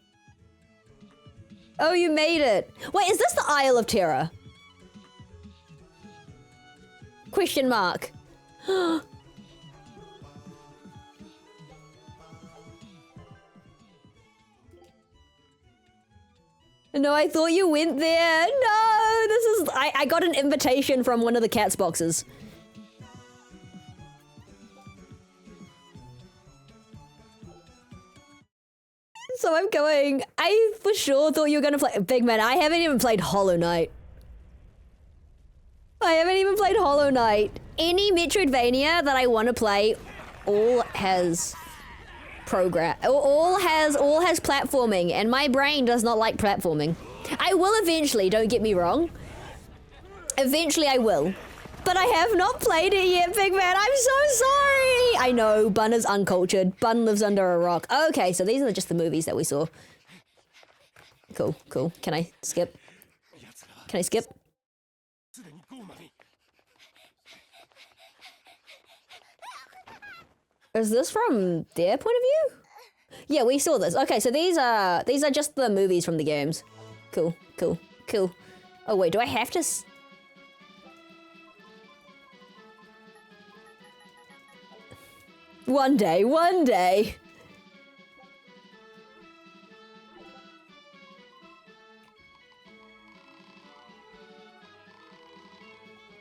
Oh, you made it. Wait, is this the Isle of Terror? Question mark. No, I thought you went there. No, this is... I got an invitation from one of the cat's boxes. So I'm going... I for sure thought you were going to play... Big man, I haven't even played Hollow Knight. I haven't even played Hollow Knight. Any Metroidvania that I want to play all has all has platforming, and my brain does not like platforming. I will eventually, don't get me wrong. Eventually I will. But I have not played it yet, big man. I'm so sorry. I know, Bun is uncultured. Bun lives under a rock. Okay, so these are just the movies that we saw. Cool, cool. Can I skip? Can I skip? Is this from their point of view? Yeah, we saw this. Okay, so these are just the movies from the games. Cool, cool, cool. Oh wait, do I have to? One day, one day.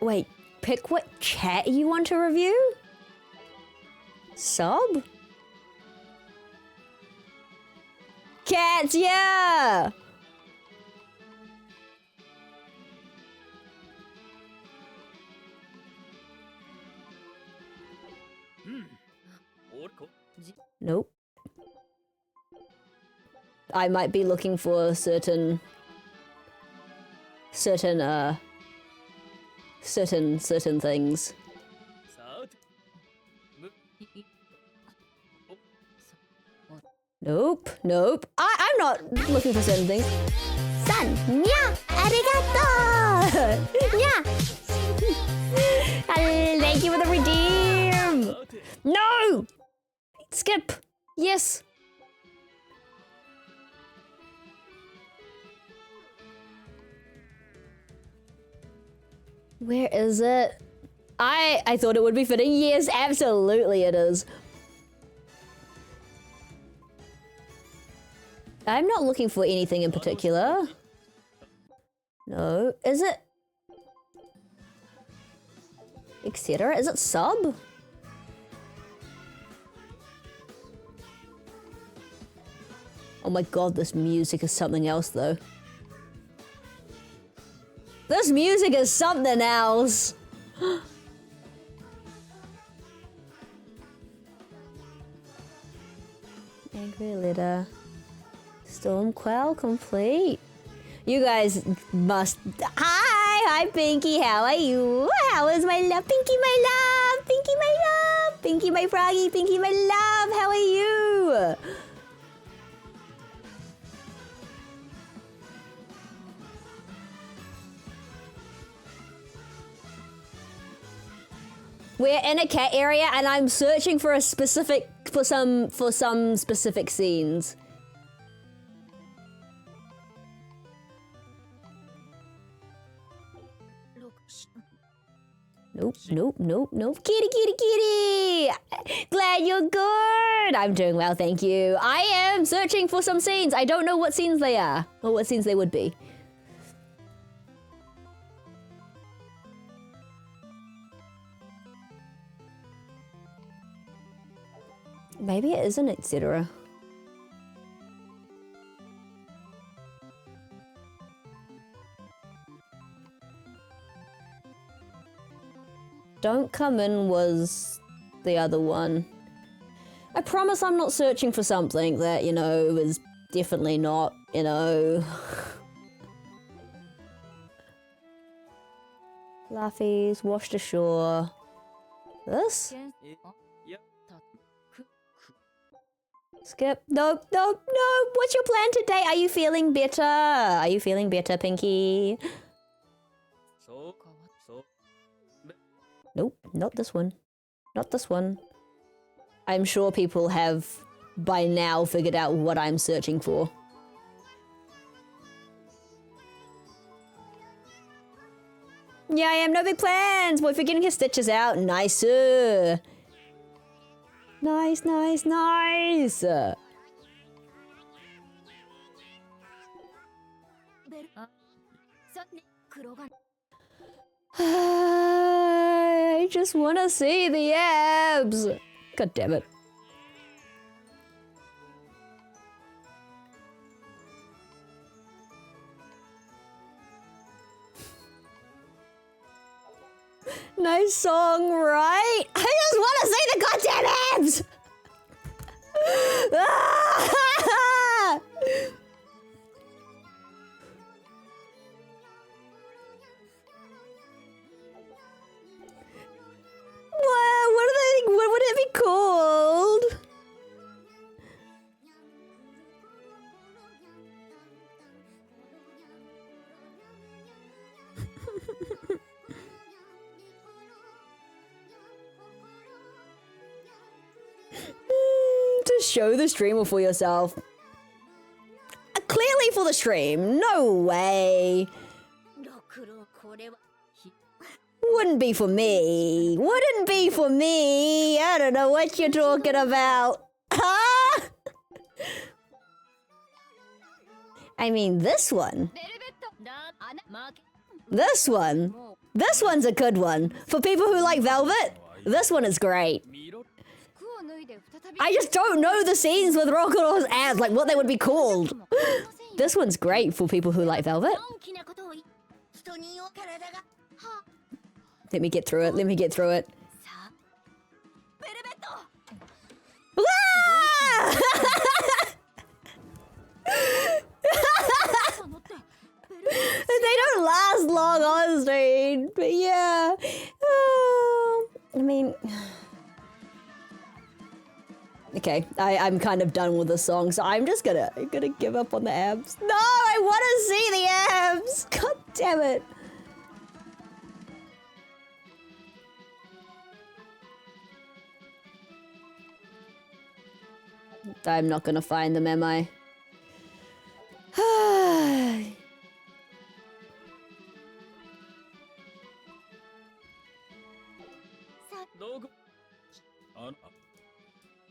Wait, pick what chat you want to review? Sub? Cats, yeah! Nope. I might be looking for certain things. Nope, nope. I'm not looking for certain things. San, nya, arigato! Nya! Thank you for the redeem! No! Skip! Yes! Where is it? I thought it would be fitting. Yes, absolutely it is. I'm not looking for anything in particular. No. Is it? Etc. Is it sub? Oh my god, this music is something else though. This music is something else. Angry Litter. Stormquell complete. You guys must... Hi, Pinky, how are you? How is my love? Pinky, my love! Pinky, my love! Pinky, my froggy! Pinky, my love! How are you? We're in a cat area and I'm searching for a specific, for some specific scenes. Nope, nope, nope, nope. Kitty, kitty, kitty! Glad you're good! I'm doing well, thank you. I am searching for some scenes. I don't know what scenes they are, or what scenes they would be. Maybe it isn't, etc. Don't Come In was the other one. I promise I'm not searching for something that, you know, is definitely not, you know. Laffy's, washed ashore. This? Skip. Nope, nope, nope. What's your plan today? Are you feeling better? Are you feeling better, Pinky? Nope, not this one. Not this one. I'm sure people have by now figured out what I'm searching for. Yeah, I am. No big plans. Boy, for getting his stitches out. Nicer. Nice, nice, nice. I just want to see the abs. God damn it. Nice song, right? I just want to see the goddamn abs. Ah! What would it be called? To show the stream or for yourself? Clearly for the stream. No way. Wouldn't be for me. Wouldn't be for me. I don't know what you're talking about. Huh? I mean, this one. This one. This one's a good one. For people who like Velvet, this one is great. I just don't know the scenes with Rokuro's abs, like what they would be called. This one's great for people who like Velvet. Let me get through it. Let me get through it. Ah! They don't last long on screen, but yeah. I mean, okay, I'm kind of done with the song, so I'm just gonna give up on the abs. No, I want to see the abs. God damn it. I'm not gonna find them, am I?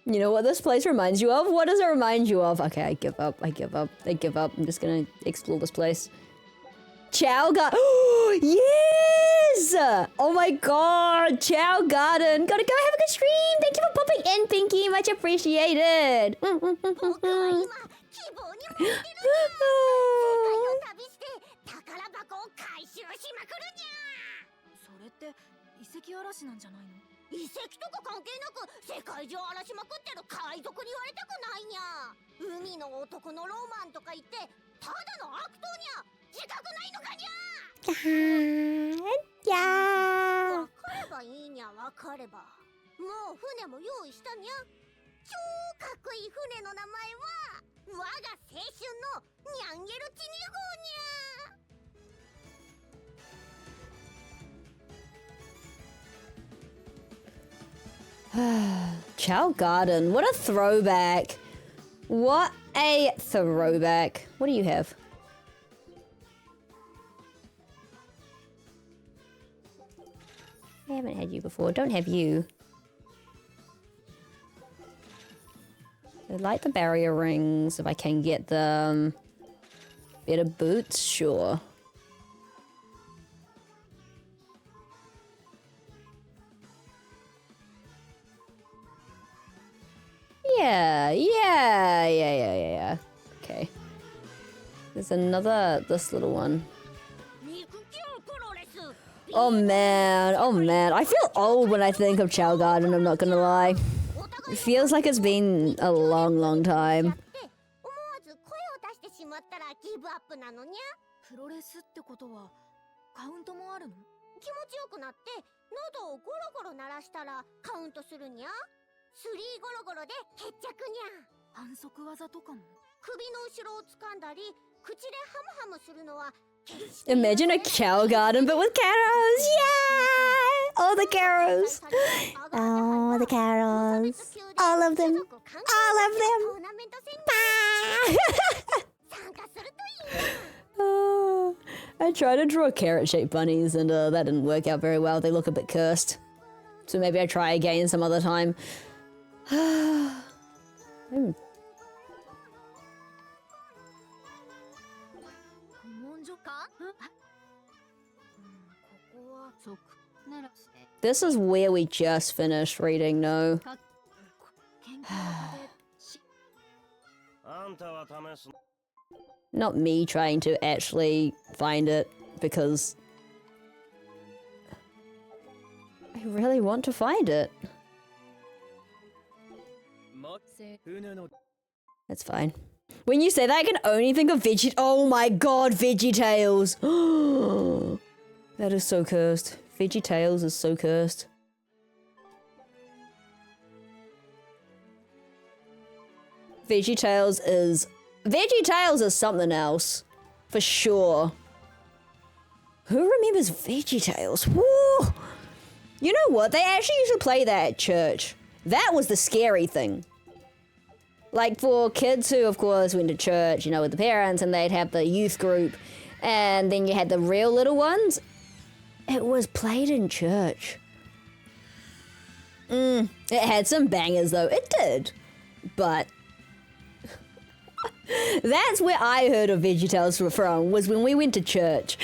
You know what this place reminds you of? What does it remind you of? Okay, I give up. I give up. I give up. I'm just gonna explore this place. Chow Garden. Yes! Oh my god, Chow Garden. Gotta go have a good stream. Thank you for popping in, Pinky. Much appreciated. Chow Garden, what a throwback. What a throwback. What do you have? I haven't had you before. Don't have you. I like the barrier rings if I can get them. Better boots, sure. Yeah. Okay. There's another, this little one. Oh man. I feel old when I think of Chow Garden, I'm not gonna lie. It feels like it's been a long time. プロレスってことはカウントもあるの？気持ちよくなって喉をゴロゴロ鳴らしたらカウントするにゃ。スリーゴロゴロで決着にゃ。反則技とかも。首の後ろを掴んだり口でハムハムするのは。Imagine a Chow Garden but with Caros! Yeah! All the Caros! Oh, the Caros! All of them! All of them! Oh, I tried to draw carrot-shaped bunnies and that didn't work out very well. They look a bit cursed. So maybe I try again some other time. This is where we just finished reading, no? Not me trying to actually find it, because I really want to find it. That's fine. When you say that, I can only think of Veggie- Oh my god, VeggieTales! That is so cursed. VeggieTales is so cursed. VeggieTales is something else. For sure. Who remembers VeggieTales? Woo! You know what? They actually used to play that at church. That was the scary thing. Like for kids who, of course, went to church, you know, with the parents, and they'd have the youth group, and then you had the real little ones. It was played in church. It had some bangers, though. It did. But that's where I heard of VeggieTales from, was when we went to church.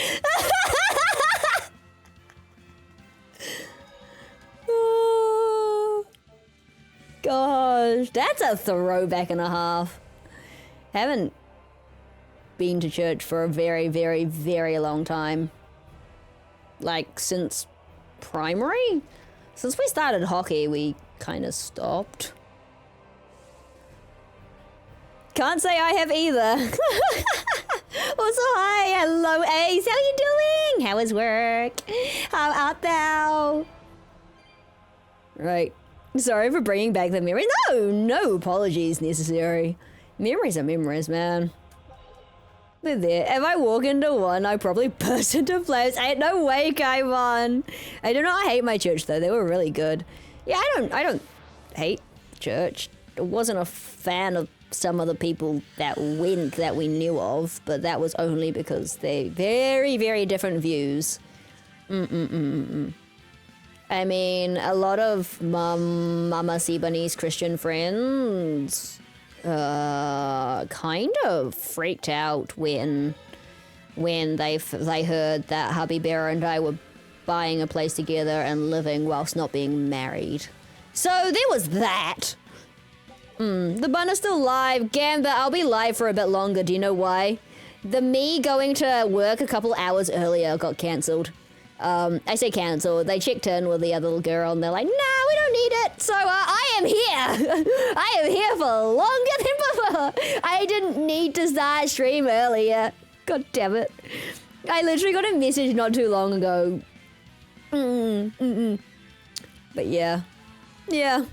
Oh, gosh, that's a throwback and a half. Haven't been to church for a very, very, very long time. Like, since primary? Since we started hockey, we kind of stopped. Can't say I have either. Also, hi, hello Ace, how you doing? How is work? How art thou? Right, sorry for bringing back the memory. No apologies necessary. Memories are memories, man. They're there. If I walk into one, I probably burst into flames. Ain't no way, Kaivan. I do not hate my church though. They were really good. Yeah, I don't hate church. I wasn't a fan of some of the people that went that we knew of, but that was only because they very, very different views. I mean, a lot of Mama Sibani's Christian friends kind of freaked out when they heard that hubby Bear and I were buying a place together and living whilst not being married. So there was that. The bun is still live. Gamba, I'll be live for a bit longer. Do you know why? The me going to work a couple hours earlier got cancelled. I say cancelled. They checked in with the other little girl and they're like, nah, we don't need it. So I am here. I am here for longer than before. I didn't need to start stream earlier. God damn it. I literally got a message not too long ago. But yeah. Yeah.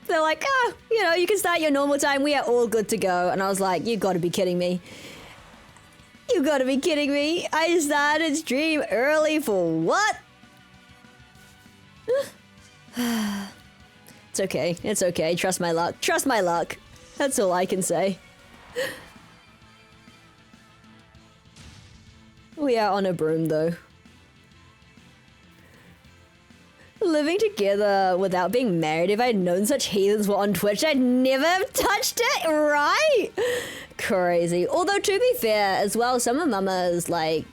They're like, you know, you can start your normal time. We are all good to go. And I was like, you gotta be kidding me. You gotta be kidding me. I started stream early for what? It's okay. It's okay. Trust my luck. Trust my luck. That's all I can say. We are on a broom, though. Living together without being married. If I'd known such heathens were on Twitch, I'd never have touched it, right? Crazy. Although, to be fair, as well, some of Mama's, like,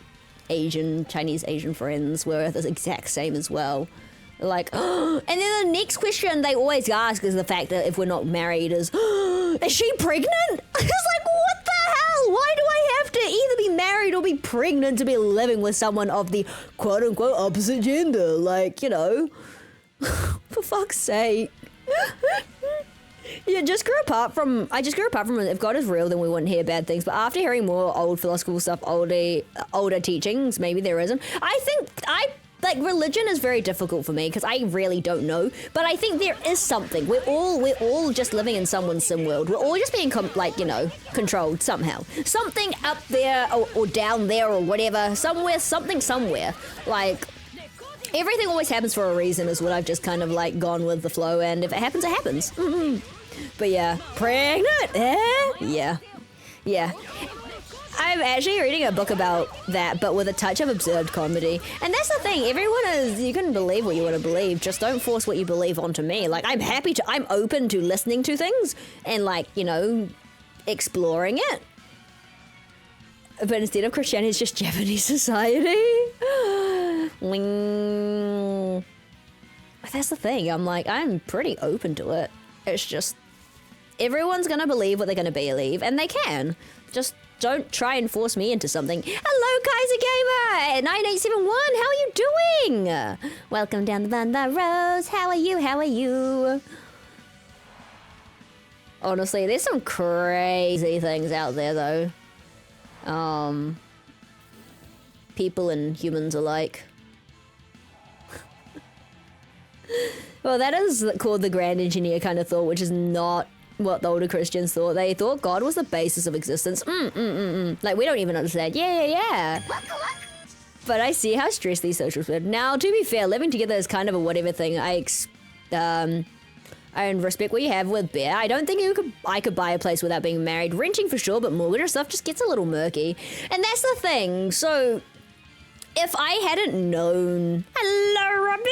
Chinese Asian friends were the exact same as well. Like, and then the next question they always ask is the fact that if we're not married is she pregnant? It's like, what the hell? Why do I have to either be married or be pregnant to be living with someone of the quote-unquote opposite gender? Like, you know, for fuck's sake. Yeah, I just grew apart from if God is real, then we wouldn't hear bad things. But after hearing more old philosophical stuff, older teachings, maybe there isn't. Like, religion is very difficult for me because I really don't know. But I think there is something. We're all just living in someone's sim world. We're all just being, controlled somehow. Something up there or down there or whatever. Somewhere. Like, everything always happens for a reason is what I've just kind of, like, gone with the flow. And if it happens, it happens. Mm-hmm. But yeah, pregnant? Yeah. I'm actually reading a book about that, but with a touch of absurd comedy. And that's the thing, you can believe what you want to believe, just don't force what you believe onto me. Like, I'm open to listening to things and, like, you know, exploring it. But instead of Christianity, it's just Japanese society. That's the thing, I'm pretty open to it. It's just, everyone's gonna believe what they're gonna believe, and they can. Just don't try and force me into something. Hello, Kaiser Gamer 9871. How are you doing? Welcome down the Banda Rose. How are you? Honestly, there's some crazy things out there, though. People and humans alike. Well, that is called the grand engineer kind of thought, which is not what the older Christians thought. They thought God was the basis of existence. Like, we don't even understand. Yeah. But I see how stressed these socials were. Now, to be fair, living together is kind of a whatever thing. I respect what you have with Bear. I don't think I could buy a place without being married. Renting for sure, but mortgage and stuff just gets a little murky. And that's the thing. So, if I hadn't known... Hello, Robin!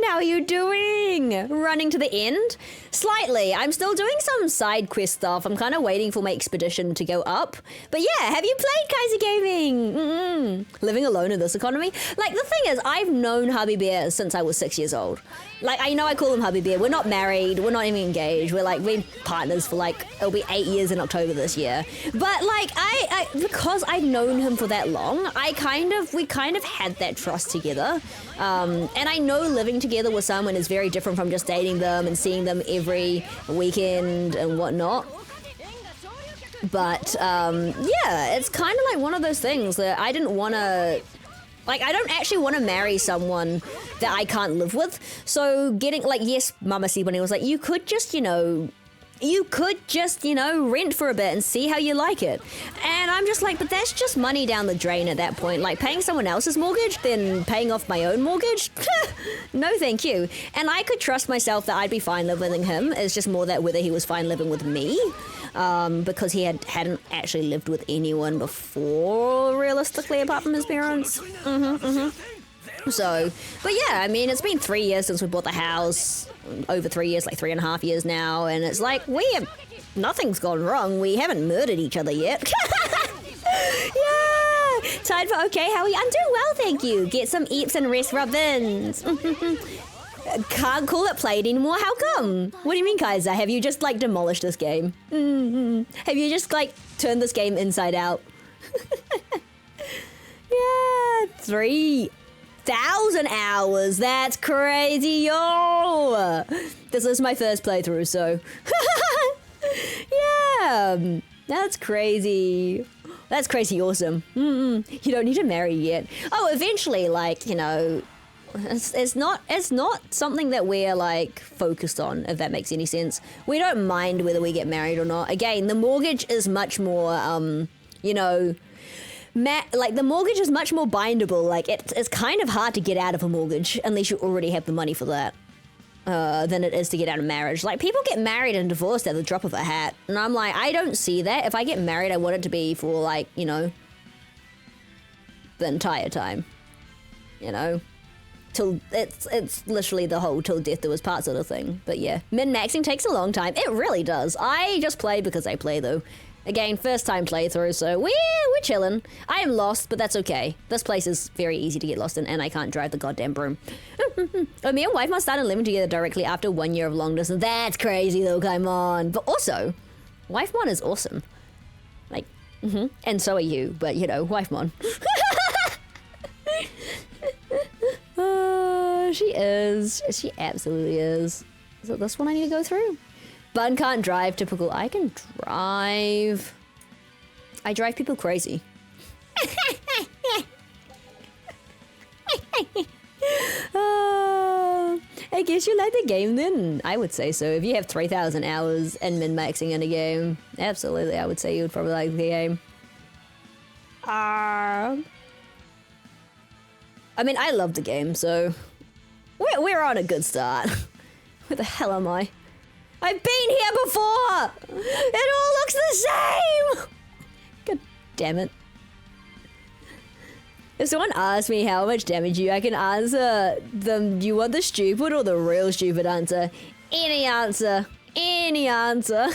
How are you doing? Running to the end? Slightly. I'm still doing some side quest stuff. I'm kind of waiting for my expedition to go up. But yeah, have you played Kaiser Gaming? Living alone in this economy? Like, the thing is, I've known Hubby Bear since I was 6 years old. Like, I know I call him Hubby Bear. We're not married. We're not even engaged. We're partners for it'll be 8 years in October this year. But I because I've known him for that long, we kind of had that trust together. And I know living together with someone is very different from just dating them and seeing them every weekend and whatnot. But, yeah, it's kind of like one of those things that I didn't want to... Like, I don't actually want to marry someone that I can't live with. So getting, yes, Mama said when he was like, you could just, rent for a bit and see how you like it. And I'm just like, but that's just money down the drain at that point. Like, paying someone else's mortgage, then paying off my own mortgage? No, thank you. And I could trust myself that I'd be fine living with him. It's just more that whether he was fine living with me. Because he hadn't actually lived with anyone before, realistically, apart from his parents. So, but yeah, I mean, it's been 3 years since we bought the house. Over 3 years, 3.5 years now. And it's like, nothing's gone wrong. We haven't murdered each other yet. Yeah! Time for okay, how are you? I'm doing well, thank you. Get some eats and rest, Robins. Can't call it played anymore. How come? What do you mean, Kaiser? Have you just demolished this game? Have you just turned this game inside out? Yeah, 3,000 hours. That's crazy, yo. This is my first playthrough, so yeah, that's crazy. That's crazy awesome. You don't need to marry yet. Oh, eventually, it's not something that we're focused on, if that makes any sense. We don't mind whether we get married or not. Again, the mortgage is much more, the mortgage is much more bindable. It's kind of hard to get out of a mortgage unless you already have the money for that. than it is to get out of marriage. Like, people get married and divorced at the drop of a hat. And I'm like, I don't see that. If I get married, I want it to be for, like, you know, the entire time. You know? Till it's literally the whole till death do us part sort of thing. But yeah, min-maxing takes a long time. It really does. I just play because I play, though. Again, first time playthrough, so we're chilling. I am lost, but that's okay. This place is very easy to get lost in, and I can't drive the goddamn broom. Oh, me and wife must started living together directly after 1 year of long distance. That's crazy, though, come on. But also, wife mon is awesome. Like, and so are you, but, you know, wife mon. She is. She absolutely is. Is it this one I need to go through? Bun can't drive, typical. I can drive. I drive people crazy. I guess you like the game then. I would say so. If you have 3,000 hours and min-maxing in a game, absolutely, I would say you would probably like the game. I mean, I love the game, so we're on a good start. Where the hell am I? I've been here before! It all looks the same! God damn it. If someone asks me how much damage I can answer them, you want the stupid or the real stupid answer? Any answer. Any answer.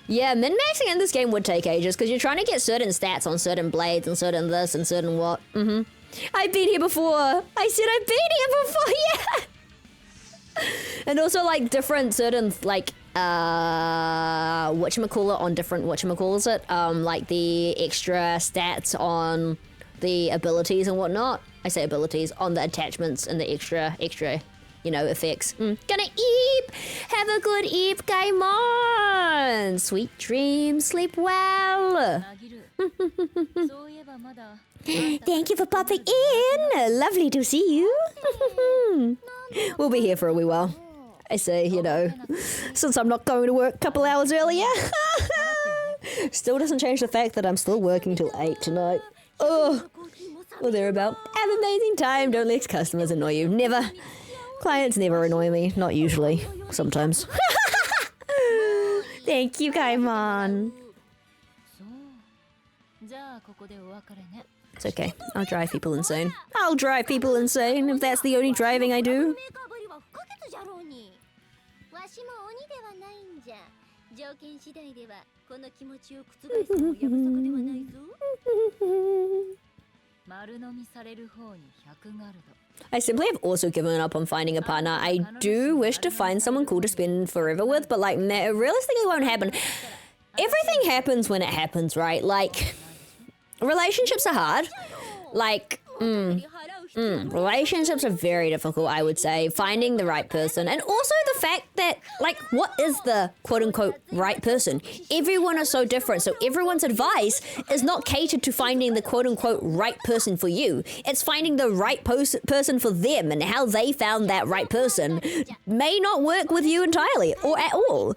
Yeah, min-maxing in this game would take ages because you're trying to get certain stats on certain blades and certain this and certain what. I've been here before. I said I've been here before, yeah! And also, like, different certain, like, whatchamacallit on different whatchamacallit, like the extra stats on the abilities and whatnot. I say abilities, on the attachments and the extra, you know, effects. Gonna eep! Have a good eep, Gaimon! Sweet dreams, sleep well! Thank you for popping in! Lovely to see you! We'll be here for a wee while. I say, you know, since I'm not going to work a couple hours earlier. Still doesn't change the fact that I'm still working till 8 tonight. Oh, or thereabout. Have an amazing time. Don't let customers annoy you. Never. Clients never annoy me. Not usually. Sometimes. Thank you, Gaimon. It's okay. I'll drive people insane. I'll drive people insane if that's the only driving I do. I simply have also given up on finding a partner. I do wish to find someone cool to spend forever with, but like, realistically won't happen. Everything happens when it happens, right? Like, relationships are hard. Like, relationships are very difficult, I would say. Finding the right person. And also the fact that, like, what is the quote-unquote right person? Everyone is so different. So everyone's advice is not catered to finding the quote-unquote right person for you. It's finding the right person for them, and how they found that right person may not work with you entirely or at all.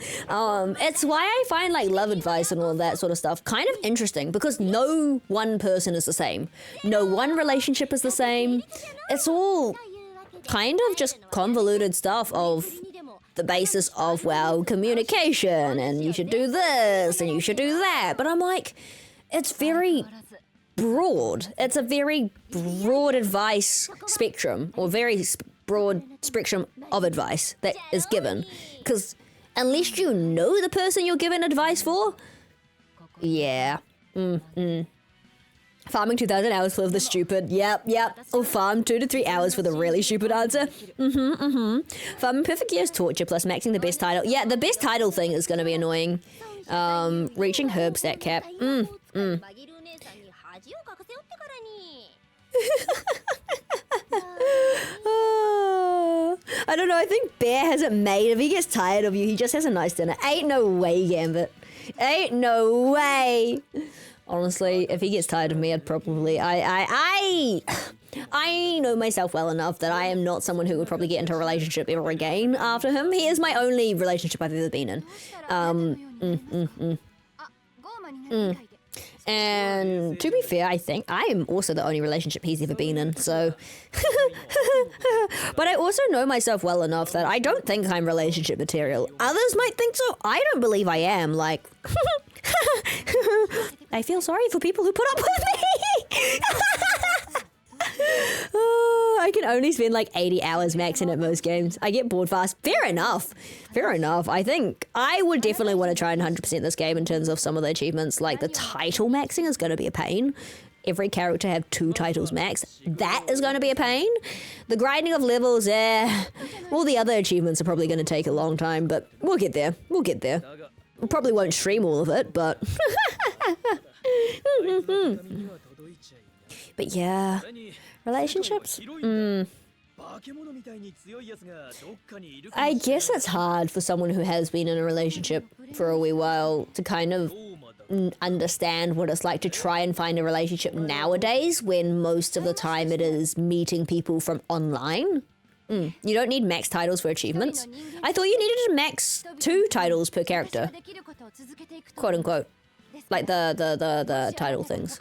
It's why I find, like, love advice and all that sort of stuff kind of interesting, because no one person is the same. No one relationship is the same. It's all kind of just convoluted stuff of the basis of, well, communication, and you should do this and you should do that. But I'm like, it's very broad. It's a very broad advice spectrum, or very broad spectrum of advice that is given. Because unless you know the person you're giving advice for, yeah. Farming 2,000 hours for the stupid. Yep. Or farm 2 to 3 hours for the really stupid answer. Farming perfect years torture plus maxing the best title. Yeah, the best title thing is going to be annoying. Reaching herb stat cap. I don't know, I think Bear has it made. If he gets tired of you, he just has a nice dinner. Ain't no way, Gambit. Ain't no way. Honestly, if he gets tired of me, I'd probably... I know myself well enough that I am not someone who would probably get into a relationship ever again after him. He is my only relationship I've ever been in. And to be fair, I think I am also the only relationship he's ever been in, so... But I also know myself well enough that I don't think I'm relationship material. Others might think so. I don't believe I am. Like, I feel sorry for people who put up with me. I can only spend like 80 hours maxing at most games. I get bored fast. Fair enough. Fair enough. I think I would definitely want to try and 100% this game in terms of some of the achievements. Like the title maxing is going to be a pain. Every character have 2 titles max. That is going to be a pain. The grinding of levels, all the other achievements are probably going to take a long time, but we'll get there. We'll get there. We probably won't stream all of it, but... But yeah, relationships? I guess it's hard for someone who has been in a relationship for a wee while to kind of understand what it's like to try and find a relationship nowadays when most of the time it is meeting people from online. You don't need max titles for achievements. I thought you needed to max 2 titles per character. Quote unquote. Like the title things.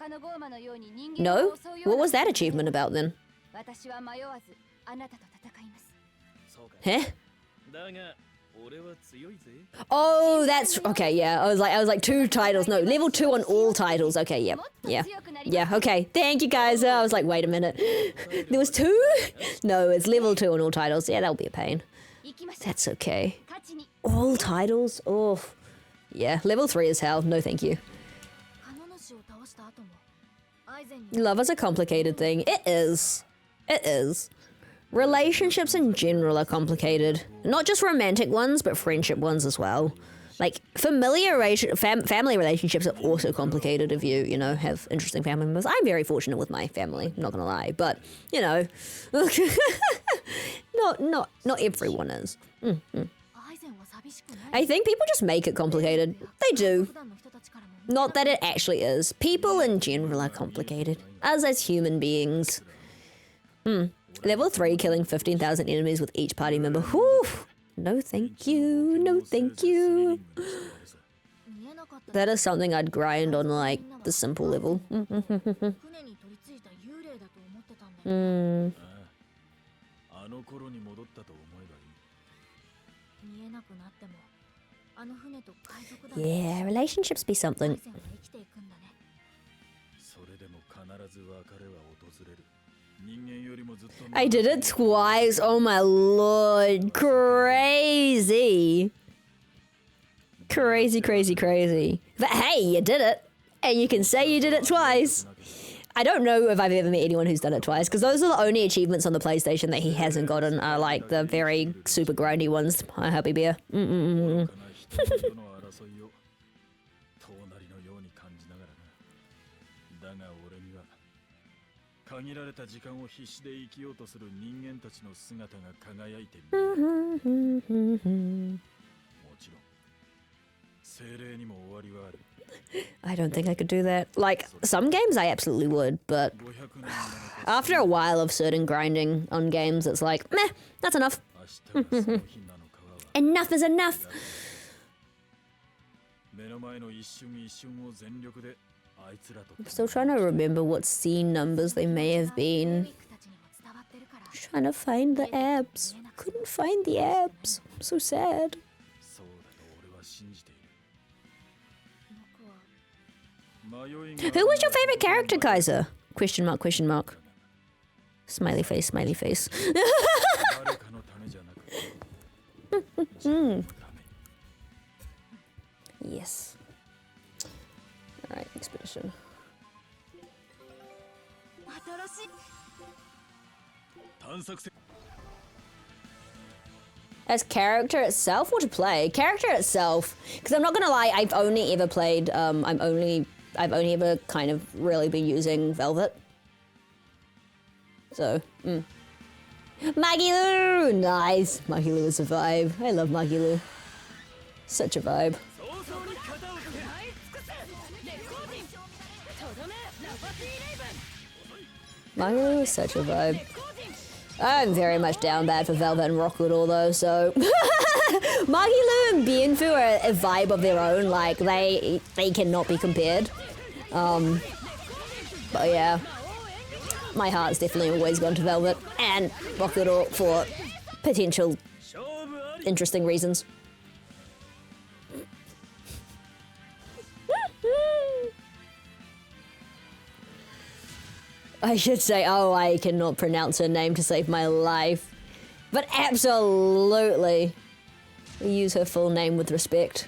No? What was that achievement about then? Huh? Oh, that's okay. Yeah, I was like 2 titles. No, level 2 on all titles. Okay, yeah. Okay, thank you guys. I was like, wait a minute. There was 2? No, it's level 2 on all titles. Yeah, that'll be a pain. That's okay. All titles. Oh, yeah. Level 3 is hell. No, thank you. Love is a complicated thing. It is. It is. Relationships in general are complicated. Not just romantic ones, but friendship ones as well. Like, family relationships are also complicated if you know, have interesting family members. I'm very fortunate with my family, I'm not gonna lie. But, you know, not everyone is. I think people just make it complicated. They do. Not that it actually is. People in general are complicated. Us as human beings. Level 3, killing 15,000 enemies with each party member. Whew. No thank you. No thank you. That is something I'd grind on, like, the simple level. Yeah, relationships be something. I did it twice. Oh my lord. Crazy. Crazy, crazy, crazy. But hey, you did it. And you can say you did it twice. I don't know if I've ever met anyone who's done it twice, because those are the only achievements on the PlayStation that he hasn't gotten, are like the very super grindy ones. Hi, Happy Bear. I don't think I could do that. Like, some games I absolutely would, but after a while of certain grinding on games, it's like, meh, that's enough. Enough is enough. I'm still trying to remember what scene numbers they may have been. Trying to find the abs. Couldn't find the abs. I'm so sad. Who was your favorite character, Kaiser? Question mark, question mark. Smiley face, smiley face. Yes. Alright, expedition. As character itself or to play? Character itself. Because I'm not gonna lie, I've only ever played, I've only ever kind of really been using Velvet. So, Magilu! Nice! Magilu is a vibe. I love Magilu. Such a vibe. Magilu is such a vibe. I'm very much down bad for Velvet and Rockwood although, so... Magilu and Bienfu are a vibe of their own, like, they cannot be compared. But yeah. my heart's definitely always gone to Velvet and Rokuro for potential interesting reasons. I should say, oh, I cannot pronounce her name to save my life. But absolutely, we use her full name with respect.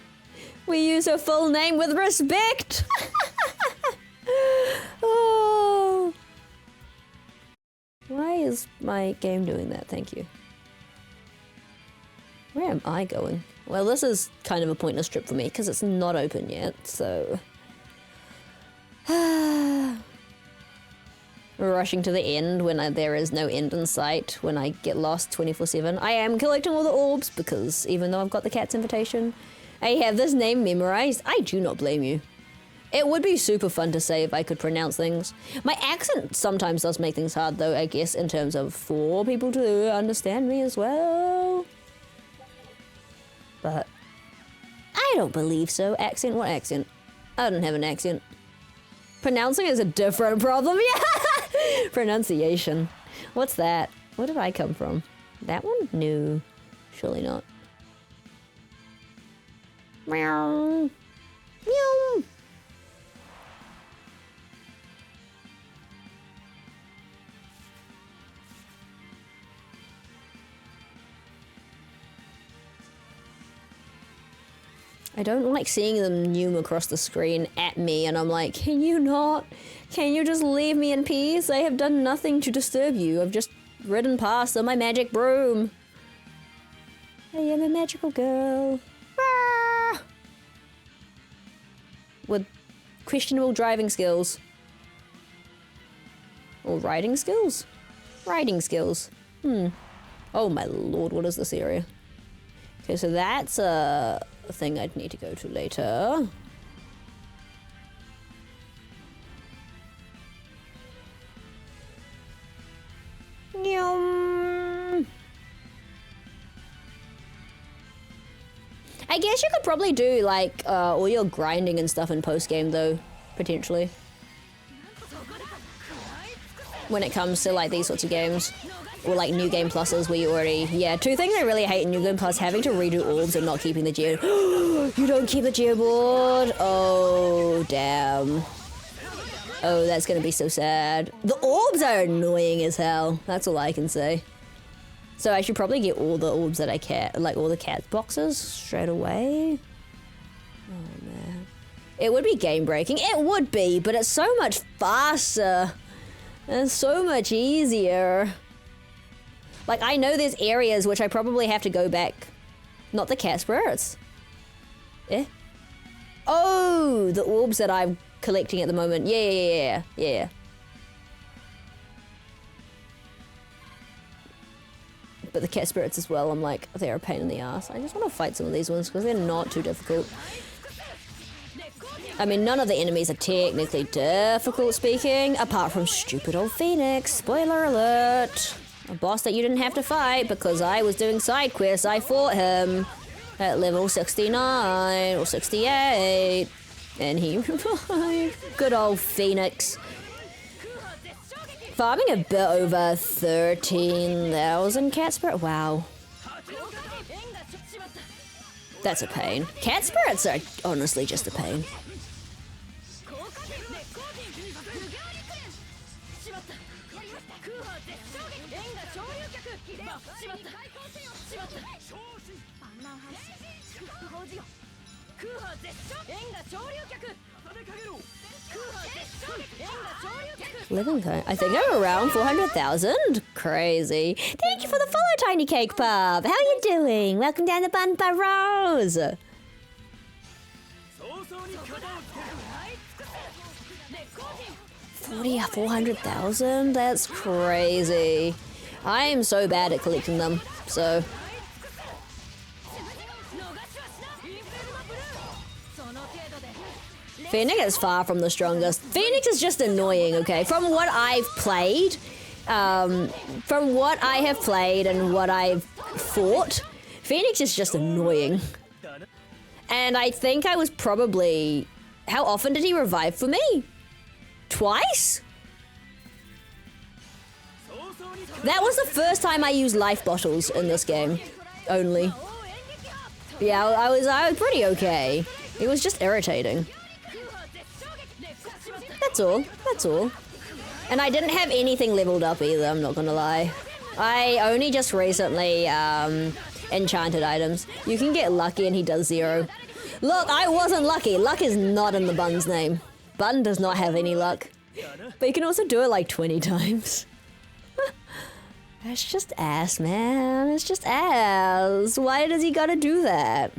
We use her full name with respect! Oh. Why is my game doing that? Thank you. Where am I going? Well, this is kind of a pointless trip for me because it's not open yet, so... Rushing to the end when there is no end in sight, when I get lost 24/7. I am collecting all the orbs because even though I've got the cat's invitation, I have this name memorized. I do not blame you. It would be super fun to say if I could pronounce things. My accent sometimes does make things hard though, I guess, in terms of for people to understand me as well. But I don't believe so. Accent? What accent? I don't have an accent. Pronouncing is a different problem. Yeah! Pronunciation. What's that? Where did I come from? That one? No. Surely not. Meow. Meow. I don't like seeing them zoom across the screen at me and I'm like, can you not? Can you just leave me in peace? I have done nothing to disturb you. I've just ridden past on my magic broom. I am a magical girl. Ah! With questionable driving skills. Or riding skills? Riding skills. Oh my lord, what is this area? Okay, so that's a thing I'd need to go to later. I guess you could probably do like all your grinding and stuff in post-game though, potentially. When it comes to like these sorts of games. Or like New Game Pluses where you already... Yeah, two things I really hate in New Game Plus, having to redo orbs and not keeping the geo... You don't keep the geoboard? Oh, damn. Oh, that's gonna be so sad. The orbs are annoying as hell. That's all I can say. So I should probably get all the orbs that I can, like all the cat boxes straight away. Oh, man. It would be game breaking. It would be, but it's so much faster. And so much easier. Like, I know there's areas which I probably have to go back. Not the cat spirits. Eh? Oh, the orbs that I'm collecting at the moment. Yeah. But the cat spirits as well, I'm like, they're a pain in the ass. I just want to fight some of these ones because they're not too difficult. I mean, none of the enemies are technically difficult speaking, apart from stupid old Phoenix. Spoiler alert. A boss that you didn't have to fight because I was doing side quests. I fought him at level 69 or 68 and he revived. Good old Phoenix. Farming a bit over 13,000 cat spirit. Wow. That's a pain. Cat spirits are honestly just a pain. Living time. I think I'm around 400,000. Crazy. Thank you for the follow, Tiny Cake Pup. How you doing? Welcome down the Bumper Rose. 400,000? That's crazy. I am so bad at collecting them, so... Phoenix is far from the strongest. Phoenix is just annoying, okay? From what I've played, and what I've fought, Phoenix is just annoying. And I think I was probably... How often did he revive for me? Twice? That was the first time I used life bottles in this game. Only. Yeah, I was pretty okay. It was just irritating. That's all. That's all. And I didn't have anything leveled up either, I'm not gonna lie. I only just recently enchanted items. You can get lucky and he does 0. Look, I wasn't lucky. Luck is not in the Bun's name. Bun does not have any luck. But you can also do it like 20 times. It's just ass, man. It's just ass. Why does he gotta do that?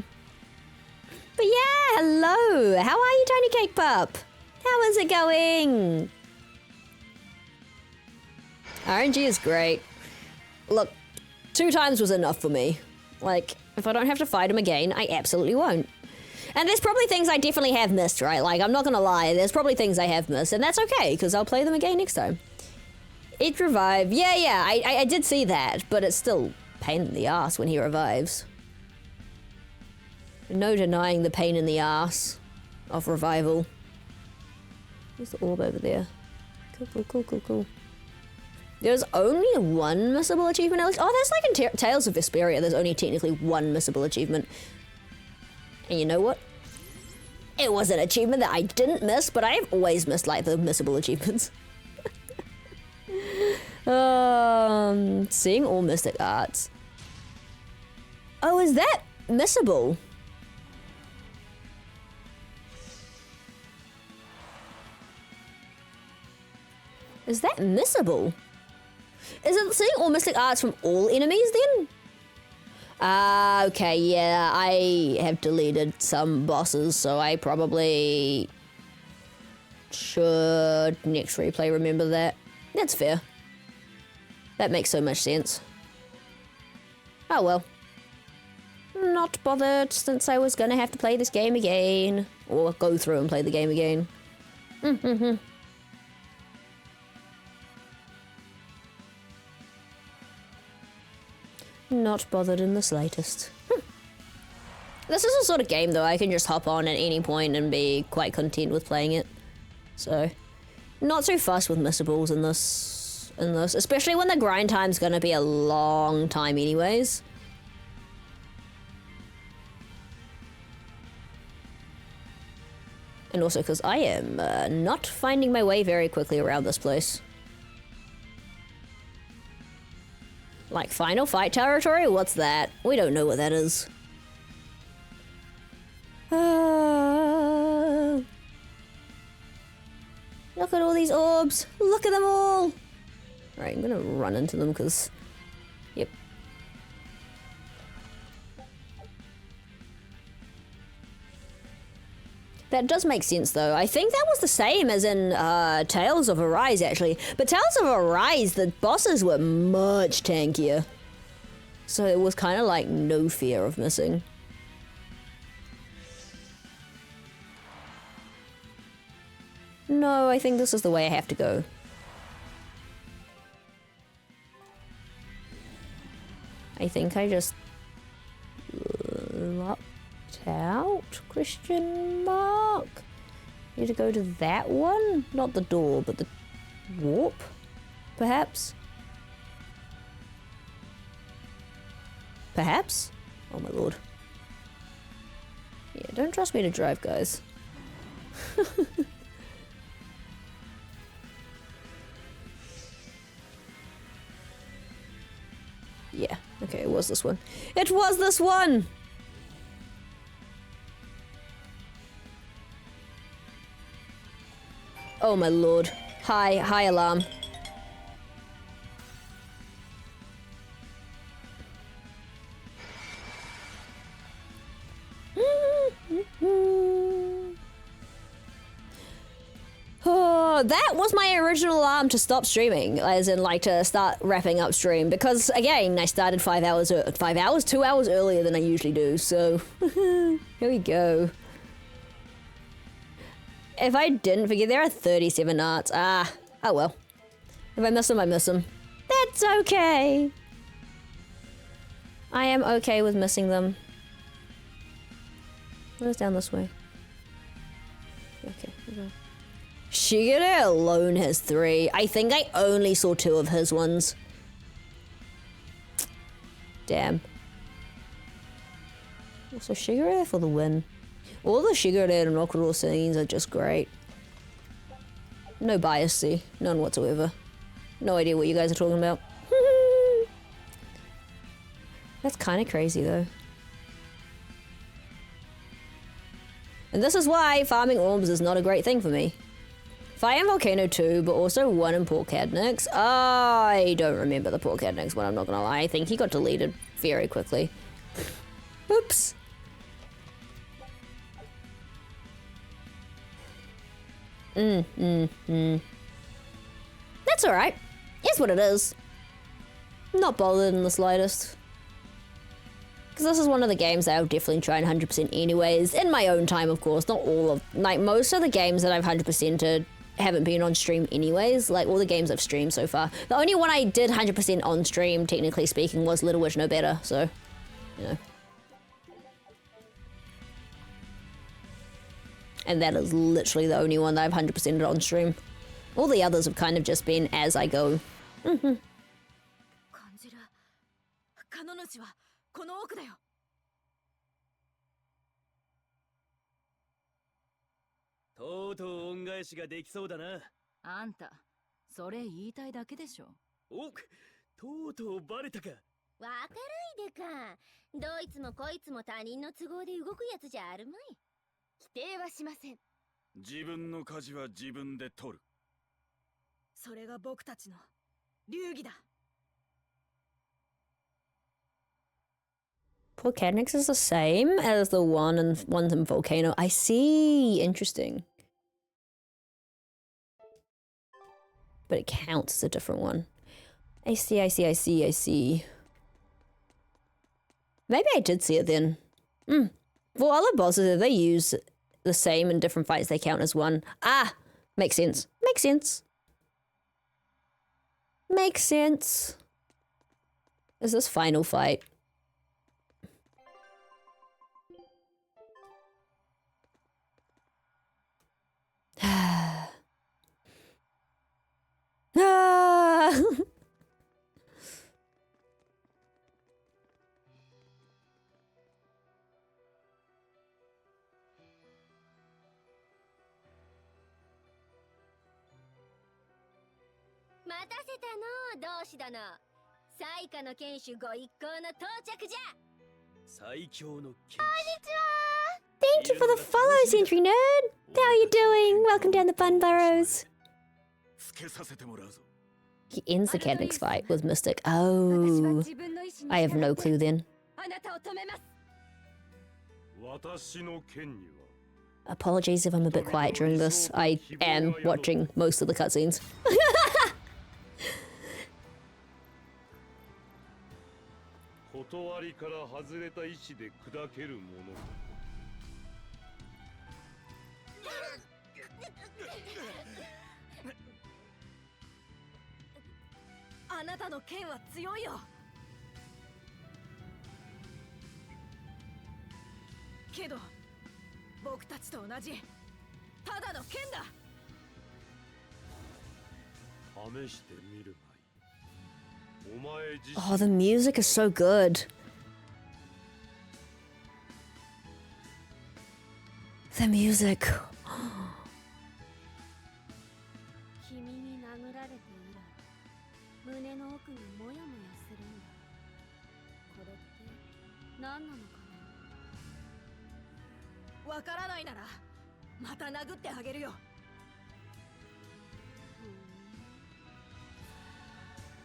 But yeah, hello. How are you, Tiny Cake Pup? How is it going? RNG is great. Look, 2 times was enough for me. Like, if I don't have to fight him again, I absolutely won't. And there's probably things I definitely have missed, right? Like, I'm not gonna lie, there's probably things I have missed, and that's okay, because I'll play them again next time. It revived. Yeah, I did see that, but it's still pain in the ass when he revives. No denying the pain in the ass of revival. There's the orb over there. Cool. There's only 1 missable achievement, Alex. Oh, that's like in Tales of Vesperia. There's only technically 1 missable achievement. And you know what? It was an achievement that I didn't miss, but I have always missed like the missable achievements. Seeing all mystic arts. Oh, is that missable? Is that missable? Is it seeing all mystic arts from all enemies then? Okay, yeah, I have deleted some bosses, so I probably should next replay remember that. That's fair. That makes so much sense. Oh well. Not bothered, since I was gonna have to play this game again. Or go through and play the game again. Not bothered in the slightest. This is a sort of game though I can just hop on at any point and be quite content with playing it. So, not too fussed with missables in this, especially when the grind time's gonna be a long time anyways. And also because I am not finding my way very quickly around this place. Like final fight territory? What's that? We don't know what that is. Look at all these orbs. Look at them all. Alright, I'm gonna run into them because... Yep. That does make sense though. I think that was the same as in Tales of Arise actually. But Tales of Arise, the bosses were much tankier. So it was kind of like no fear of missing. No, I think this is the way I have to go. I think I just locked out? Question mark? Need to go to that one? Not the door, but the warp? Perhaps? Perhaps? Oh my lord. Yeah, don't trust me to drive, guys. Yeah, okay, it was this one. It was this one! Oh my lord. High alarm. Oh, that was my original alarm to stop streaming, as in like to start wrapping up stream, because again, I started 2 hours earlier than I usually do, so here we go. If I didn't forget, there are 37 arts. Oh well. If I miss them, I miss them. That's okay. I am okay with missing them. What is down this way? Okay, we go. Shigure alone has 3. I think I only saw 2 of his ones. Damn. Also, Shigure for the win. All the Shigure and Rokurou scenes are just great. No bias, see. None whatsoever. No idea what you guys are talking about. That's kind of crazy, though. And this is why farming orbs is not a great thing for me. Fire and Volcano 2, but also 1 in Port Cadnix. I don't remember the Port Cadnix one, I'm not gonna lie. I think he got deleted very quickly. Oops. That's alright. It's what it is. Not bothered in the slightest. Because this is one of the games that I'll definitely try and 100% anyways. In my own time, of course. Not all of... Like, most of the games that I've 100%ed haven't been on stream anyways. Like, all the games I've streamed so far. The only one I did 100% on stream, technically speaking, was Little Witch No Better. So, you know. And that is literally the only one that I've 100%ed on stream. All the others have kind of just been as I go. Mm-hmm. この奥だよ。とうとう恩返しができそうだな。あんた、それ言いたいだけでしょ。お、とうとうバレたか。わからいでか。どいつもこいつも他人の都合で動くやつじゃあるまい。否定はしません。自分の舵は自分で取る。それが僕たちの流儀だ。Port Cadnix is the same as the ones in Volcano. I see. Interesting. But it counts as a different one. I see. Maybe I did see it then. For other bosses, if they use the same in different fights, they count as one. Ah! Makes sense. Makes sense. Makes sense. Is this final fight? Ah! 待たせたの同志殿。最下の剣士ご一行の到着じゃ。最強の剣士。こんにちは。Thank you for the follow, Sentry Nerd! How are you doing? Welcome down the Fun Burrows. He ends the Cadnix fight with Mystic. Oh. I have no clue then. Apologies if I'm a bit quiet during this. I am watching most of the cutscenes. Oh, the music is so good. The music. 君に殴られて以来、胸の奥にモヤモヤするんだ。これって何なのかな。わからないなら、また殴ってあげるよ。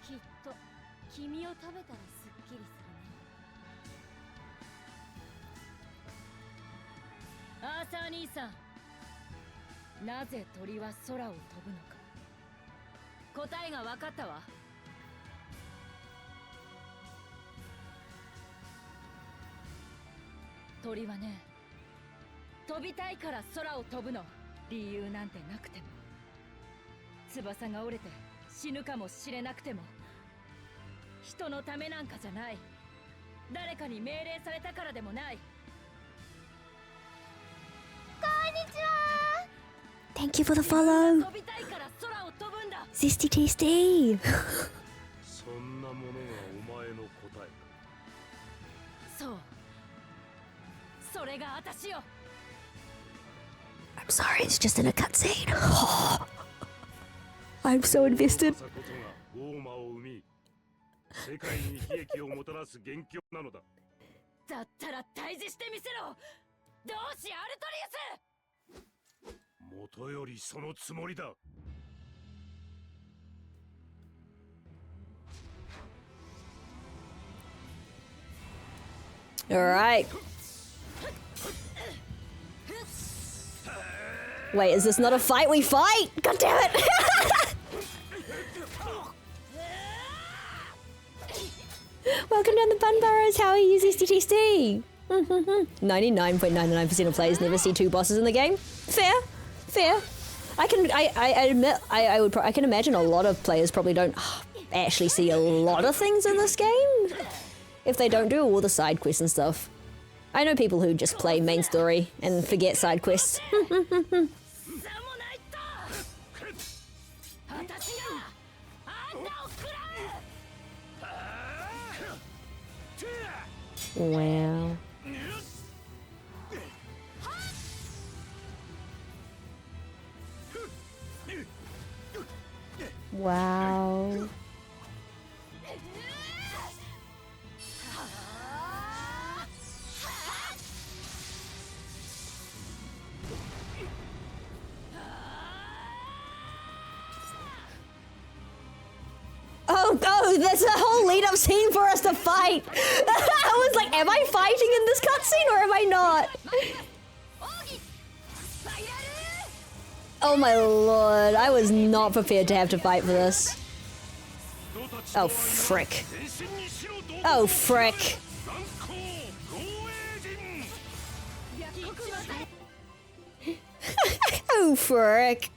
きっと君を食べたらすっきりするね。アーサー兄さん、なぜ鳥は空を飛ぶのか。答えが分かったわ。鳥はね、飛びたいから空を飛ぶの。理由なんてなくても、翼が折れて死ぬかもしれなくても、人のためなんかじゃない。誰かに命令されたからでもない。Thank you for the follow. Zesty tasty. そんなものがお前の答えか。I'm sorry, it's just in a cutscene. I'm so invested. 世界に悲劇をもたらす元凶なのだ。だったら退治してみせろ。同志アルトリウス。元よりそのつもりだ。All right. Wait, is this not a fight? We fight! God damn it! Welcome down the Bun Burrows. How are you, ZTTC? 99.99% of players never see two bosses in the game. Fair, fair. I admit I can imagine a lot of players probably don't actually see a lot of things in this game if they don't do all the side quests and stuff. I know people who just play main story and forget side quests. Wow. Wow. Oh, there's a whole lead-up scene for us to fight! I was like, am I fighting in this cutscene or am I not? Oh my lord, I was not prepared to have to fight for this. Oh frick. Oh frick. Oh frick.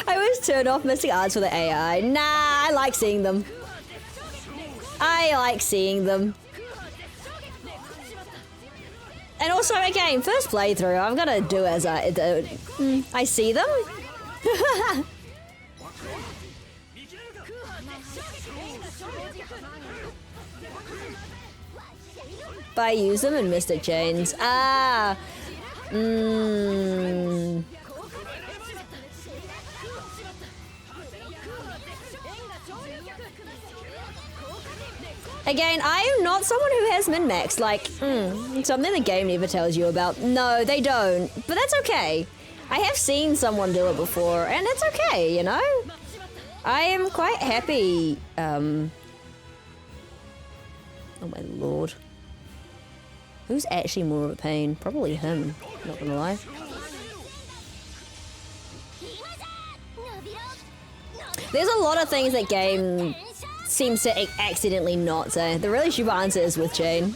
I always turn off missing arts for the AI. Nah, I like seeing them. I like seeing them. And also, again, first playthrough, I'm gonna do as I do. I see them. But I use them in Mystic Chains. Ah. Again, I am not someone who has min-max, like, something the game never tells you about. No, they don't, but that's okay. I have seen someone do it before, and it's okay, you know? I am quite happy, oh my lord. Who's actually more of a pain? Probably him, not gonna lie. There's a lot of things that game seems to accidentally not say. The really stupid answer is with Jane.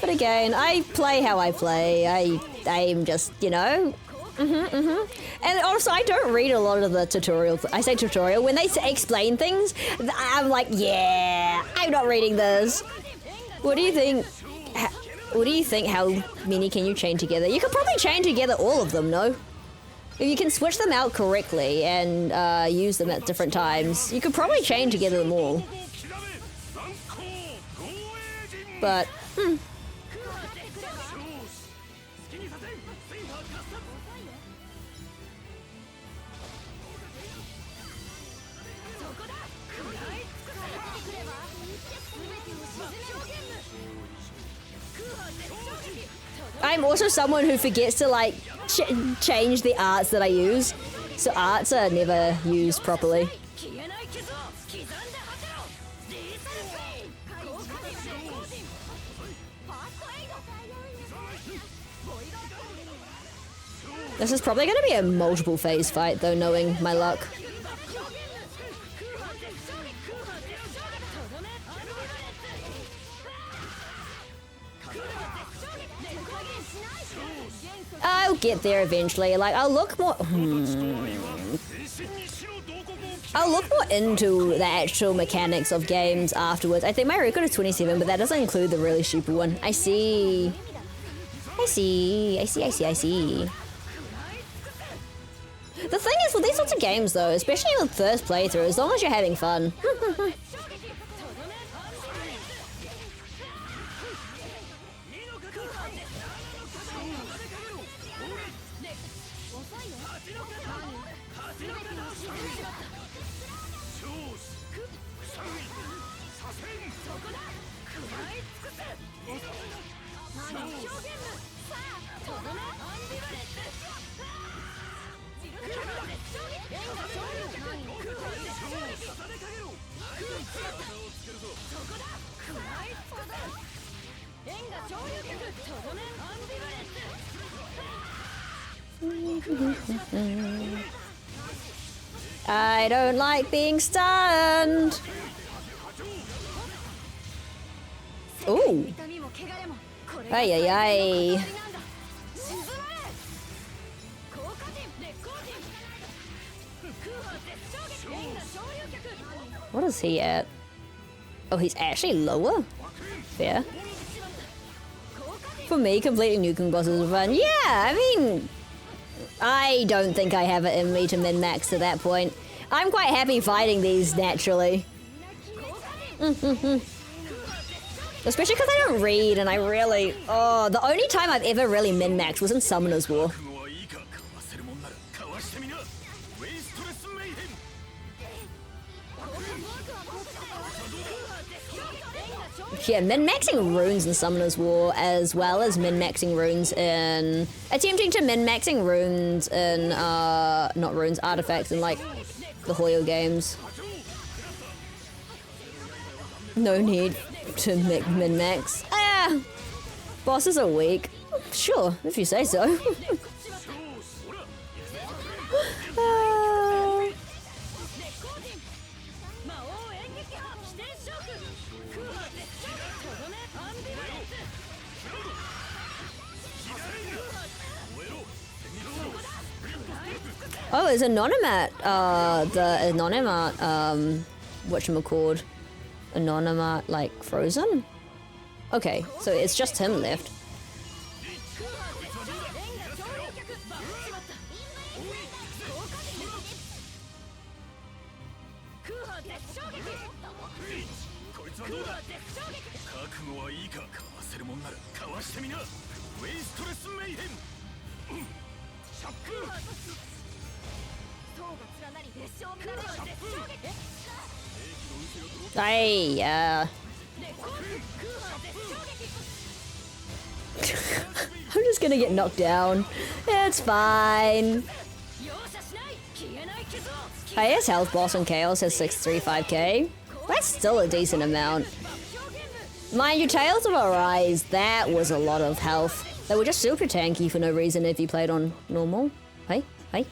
But again, I play how I play. I'm just, you know. And also, I don't read a lot of the tutorial. I say tutorial. When they explain things, I'm like, yeah, I'm not reading this. What do you think? What do you think? How many can you chain together? You could probably chain together all of them, no? If you can switch them out correctly and use them at different times, you could probably chain together them all. But, I'm also someone who forgets to like change the arts that I use, so arts are never used properly. This is probably going to be a multiple phase fight though, knowing my luck. I'll get there eventually. Like, I'll look more... I'll look more into the actual mechanics of games afterwards. I think my record is 27, but that doesn't include the really stupid one. I see. The The thing is, with these sorts of games, though, especially with first playthrough, as long as you're having fun. I don't like being stunned. Ooh. Ay, ay, ay. What is he at? Oh, he's actually lower? Fair. For me, completing nuking bosses is fun. Yeah, I mean, I don't think I have it in me to min-max to that point. I'm quite happy fighting these naturally. Especially because I don't read and I really... Oh, the only time I've ever really min-maxed was in Summoner's War. Yeah, min-maxing runes in Summoner's War, as well as min-maxing runes in... Attempting to min-maxing runes in, not runes, artifacts in, like, the Hoyo games. No need to min-max. Ah! Bosses are weak. Sure, if you say so. Oh, is Anonymat, the Anonymat, whatchamacalled? Anonymat, like, frozen? Okay, so it's just him left. Hey, I'm just gonna get knocked down. It's fine. Highest health boss in Chaos has 635k. That's still a decent amount. Mind you, Tales of Arise, that was a lot of health. They were just super tanky for no reason if you played on normal. Hey, hey.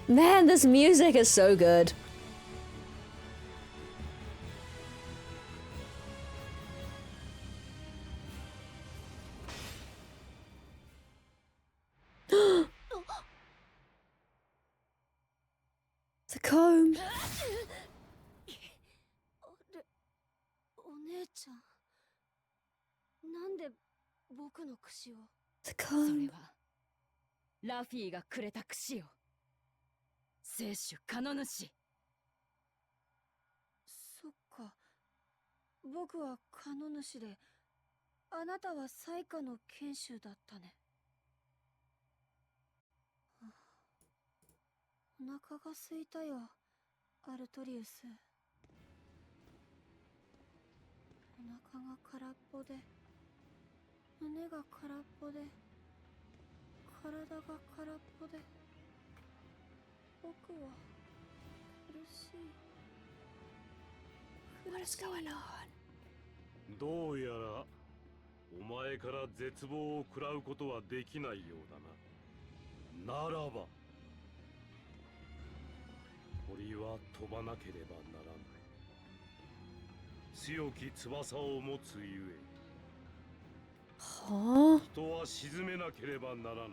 Man, this music is so good. The comb. The comb. ラフィーがくれた櫛よ。聖主カノ主。そっか。僕はカノ主で、あなたは最下の剣士だったね。お腹が空いたよ、アルトリウス。お腹が空っぽで、胸が空っぽで、体が空っぽで、僕は苦しい。苦しい。どうやらお前から絶望を食らうことはできないようだな。ならば鳥は飛ばなければならない。強き翼を持つゆえはあ。人は沈めなければならない。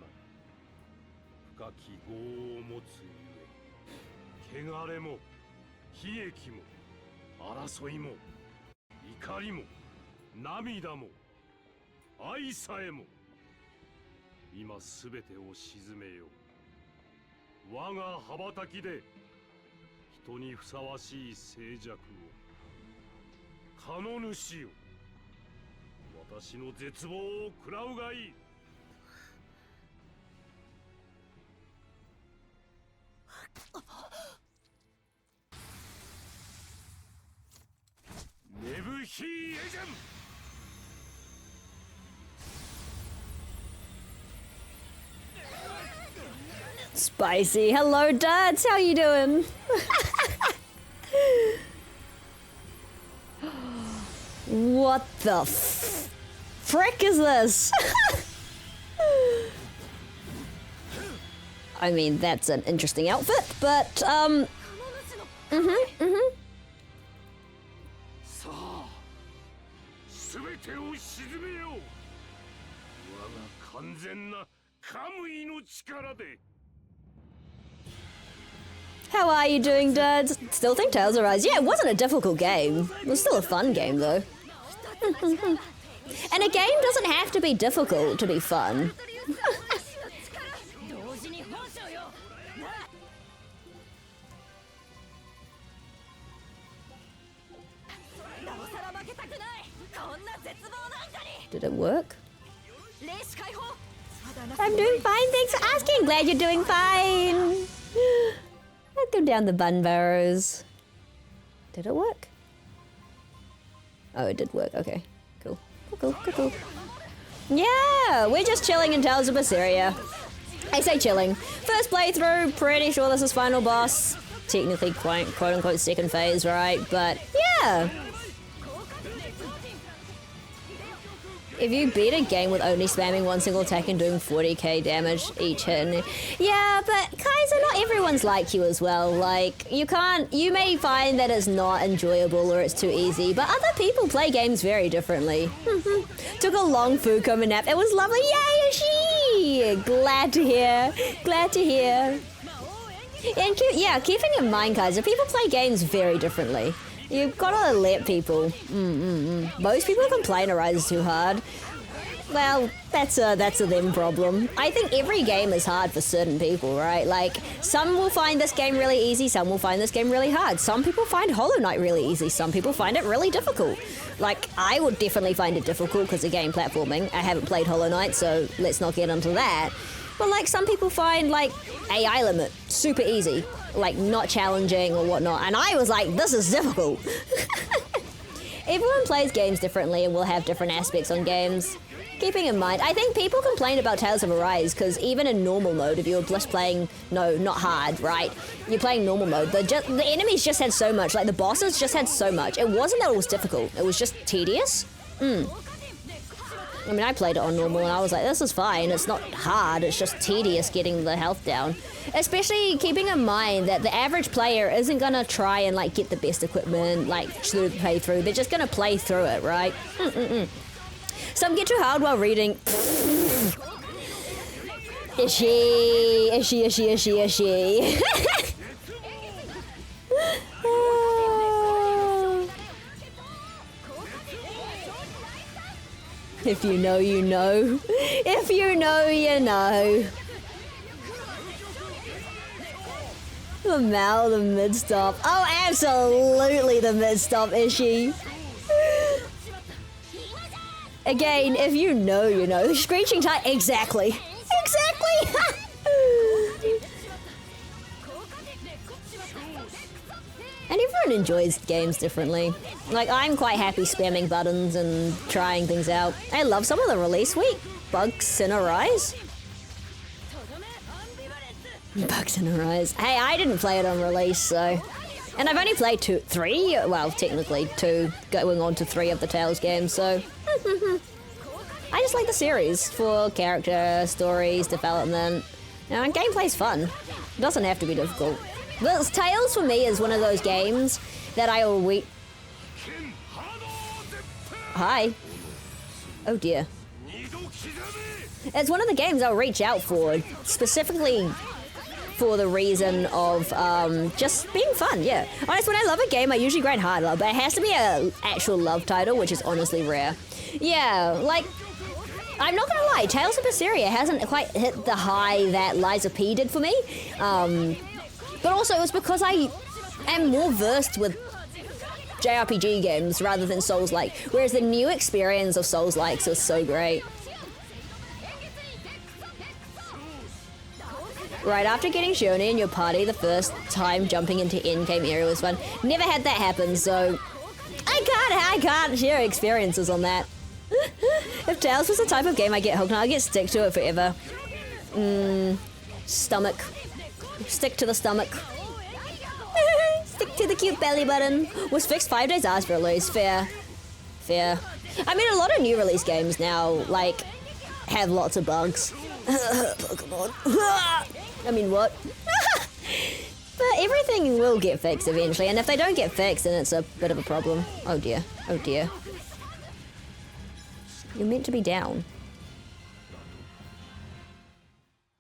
深き業を持つゆえ汚れも悲劇も争いも怒りも涙も愛さえも今すべてを沈めよう。我が羽ばたきで人にふさわしい静寂を。可の主よ、私の絶望を食らうがいい。ネブヒーエジェン。Spicy. Hello, duds. How you doing? What the frick is this? I mean, that's an interesting outfit, but, mm-hmm. さあ、すべてを沈めよう。我が完全なカムイの力で。How are you doing, duds? Still think Tales of Arise? Yeah, it wasn't a difficult game. It was still a fun game, though. And a game doesn't have to be difficult to be fun. Did it work? I'm doing fine, thanks for asking. Glad you're doing fine. Let's go down the bun barrows. Did it work? Oh, it did work. Okay, cool. Cool. Yeah, we're just chilling in Tales of Berseria. I say chilling. First playthrough, pretty sure this is final boss. Technically, quote unquote, second phase, right? But yeah. If you beat a game with only spamming one single attack and doing 40k damage each hit, yeah, but Kaiser, not everyone's like you as well. Like, you may find that it's not enjoyable or it's too easy, but other people play games very differently. Took a long food coma nap. It was lovely. Yay, she! Glad to hear. And keeping in mind, Kaiser, people play games very differently. You've gotta let people. Most people complain Arise is too hard. Well, that's a them problem. I think every game is hard for certain people, right? Like, some will find this game really easy, some will find this game really hard. Some people find Hollow Knight really easy, some people find it really difficult. Like, I would definitely find it difficult because of game platforming. I haven't played Hollow Knight, so let's not get into that. But like, some people find like AI limit super easy, like not challenging or whatnot, and I was like, this is difficult. Everyone plays games differently and will have different aspects on games. Keeping in mind, I think people complain about Tales of Arise because even in normal mode, if you were just playing, no, not hard, right? You're playing normal mode, the enemies just had so much, like the bosses just had so much. It wasn't that it was difficult, it was just tedious. I mean, I played it on normal and I was like, this is fine, it's not hard, it's just tedious getting the health down. Especially keeping in mind that the average player isn't gonna try and like get the best equipment, like through the playthrough, they're just gonna play through it, right? Some get too hard while reading. Is she? If you know, you know. If you know, you know. The Mal, the mid-stop. Oh, absolutely the mid-stop, is she? Again, if you know, you know. The screeching time, exactly. Exactly! And everyone enjoys games differently. Like, I'm quite happy spamming buttons and trying things out. I love some of the release week. Bugs in Arise. Bugs in Arise. Hey, I didn't play it on release, so... And I've only played 3, well, technically 2, going on to 3 of the Tales games, so... I just like the series for character, stories, development. And gameplay's fun. It doesn't have to be difficult. But Tales for me is one of those games that I always... Hi. Oh dear. It's one of the games I'll reach out for, specifically for the reason of just being fun, yeah. Honestly, when I love a game, I usually grind hard, but it has to be an actual love title, which is honestly rare. Yeah, like, I'm not gonna lie, Tales of Berseria hasn't quite hit the high that Liza P did for me. But also it was because I am more versed with JRPG games rather than Souls-like, whereas the new experience of Souls-likes was so great. Right after getting Shoni in your party the first time jumping into in-game area was fun. Never had that happen, so I can't share experiences on that. If Tales was the type of game I get hooked on, I'd get stick to it forever. Stomach. Stick to the stomach. Stick to the cute belly button. Was fixed 5 days after release. Fair. Fair. I mean, a lot of new release games now, like, have lots of bugs. Pokemon. I mean, what? But everything will get fixed eventually, and if they don't get fixed, then it's a bit of a problem. Oh dear. Oh dear. You're meant to be down.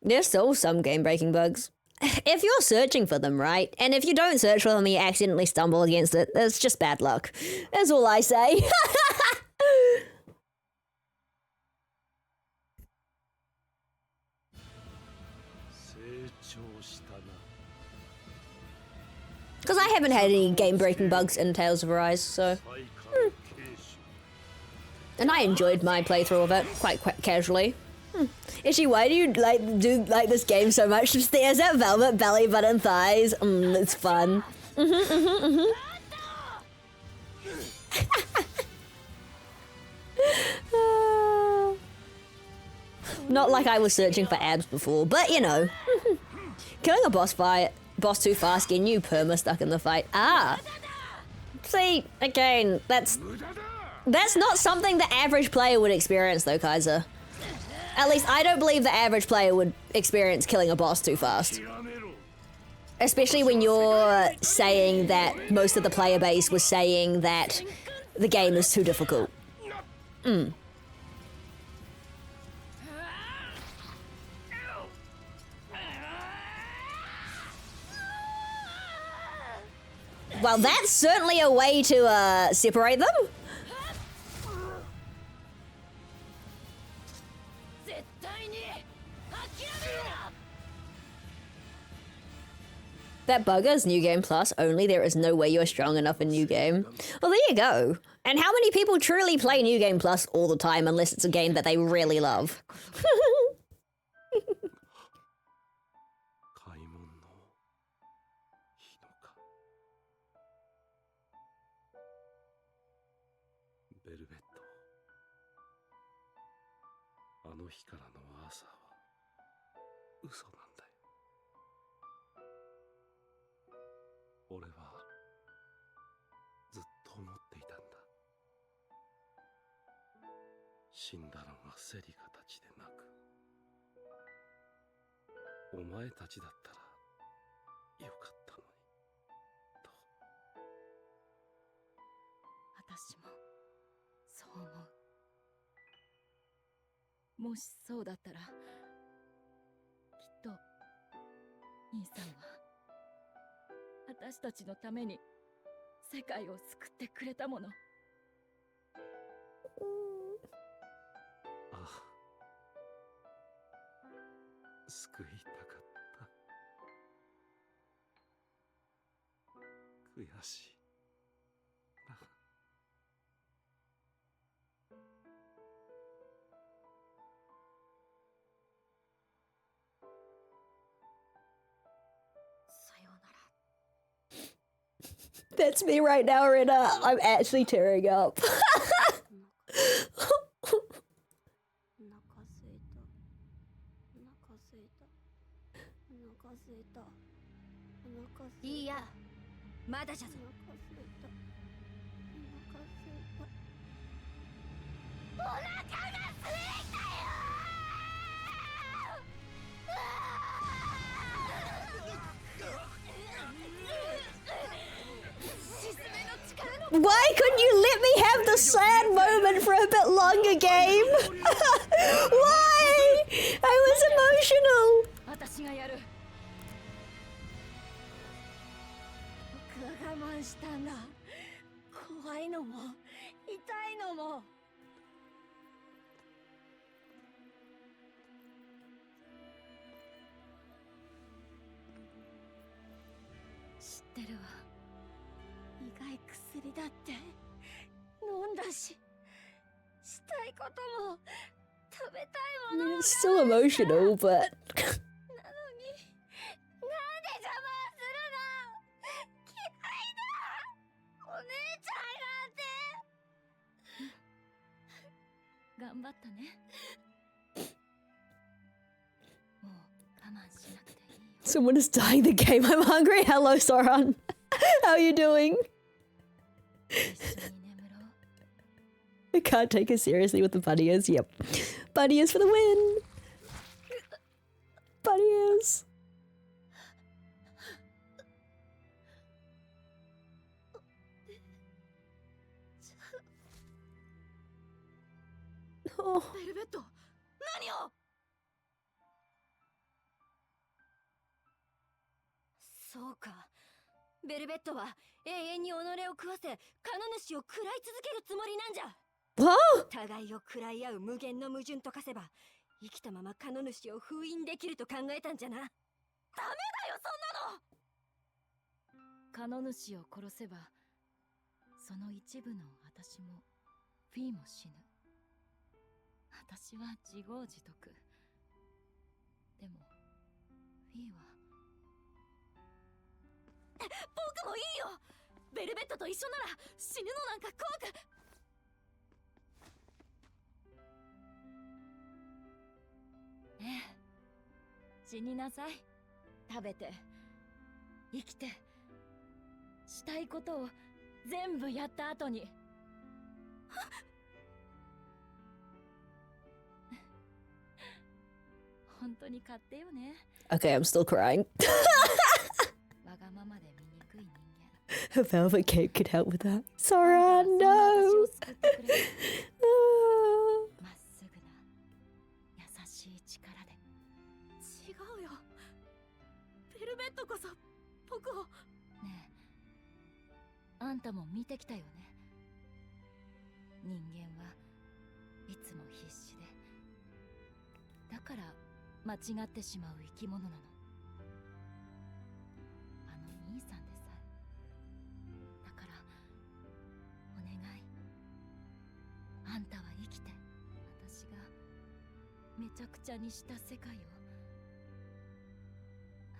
There's still some game-breaking bugs. If you're searching for them, right? And if you don't search for them and you accidentally stumble against it, it's just bad luck. That's all I say. Because I haven't had any game-breaking bugs in Tales of Arise, so... And I enjoyed my playthrough of it, quite casually. Actually, why do you do this game so much? Just stares at velvet belly button thighs. It's fun. Not like I was searching for abs before, but you know. Killing a boss too fast, getting you perma stuck in the fight. See, again, that's not something the average player would experience though, Kaiser. At least I don't believe the average player would experience killing a boss too fast. Especially when you're saying that most of the player base was saying that the game is too difficult. Well, that's certainly a way to separate them. That bugger's New Game Plus only. There is no way you're strong enough in New Game. Well, there you go. And how many people truly play New Game Plus all the time unless it's a game that they really love? Mo もしそうだったら、きっと兄さんは私たちのために世界を救ってくれたもの。救いたかった。悔しいな。That's me right now, Rena. I'm actually tearing up. Why couldn't you let me have the sad moment for a bit longer, game? Why? I was emotional. 私がやる。僕は我慢したんだ。怖いのも痛いのも。知ってるわ。苦い薬だって飲んだし、したいことも食べたいものも。 It's so emotional, but なのになんで邪魔するの。嫌いだ。お姉ちゃんなんて。頑張ったね。もう我慢しなくていいよ。 someone is dying the game. I'm hungry. Hello, Soran. How are you doing? I can't take it seriously with the bunny ears. Yep. Bunny ears for the win. Bunny ears. Oh. ベルベット、何を。そうか。ベルベットは永遠に己を食わせ、カノ主を食らい続けるつもりなんじゃ。互いを食らい合う無限の矛盾と化せば、生きたままカノ主を封印できると考えたんじゃな。ダメだよ、そんなの。カノ主を殺せば、その一部の私もフィーも死ぬ。私は自業自得。でもフィーは。僕もいいよ。ベルベットと一緒なら死ぬのなんか怖く。ええ、死になさい。食べて生きてしたいことを全部やった後に。本当に勝手よね。 Okay, I'm still crying. わがままで醜い人間。 A velvet cape could help with that. Soran, no. まっすぐな優しい力で。違うよ。ベルベットこそ僕を。ねえ、あんたも見てきたよね。人間はいつも必死で、だから間違ってしまう生き物なの。あの兄さんでさえ。だからお願い、あんたは生きて、私がめちゃくちゃにした世界を、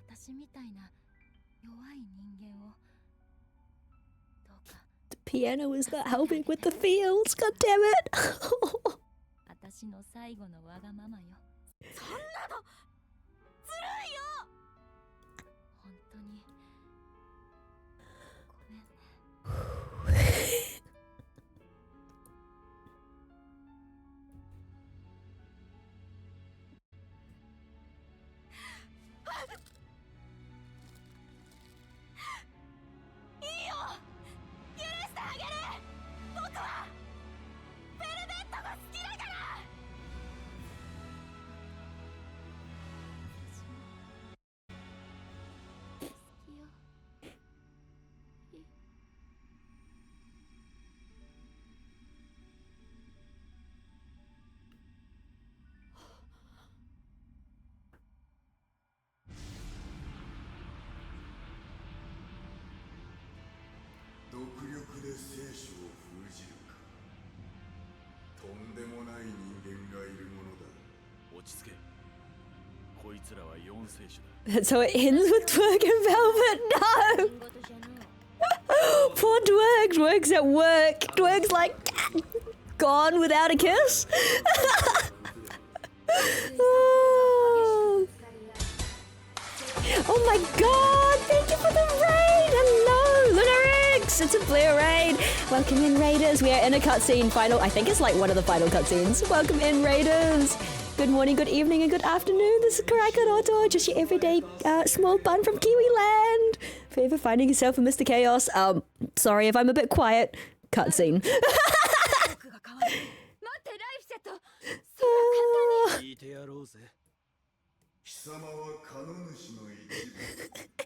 私みたいな弱い人間をどうか。 The piano is not helping with the feels. God damn it. 私の最後のわがままよ。そんなのずるいよ。本当にごめんね。いいよ、許してあげる。僕はベルベットが好きだから。独力で聖書を封じるか。とんでもない人間がいるものだ。落ち着け。こいつらは4聖書だ。 That's how it ends with Dwerg and Velvet. No. Poor Dwerg. Dwerg's at work. Dwerg's like gone without a kiss. Oh my god, thank you for the raid! Hello, Lunarix! Yes, it's a Blair raid. Welcome in, Raiders. We are in a cutscene. I think it's like one of the final cutscenes. Welcome in, Raiders. Good morning, good evening, and good afternoon. This is KuraiCa, just your everyday small bun from Kiwi Land. If you're ever finding yourself in Mr. Chaos, sorry if I'm a bit quiet. Cutscene.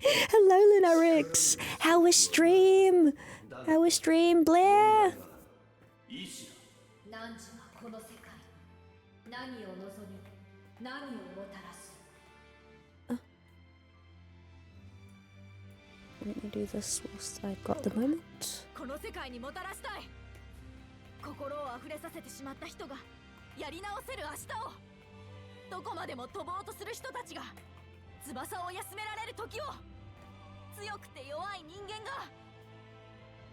Hello, Linarix. How was stream? How was stream, Blair? Let me do this whilst I've got the moment. 心をあふれさせてしまった人がやり直せる明日をどこまでも飛ぼうとする人たちが翼を休められる時を強くて弱い人間が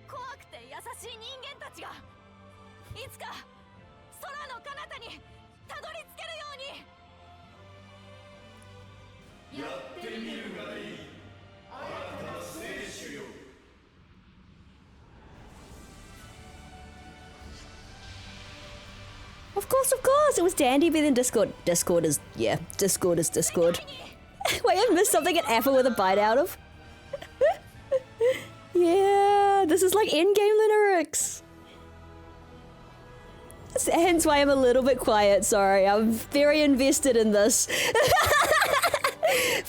怖くて優しい人間たちがいつか空の彼方にたどり着けるようにやってみるがいい新たな聖主よ Of course, it was Dandy, but then Discord. Discord is Discord. Wait, I missed something an apple with a bite out of. Yeah, this is like endgame lyrics. Hence why I'm a little bit quiet, sorry. I'm very invested in this.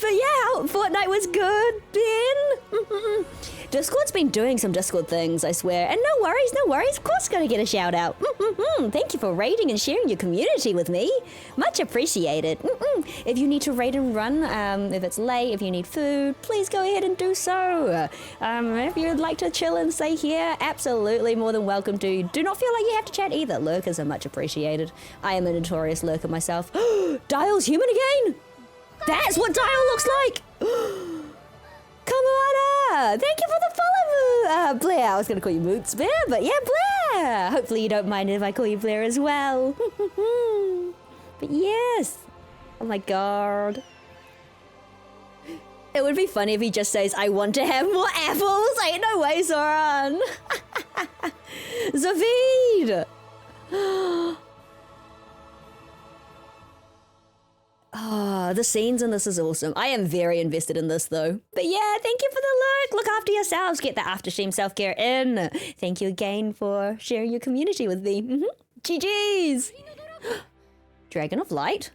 But yeah, Fortnite was good, Ben. Discord's been doing some Discord things, I swear. And no worries, of course gonna get a shout out. Thank you for raiding and sharing your community with me. Much appreciated. If you need to raid and run, if it's late, if you need food, please go ahead and do so. If you'd like to chill and stay here, absolutely more than welcome to. Do not feel like you have to chat either. Lurkers are much appreciated. I am a notorious lurker myself. Dial's human again? That's what Dial looks like! Come on, thank you for the follow, Blair. I was going to call you Moots Bear, but yeah, Blair. Hopefully you don't mind if I call you Blair as well. But yes. Oh my god. It would be funny if he just says, I want to have more apples. Ain't no way, Zoran. Zavid. The scenes in this is awesome. I am very invested in this though. But yeah, thank you for the lurk. Look after yourselves. Get the after stream self-care in. Thank you again for sharing your community with me. GG's. Dragon of Light.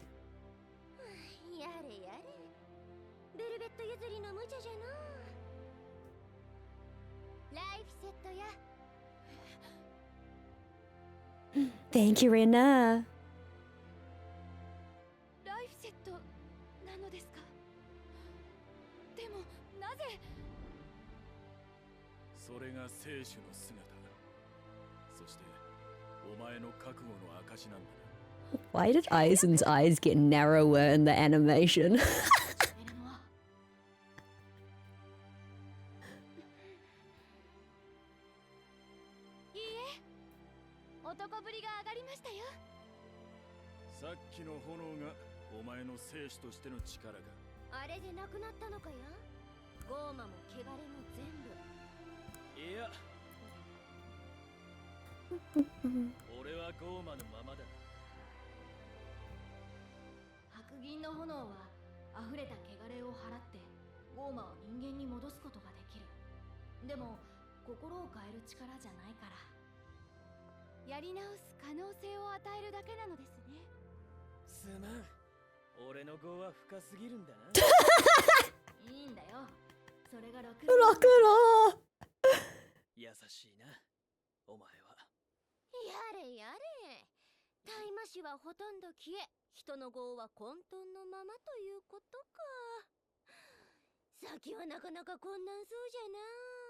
Thank you, Rena. Why did Aizen's eyes get narrower in the animation?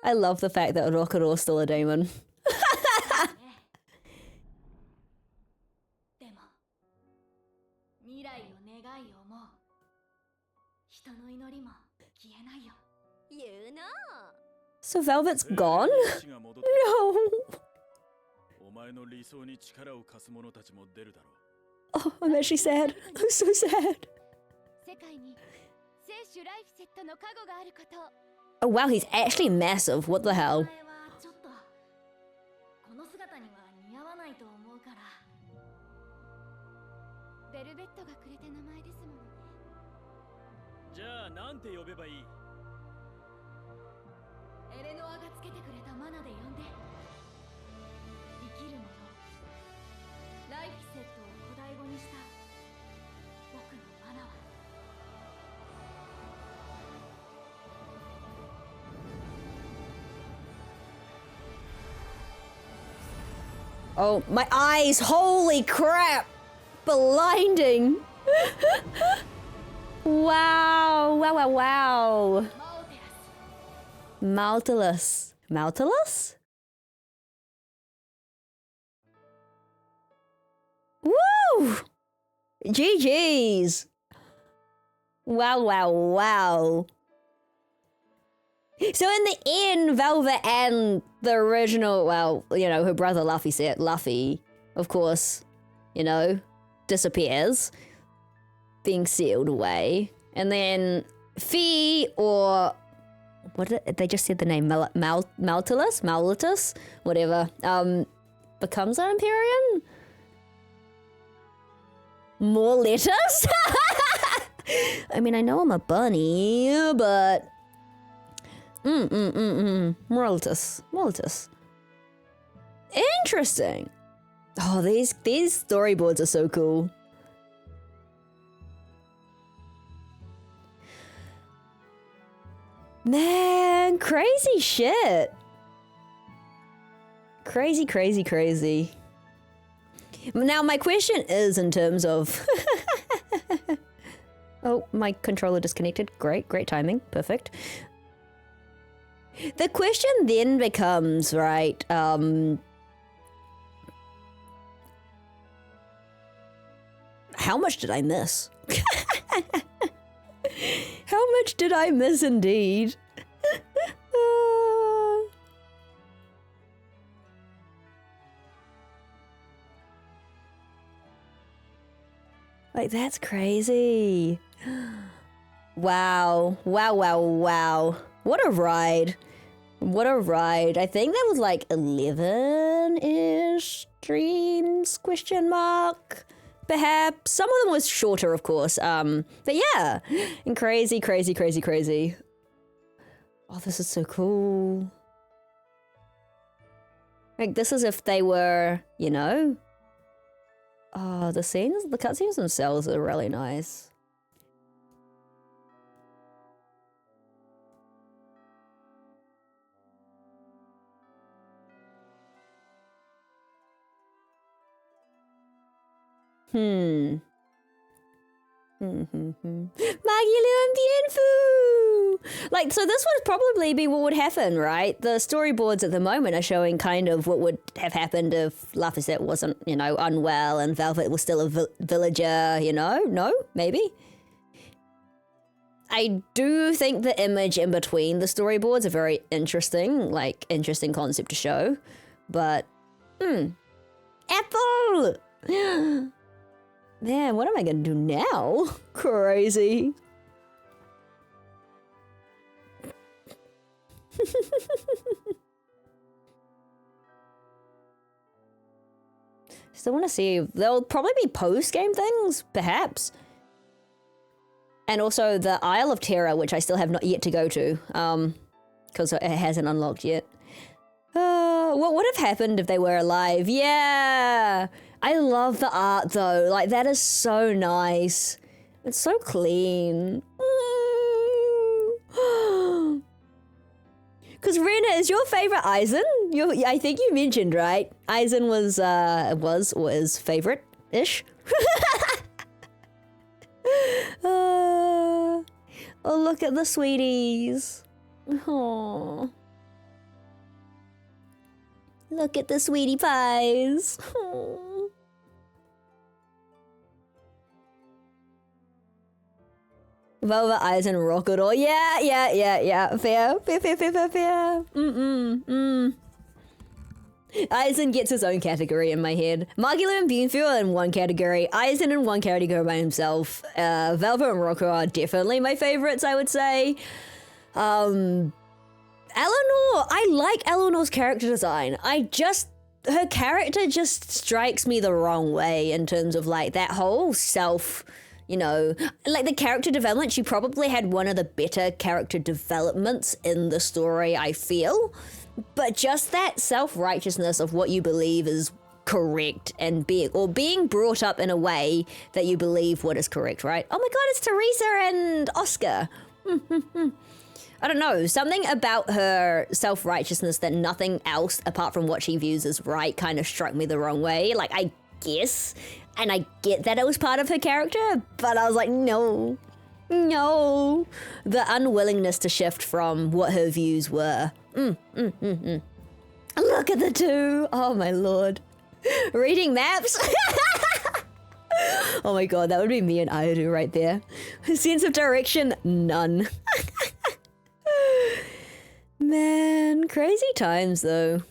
I love the fact that Rokuro's still a demon. So Velvet's gone? No! Oh, I'm actually sad. I'm so sad. Oh wow, he's actually massive. What the hell? ないと思うから。ベルベットがくれた名前ですものね。じゃあなんて呼べばいい？エレノアがつけてくれたマナで呼んで。生きるもの、ライフセットを古代語にした僕のマナは。Oh, my eyes! Holy crap! Blinding! Wow! Wow, wow, wow! Maltilus. Maltilus? Woo! GG's! Wow, wow, wow. So in the end, Velvet and the original, well, you know, her brother Luffy, of course, you know, disappears, being sealed away. And then Fee, or what did they just said the name, Maltilus, whatever, becomes an Empyrean? More letters? I mean, I know I'm a bunny, but... Moralitas. Interesting. Oh, these storyboards are so cool. Man, crazy shit. Crazy. Now, my question is in terms of... Oh, my controller disconnected. Great timing. Perfect. The question then becomes, right, how much did I miss? How much did I miss indeed? Like, that's crazy. Wow. What a ride. I think that was like 11-ish streams, question mark. Perhaps. Some of them was shorter, of course. But yeah. And crazy. Oh, this is so cool. Like, this is if they were, you know. Oh, the cutscenes themselves are really nice. Magilu and Bienfu! Like, so this would probably be what would happen, right? The storyboards at the moment are showing kind of what would have happened if Laphicet wasn't, you know, unwell and Velvet was still a villager, you know? No? Maybe? I do think the image in between the storyboards are very interesting, like, interesting concept to show. But, Apple! Man, what am I gonna do now? Crazy. Still want to see. There'll probably be post-game things, perhaps. And also the Isle of Terror, which I still have not yet to go to, because it hasn't unlocked yet. What would have happened if they were alive? Yeah! I love the art though, like that is so nice. It's so clean. Because Rena, is your favorite Aizen? I think you mentioned, right? Aizen was or is favorite-ish. Oh, look at the sweeties. Oh. Look at the sweetie pies. Oh. Velvet Aizen Rockador. Yeah. Fair. Aizen gets his own category in my head. Magilu and Beanfield in one category. Aizen in one category by himself. Velvet and Rocco are definitely my favorites, I would say. Eleanor, I like Eleanor's character design. I just her character just strikes me the wrong way in terms of like that whole self, you know, like the character development. She probably had one of the better character developments in the story, I feel. But just that self-righteousness of what you believe is correct and being brought up in a way that you believe what is correct, right? Oh my god, it's Teresa and Oscar. I don't know, something about her self-righteousness that nothing else apart from what she views as right kind of struck me the wrong way. Like, I guess, and I get that it was part of her character, but I was like, no. The unwillingness to shift from what her views were. Look at the two. Oh my lord. Reading maps. Oh my god, that would be me and Ayuru right there. Sense of direction, none. Man, crazy times though.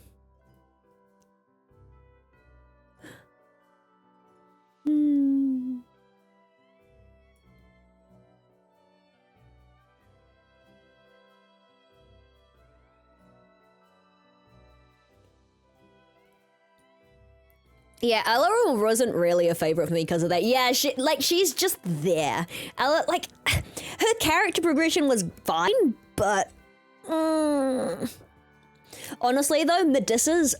Yeah, Ella wasn't really a favorite for me because of that. Yeah, she's just there. Ella, like, her character progression was fine, but honestly though, Medusa's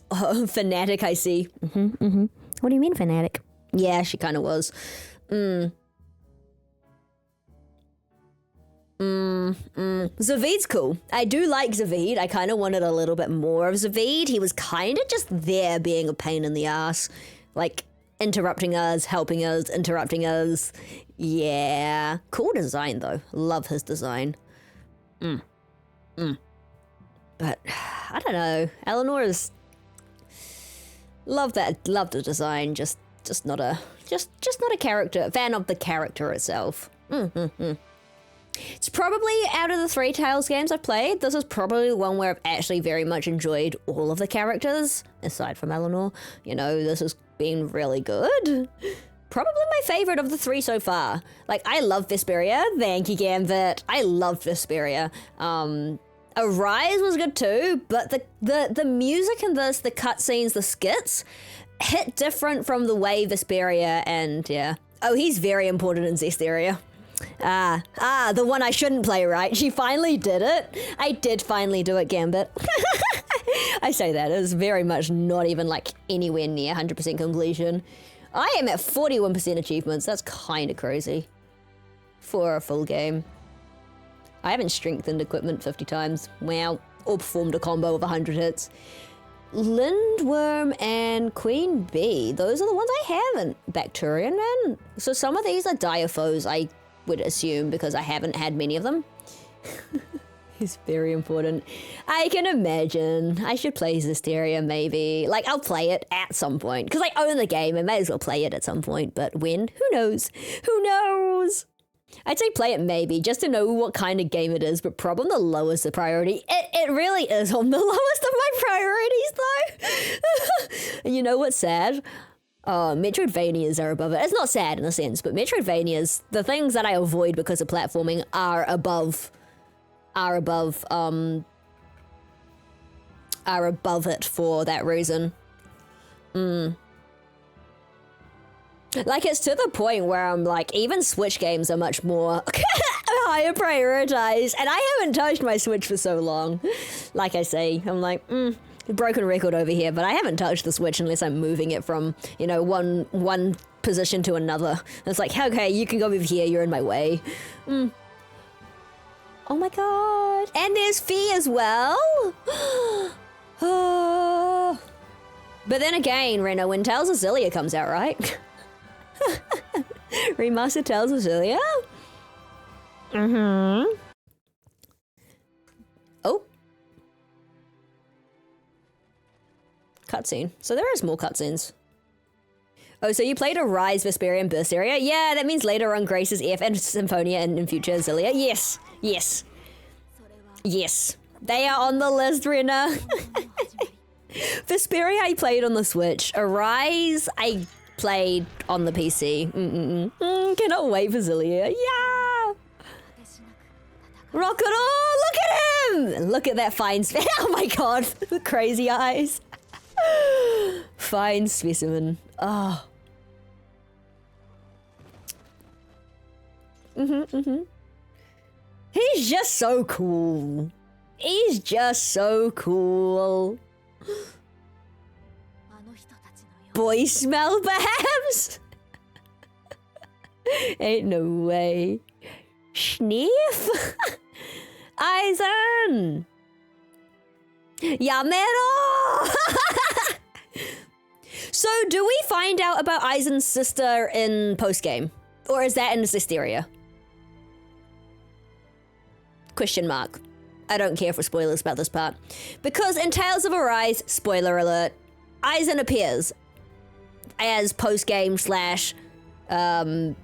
fanatic, I see. What do you mean fanatic? Yeah, she kind of was. Zavid's cool. I do like Zavid. I kind of wanted a little bit more of Zavid. He was kind of just there being a pain in the ass. Like, interrupting us, helping us, interrupting us. Yeah. Cool design, though. Love his design. But, I don't know. Eleanor's... Love the design. Just not a character. Fan of the character itself. It's probably, out of the 3 Tales games I've played, this is probably the one where I've actually very much enjoyed all of the characters, aside from Eleanor. You know, this has been really good. Probably my favorite of the 3 so far. Like, I love Vesperia. Thank you, Gambit. I love Vesperia. Arise was good too, but the music in this, the cutscenes, the skits, hit different from the way Vesperia and, yeah. Oh, he's very important in Zesteria. The one I shouldn't play, right? She finally did it. I did finally do it, Gambit. I say that, it was very much not even like anywhere near 100% completion. I am at 41% achievements. That's kind of crazy for a full game. I haven't strengthened equipment 50 times. Wow. Or performed a combo of 100 hits. Lindworm and Queen Bee. Those are the ones I haven't. Bacterian Man. So some of these are Diaphos, I would assume, because I haven't had many of them. It's very important. I can imagine. I should play Zesteria maybe. Like, I'll play it at some point. Because I own the game. I may as well play it at some point. But when? Who knows? Who knows? I'd say play it maybe, just to know what kind of game it is, but probably the lowest the priority. It really is on the lowest of my priorities, though. And you know what's sad? Metroidvanias are above it. It's not sad in a sense, but Metroidvanias, the things that I avoid because of platforming are above it for that reason. Like, it's to the point where I'm like, even Switch games are much more higher prioritized, and I haven't touched my Switch for so long. Like I say, I'm like, broken record over here, but I haven't touched the Switch unless I'm moving it from, you know, one position to another. And it's like, okay, you can go over here, you're in my way. Oh my god. And there's Fee as well. Oh. But then again, Reno, when Tales of Xillia comes out, right? Remastered Tales of Xillia? Oh. Cutscene. So there is more cutscenes. Oh, so you played Arise, Vesperia, and Berseria? Yeah, that means later on Grace's F and Symphonia and in future Xillia. Yes. Yes. Yes. They are on the list, Rena. Vesperia I played on the Switch. Arise I played on the PC. Cannot wait for Xillia. Yeah! Rocket! Oh, look at him! Look at that fine oh my god, the crazy eyes. Fine specimen. Oh. He's just so cool. He's just so cool. Boy smell, perhaps? Ain't no way. Sniff? Aizen! Yamero! So, do we find out about Aizen's sister in post-game? Or is that in Zestiria? Question mark. I don't care for spoilers about this part. Because in Tales of Arise, spoiler alert, Aizen appears as post-game slash side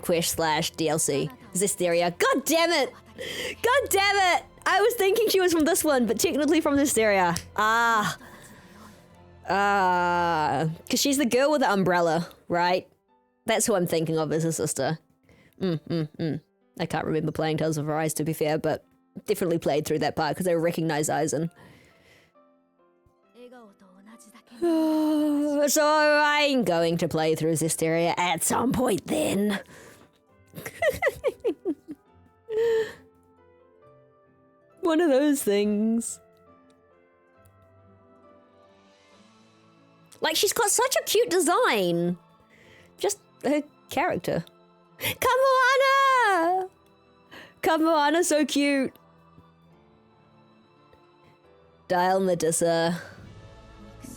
quest slash DLC. Zestiria. God damn it! God damn it! I was thinking she was from this one, but technically from Zestiria. Because she's the girl with the umbrella, right? That's who I'm thinking of as her sister. I can't remember playing Tales of Arise, to be fair, but definitely played through that part because I recognize Aizen. So I'm going to play through Zestiria at some point then. One of those things. Like, she's got such a cute design. Just her character. Kamoana! Kamoana's so cute. Dial Medusa.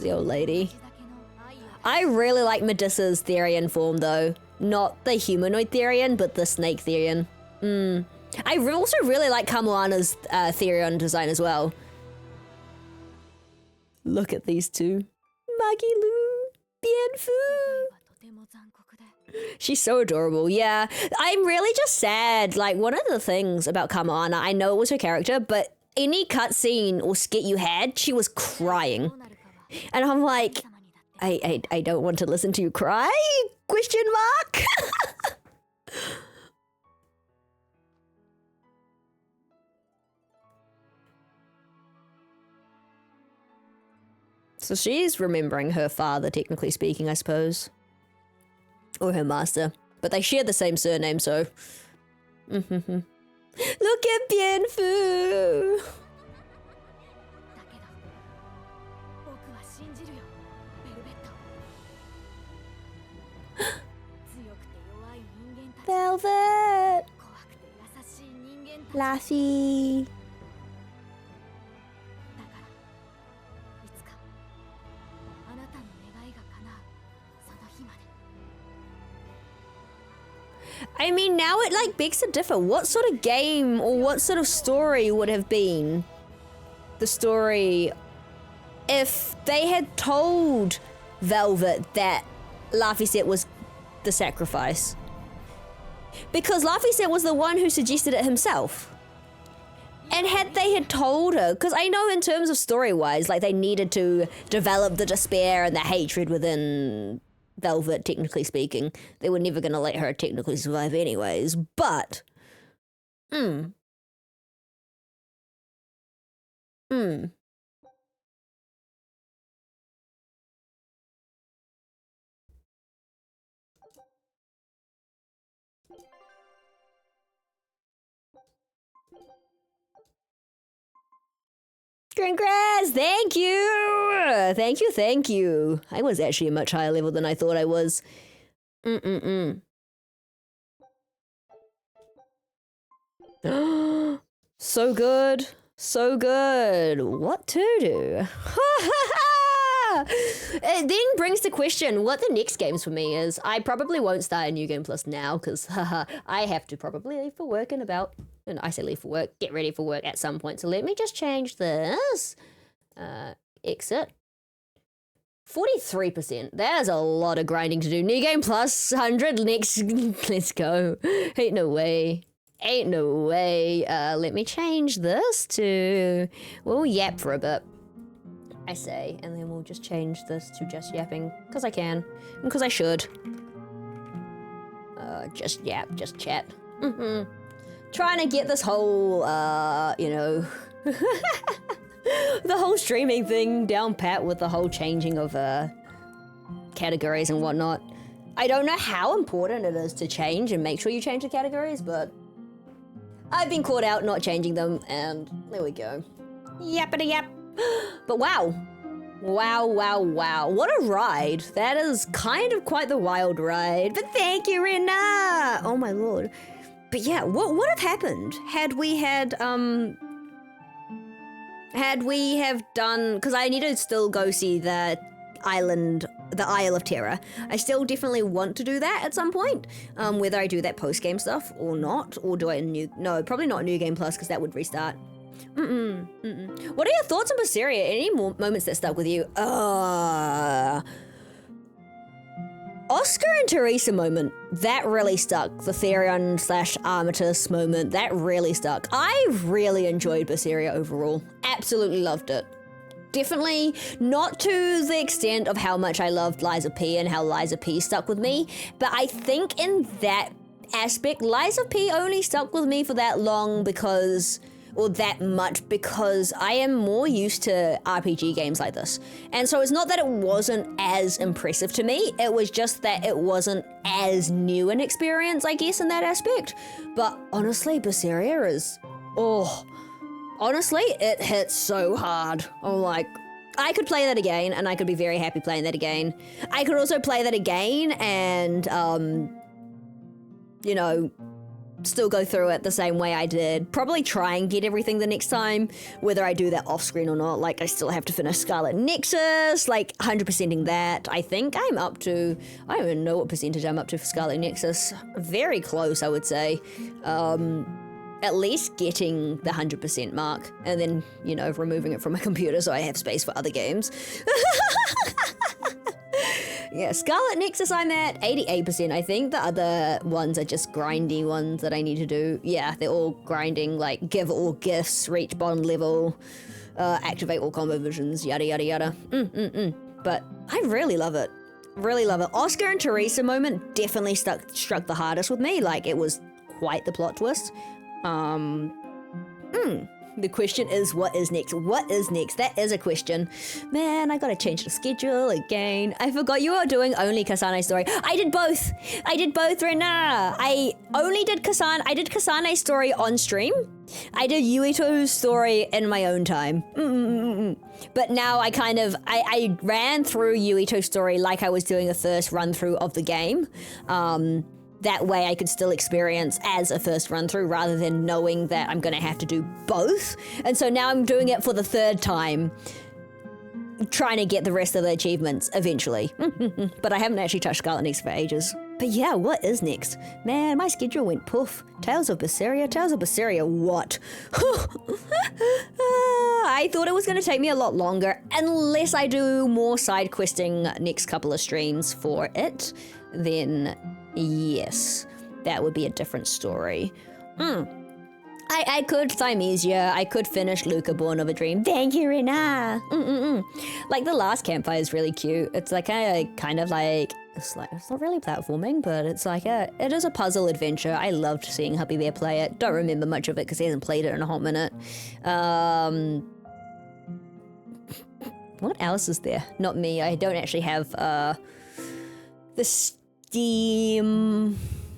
The old lady. I really like Medusa's Therian form though. Not the humanoid Therian, but the snake Therian. I also really like Kamoana's Therian design as well. Look at these two. Magilu, bien fu. She's so adorable, yeah. I'm really just sad. Like, one of the things about Kamoana, I know it was her character, but any cutscene or skit you had, she was crying. And I'm like, I don't want to listen to you cry? Question mark? So she's remembering her father, technically speaking, I suppose. Or her master. But they share the same surname, so... Look at Bien Fu! Velvet! Laffy! I mean, now it like begs to differ. What sort of game or what sort of story would have been the story if they had told Velvet that Laphicet was the sacrifice? Because Laphicet was the one who suggested it himself. And had they had told her, because I know in terms of story-wise, like they needed to develop the despair and the hatred within Velvet, technically speaking. They were never going to let her technically survive anyways, but... Congrats! Thank you! Thank you. I was actually a much higher level than I thought I was. So good. So good. What to do? It then brings the question what the next games for me is. I probably won't start a New Game Plus now because I have to probably leave for work in about... And I say leave for work, get ready for work at some point. So let me just change this. Exit. 43%. There's a lot of grinding to do. New Game Plus 100 next. Let's go. Ain't no way. Ain't no way. Let me change this to... We'll yap for a bit, I say. And then we'll just change this to just yapping. Because I can. And because I should. Just yap, just chat. Trying to get this whole, you know, The whole streaming thing down pat with the whole changing of categories and whatnot. I don't know how important it is to change and make sure you change the categories, but I've been caught out not changing them, and there we go. Yappity yap. But wow. Wow, wow, wow. What a ride. That is kind of quite the wild ride. But thank you, Rena. Oh my lord. But yeah, what would have happened had we have done, because I need to still go see the Isle of Terror. I still definitely want to do that at some point. Whether I do that post-game stuff or not, or do I no, probably not New Game Plus, because that would restart. What are your thoughts on Berseria? Any more moments that stuck with you? Oscar and Teresa moment, that really stuck. The Therion / Armistice moment, that really stuck. I really enjoyed Berseria overall. Absolutely loved it. Definitely not to the extent of how much I loved Liza P and how Liza P stuck with me, but I think in that aspect, Liza P only stuck with me for that long because I am more used to RPG games like this. And so it's not that it wasn't as impressive to me, it was just that it wasn't as new an experience, I guess, in that aspect. But honestly, Berseria is, honestly, it hits so hard. I'm like, I could play that again, and I could be very happy playing that again. I could also play that again and, you know, still go through it the same way I did. Probably try and get everything the next time, whether I do that off screen or not. Like, I still have to finish Scarlet Nexus, like 100%ing that. I think I'm up to, I don't even know what percentage I'm up to for Scarlet Nexus. Very close, I would say. At least getting the 100% mark, and then, you know, removing it from my computer so I have space for other games. Yeah, Scarlet Nexus I'm at 88%, I think. The other ones are just grindy ones that I need to do. Yeah, they're all grinding, like give all gifts, reach bottom level, activate all combo visions, yada yada yada. But I really love it. Really love it. Oscar and Teresa moment definitely struck the hardest with me. Like, it was quite the plot twist. The question is, what is next? What is next? That is a question. Man, I gotta change the schedule again. I forgot you were doing only Kasane's story. I did both, Rena. I did Kasane's story on stream. I did Yuito's story in my own time. But now I ran through Yuito's story like I was doing a first run through of the game. That way I could still experience as a first run through rather than knowing that I'm gonna have to do both. And so now I'm doing it for the third time, trying to get the rest of the achievements eventually. But I haven't actually touched Scarlet Nexus for ages. But yeah, what is next? Man, my schedule went poof. Tales of Berseria, what? I thought it was gonna take me a lot longer, unless I do more side questing next couple of streams for it, then yes, that would be a different story. I could Thymesia, I could finish Luca Born of a Dream. Thank you, Rena. Like, the last campfire is really cute. It's like kind of like, it's not really platforming, but it's like it is a puzzle adventure. I loved seeing Hubby Bear play it. Don't remember much of it because he hasn't played it in a hot minute. What else is there? Not me. I don't actually have the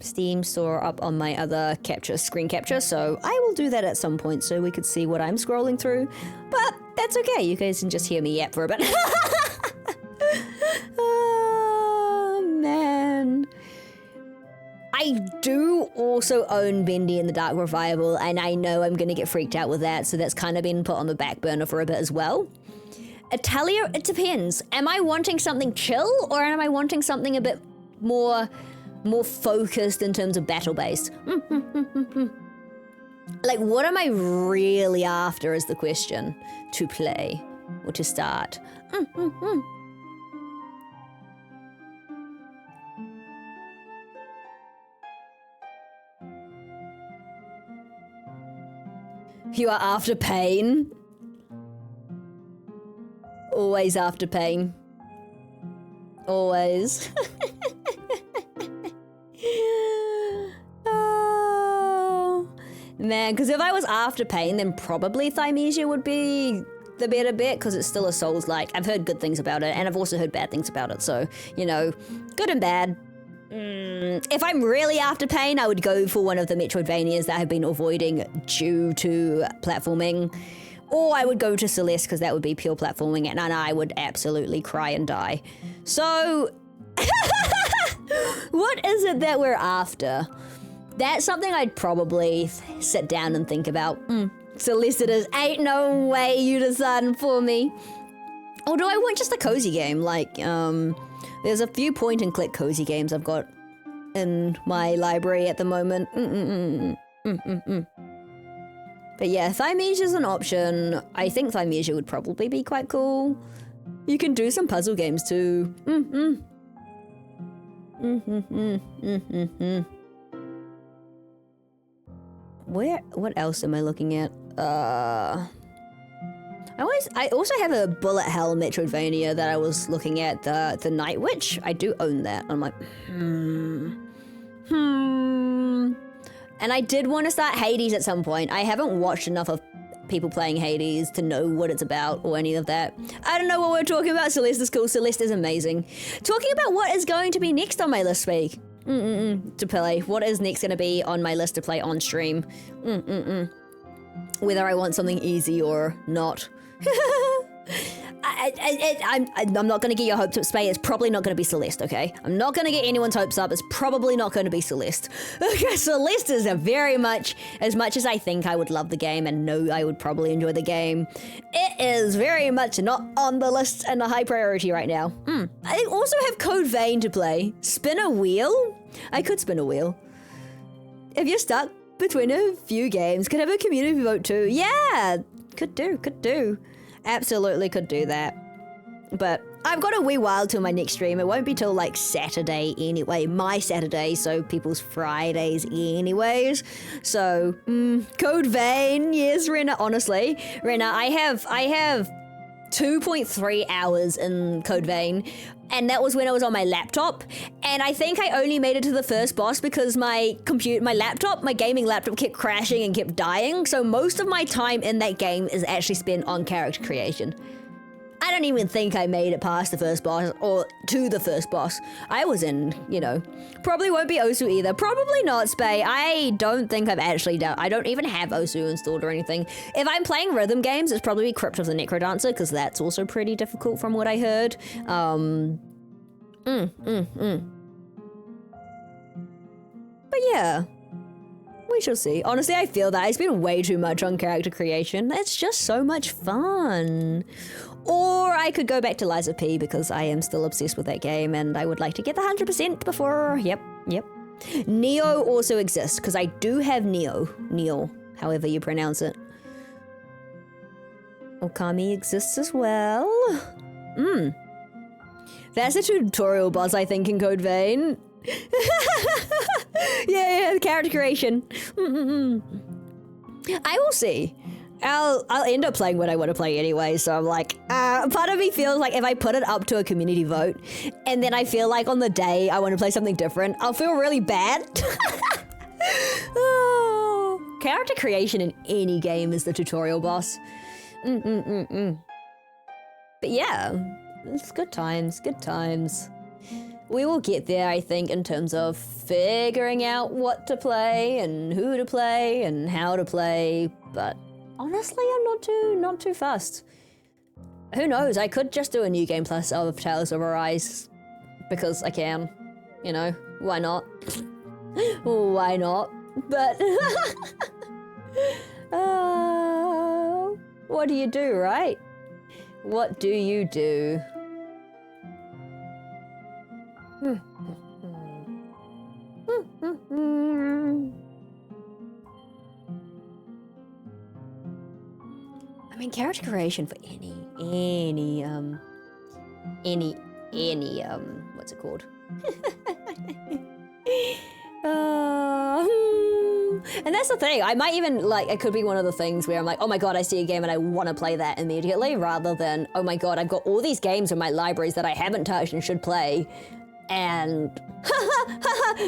Steam store up on my other screen capture, so I will do that at some point so we could see what I'm scrolling through. But that's okay. You guys can just hear me yap for a bit. Oh, man. I do also own Bendy and the Dark Revival, and I know I'm going to get freaked out with that, so that's kind of been put on the back burner for a bit as well. Italia, it depends. Am I wanting something chill, or am I wanting something a bit more focused in terms of battle-based? Like, what am I really after is the question to play or to start. You are after pain. Always after pain. Always. Oh, man, because if I was after pain, then probably Thymesia would be the better bet because it's still a Souls-like. I've heard good things about it, and I've also heard bad things about it. So, you know, good and bad. If I'm really after pain, I would go for one of the Metroidvanias that I've been avoiding due to platforming. Or I would go to Celeste because that would be pure platforming and I would absolutely cry and die. So, what is it that we're after? That's something I'd probably sit down and think about. Celeste it is. Ain't no way you deciding for me. Or do I want just a cozy game? Like, there's a few point and click cozy games I've got in my library at the moment. But yeah, Thymeasia's an option. I think Thymeasia would probably be quite cool. You can do some puzzle games too. What else am I looking at? I also have a bullet hell Metroidvania that I was looking at, the Night Witch. I do own that. I'm like, And I did want to start Hades at some point. I haven't watched enough of people playing Hades to know what it's about or any of that. I don't know what we're talking about. Celeste is cool. Celeste is amazing. Talking about what is going to be next on my list, Speak. To play. What is next going to be on my list to play on stream? Whether I want something easy or not. I'm not going to get your hopes up, Spay. It's probably not going to be Celeste, okay? I'm not going to get anyone's hopes up. It's probably not going to be Celeste. Okay, Celeste is a very much as I think I would love the game and know I would probably enjoy the game, it is very much not on the list and a high priority right now. I also have Code Vein to play. Spin a wheel? I could spin a wheel. If you're stuck between a few games, could have a community vote too. Yeah, could do. Absolutely could do that. But I've got a wee while till my next stream. It won't be till like Saturday anyway. My Saturday, so people's Fridays anyways. So, Code Vein. Yes, Rena, honestly. Rena, I have 2.3 hours in Code Vein. And that was when I was on my laptop. And I think I only made it to the first boss because my gaming laptop kept crashing and kept dying. So most of my time in that game is actually spent on character creation. I don't even think I made it past the first boss or to the first boss. I was in, probably won't be Osu either. Probably not, Spay. I don't think I've actually done, I don't even have Osu installed or anything. If I'm playing rhythm games, it's probably Crypt of the Necrodancer because that's also pretty difficult from what I heard. But yeah, we shall see. Honestly, I feel that I spend way too much on character creation. It's just so much fun. Or I could go back to Lies of P because I am still obsessed with that game and I would like to get the 100% before, yep. Neo also exists because I do have Neo, however you pronounce it. Okami exists as well. That's a tutorial boss, I think, in Code Vein. yeah, character creation. I will see. I'll end up playing what I want to play anyway, so I'm like, part of me feels like if I put it up to a community vote, and then I feel like on the day I want to play something different, I'll feel really bad. Character creation in any game is the tutorial boss. But yeah, it's good times. We will get there, I think, in terms of figuring out what to play and who to play and how to play, but honestly, I'm not too fussed. Who knows? I could just do a new game plus of Tales of Arise because I can. Why not? Why not? But what do you do, right? What do you do? I mean, character creation for any what's it called? And that's the thing. I might even it could be one of the things where I'm like, oh my god, I see a game and I want to play that immediately, rather than, oh my god, I've got all these games in my libraries that I haven't touched and should play. and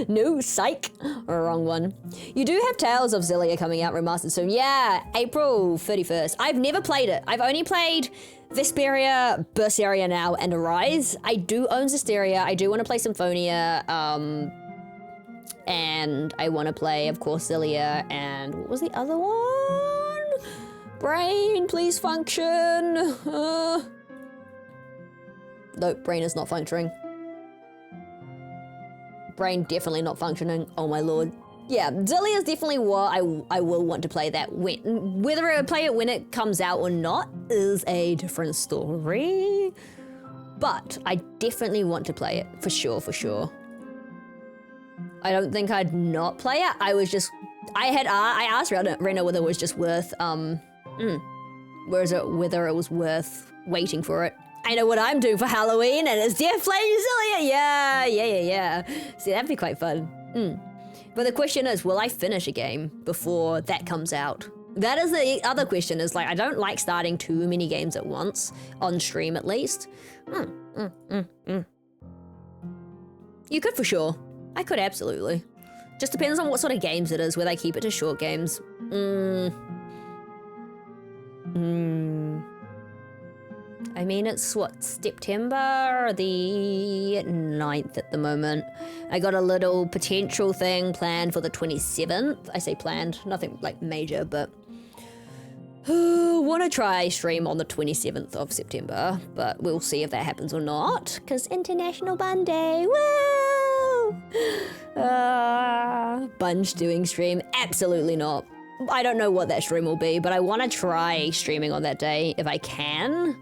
no, psych, wrong one. You do have Tales of Xillia coming out remastered soon. Yeah, April 31st. I've never played it. I've only played Vesperia, Berseria now, and Arise. I do own Zestiria. I do want to play Symphonia, and I want to play, of course, Xillia, and what was the other one? Brain, please function. Nope, brain is not functioning. Brain definitely not functioning. Oh my lord. Yeah, Xillia is definitely what I will want to play that. Whether I play it when it comes out or not is a different story. But I definitely want to play it, for sure, for sure. I don't think I'd not play it. I asked Rena whether it was just worth, whether it was worth waiting for it. I know what I'm doing for Halloween, and it's definitely Xillia. Yeah. See, that'd be quite fun. But the question is, will I finish a game before that comes out? That is the other question, is like, I don't like starting too many games at once, on stream at least. You could for sure. I could absolutely. Just depends on what sort of games it is, whether I keep it to short games. I mean, it's what, September the 9th at the moment. I got a little potential thing planned for the 27th. I say planned, nothing like major, but want to try stream on the 27th of September, but we'll see if that happens or not, because International Bun Day, woo! Bunge doing stream, absolutely not. I don't know what that stream will be, but I want to try streaming on that day if I can.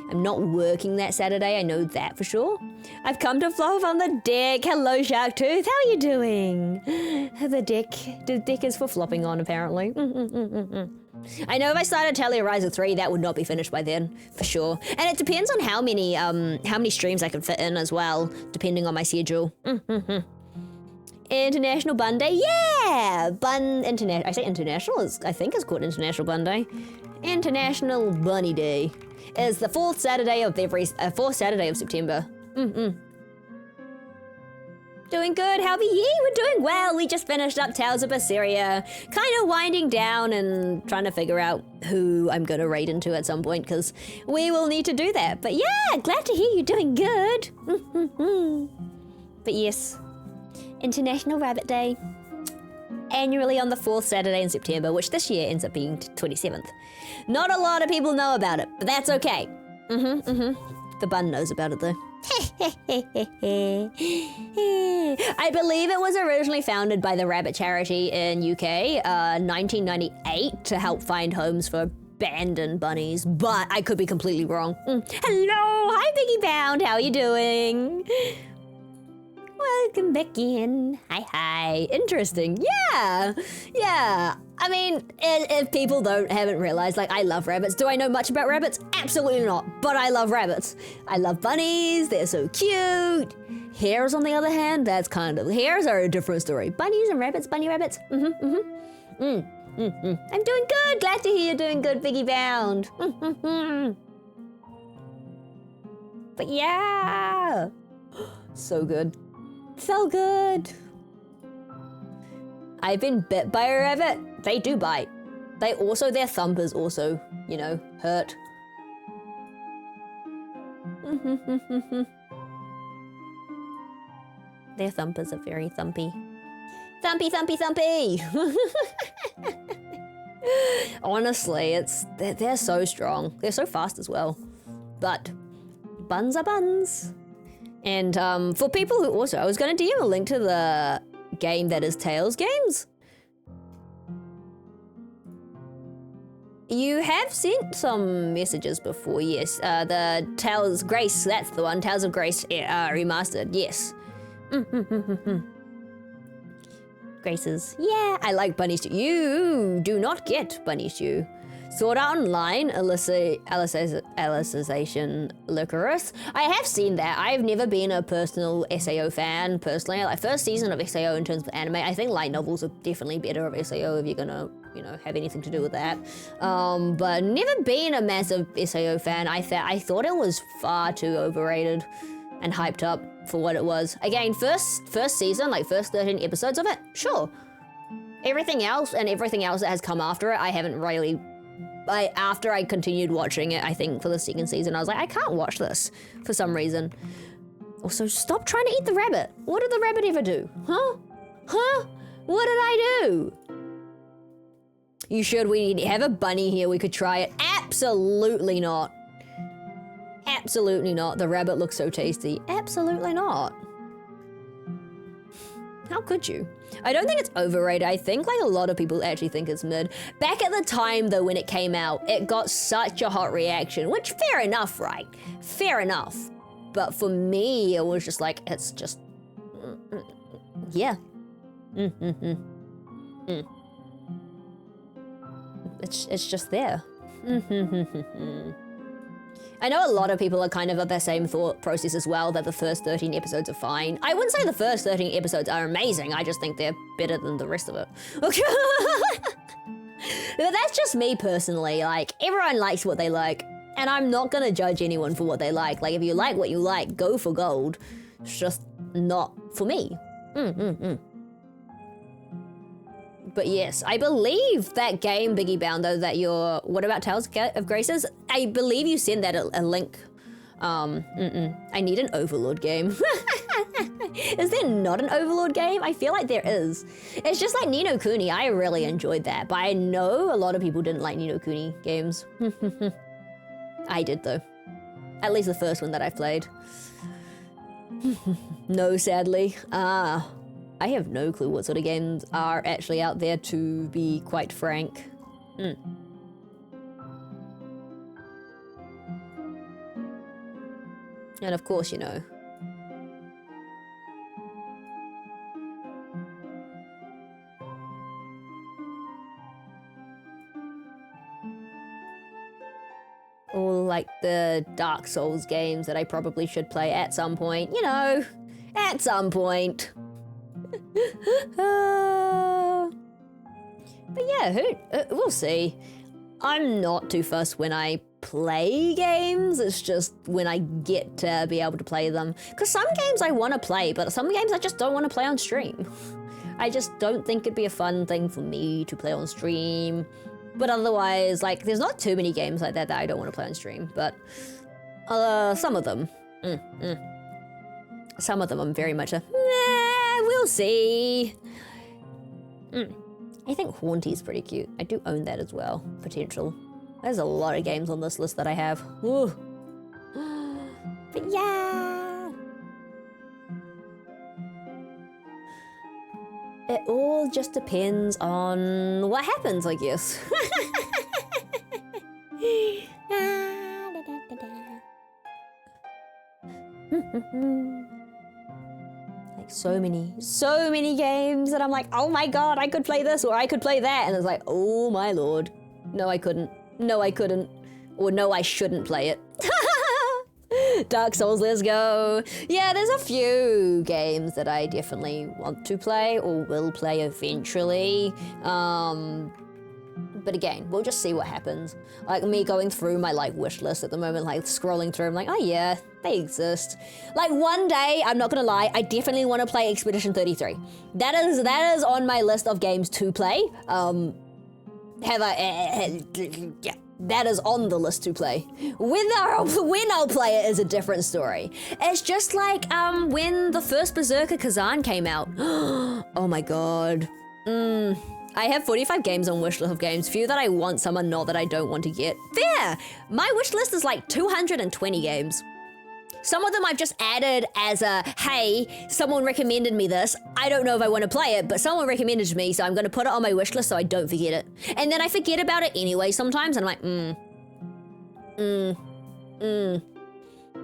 I'm not working that Saturday, I know that for sure. I've come to flop on the deck. Hello, Sharktooth, how are you doing? The deck is for flopping on, apparently. I know if I started Tellurizer 3, that would not be finished by then, for sure. And it depends on how many streams I can fit in as well, depending on my schedule. International Bun Day, yeah! I say international, I think it's called International Bun Day. International Bunny Day is the fourth Saturday of September. Doing good, how are you? We're doing well. We just finished up Tales of Berseria, kind of winding down and trying to figure out who I'm going to raid into at some point, because we will need to do that. But yeah, glad to hear you're doing good. But yes, International Rabbit Day, annually on the fourth Saturday in September, which this year ends up being 27th. Not a lot of people know about it, but that's okay. The bun knows about it though. I believe it was originally founded by the Rabbit Charity in UK, 1998, to help find homes for abandoned bunnies, but I could be completely wrong. Hello, hi Biggie Bound, how are you doing? Welcome back in. Hi. Interesting. Yeah. I mean, if people haven't realized, like, I love rabbits. Do I know much about rabbits? Absolutely not. But I love rabbits. I love bunnies. They're so cute. Hares, on the other hand, hares are a different story. Bunnies and rabbits, bunny rabbits. I'm doing good. Glad to hear you're doing good, Biggie Bound. But yeah. So good. So good. I've been bit by a rabbit. They do bite. Their thumpers also, hurt. Their thumpers are very thumpy. Thumpy. Honestly, they're so strong. They're so fast as well. But buns are buns. And for people who also, I was going to DM a link to the game that is Tales Games. You have sent some messages before, yes. The Tales Grace, that's the one. Tales of Grace remastered, yes. Graces, yeah, I like bunny stew. You do not get bunny stew. Sword Art Online, Alicization Licorice. I have seen that. I've never been a personal SAO fan, personally. Like, first season of SAO in terms of anime, I think light novels are definitely better of SAO if you're gonna, have anything to do with that. But never been a massive SAO fan. I thought it was far too overrated and hyped up. for what it was. Again, first season, like first 13 episodes of it, sure. Everything else and everything else that has come after it, I haven't really... after I continued watching it, I think for the second season, I was like, I can't watch this for some reason. Also, stop trying to eat the rabbit. What did the rabbit ever do? Huh? Huh? What did I do? You should. We have a bunny here. We could try it. Absolutely not. Absolutely not. The rabbit looks so tasty. Absolutely not. How could you? I don't think it's overrated. I think like a lot of people actually think it's mid. Back at the time though, when it came out, it got such a hot reaction, which fair enough, right? Fair enough. But for me, it was just like, it's just, yeah. It's just there. I know a lot of people are kind of the same thought process as well, that the first 13 episodes are fine. I wouldn't say the first 13 episodes are amazing, I just think they're better than the rest of it. Okay. But that's just me personally, like, everyone likes what they like, and I'm not gonna judge anyone for what they like. Like, if you like what you like, go for gold. It's just not for me. But yes, I believe that game, Biggie Bound, though, that you're... What about Tales of Graces? I believe you sent that a link. I need an Overlord game. Is there not an Overlord game? I feel like there is. It's just like Ni no Kuni. I really enjoyed that, but I know a lot of people didn't like Ni no Kuni games. I did, though. At least the first one that I played. No, sadly. I have no clue what sort of games are actually out there, to be quite frank. And of course, you know. All like the Dark Souls games that I probably should play at some point. You know, at some point. But yeah, we'll see. I'm not too fussed when I play games, it's just when I get to be able to play them. Because some games I want to play, but some games I just don't want to play on stream. I just don't think it'd be a fun thing for me to play on stream. But otherwise, like, there's not too many games like that that I don't want to play on stream, but some of them. Some of them I'm very much we'll see. I think Haunty's pretty cute. I do own that as well. Potential. There's a lot of games on this list that I have. Ooh. But yeah. It all just depends on what happens, I guess. Like so many games that I'm like, oh my god, I could play this or I could play that. And it's like, oh my lord. No, I couldn't. No, I couldn't. Or no, I shouldn't play it. Dark Souls, let's go. Yeah, there's a few games that I definitely want to play or will play eventually. But again, we'll just see what happens. Like me going through my like wish list at the moment, like scrolling through, I'm like, oh yeah, they exist. Like one day, I'm not gonna lie, I definitely want to play Expedition 33. That is on my list of games to play. Yeah, that is on the list to play. When I'll play it is a different story. It's just like when the first Berserker Kazan came out. Oh my god. I have 45 games on wishlist of games, few that I want, some are not that I don't want to get. There! My wish list is like 220 games. Some of them I've just added as a, hey, someone recommended me this. I don't know if I want to play it, but someone recommended it to me, so I'm going to put it on my wish list so I don't forget it. And then I forget about it anyway sometimes, and I'm like,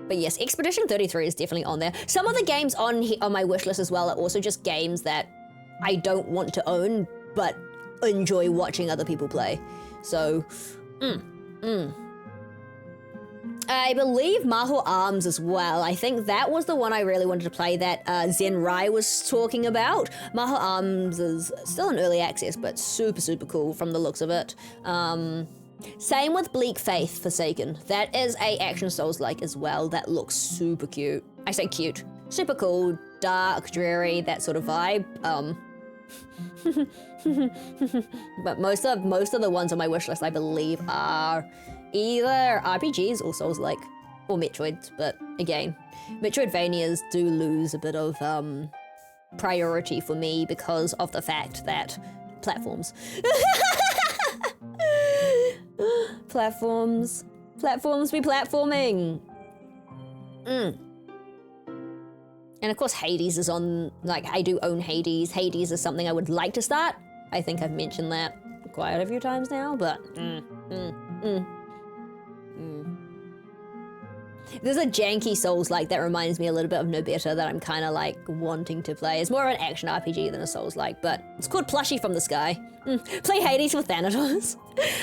But yes, Expedition 33 is definitely on there. Some of the games on my wish list as well are also just games that I don't want to own, but enjoy watching other people play. So, I believe Maho Arms as well. I think that was the one I really wanted to play that Zen Rai was talking about. Maho Arms is still in early access, but super, super cool from the looks of it. Same with Bleak Faith Forsaken. That is a action Souls-like as well. That looks super cute. I say cute. super cool, dark, dreary, that sort of vibe. But most of the ones on my wish list, I believe, are either RPGs or Souls-like, or Metroids. But again, Metroidvanias do lose a bit of priority for me because of the fact that platforms. Platforms be platforming. And of course Hades is on, like, I do own Hades. Hades is something I would like to start. I think I've mentioned that quite a few times now, but There's a janky Souls-like that reminds me a little bit of No Better that I'm kind of like wanting to play. It's more of an action RPG than a Souls-like, but it's called Plushie from the Sky. Play Hades with Thanatos.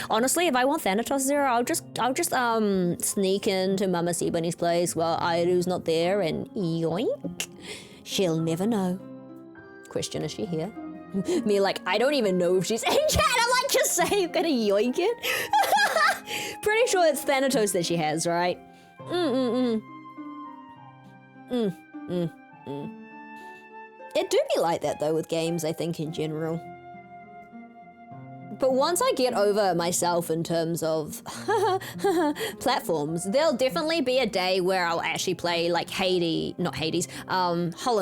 Honestly, if I want Thanatos Zero, I'll just sneak into Mama Seabunny's place while Airu's not there and yoink. She'll never know. Question, is she here? Me like, I don't even know if she's in chat. I'm like, just say you're gonna yoink it. Pretty sure it's Thanatos that she has, right? It do be like that though with games, I think, in general. But once I get over myself in terms of platforms, there'll definitely be a day where I'll actually play like Hollow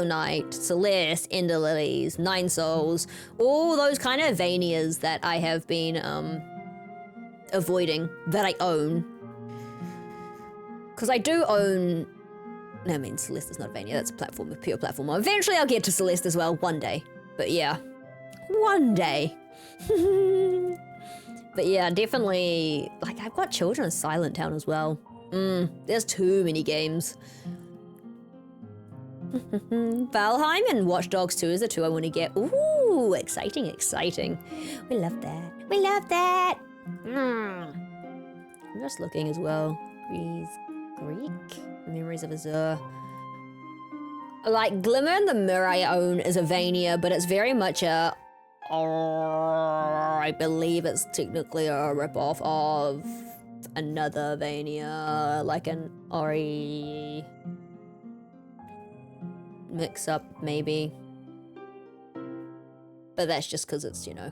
Knight, Celeste, Ender Lilies, Nine Souls, all those kind of Vanias that I have been avoiding, that I own. Because I do own, I mean, Celeste is not Vania, that's a platform, a pure platform. Eventually I'll get to Celeste as well, one day. But yeah, one day. But yeah, definitely, like, I've got Children of Silent Town as well. There's too many games. Valheim and Watch Dogs 2 is the two I want to get. Ooh, exciting, exciting. We love that. We love that. I'm just looking as well. Greek? Memories of Azure. Like, Glimmer in the Mirror I own is a Vania, but it's very much a... I believe it's technically a ripoff of another Vania, like an Ori mix-up, maybe. But that's just because it's, you know...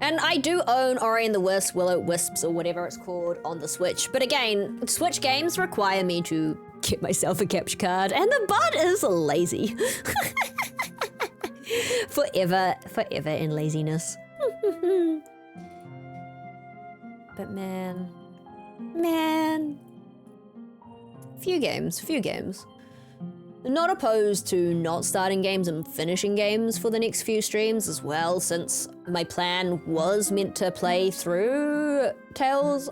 And I do own Ori and the Wisps, Will-O-Wisps, or whatever it's called, on the Switch. But again, Switch games require me to get myself a capture card, and the bud is lazy. Forever in laziness. But man. Few games. Not opposed to not starting games and finishing games for the next few streams as well, since my plan was meant to play through Tales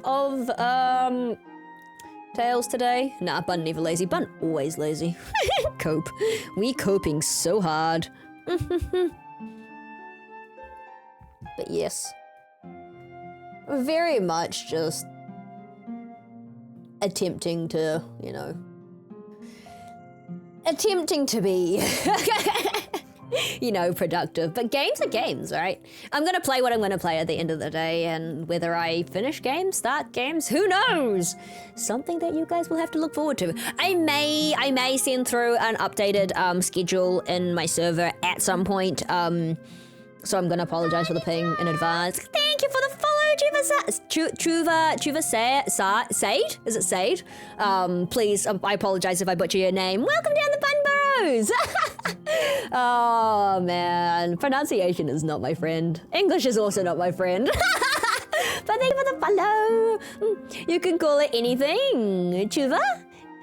today. Nah, Bun never lazy. Bun always lazy. Cope. We coping so hard. But yes. Very much just attempting to, you know, be, you know, productive. But games are games, right? I'm gonna play what I'm gonna play at the end of the day, and whether I finish games, start games, who knows? Something that you guys will have to look forward to. I may send through an updated schedule in my server at some point. So I'm gonna apologize for the ping in advance. Thank you for the follow, Chuva Sade? Is it Sade? Please, I apologize if I butcher your name. Welcome down the Bun Burrows! Oh man, pronunciation is not my friend. English is also not my friend. But thank you for the follow. You can call it anything. Chuva?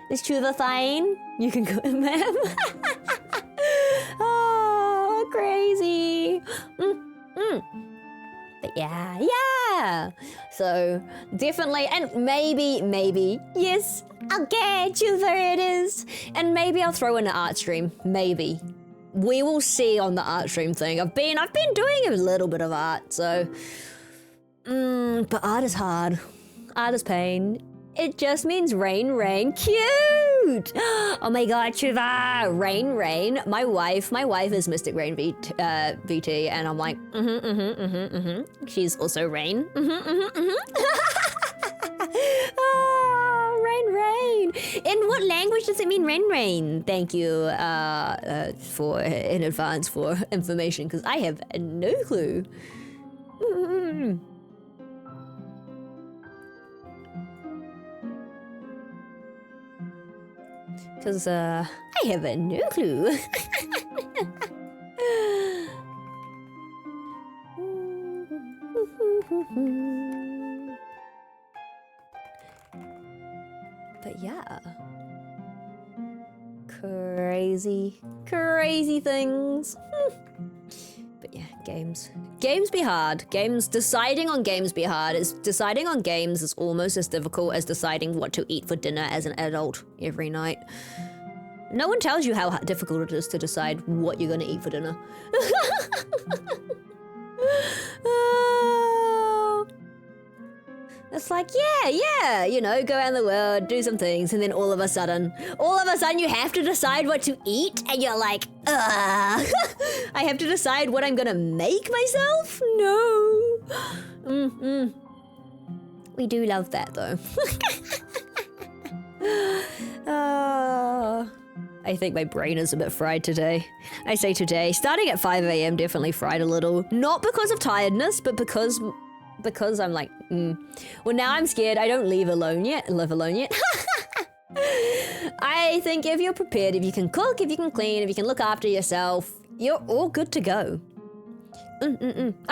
Is Chuva fine? You can call it ma'am. Oh, crazy. But yeah. So definitely, and maybe, yes, okay, Chuva it is. And maybe I'll throw in an art stream, maybe. We will see on the art stream thing. I've been doing a little bit of art, so. But art is hard. Art is pain. It just means rain, cute! Oh my god, Chuva, rain. My wife is Mystic Rain VT, and I'm like, She's also rain, Oh, rain. In what language language does it mean rain? Thank you for in advance for information, because I have no clue. Because I have no clue. But yeah. Crazy things. But yeah, games be hard. Deciding on games be hard. Deciding on games is almost as difficult as deciding what to eat for dinner as an adult every night. No one tells you how difficult it is to decide what you're gonna eat for dinner. It's like, yeah, you know, go around the world, do some things, and then all of a sudden you have to decide what to eat, and you're like, ugh. I have to decide what I'm gonna make myself? No. We do love that, though. I think my brain is a bit fried today. I say today, starting at 5 a.m. definitely fried a little. Not because of tiredness, but because I'm like, Well, now I'm scared I don't live alone yet. I think if you're prepared, if you can cook, if you can clean, if you can look after yourself, you're all good to go. I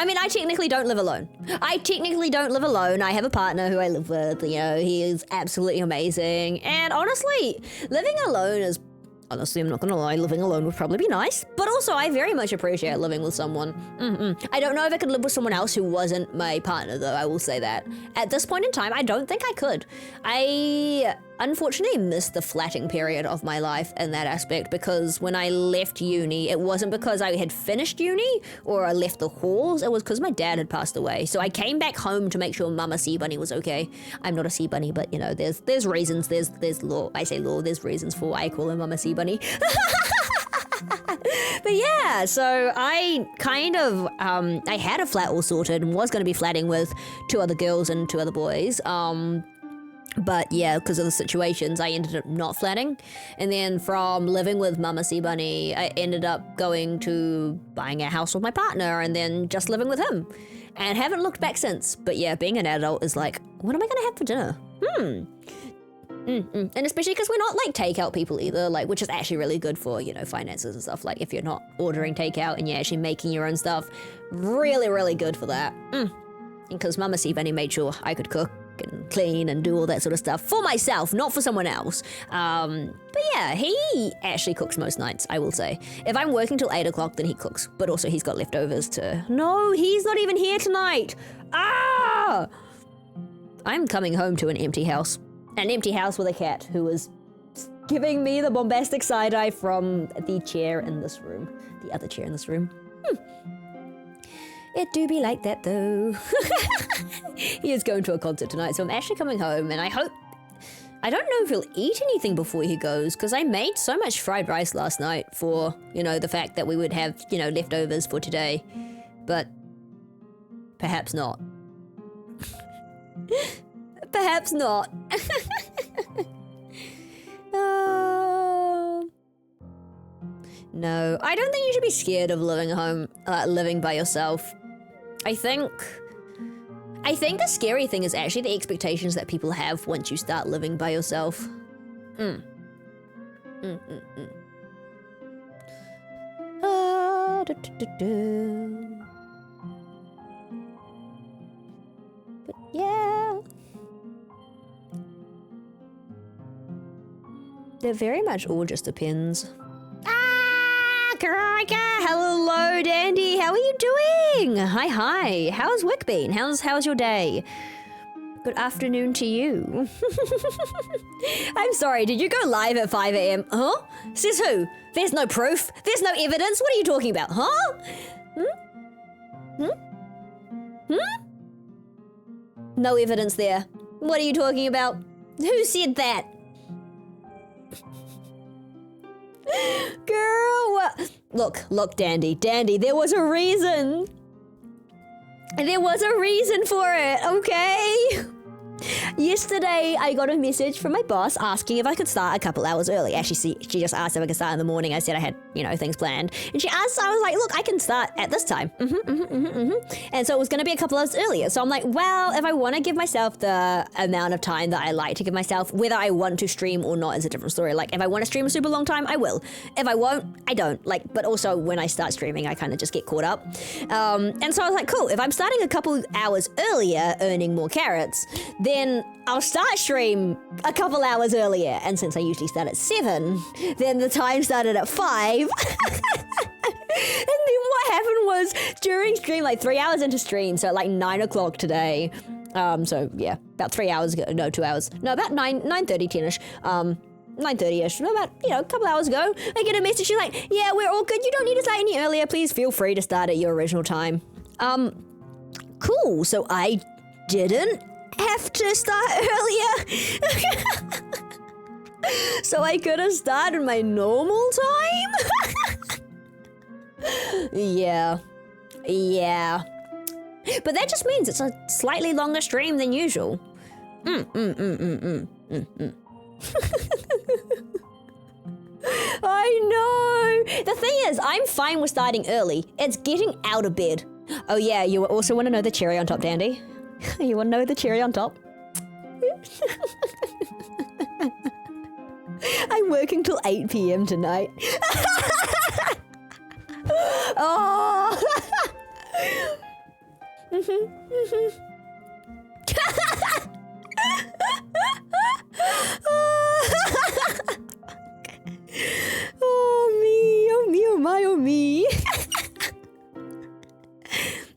mean, I technically don't live alone. I have a partner who I live with, you know, he is absolutely amazing. And honestly, living alone is... Honestly, I'm not gonna lie, living alone would probably be nice. But also, I very much appreciate living with someone. I don't know if I could live with someone else who wasn't my partner, though, I will say that. At this point in time, I don't think I could. I unfortunately missed the flatting period of my life in that aspect, because when I left uni, it wasn't because I had finished uni or I left the halls, it was because my dad had passed away. So I came back home to make sure Mama Sea Bunny was okay. I'm not a sea bunny, but you know, there's reasons, there's law, I say law, there's reasons for why I call her Mama Sea Bunny. But yeah, so I kind of, I had a flat all sorted and was going to be flatting with 2 other girls and 2 other boys. But yeah, because of the situations, I ended up not flatting. And then from living with Mama Sea Bunny, I ended up going to buying a house with my partner and then just living with him. And haven't looked back since. But yeah, being an adult is like, what am I going to have for dinner? And especially because we're not like takeout people either, like, which is actually really good for, you know, finances and stuff. Like if you're not ordering takeout and you're actually making your own stuff, really, really good for that. Because Mama Sea Bunny made sure I could cook and clean and do all that sort of stuff for myself, not for someone else. But yeah, he actually cooks most nights, I will say. If I'm working till 8 o'clock, then he cooks. But also he's got leftovers to... No, he's not even here tonight. I'm coming home to an empty house. An empty house with a cat who is giving me the bombastic side-eye from the chair in this room. The other chair in this room. It do be like that, though. He is going to a concert tonight, so I'm actually coming home, and I hope... I don't know if he'll eat anything before he goes, because I made so much fried rice last night for, you know, the fact that we would have, you know, leftovers for today. But... perhaps not. Perhaps not. No, I don't think you should be scared of living by yourself. I think the scary thing is actually the expectations that people have once you start living by yourself. But yeah. It very much all just depends. KuraiCa! Hello, Dandy! How are you doing? Hi. How's Wick been? How's your day? Good afternoon to you. I'm sorry, did you go live at 5 a.m? Huh? Says who? There's no proof. There's no evidence. What are you talking about? Huh? No evidence there. What are you talking about? Who said that? Girl, what? Look, Dandy, there was a reason. There was a reason for it, okay? yesterday I got a message from my boss asking if I could start a couple hours early. Actually, she just asked if I could start in the morning. I said I had, things planned. And she asked, I was like, look, I can start at this time. And so it was going to be a couple hours earlier. So I'm like, well, if I want to give myself the amount of time that I like to give myself, whether I want to stream or not is a different story. Like, if I want to stream a super long time, I will. If I won't, I don't. Like, but also when I start streaming, I kind of just get caught up. And so I was like, cool, if I'm starting a couple hours earlier, earning more carrots, then I'll start stream a couple hours earlier. And since I usually start at 7, then the time started at 5. And then what happened was during stream, like 3 hours into stream, so at like 9 o'clock today. So yeah, about 3 hours ago, no, 2 hours. No, about 9:30, 10ish. 9:30ish, about, a couple hours ago, I get a message, she's like, yeah, we're all good, you don't need to start any earlier, please feel free to start at your original time. Cool, so I didn't have to start earlier. So I could have started my normal time? Yeah. But that just means it's a slightly longer stream than usual. I know. The thing is, I'm fine with starting early. It's getting out of bed. Oh yeah, you also want to know the cherry on top, Dandy? You want to know the cherry on top? I'm working till 8 p.m. tonight. Oh. Oh me.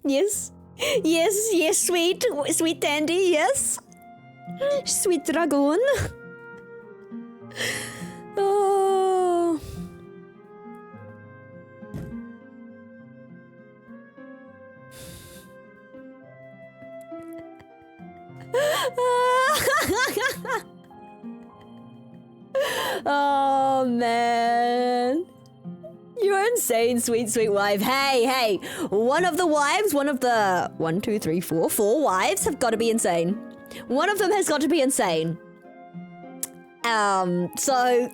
Yes, sweet Dandy, yes. Sweet dragon. Oh. Oh man. You're insane, sweet wife. Hey, one of the 4 wives have got to be insane. One of them has got to be insane. So...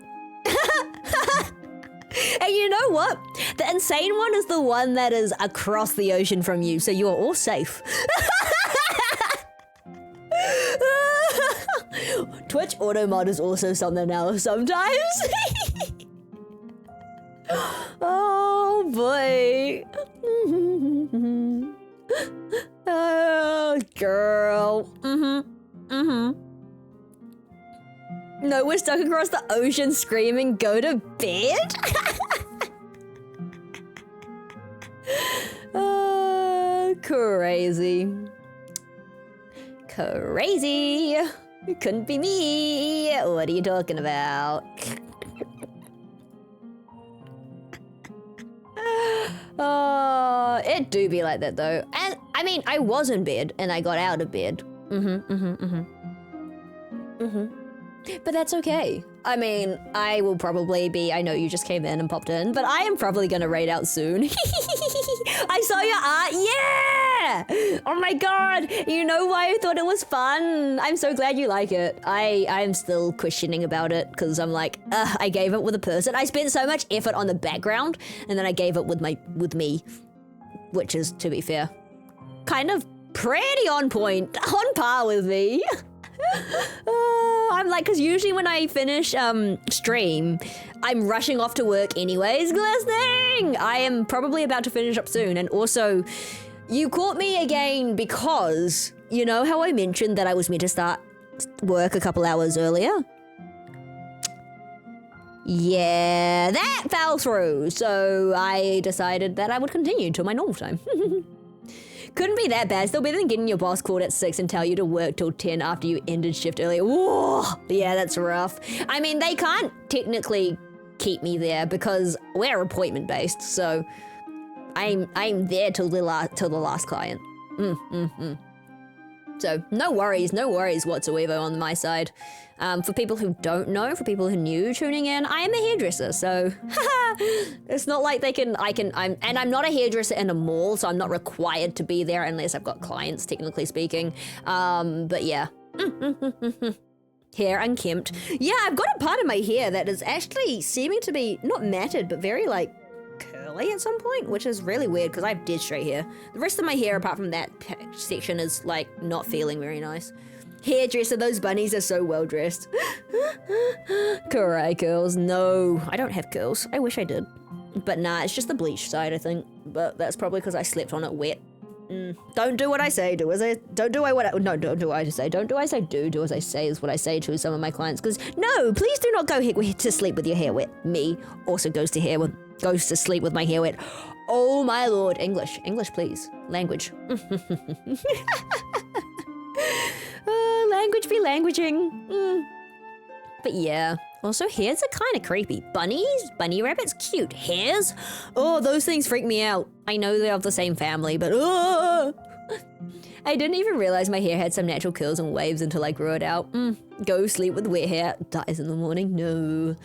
And you know what? The insane one is the one that is across the ocean from you, so you're all safe. Twitch automod is also something else sometimes. Oh boy. Oh girl. No, we're stuck across the ocean screaming, go to bed? Oh, crazy. It couldn't be me. What are you talking about? Oh, it do be like that though. And I mean, I was in bed and I got out of bed. But that's okay. I mean, I will probably be, I know you just came in and popped in, but I am probably gonna raid out soon. I saw your art, yeah! Oh my god, you know why I thought it was fun? I'm so glad you like it. I'm still questioning about it, because I'm like, I gave it with a person. I spent so much effort on the background, and then I gave it with me, which is, to be fair, kind of pretty on point, on par with me. I'm like, because usually when I finish stream, I'm rushing off to work anyways. Glistening! I am probably about to finish up soon. And also, you caught me again because, you know how I mentioned that I was meant to start work a couple hours earlier? Yeah, that fell through. So I decided that I would continue till my normal time. Couldn't be that bad. Still better than getting your boss called at 6 and tell you to work till 10 after you ended shift earlier. Whoa, yeah, that's rough. I mean, they can't technically keep me there because we're appointment based, so I'm there till the last client. So no worries whatsoever on my side. For people who don't know, for people who are new tuning in, I am a hairdresser, so it's not like I'm not a hairdresser in a mall, so I'm not required to be there unless I've got clients, technically speaking. But yeah, Hair unkempt. Yeah, I've got a part of my hair that is actually seeming to be not matted, but very like curly at some point, which is really weird because I have dead straight hair. The rest of my hair, apart from that section, is like not feeling very nice. Hairdresser, those bunnies are so well dressed. Karai curls. No, I don't have curls. I wish I did. But nah, it's just the bleach side, I think. But that's probably because I slept on it wet. Don't do what I say, do as I don't do what I no, don't do what I say. Don't do as I do as I say is what I say to some of my clients. Because no, please do not go to sleep with your hair wet. Me also goes to sleep with my hair wet. Oh my lord, English, please, language. Language be languaging. But yeah. Also, hares are kind of creepy. Bunnies? Bunny rabbits? Cute. Hares? Oh, those things freak me out. I know they're of the same family, but I didn't even realize my hair had some natural curls and waves until I grew it out. Go sleep with wet hair. Dies in the morning? No.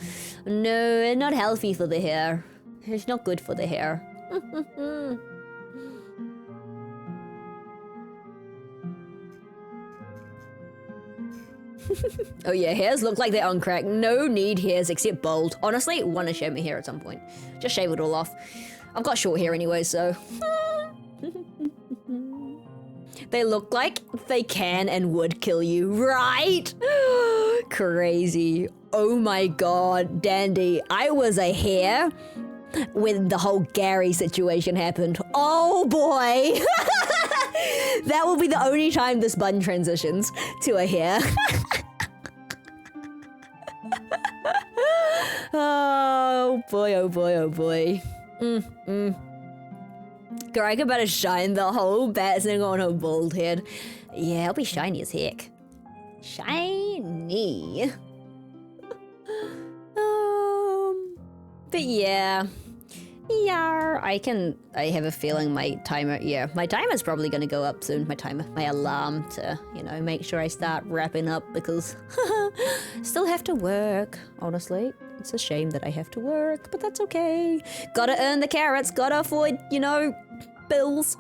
No, not healthy for the hair. It's not good for the hair. Oh yeah, hairs look like they're on crack. No need hairs except bald. Honestly, want to shave my hair at some point. Just shave it all off. I've got short hair anyway, so. They look like they can and would kill you, right? Crazy. Oh my god, Dandy. I was a hair when the whole Gary situation happened. Oh boy. That will be the only time this bun transitions to a hair. Oh boy, oh boy, oh boy. KuraiCa better shine the whole bat's thing on her bald head. Yeah, it'll be shiny as heck. Shiny. But yeah. Yeah, I have a feeling my timer's probably gonna go up soon, my alarm to, make sure I start wrapping up because still have to work, honestly. It's a shame that I have to work, but that's okay. Gotta earn the carrots, gotta afford, bills.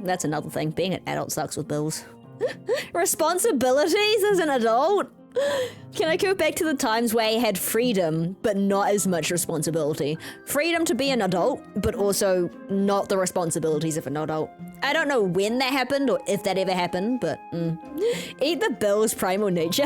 That's another thing, being an adult sucks with bills. Responsibilities as an adult? Can I go back to the times where I had freedom, but not as much responsibility? Freedom to be an adult, but also not the responsibilities of an adult. I don't know when that happened or if that ever happened, but eat the bills, primal nature.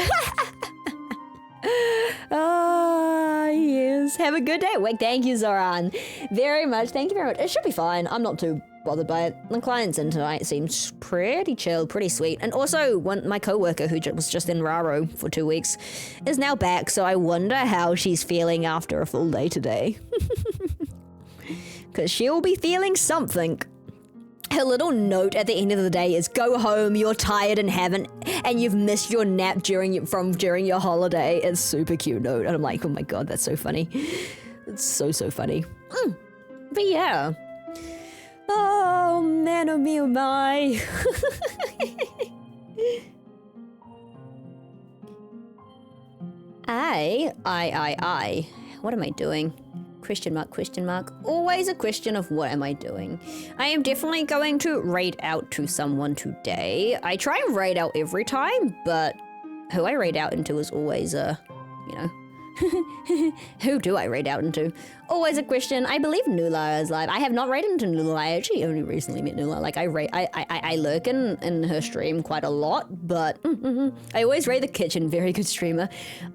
Yes. Have a good day at work. Thank you, Zoran. Very much. Thank you very much. It should be fine. I'm not too bothered by it. The clients in tonight seems pretty chill, pretty sweet. And also, my coworker who was just in Raro for 2 weeks is now back, so I wonder how she's feeling after a full day today. Because she'll be feeling something. Her little note at the end of the day is, go home, you're tired and you've missed your nap during your holiday. It's super cute note. And I'm like, oh my god, that's so funny. It's so funny. But yeah. Oh man, oh me, oh my. I. What am I doing? Question mark. Always a question of what am I doing? I am definitely going to raid out to someone today. I try and raid out every time, but who I raid out into is always who do I raid out into? Always a question. I believe Nula is live. I have not raided into Nula. I actually only recently met Nula. Like I lurk in her stream quite a lot, but I always raid the kitchen. Very good streamer.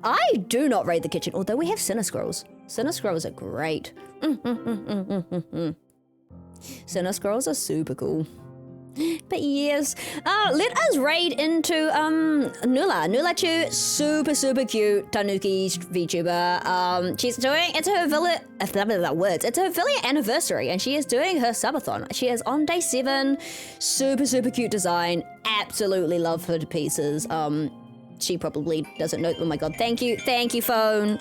I do not raid the kitchen, although we have Sinner Scrolls. Sinner Scrolls are great. Sinner Scrolls are super cool. But yes, let us raid into Nula. Nula Chu, super cute Tanuki VTuber. She's doing it's her affiliate anniversary, and she is doing her subathon. She is on day 7. Super cute design. Absolutely love her to pieces. She probably doesn't know. Oh my god, thank you phone.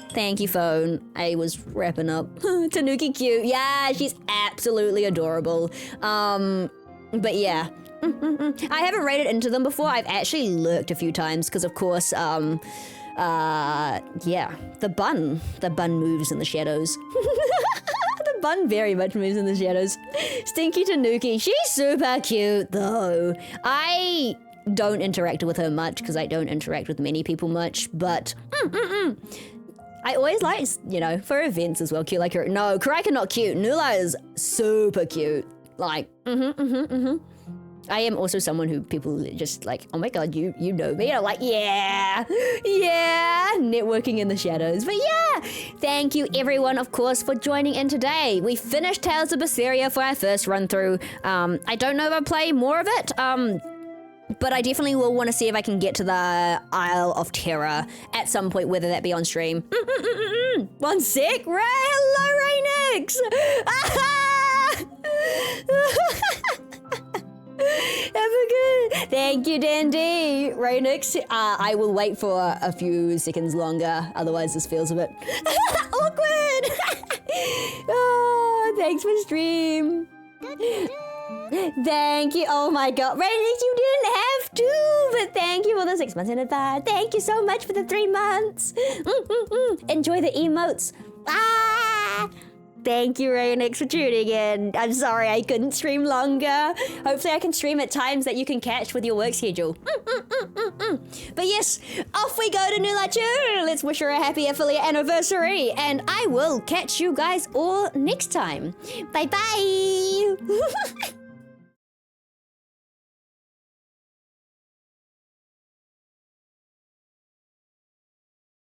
I was wrapping up. Tanuki cute. Yeah, she's absolutely adorable. But yeah, I haven't raided into them before. I've actually lurked a few times because, of course, the bun moves in the shadows. The bun very much moves in the shadows. Stinky Tanuki, she's super cute though. don't interact with her much because I don't interact with many people much, but I always like, you know, for events as well, cute like her. No, KuraiCa not cute. Nula is super cute. Like, I am also someone who people just like, oh my god, you know me. I'm like, yeah, networking in the shadows. But yeah, thank you everyone, of course, for joining in today. We finished Tales of Berseria for our first run through. I don't know if I'll play more of it, but I definitely will want to see if I can get to the Isle of Terror at some point, whether that be on stream. One sec, hello Rainix! Have a good. Thank you, Dandy. Rainix, I will wait for a few seconds longer, otherwise this feels a bit awkward. Oh, thanks for stream. Thank you. Oh my god, Rainix, you didn't have to, but thank you for the 6 months in advance. Thank you so much for the 3 months. Enjoy the emotes. Thank you, Rainix, for tuning in. I'm sorry I couldn't stream longer. Hopefully I can stream at times that you can catch with your work schedule. But yes, off we go to Nulachu. Let's wish her a happy affiliate anniversary. And I will catch you guys all next time. Bye-bye.